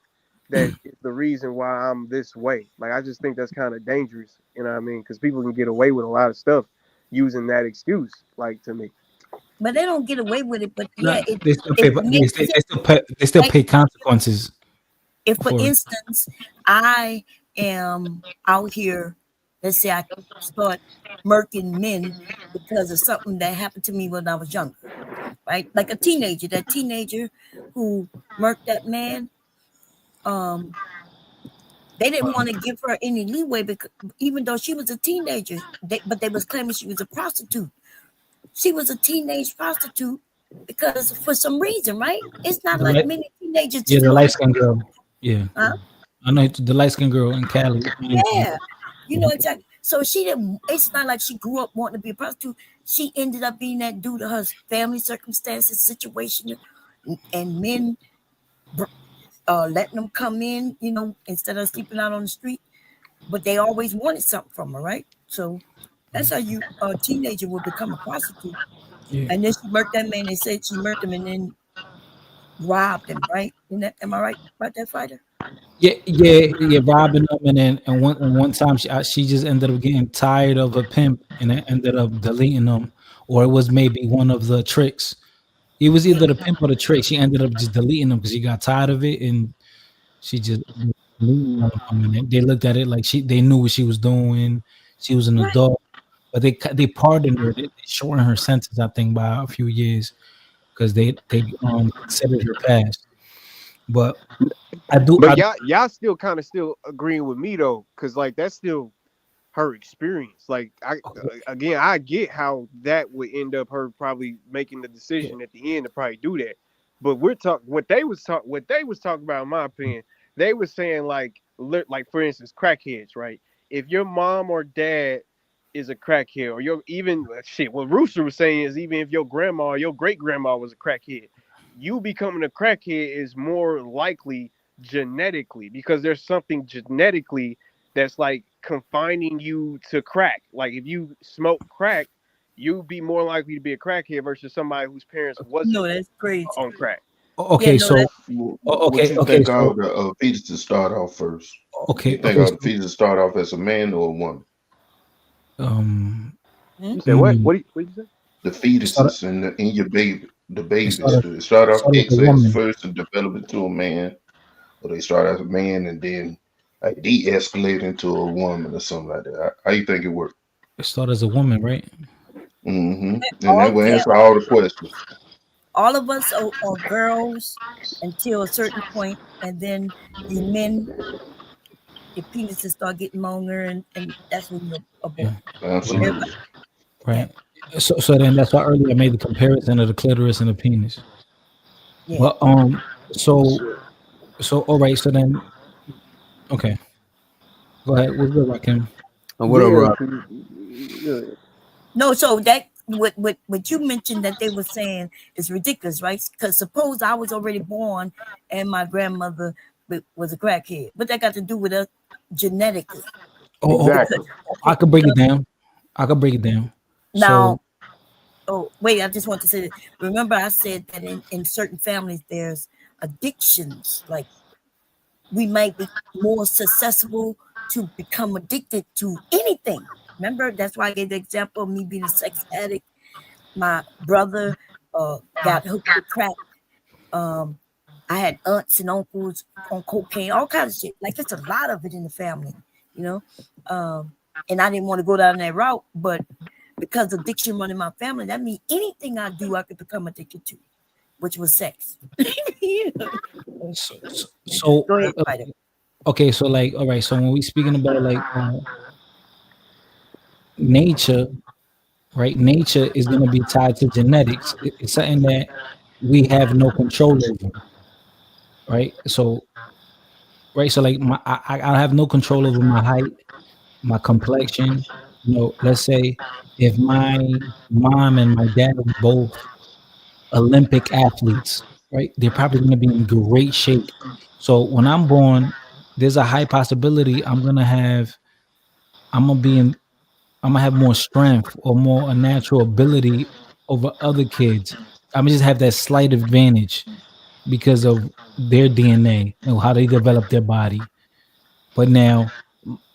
that is the reason why I'm this way. Like I just think that's kind of dangerous, you know what I mean? Because people can get away with a lot of stuff using that excuse, like to me. but they don't get away with it. But No, yeah, they still pay. it makes sense, They still right? pay consequences If for for it. instance I am out here, let's say I start murking men because of something that happened to me when I was younger, right? Like a teenager, that teenager who murked that man, um, they didn't want to give her any leeway because even though she was a teenager, but they was claiming she was a prostitute. She was a teenage prostitute because for some reason, right? It's not The like light, many teenagers yeah, just the go light to, skinned girl. Yeah, huh? I know the light skinned girl in Cali. Yeah, exactly. So she didn't. It's not like she grew up wanting to be a prostitute. She ended up being that due to her family circumstances, situation, and men letting them come in, instead of sleeping out on the street. But they always wanted something from her, right? So That's how you a teenager will become a prostitute. Yeah. And then she murked that man. They said she murked him and then robbed him, right? Am I right about that, fighter? Yeah, robbing them, and one time she just ended up getting tired of a pimp and it ended up deleting them, or it was maybe one of the tricks. It was Yeah. either the pimp or the trick. She ended up just deleting them because she got tired of it, and she just deleted one of them. And they looked at it like they knew what she was doing. She was an Right. adult, but they pardoned her. They shortened her sentence, I think, by a few years because they considered her past. But But I y'all still kind of still agreeing with me though, because like that's still her experience. Like again, I get how that would end up her probably making the decision at the end to probably do that. But we're talking what they was talking about. In my opinion, they was saying like for instance, crackheads, right? If your mom or dad is a crackhead, or your even shit, what Rooster was saying is even if your grandma or your great grandma was a crackhead, you becoming a crackhead is more likely genetically because there's something genetically that's like confining you to crack. Like if you smoke crack, you'd be more likely to be a crackhead versus somebody whose parents wasn't No, that's crazy. on crack. Yeah, okay, no, so that's What you okay, think so all the fetuses start off first? You okay, think okay, all the so fetuses start off as a man or a woman? um, You said what? mm, What you say? The it started fetuses in your baby, the it babies, started do they start it off started with a XX woman. first and develop into a man, or they start as a man and then like de-escalate into a woman or something like that? How you think it works? It started as a woman, right? And that all. will Yeah, answer all the questions. all of us are girls until a certain point, and then the men, the penises start getting longer, and that's when you're a boy. Yeah, Everybody, Absolutely. yeah, right. So then that's why earlier I made the comparison of the clitoris and the penis. yeah. But so all right. So then okay, go ahead. What's good, Rakim? And what up, Yeah, Rob? 'cause, No, so that what you mentioned that they were saying is ridiculous, right? Because suppose I was already born and my grandmother was a crackhead. What that got to do with us genetically? Because, exactly. I could break it because down. I could break it down. So now, oh wait, I just want to say that. Remember, I said that in certain families there's addictions. Like we might be more susceptible to become addicted to anything. Remember, that's why I gave the example of me being a sex addict. My brother got hooked with crack. Um, I had aunts and uncles on cocaine, all kinds of shit. Like it's a lot of it in the family, you know. And I didn't want to go down that route, but because addiction run in my family, that means anything I do, I could become addicted to, which was sex. so Go ahead, fighter. okay. So like all right. So when we speaking about like nature, right? Nature is going to be tied to genetics. It's something that we have no control over, right? So right. So like I have no control over my height, my complexion. Let's say if my mom and my dad are both Olympic athletes, right? They're probably going to be in great shape. So when I'm born, there's a high possibility I'm gonna be in I'm gonna have more strength or more a natural ability over other kids. I'm gonna just have that slight advantage because of their DNA and how they develop their body. But now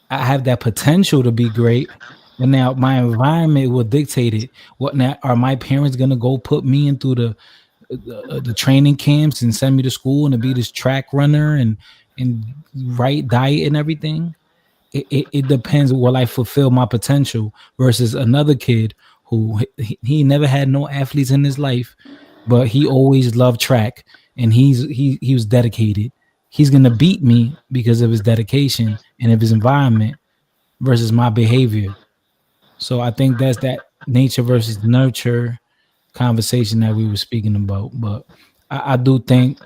I have that potential to be great. But now my environment will dictate it. What now? Are my parents gonna go put me into the training camps and send me to school and to be this track runner and right diet and everything? It depends. Will I fulfill my potential versus another kid who he never had no athletes in his life, but he always loved track and he was dedicated. He's gonna beat me because of his dedication and of his environment versus my behavior. So I think that's that nature versus nurture conversation that we were speaking about. But I do think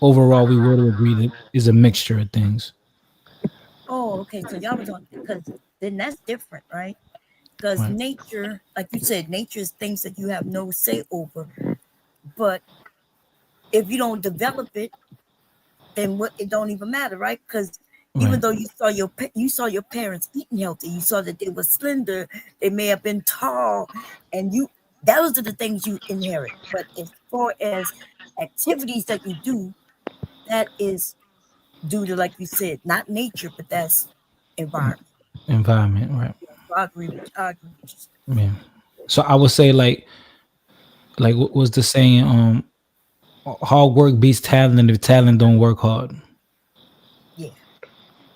overall we would agree that is a mixture of things. Oh, okay. So y'all was on because then that's different, right? Because Right. nature, like you said, nature is things that you have no say over. But if you don't develop it, then what it don't even matter, right? Because Even Right. though you saw your parents eating healthy, you saw that they were slender, they may have been tall, and those are the things you inherit. But as far as activities that you do, that is due to, like you said, not nature, but that's environment. Environment, right? So I agree with you. I agree with Yeah. So I would say like what was the saying? Hard work beats talent if talent don't work hard. you. Yeah.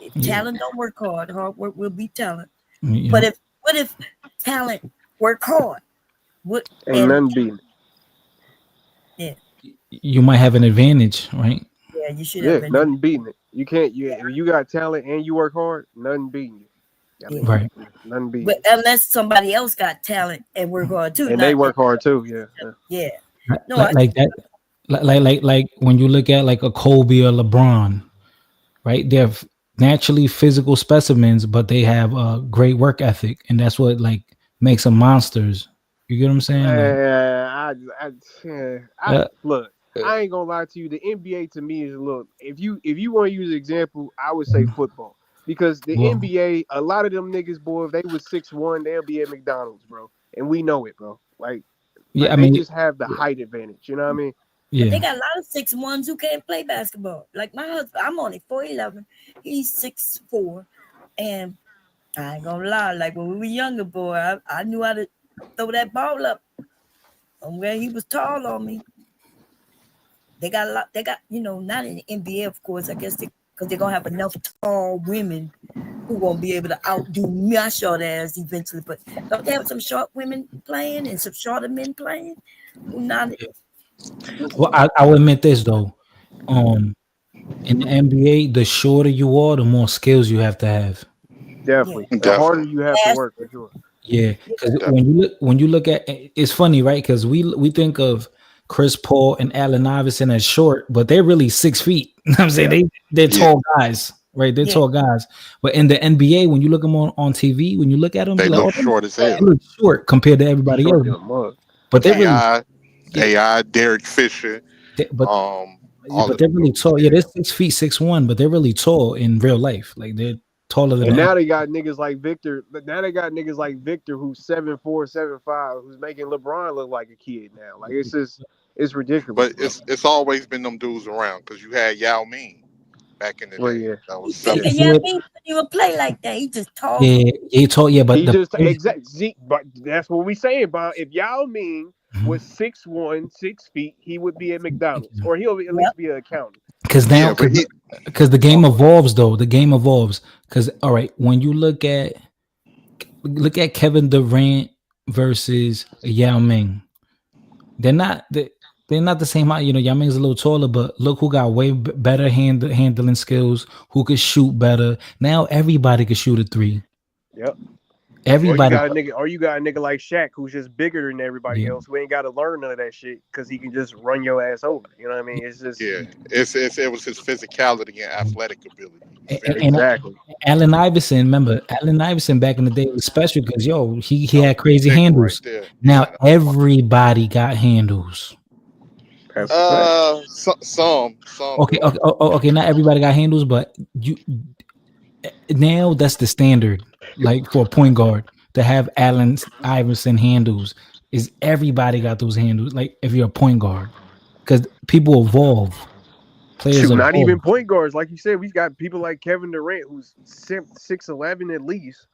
If Yeah. talent don't work hard work will be talent. You But know, if what if talent work hard? What Ain't and nothing beating it. yeah, you might have an advantage, right? yeah, you should Yeah, have been. nothing beating it. You can't. If you got talent and you work hard, nothing beating you. I Yeah. mean, Right. nothing beating But you. unless somebody else got talent and work hard too, And they not work hard too. Yeah. yeah. No, Like I like that. Like when you look at like a Kobe or LeBron, right? They're naturally physical specimens, but they have a great work ethic, and that's what like makes them monsters. You get what I'm saying? Like, I uh, look. I ain't gonna lie to you. The NBA to me is a little. If you want to use an example, I would say football because the well, NBA, a lot of them niggas, boy, if they was 6'1", they'll be at McDonald's, bro, and we know it, bro. yeah. I They mean, just have the height advantage. You know what I mean? But they yeah. got a lot of 6'1" who can't play basketball. Like my husband, I'm only 4'11", he's 6'4", and I ain't gonna lie. Like when we were younger, boy, I knew how to throw that ball up. Where he was tall on me. They got a lot. They got not in the NBA, of course. I guess because they're gonna have enough tall women who gonna be able to outdo my short ass eventually. But don't they have some short women playing and some shorter men playing? Who not? Well, I will admit this though. Um, in the NBA, the shorter you are, the more skills you have to have. Yeah. Definitely. The harder Definitely. you have to work for sure. Yeah, because Definitely. when you look at it's funny, right? Because we think of Chris Paul and Allen Iverson as short, but they're really 6 feet. You know what I'm saying Yeah. they're Yeah. tall guys, right? They're Yeah. tall guys. But in the NBA, when you look them on TV, when you look at them, They you're like, look oh, short as they hell. look short compared to everybody Short else. than a mug. But they're really AI, yeah, Derek Fisher, they, but all but of they're them really dudes. tall. Yeah, Yeah. they're 6 feet, 6'1", but they're really tall in real life. Like they're taller than And that. now they got niggas like Victor. Now they got niggas like Victor who's 7'4", 7'5", who's making LeBron look like a kid now. Like it's ridiculous, But bro. it's always been them dudes around because you had Yao Ming back in the Well, day. yeah, That was Yeah, yeah. 7 foot. yeah, I mean, he would play like that. He just tall. Yeah, he tall. Yeah, but He the just but that's what we saying, about if Yao Ming was 6'1", 6 feet, he would be at McDonald's, or he'll at Yep. least be an accountant. because Yeah, now but he because the game evolves though. The game evolves because all right, when you look at Kevin Durant versus Yao Ming, they're not they're not the same height. You know, Yao Ming's a little taller, but look who got way better handling skills, who could shoot better. Now everybody can shoot a three. Yep. Or you Everybody, got a nigga like Shaq who's just bigger than everybody yeah. else, who ain't got to learn none of that shit because he can just run your ass over. You know what I mean? It's just yeah, it was his physicality and athletic ability. He was very And good. exactly. Allen Iverson, remember Allen Iverson back in the day was special because he That was had crazy nickel right handles. there. Now Yeah. everybody got handles. That's a fact. Some Okay, do. okay, okay. Not everybody got handles, but you now that's the standard. Like for a point guard to have Allen Iverson handles is everybody got those handles. Like if you're a point guard, because people evolve, players Shoot, not evolve. even point guards. Like you said, we've got people like Kevin Durant, who's 6'11" at least,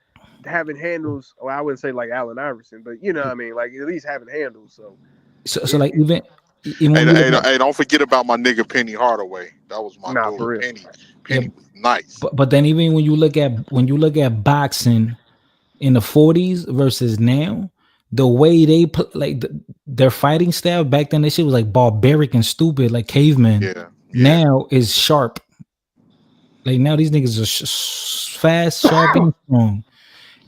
having handles. Well, I wouldn't say like Allen Iverson, but you know what I mean? Like at least having handles. So So it, like it even Hey, when you look hey, at hey, don't forget about my nigga Penny Hardaway. That was my nah, dude. for real. yeah, Penny was nice. but then even when you look at boxing in the 40s versus now, the way they put like their fighting style back then, that shit was like barbaric and stupid, like cavemen. Yeah, yeah. Now is sharp. Like now these niggas are fast, sharp, and strong.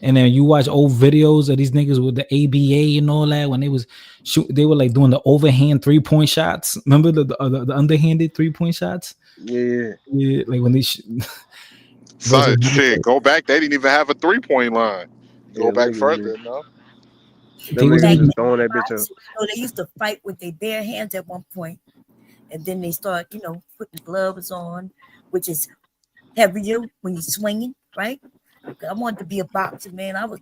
And then you watch old videos of these niggas with the ABA and all that when they was they were like doing the overhand 3-point shots. Remember the underhanded 3-point shots? Yeah, Yeah, like when they versus Son, shit, go back. They didn't even have a 3-point line. yeah, Go them back niggas further just enough. they was Back even then, just throwing that bitch up. they used to fight with their bare hands at one point, and then they start, putting gloves on, which is heavier when you're swinging, right? I wanted to be a boxer, man. I was,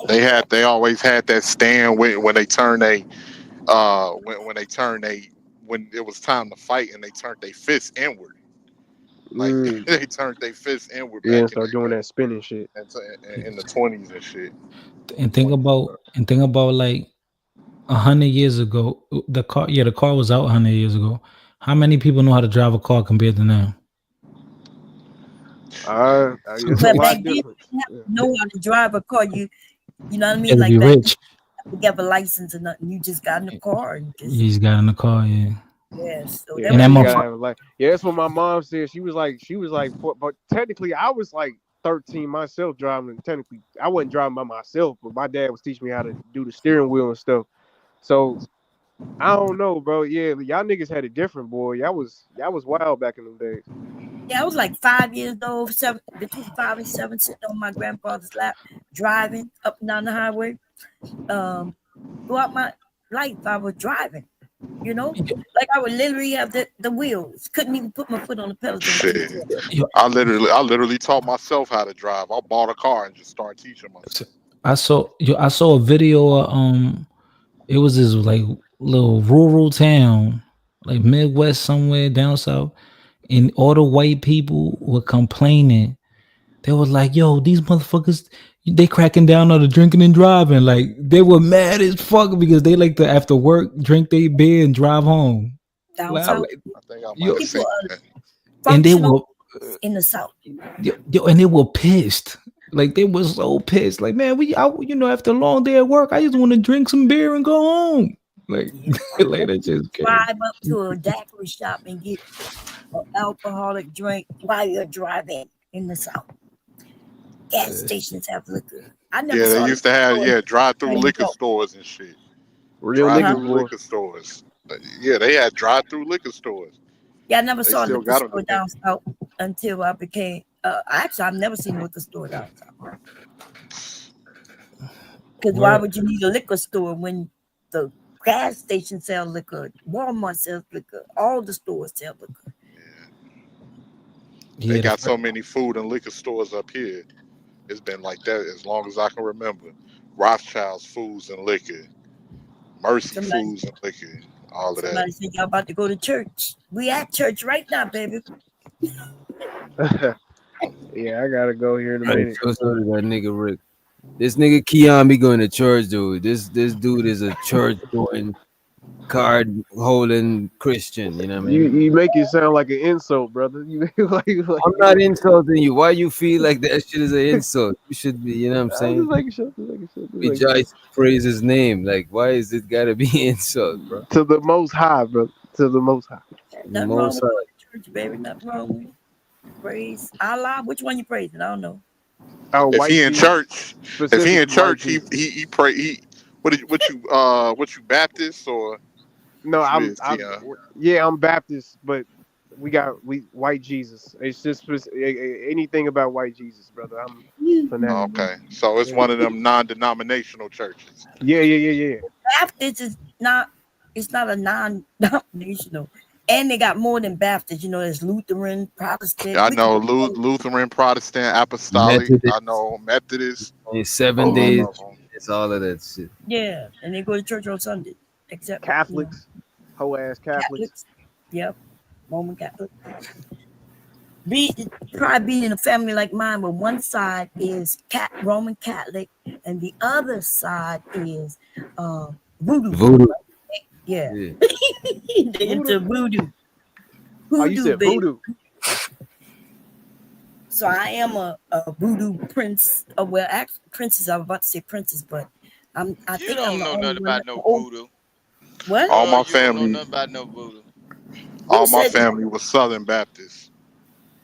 They always had that stand when they turn they when they turn they when it was time to fight and they turned their fists inward. Like they turned their fists inward Yeah, and back in start doing that spinning shit. in the 20s and shit. And think about like 100 years ago. The car was out 100 years ago. How many people know how to drive a car compared to now? It's a But lot back then, you different. didn't have to know how to drive a car. You know what I You mean? gotta Like be back then, rich. you didn't have to have a license or nothing. You just got in the car and just, He's got in the car, yeah. So Yeah, that And that was you the gotta motherfucker. have a like. Yeah, that's what my mom said. She was like, but technically, I was like 13 myself driving. Technically, I wasn't driving by myself, but my dad was teaching me how to do the steering wheel and stuff. So I don't know, bro. Yeah, y'all niggas had it different, boy. Y'all was wild back in them days. Yeah, I was like 5 years old, between 5 and 7, sitting on my grandfather's lap, driving up and down the highway. Throughout my life, I was driving. Like I would literally have the wheels. Couldn't even put my foot on the pedals. They were too Shit. stiff. I literally taught myself how to drive. I bought a car and just started teaching myself. I saw a video of it was this like little rural town, like Midwest somewhere down south, and all the white people were complaining. They was like, "Yo, these motherfuckers, they cracking down on the drinking and driving." Like they were mad as fuck because they like to after work drink their beer and drive home. Down Like, south, I think I might yo, have people seen are that. and they functional were in the south. and they were pissed. Like they were so pissed. Like, man, after a long day at work, I just want to drink some beer and go home. Like, like that's just crazy. Drive up to a daiquiri shop and get an alcoholic drink while you're driving in the south. Gas stations have liquor. I never Yeah, they saw used to have drive-through Train liquor Go. stores and shit. Real niggas, Drive-through boy. liquor stores. Yeah, they had drive-through liquor stores. Yeah, I never They saw a still liquor got them store down depending. south until I became. Actually, I've never seen a liquor store down south. Because why would you need a liquor store when the gas station sell liquor, Walmart sells liquor, all the stores sell liquor? They Yeah, got so many food and liquor stores up here. It's been like that as long as I can remember. Rothschild's Foods and Liquor, Mercy Somebody, Foods and Liquor, all of that. somebody said y'all about to go to church. We at church right now, baby. Yeah, I gotta go here in a Right, minute. so sorry that nigga Rick. This nigga Keon be going to church, dude. This dude is a church going, card holding Christian. You know what I You mean? you make it sound like an insult, brother. You like I'm not insulting you. Why you feel like that shit is an insult? You should be. You know what I'm I'm just saying? making sure, just making sure, just making sure. Rejoice, praise his name. Like, why is it gotta be insult, bro? To the most high, brother. To the most high. Nothing wrong Most with going to church, baby. Nothing wrong with it. Praise Allah. Which one you praising? I don't know. Oh, If white he in Jesus, church, specifically white he Jesus. he pray he what you Baptist or No, what you I'm is I'm Keon? yeah, I'm Baptist, but we white Jesus. It's just anything about white Jesus, brother. I'm fanatic. Okay, so it's Yeah, one of them non-denominational churches. yeah. Baptist is not. It's not a non-denominational, and they got more than Baptist. There's Lutheran, Protestant. I We can know go all over. Lutheran, Protestant, Apostolic. I Methodist. know Methodist. In A 7 lot days. of them. It's all of that shit. Yeah, and they go to church on Sunday, except Catholics, whole ass Catholics. Catholics. Yep, Roman Catholic. Probably being in a family like mine, where one side is Roman Catholic and the other side is voodoo. Voodoo. Yeah, Yeah. they into voodoo. Oh, you Voodoo, said baby. voodoo. So I am a voodoo prince. Well, actually, princess. I was about to say princess, but I You think I'm don't the know only nothing one. about no voodoo. What? All Girl, my you don't know family, nothing about no voodoo. Who all my said that? family was Southern Baptist.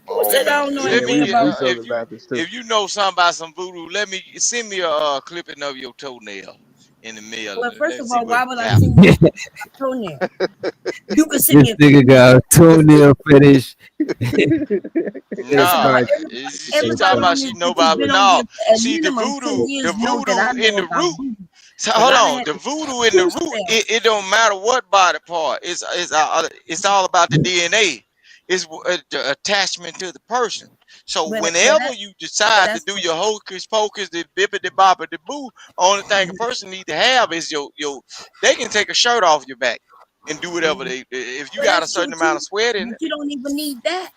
My Who whole said I don't family. know Yeah, Let me anything we get about we it? Southern Baptist too. if you know something about some voodoo, send me a clipping of your toenail in the mail. Well, first Let's of see all, what why would I happens. send you my toenail? You can send This me a nigga picture got a toenail fetish. First of all, Nah, she talking everybody about on she this know bitch has about been on no. here for at See minimum 10 the years know that I voodoo in know the about root. voodoo. So Because hold I on, had the voodoo in the two root. stamps. It don't matter what body part. It's all about the DNA. It's the attachment to the person. So But whenever you decide to that's do your hocus pocus, the bippity boppity boo, only thing a person need to have is your. They can take a shirt off your back and do whatever they. If you well, got a that's true certain amount too. of sweat in But it, you don't even need that.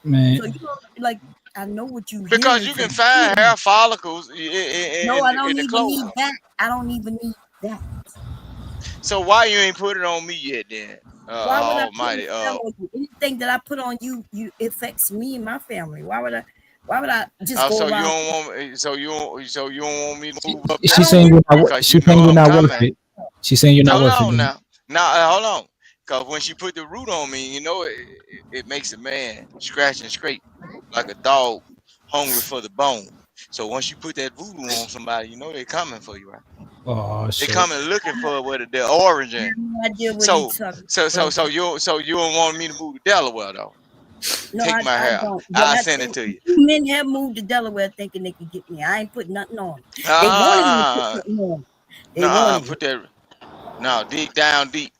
Man, So you don't like. I know what you because hearing you can from find me. hair follicles No, I don't in the even clothes. need that. I don't even need that. So why you ain't put it on me yet then? Why would I put Almighty. that on you? Anything that I put on you, affects me and my family. Why would I? Why would I just go So you around? don't want me, so you don't want me to move up I she's there don't saying need you're not. because you She's know saying you're I'm not worth coming. it. She's saying you're not Hold worth it. on now. Hold on. Cause when she put the root on me, you know it makes a man scratch and scrape like a dog hungry for the bone. So once you put that voodoo on somebody, you know they coming for you, right? Oh They shit. coming looking for what their origin. no idea what So he's talking so about. so you don't want me to move to Delaware though. No, Take my I hair. don't. But I'll I send it think to you. two men have moved to Delaware thinking they could get me. I ain't put nothing on. They wanted me to put Uh something on. They no, wanted it. put that no, dig down deep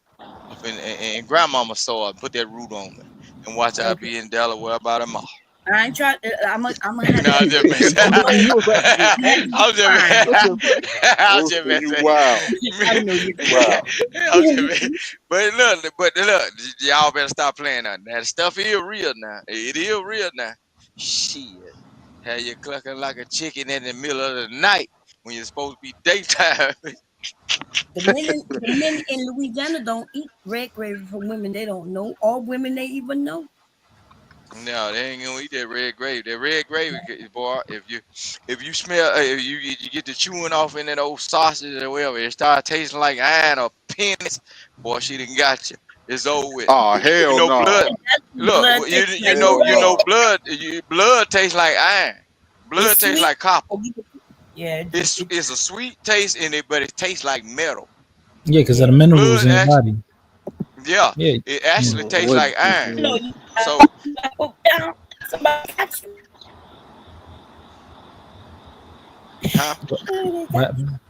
up in grandmama's soil and put that root on me. And watch I'll Okay. be in Delaware about a month. I ain't trying. I'm gonna have No, I'm that. just messing. I know you about to get I'm just messing. what the I'm Rooster, just you messing. wild. I know you. Wow. I'm just messing. But look, y'all better stop playing that. That stuff is real now. It is real now. Shit. Have you clucking like a chicken in the middle of the night when you're supposed to be daytime. The men in Louisiana don't eat red gravy from women they don't know, or women they even know. No, they ain't gonna eat that red gravy. That red gravy, boy. If you smell, if you get the chewing off in that old sausage or whatever, it start tasting like iron or penis. Boy, she done got you. It's over with. Oh You hell know blood. no. Look, Blood tastes like Hell no. blood tastes like iron. it's Blood tastes sweet. like copper. Yeah, It's a sweet taste in it, but it tastes like metal. Yeah, because of yeah. the minerals Blood in your actually, body. yeah, Yeah. it Yeah. actually tastes what like iron. You know, you So poke down, somebody got you. huh? What happened?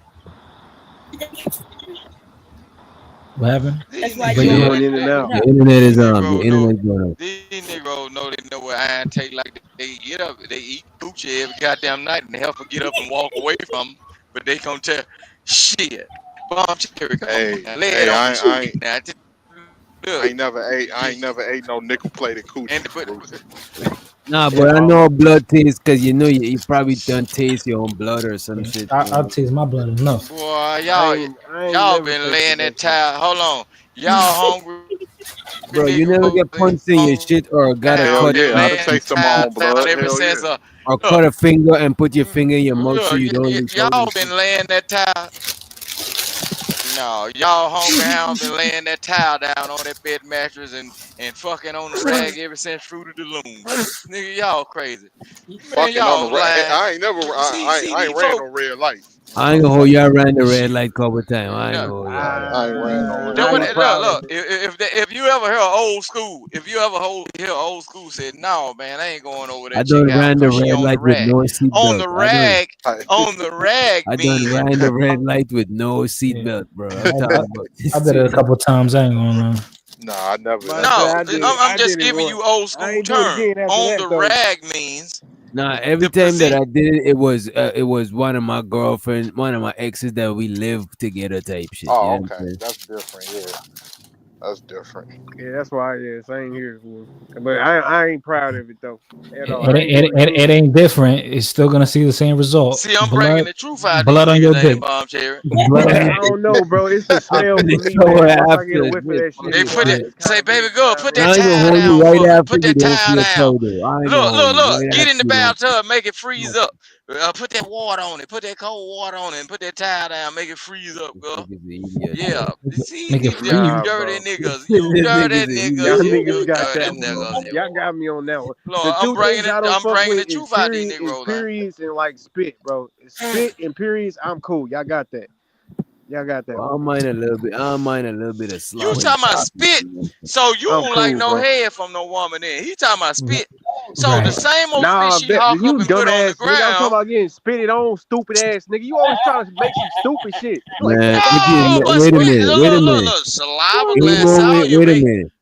What happened? These That's why niggas, you you don't they, want going to in and they, out. put it Your up. internet these is Your Negro know internet going up. these Negroes know what iron take like they get up, they eat coochie every goddamn night and they help her get up and walk away from 'em, but they gonna tell shit. Bomb cherry, come on Hey, now, lay it hey, on me now. Just look, I ain't never ate no nickel plated and coochie, but Rooster. Nah, Yeah, but I know blood taste because you probably done taste your own blood or some shit. I taste my blood enough. boy, I ain't y'all never been tasted laying that that shit. tile. Hold on, y'all hungry Bro, you never Negro get punched in your shit or got a Hell hound cut been yeah, I'd have laying tasted my tile own down blood. ever Hell since yeah. or look, cut a finger and put your finger in your mouth so look, you don't lose all y'all this shit. been laying that tile. No, y'all hungry hound been laying that towel down on that bed mattress and fucking on the rag ever since Fruit of the Loom. Nigga, y'all crazy. Man, Fucking on the y'all right. lying. I ain't never. See I ain't these ran no folks. red lights. I ain't gonna hold you. I ran the red Shit. light couple times. I ain't No. gonna hold you. I ain't ran no That red what, I ain't lights. proud of look. it. If you ever hear old school, if you ever hear old school said, "No, man, I ain't going over I that chick done house ran the because she red on the light with rag." no On seatbelt. the rag, Like, on the rag I done mean ran the red light with no Yeah. seatbelt, bro. I'm I, I, talking about I this did it shit. a couple times. I ain't gonna lie. nah, I never. But I say no. I did it. I'm I just did it giving once. you old I school ain't do it term. again after On that the though. rag means Nah, every the time that position. I did it, it was one of my girlfriends, one of my exes that we lived together type shit. You Oh, know what I'm okay, saying? that's different. Yeah, that's different. Yeah, that's why. Yeah, same here. Fool. But I ain't proud of it though at all. It, I ain't it, do it it, it good. ain't different. It's still gonna see the same result. See, I'm bringing Blood, the truth out these blood on niggas, your ain't dick. Bomb Cherry. Blood on Man, your I dick. don't know, bro. It's the I'm smell for finna me, show her man. Once I get a after whiff of this. that Fuck shit, They this boy, put it. shit. it kind Say, of be. baby You girl, know what I put I that mean? ain't gonna towel hold you down right for me. after Put you that though for towel your down. toe though. I ain't gonna Look, hold look, you look. right Get in after the you though. bathtub, make it freeze up. Put that water on it. Put that cold water on it and put that towel down. Make it freeze up, This girl. nigga's an idiot, Yeah. bro. See, Make it you freeze. Nah, dirty bro. niggas. This You dirty nigga's an Y'all niggas. idiot, You bro. niggas got dirty that one, bro. niggas. You. Y'all got me on that one. The Lord, two things I don't I'm fuck bringing the with is truth out these is Negroes, man. periods and like spit, bro. Spit and periods, I'm cool. Y'all got that. Y'all got that Well, one. I don't mind a little bit. I don't mind a little bit of You sloppy talking about toppy. spit, so you I'm don't like cool, no bro. head from no woman then. He talking about spit. So the Right. same old spit Nah, she that hawk up you and put on the dumbass nigga. I'm talking ground. about getting spitted on, stupid ass nigga. You always trying to make some stupid shit. Like, Man, what the if fuck you you No, doing, but wait a bro? spit. minute, Look, wait a look, look, minute. look. You Saliva always Any glands. doing That's some all moment, you wait a make. minute.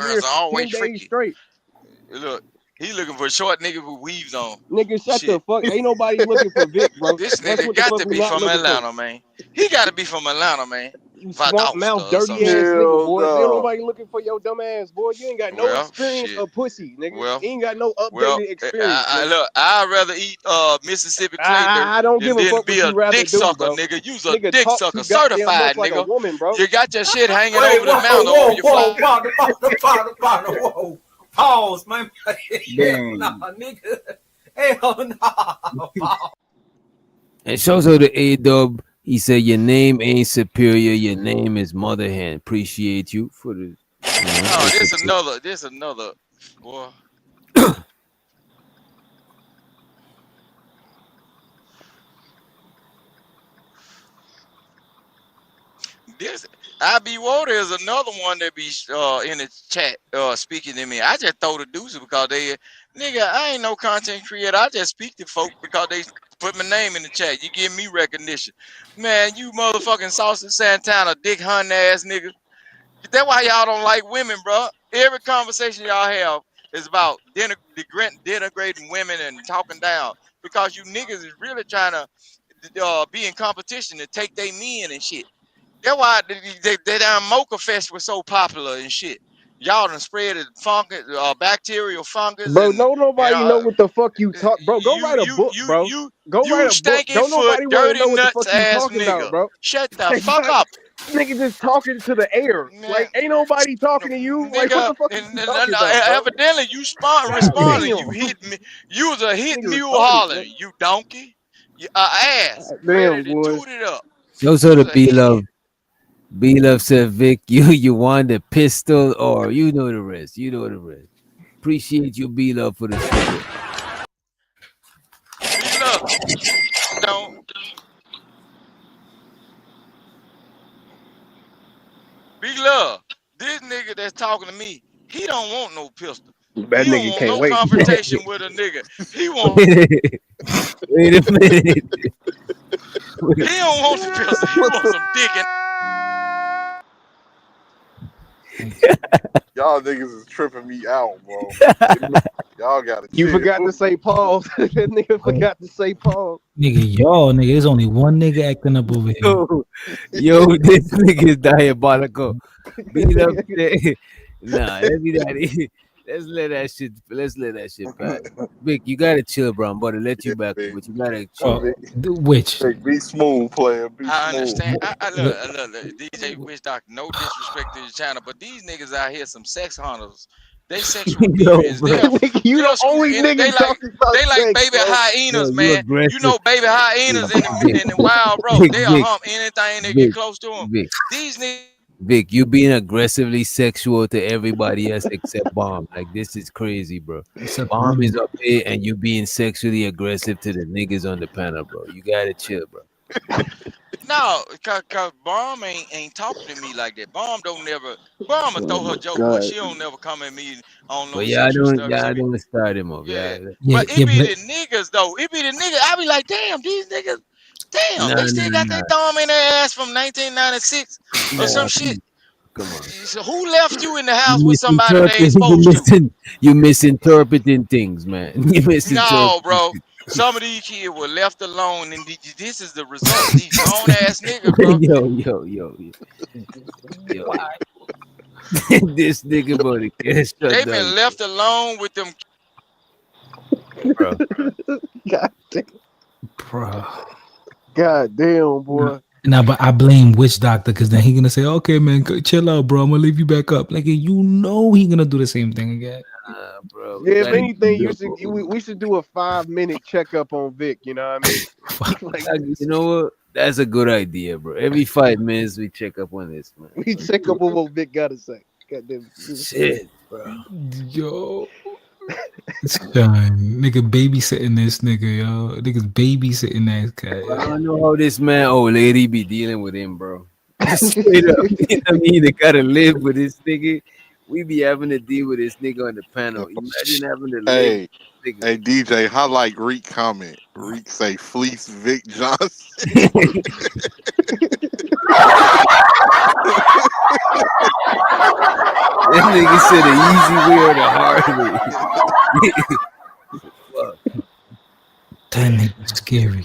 girls career are 10 always days freaky. straight. Look, he looking for a short nigga with weaves on. Nigga, shut the Shit. fuck. Ain't nobody looking for Vic, bro. This That's nigga what the got fuck to we be not from looking for. Atlanta, man. He got to be from Atlanta, man. You swamp mouth, Valdosta or some dirty ass shit. nigga, Hell boy. Ain't no. nobody looking for your dumb ass, boy. You ain't got no Well, experience shit. of pussy, nigga. Well, You ain't got no updated experience, nigga. look, I'd rather eat Mississippi clay dirt I don't than give a fuck be what a you rather dick do, sucker, bro. nigga. You's a Nigga, dick talk sucker, too goddamn much certified, like a nigga. woman, bro. You got your shit hanging Wait, over the mount over your fly. whoa. Pause, man. Hell nah, Damn. nigga. Hell nah. Pause. And shows how the A-Dub He said, "Your name ain't superior. Your name is Mother Hen. Appreciate you for the, No, it's a tip." this another boy. This IB Water is another one that be in the chat speaking to me. I just throw the deuces because they nigga, I ain't no content creator. I just speak to folk because they put my name in the chat. You give me recognition. Man, you motherfucking Saucy Santana, dick hunting ass nigga. That's why y'all don't like women, bro. Every conversation y'all have is about denigrating women and talking down because you niggas is really trying to be in competition to take they men and shit. That's why the damn Mocha Fest was so popular and shit. Y'all done spread the fungus, bacterial fungus, Bro, and don't and nobody know what the fuck you talk, bro. Go you write a you book, you bro. you Go write you a book. stanky Don't foot, nobody want to dirty know what the nuts fuck you ass talking about, nigga. bro. Shut the Like, fuck up, nigga just talking to the air. man. Like, ain't nobody talking to you. Like, what Nigga, the fuck is you talking about, bro? evidently you God responding. damn. You hit me. You was a hit Nigga mule retarded, man. hollering. You donkey. You ass God ready damn, to boy. toot it up. Those You are the was a B hit. love. B love said, "Vic, you want the pistol or you know the rest. You know the rest. Appreciate you, B love, for the super." Be love. Don't be love. This nigga that's talking to me, he don't want no pistol. That He don't nigga want can't no wait. confrontation with a nigga. He want. Wait a minute. He don't want the pistol. He What wants the some dick and y'all niggas is tripping me out, bro. Y'all gotta You chill. forgot to say pause. That nigga Oh, forgot to say pause. nigga, y'all, nigga, there's only one nigga acting up over here. Yo, this nigga is diabolical. B love said, "Nah, let me that. Let's let that shit. Let's let that shit pass. Vic, you gotta chill, bro. I'm about to let Yeah, you back, big, but you gotta chill, Oh, big, bro." which? be smooth, player. Be I smooth. understand. Look, Look, DJ Wish Doctor, no disrespect to the channel, but these niggas out here some sex hunters. They sexual Yo, deviants. bro. Nigga, you the They'll screw only in it. nigga talking about They like sex, baby bro. Yo, hyenas, you man. You aggressive. know baby Vic, hyenas Vic, in the wild, bro. Vic, They'll Vic, hump anything they get Vic, close to them. Vic. These niggas. Vic, you being aggressively sexual to everybody else except Bomb. Like, this is crazy, bro. except Bomb is women. up here and you being sexually aggressive to the niggas on the panel, bro. You gotta chill, bro. No, cause Bomb ain't talking to me like that. Bomb don't never. Bomb will Oh throw her my joke, but god. she don't never come at me on But no sexual stuff. She y'all be don't start him off. yeah. Yeah. Yeah, But it yeah, be but the niggas though. It be the niggas. I be like, damn, these niggas. Damn, Nah, they still nah, got their nah. thumb in their ass from 1996 or some Nah, shit. come on. So who left you in the You house with somebody they ain't misinterpret supposed to? you misinterpreting things, man. You No, misinterpreting bro. things. Some of these kids were left alone, and this is the result. These grown ass niggas, bro. Yo. This nigga about to get shut They down, been left alone with them. bro. God damn. bro. God damn, boy. Nah, but I blame Witch Doctor because then he gonna say, "Okay, man, chill out, bro. I'm gonna leave you back up." Like you know, he gonna do the same thing again. Bro, we Yeah, if gotta anything, keep it up, we should do a 5-minute checkup on Vic. You know what I mean? Like You know what? That's a good idea, bro. Every 5 minutes we check up on this, man. we check up on what Vic gotta say. God damn. Shit, bro. Yo, son, nigga babysitting this nigga, yo. Niggas babysitting that cat, I yo. don't know how this man, old lady, be dealing with him, bro. Straight up, you know what I mean? They gotta live with this nigga. We be having to deal with this nigga on the panel. Imagine having to live Hey, with this nigga. hey, DJ, highlight Reek comment. Reek say fleece Vic Johnson. That nigga said the easy way or the hard way. Fuck. That nigga scary.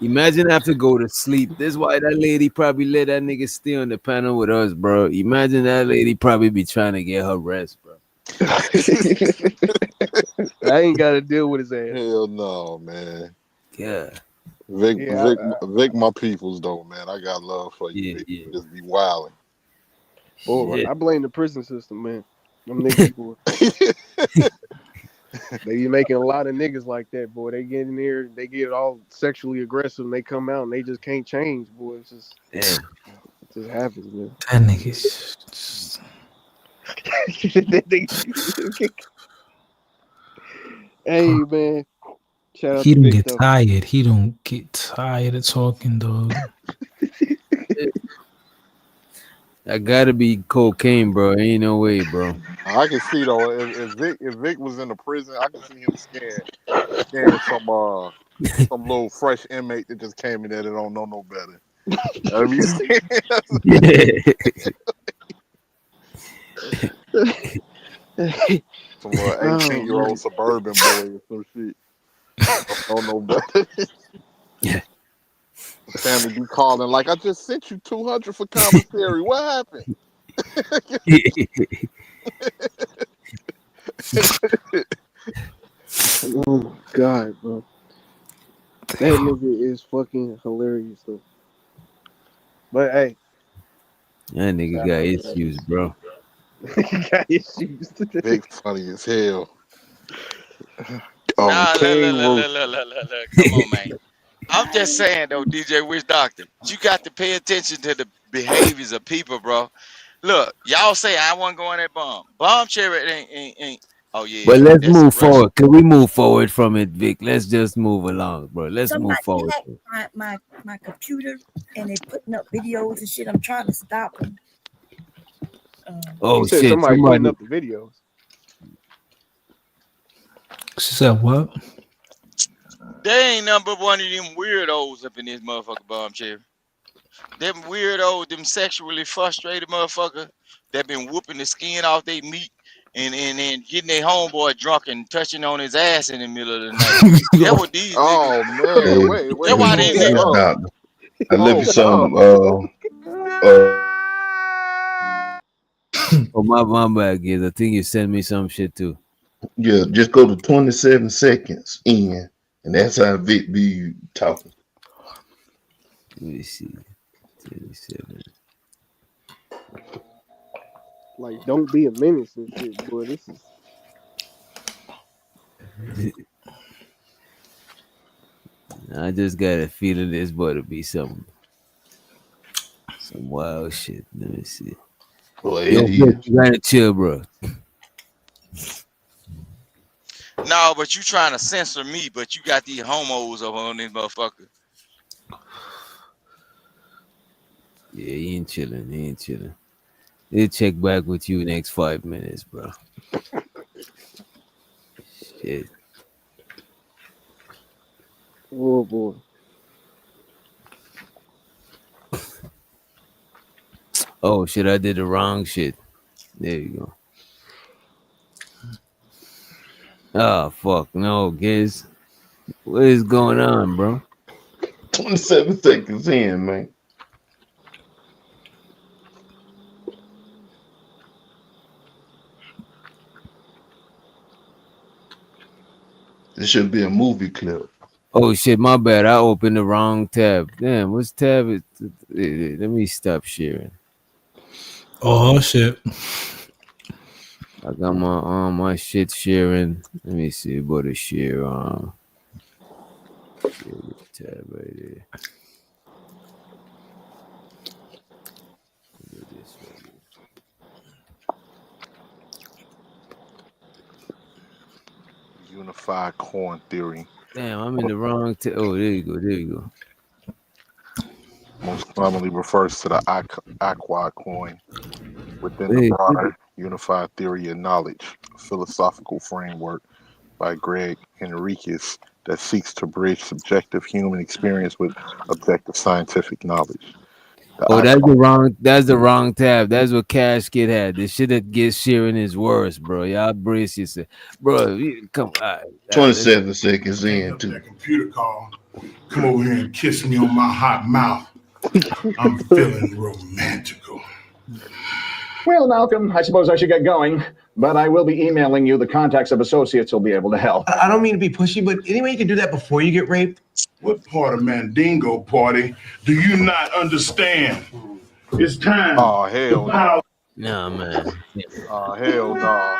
Imagine I have to go to sleep. This why that lady probably let that nigga stay on the panel with us, bro. Imagine that lady probably be trying to get her rest, bro. I ain't gotta deal with his ass. Hell no, man. Yeah. Vic, Yeah, Vic, Vic, my peoples though, man. I got love for you, Vic. Yeah. You just be wilding. boy, Shit. I blame the prison system, man. Them niggas, boy. They be making a lot of niggas like that, boy. They get in there, they get all sexually aggressive, and they come out and they just can't change, boy. Yeah. It just happens, man. That nigga's Hey, man. Shout out he to don't Vic get though. tired. He don't get tired of talking, dog. I gotta be cocaine, bro. Ain't no way, bro. I can see though if Vic was in the prison, I can see him scan some little fresh inmate that just came in there that don't know no better. That'd be some little 18-year-old suburban boy or some shit. Don't know better. Family be calling like, I just sent you 200 for commissary. What happened? Oh my god, bro. That nigga is fucking hilarious though. But hey, That nigga got issues, bro. he got issues. Big funny as hell. Nah, King Roast. come on, man. I'm just saying though, DJ Wish Doctor, you got to pay attention to the behaviors of people, bro. Look, y'all say I wasn't going at bomb. Bomb cherry ain't. Oh But yeah, let's that's a move Russian. forward. Can we move forward from it, Vic? Let's just move along, bro. Let's move Somebody forward. hacked my computer and they putting up videos and shit. I'm trying to stop them. Oh You said shit! somebody putting up the videos. She said what? They ain't number one of them weirdos up in this motherfucker bomb cherry. Them weirdos, them sexually frustrated motherfucker that been whooping the skin off their meat and getting their homeboy drunk and touching on his ass in the middle of the night. That what these Oh niggas. man, Hey, wait, That's why hold these that niggas. up. doctor, I left you Hold that up. some. Oh my bad, kids. I think you sent me some shit too. Yeah, just go to 27 seconds in, and that's how Vic be talking. Let me see. 27. Like, don't be a menace and shit, boy. This is I just got a feeling this boy to be some wild shit. Let me see. Well, Yo, it Vic, is. you gotta chill, bro. No, but you trying to censor me, but you got these homos over on this motherfucker. Yeah, he ain't chilling. He ain't chilling. He'll check back with you next 5 minutes, bro. Shit. oh boy. Oh shit! I did the wrong shit. There you go. Oh fuck no, Giz. What is going on, bro? 27 seconds in, man. This should be a movie clip. Oh shit, my bad. I opened the wrong tab. Damn, what's tab? Let me stop sharing. Oh shit. I got my shit sharing. Let me see about the share share with tab right there. Do this right here. Unified coin theory. Damn, I'm in the wrong tab. Oh, there you go. There you go. Most commonly refers to the Aqua coin within the Hey, broader unified theory of knowledge, a philosophical framework by Greg Henriques that seeks to bridge subjective human experience with objective scientific knowledge. The oh, Aqua. that's the wrong tab. That's what Cash Kid had. The shit that gets sharing is worse, bro. Y'all brace yourself. Bro, come on. All right, 27 seconds Hang in, up too. that computer call. Come over here and kiss me on my hot mouth. I'm feeling romantical. Well, Malcolm, I suppose I should get going, but I will be emailing you the contacts of associates who'll be able to help. I don't mean to be pushy, but any way you can do that before you get raped? What part of Mandingo party do you not understand? It's time. Oh hell no. Nah, man. Oh hell no.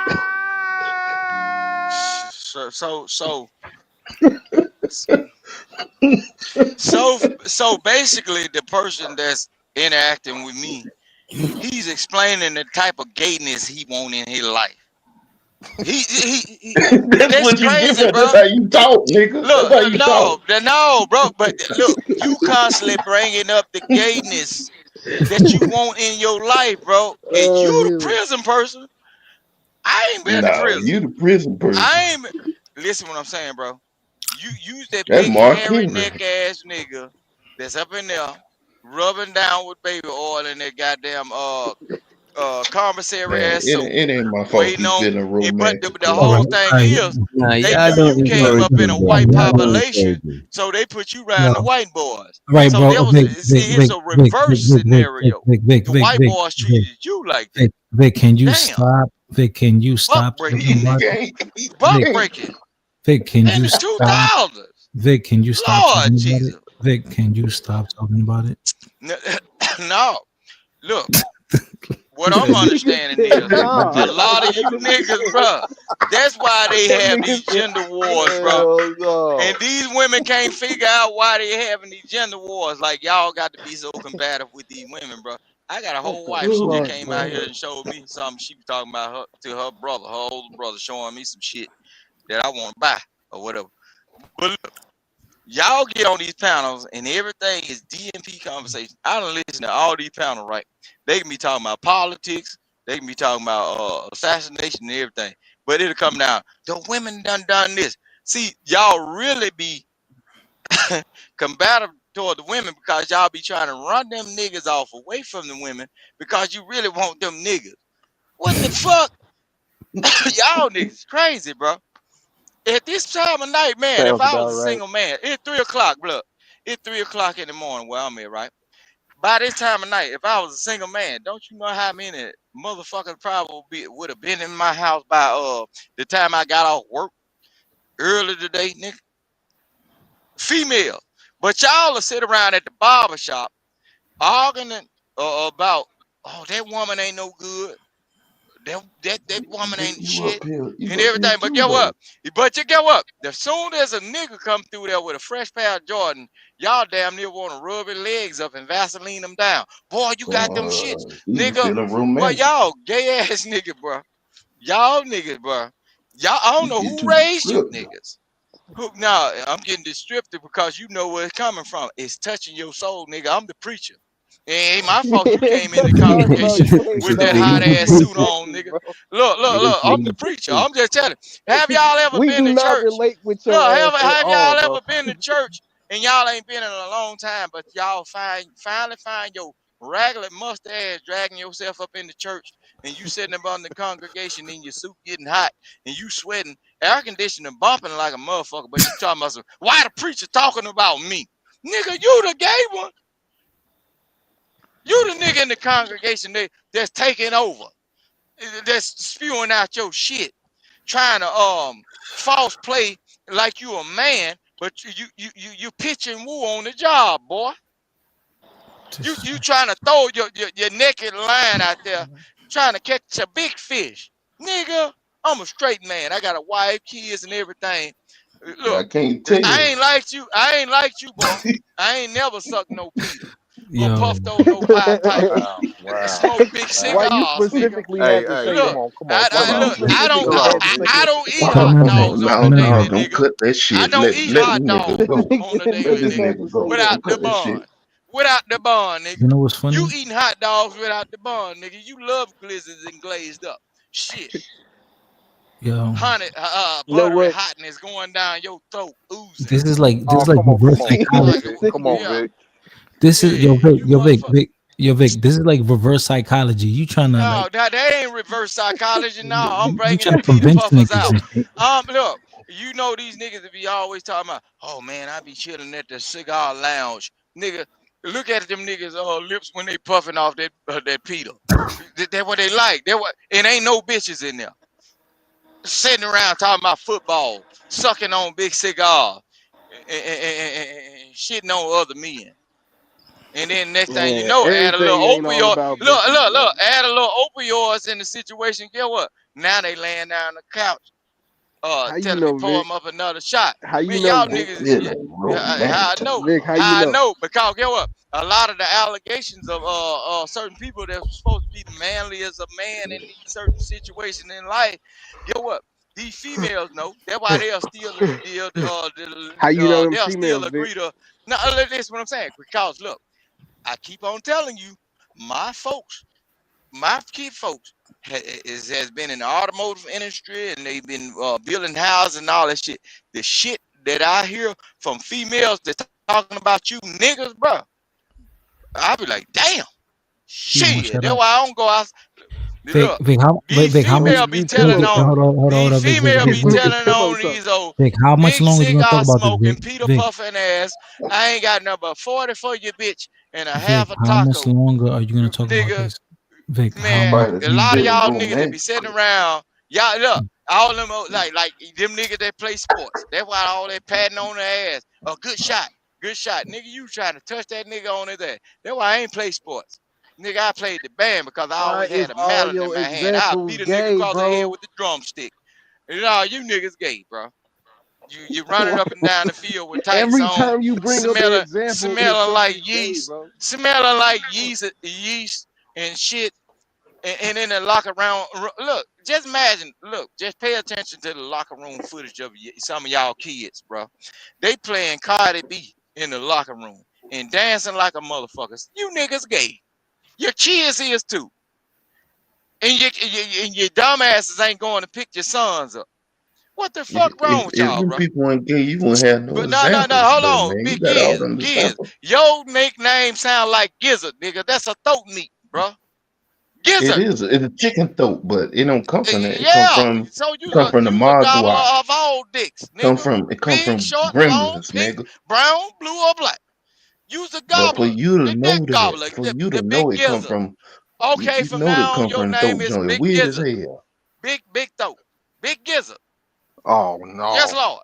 So basically, the person that's interacting with me, he's explaining the type of gayness he want in his life. That's That's what you give crazy, it. That's bro. how you talk, nigga. That's how you No, talk. no, bro. But look, you constantly bringing up the gayness that you want in your life, bro. And you the Oh, prison person. I ain't been to No, prison. you the prison person. I ain't. Listen, what I'm saying, bro. You use that That's big Mark hairy Henry. neck ass nigga that's up in there rubbing down with baby oil in that goddamn commissary Man, ass soap, it ain't my fault waiting you on. feeling But the, romantic, the All whole right, Claude. thing all right. is, Nah, they y'all knew don't you ignore came each up in other, a bro. white Y'all don't population, encourage it. so they put you around the Yo, white boys. right, So there bro. was see, it's a reverse scenario. The white boys Vic, treated you like that. Vic, Vic, can you Damn, stop? Vic, can you buck stop talking breaking, about nigga, it? buck Vic, breaking Vic, can in you the stop? 2000s. Vic, can you stop Lord talking about it? Jesus, Vic, can you stop talking about it? no, look. What I'm that Said nigga understanding said is nah. a lot of That you nigga niggas, said, bruh. That's why they that have nigga these said, gender wars, bruh. hell And no. these women can't figure out why they having these gender wars. Like y'all got to be so combative with these women, bruh. I got a What whole the wife. She just fuck, came out here man? and showed me something she was talking about to her brother, her older brother, showing me some shit that I want to buy or whatever. But look, y'all get on these panels and everything is DMP conversation. I don't listen to all these panels, right? They can be talking about politics, they can be talking about assassination and everything, but it'll come down. The women done this. See, y'all really be combative toward the women because y'all be trying to run them niggas off away from the women because you really want them niggas. What the fuck? Y'all niggas crazy, bro. At this time of night, man, if Sounds I about was a right. single man, it's 3 o'clock, look. It's 3 o'clock in the morning where I'm at, right? By this time of night, if I was a single man, don't you know how many motherfuckers probably would have been in my house by the time I got off work early today, nigga? Female. But y'all will sit around at the barber shop arguing about, oh, that woman ain't no good. That woman Vic, ain't you up shit here? and You up here everything. But too, get what? though? But you get what? As soon as a nigga come through there with a fresh pair of Jordan, y'all damn near want to rub his legs up and Vaseline them down. Boy, you got them shits, You nigga. feeling Boy, romantic? y'all gay ass nigga, bro. Y'all niggas, bro. Y'all, I don't You know get who too raised you descriptive. niggas. Who, nah, I'm getting descriptive because you know where it's coming from. It's touching your soul, nigga. I'm the preacher. It ain't my fault you It ain't came in the touching us, bro. congregation You ain't with Preacher that no hot T. ass fuck suit that on, shit, nigga. bro. Look, I'm the preacher. I'm just telling. Have y'all ever We been do to not church? relate with Look, your ass at have all, y'all bro. ever been to church and y'all ain't been in a long time, but y'all finally find your ragged mustache dragging yourself up in the church and you sitting up on the congregation in your suit getting hot and you sweating, air conditioning bumping like a motherfucker, but you talking about some, why the preacher talking about me? Nigga, you the gay one. You the nigga in the congregation that's taking over, that's spewing out your shit, trying to false play like you a man, but you pitching woo on the job, boy. You trying to throw your naked line out there, trying to catch a big fish, nigga. I'm a straight man. I got a wife, kids, and everything. I Look, can't I tell. ain't like you. I ain't like you, boy. I ain't never sucked no Peter or Yo, puffed on no pipe Wow, and wow, smoked big Why wow. you cigars, nigga. specifically Hey, had to say, hey, come Look, on, come on, Hold time I out. on, look. Vic. Specifically Hold had on, to Vic. say, I don't eat come hot No, dogs on, on no, the come no. daily, on. Don't nigga. cut that I shit. don't eat Let the hot nigga dogs go. on the Let daily, the nigga. nigga go. Without Don't the cut that shit. bun. Without the bun, nigga. You know what's You funny? eating hot dogs without the bun, nigga. You love glizzards and glazed up. Shit. Yo, Honey, you know buttery what? hotness going down your throat, oozing. Oh, this is like come reverse on, Like psychology. a, come on, yeah, Vic. This is yeah, you Yo Vic, motherfucker. Vic. This is like reverse psychology. You trying to No, like that ain't reverse psychology. No, I'm you bringing the trying to Peter convince Puffers niggas out. and shit. Look, you know these niggas that be always talking about, oh man, I be chilling at the cigar lounge, nigga. Look at them niggas' lips when they puffing off that Peter. That what they like. That what. It ain't no bitches in there sitting around talking about football, sucking on big cigars, and shitting on other men. And then next thing you Man, know, add a little everything ain't all opioid. about Look, bitches, bro. add a little opioids in the situation. Get what? Now they laying down on the couch How you telling me know, pour Vic? him up another shot. How you Man, know, y'all Vic? niggas, Feeling how I romantic. know, Vic, how you how I know? know, because get what? A lot of the allegations of certain people that's supposed to be the manliest of man in these certain situations in life, get what? These females know. That's why they'll still How you know them they'll still females, Vic? agree to. Now, this is what I'm saying. Because look, I keep on telling you, my folks, my kid folks has been in the automotive industry and they've been building houses and all that shit. The shit that I hear from females that talking about you niggas, bro, I be like, damn, He won't shit. shut That's up. why I don't go out. Vic, Look, Vic, how, these Vic, how much? female be Be tell telling him Vic, on something. hold these on, Vic, Vic, female Vic, be Vic, telling Tell him on something. these old Vic. How much big longer you gonna talk cigar about this, smoking, Vic? Peter Vic, puffing ass. I ain't got nothing but 40 for you, bitch, and a Vic, half a how much taco, longer are you gonna talk about nigga. this? Vic, how Man, much Spider, a you lot of longer? feeling y'all niggas that be romantic. sitting around, y'all look, all them like them niggas that play sports. That's why all that patting on their ass. A good shot, nigga. You trying to touch that nigga on his ass? That's why I ain't play sports, nigga. I played the band because I Why always is had a all mallet in your my hand. I examples beat a nigga gay, across the head bro? with the drumstick. You know, you niggas gay, bro. You running Why- up and down the field with tights Every on, time you bring up an smelling example, it's smelling like something gay, yeast, bro. yeast and shit and in the locker room, look, just imagine, look, just pay attention to the locker room footage of some of y'all kids, bro. They playing Cardi B in the locker room and dancing like a motherfucker. You niggas gay. Your kids is too. And your dumbasses ain't going to pick your sons up. What the fuck wrong with If y'all, them bro? people ain't gay, you won't have no But no, examples, hold though, on. man. You Big got all Giz, them Giz. examples. Your nickname sound like Gizzard, nigga. That's a throat meat, bro. It Gizzard. is. It's a chicken throat, but it don't come from that. Yeah. So It come from the you's a gobbler Mogwai. of all dicks, Come nigga. from it come Big, from short, long, gremlins, pink, nigga. brown, blue, or black. You's a But for gobbler. you to The know big that, gobbler. for you to The know big it come gizzard. from, Okay, you from know that now on, come your from name throat is joint. Big Weird as Gizzard. hell. Big throat. Big gizzard. Oh Yes, no. Lord.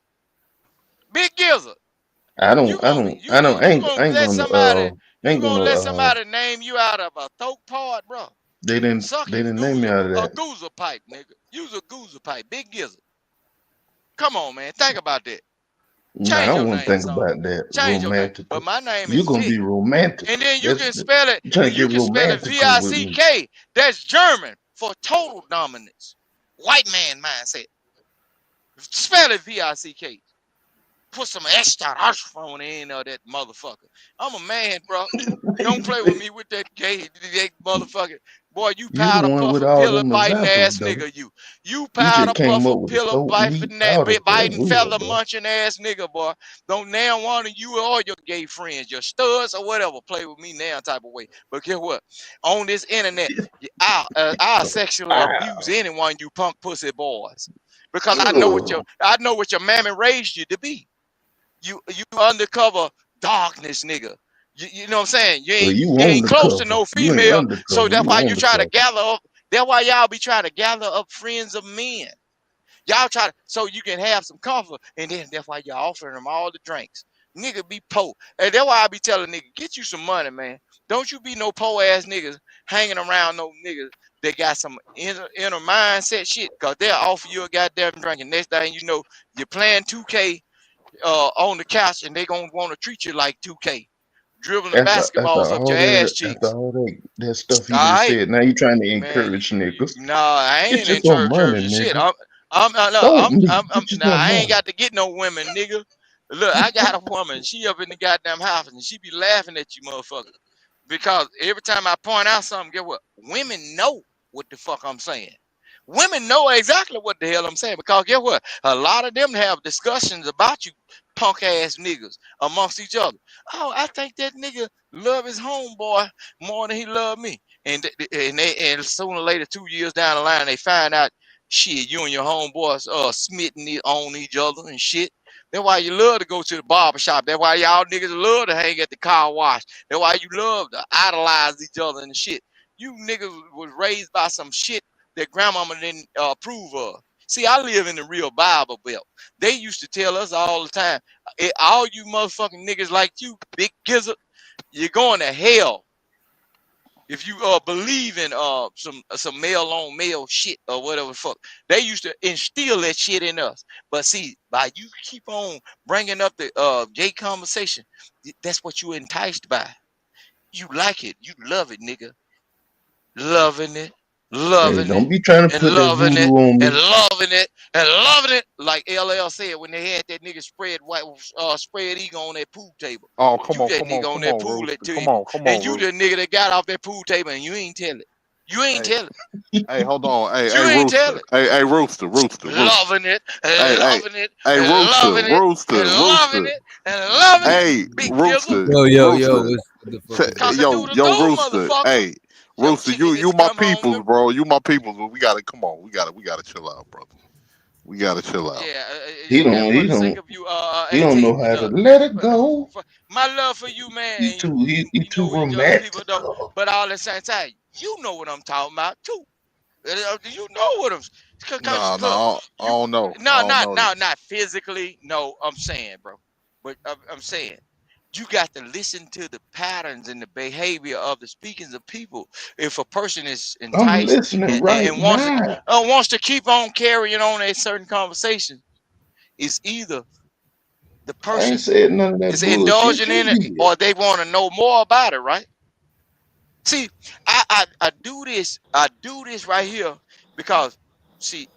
Big gizzard. I don't, You I gonna don't, you I gonna don't, you gonna let somebody you ain't gonna gonna. let somebody name you out of a throat part, bro? They Sucking didn't name me out of a that. goozer pipe, nigga. Use a goozer pipe. Big gizzard. Come on, man. Think about that. Nah, I Change don't your want to name, think son. about that Change your name. But romantical. my name You is gonna Vic. be romantic. And then you That's can spell it, you trying to and you get can spell it romantical with me. V-I-C-K. That's German for total dominance. White man mindset. Spell it V-I-C-K. Put some extra phone in that motherfucker. I'm a man, bro. Don't play with me with that motherfucker. Boy, you You the powder one with puffing, all pillow them biting examples, ass though. nigga, you. You You powder just came puffer, up with the pillow throat meat powder. That's biting, weird, feather bro. munching ass nigga, boy. Don't now one of you or your gay friends, your studs or whatever, play with me now type of way. But guess what? On this internet, I'll sexually abuse Wow. anyone you punk pussy boys. Because Ugh. I know what your mammy raised you to be. You undercover darkness, nigga. You know what I'm saying? Well, You ain't the close to cover. no You ain't female, so undercover. that's You why you on the try to cover. gather up. That's why y'all be trying to gather up friends of men. Y'all try to so you can have some comfort, and then that's why y'all offering them all the drinks. Nigga be poor. And that's why I be telling nigga, get you some money, man. Don't you be no poor ass niggas hanging around no niggas that got some inner mindset shit, cause they'll offer you a goddamn drink, and next thing you know, you're playing 2K on the couch, and they gonna want to treat you like 2K, dribbling basketballs up your ass After cheeks. all that stuff you All just right, said, now you trying to man. encourage niggas. No, I Get ain't you some money, encouraging shit. nigga. No, Don't me. Get you nah, some I ain't money. got to get no women, nigga. Look, I got a woman. She up in the goddamn house, and she be laughing at you, motherfucker. Because every time I point out something, get what? Women know what the fuck I'm saying. Women know exactly what the hell I'm saying. Because get what? A lot of them have discussions about you punk ass niggas amongst each other. Oh, I think that nigga love his homeboy more than he love me. And sooner or later, 2 years down the line, they find out shit, you and your homeboys smitten on each other and shit. That's why you love to go to the barber shop. That's why y'all niggas love to hang at the car wash. That's why you love to idolize each other and shit. You niggas was raised by some shit that grandmama didn't approve of. See, I live in the real Bible Belt. They used to tell us all the time, all you motherfucking niggas like you, big gizzard, you're going to hell. If you believe in some male on male shit or whatever the fuck, they used to instill that shit in us. But see, by you keep on bringing up the gay conversation, that's what you enticed by. You like it, you love it, nigga, loving it, Hey, loving don't it, be trying to and put that loving voodoo it, on and me. loving it, and loving it. Like LL said when they had that nigga spread eagle on that pool table. Oh, come You on, that come on, nigga on come that on, pool at Rooster. Come table, on, come and on, you the Rooster. nigga that got off that pool table, and you ain't tell it. You ain't Hey, tell it. hey, hold on. Hey, You hey, ain't tell Rooster. it. Hey, Rooster, Rooster, Rooster. Loving it, Hey, and hey, loving it, hey, and Rooster, loving it, and Rooster, loving Rooster. it, and loving it. Hey, Big Gizzle. Rooster, Yo, Rooster. what the fuck is Cock this? a Yo, doodle yo, doo, Rooster. motherfucker. Hey, Your Rooster, chicken you is my come on peoples, the. bro. You my peoples, but we gotta come on. We gotta chill out, brother. We gotta chill out. Yeah, He and don't. for He the sake don't. of you, He AT, don't know how to look, let it go. my love for you, man. He You, too. you, He we too know each other, people romantic. don't. But all at the same time, you know what I'm talking about too. You know what I'm, cause No, look, no, I you, don't know. I no, don't know this. not physically. No, I'm saying, bro. But I'm saying you got to listen to the patterns and the behavior of the speakings of people. If a person is I'm enticed listening and right now. wants to keep on carrying on a certain conversation, it's either the I ain't person said none of that is bullshit. indulging You in it did. or they want to know more about it, right? See, I do this right here because see,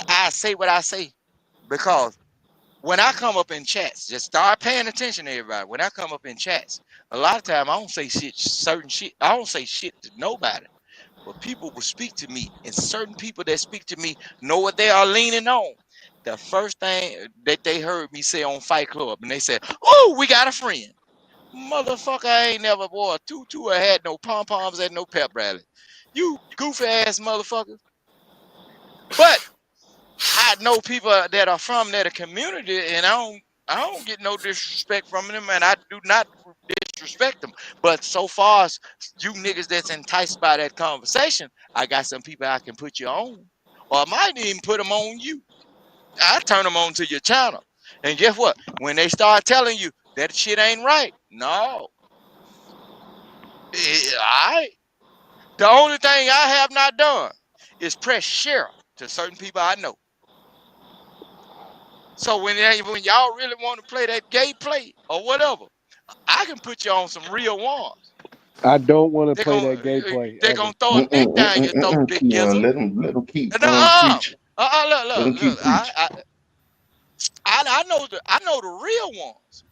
I say what I say because when I come up in chats, just start paying attention to everybody. When I come up in chats, a lot of time I don't say certain shit. I don't say shit to nobody. But people will speak to me, and certain people that speak to me know what they are leaning on. The first thing that they heard me say on Fight Club, and they said, "Oh, we got a friend." Motherfucker, I ain't never wore a tutu or had no pom poms at no pep rally. You goofy ass motherfucker. But I know people that are from that community, and I don't get no disrespect from them, and I do not disrespect them. But so far as you niggas that's enticed by that conversation, I got some people I can put you on, or I might even put them on you. I turn them on to your channel, and guess what? When they start telling you that shit ain't right, no, I the only thing I have not done is press share to certain people I know. So when y'all really want to play that gay play or whatever, I can put you on some real ones. I don't want to They're play gonna that gay play they're ever. gonna throw a dick down your throat, big Keon, gizzle. let him keep No, preaching. Let him look. keep preaching. I know the real ones.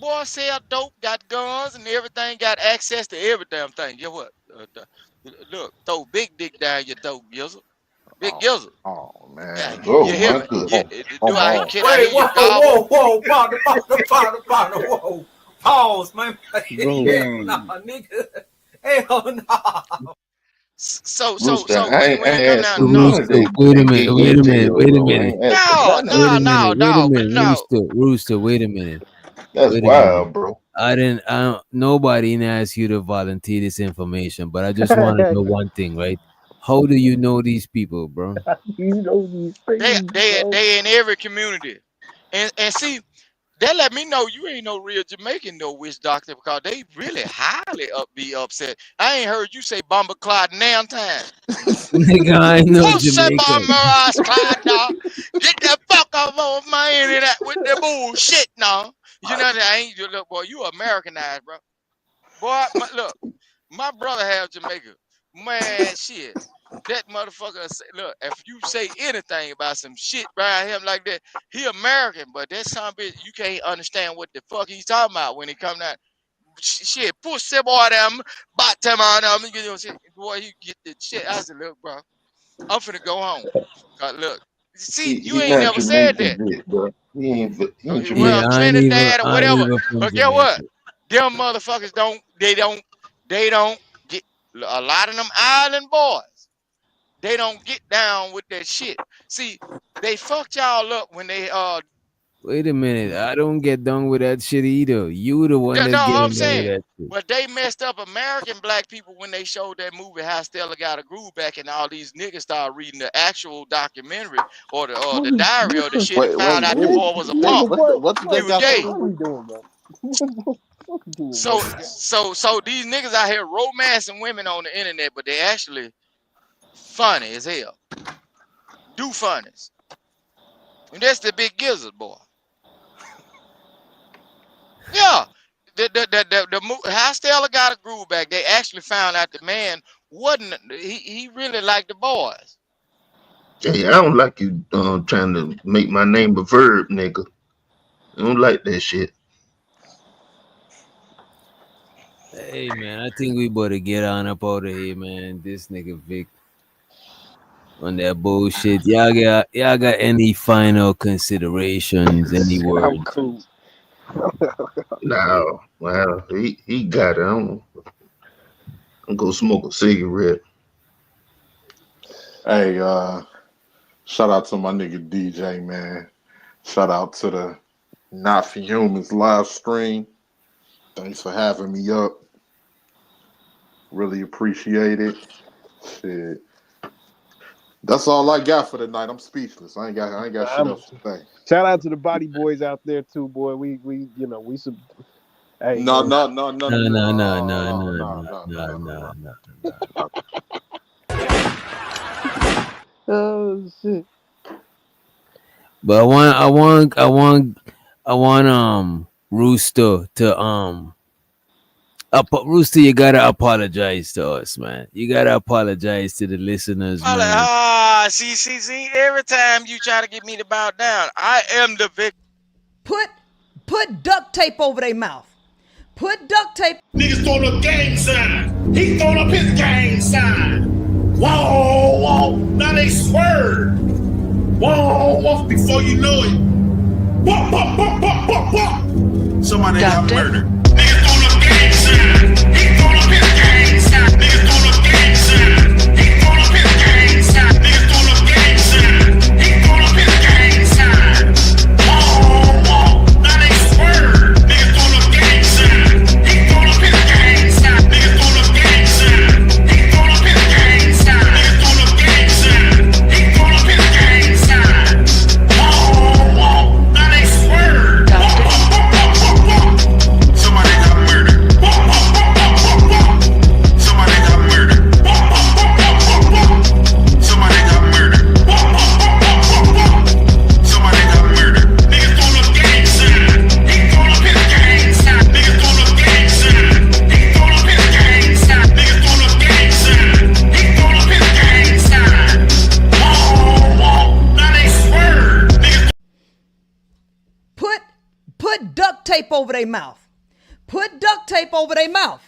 Boy, sell dope, got guns and everything, got access to every damn thing. Get what? Look, throw big dick down your throat, gizzle. Big Oh, gizzle. oh Yeah, man. Oh you hear my me? goodness. Do Come I? on. Can I Wait, hear you whoa, gobble? whoa, partner, whoa. Pause, man. Bro, Hell no, Mm. nigga. Hell no. Rooster, So I ain't, I when it ain't come asked down, for no, none of Rooster, that wait a minute, gay wait a minute, intel, wait a though. I minute, ain't asked for none of wait it. a minute, wait a no, minute, no. Rooster, wait a minute, That's wait a minute. wild, bro. Nobody asked you to volunteer this information, but I just want to know one thing, right? How do you know these people, bro? you know these They things, they bro. they in every community, and see that let me know you ain't no real Jamaican no witch doctor because they really highly be upset. I ain't heard you say Bomber Clyde now time. Nigga, I ain't no Pussy Jamaican. Bomber ass Clyde now. Get the fuck off of my internet with the bullshit now. You know that ain't you look boy. You Americanized, bro. Boy, look, my brother have Jamaica. Man, shit. That motherfucker say, look, if you say anything about some shit around him like that, he American, but that son of a bitch, you can't understand what the fuck he's talking about when he come down. Shit, pussy boy them, bottom on them, you know, shit, boy, you get the shit. I said, look, bro, I'm finna go home. 'Cause look, see, you He ain't not never said Jamaican, that. bit, bro. He ain't Well, Yeah, Jamaican. Trinidad or I ain't whatever. even from But get what? Jamaica. Them motherfuckers they don't get a lot of them island boys. They don't get down with that shit. See, they fucked y'all up when they Wait a minute, I don't get done with that shit either. You the one no, that's I'm getting done with saying, that shit. but they messed up American black people when they showed that movie How Stella Got a Groove back, and all these niggas started reading the actual documentary or the diary of the shit and Wait, found wait, out the what? boy was a They punk. Nigga, what? what did He they was got to gay. What are do? we doing, bro? So these niggas out here romancing women on the internet, but they actually funny as hell. Do funnies. And that's the big gizzard boy. Yeah. How Stella got a groove back. They actually found out the man wasn't he really liked the boys. Hey, I don't like you trying to make my name a verb, nigga. I don't like that shit. Hey man, I think we better get on up out of here, man. This nigga Vic on that bullshit. Y'all got any final considerations? Any I'm words? cool. No, well, he got it. I'm gonna smoke a cigarette. Hey, shout out to my nigga DJ, man. Shout out to the Not for Humans live stream. Thanks for having me up. Really appreciate it. Shit. That's all I got for tonight. I'm speechless. I ain't got shit else to say. Shout out to the body boys out there too, boy. We some. Hey, No. Oh shit. But I want Rooster to Rooster, you gotta apologize to us, man. You gotta apologize to the listeners, man. See, every time you try to get me to bow down, I am the victim. Put duct tape over their mouth. Put duct tape. Niggas throwing up gang sign. He throwing up his gang sign. Whoa, whoa. Now they swerve. Whoa, whoa. Before you know it. Whoa, whoa, whoa, whoa, whoa, whoa. Somebody got murdered. Niggas throwing up gang sign. He throwing up his gang sign. Niggas throwing up gang sign. He throwing up his gang sign. Niggas throwing up gang sign. He throwing up his gang sign. Whoa, whoa. Now they swerve. Niggas throwing up gang sign. He throwing up his gang sign. Niggas throwing up gang sign. He throwing up his gang sign. Niggas throwing up gang sign. He throwing up his gang sign. Whoa, whoa. Now they swerve. Somebody got murdered. Somebody got murdered. Somebody got murdered. Somebody got murdered. Niggas throwing up gang sign. He throwing up his gang sign. Niggas throwing up gang sign. He throwing up his gang sign. Niggas throwing up gang sign. He throwing up his gang sign. Whoa, whoa. Now they swerve. Niggas Put duct tape over their mouth. Put duct tape over their mouth.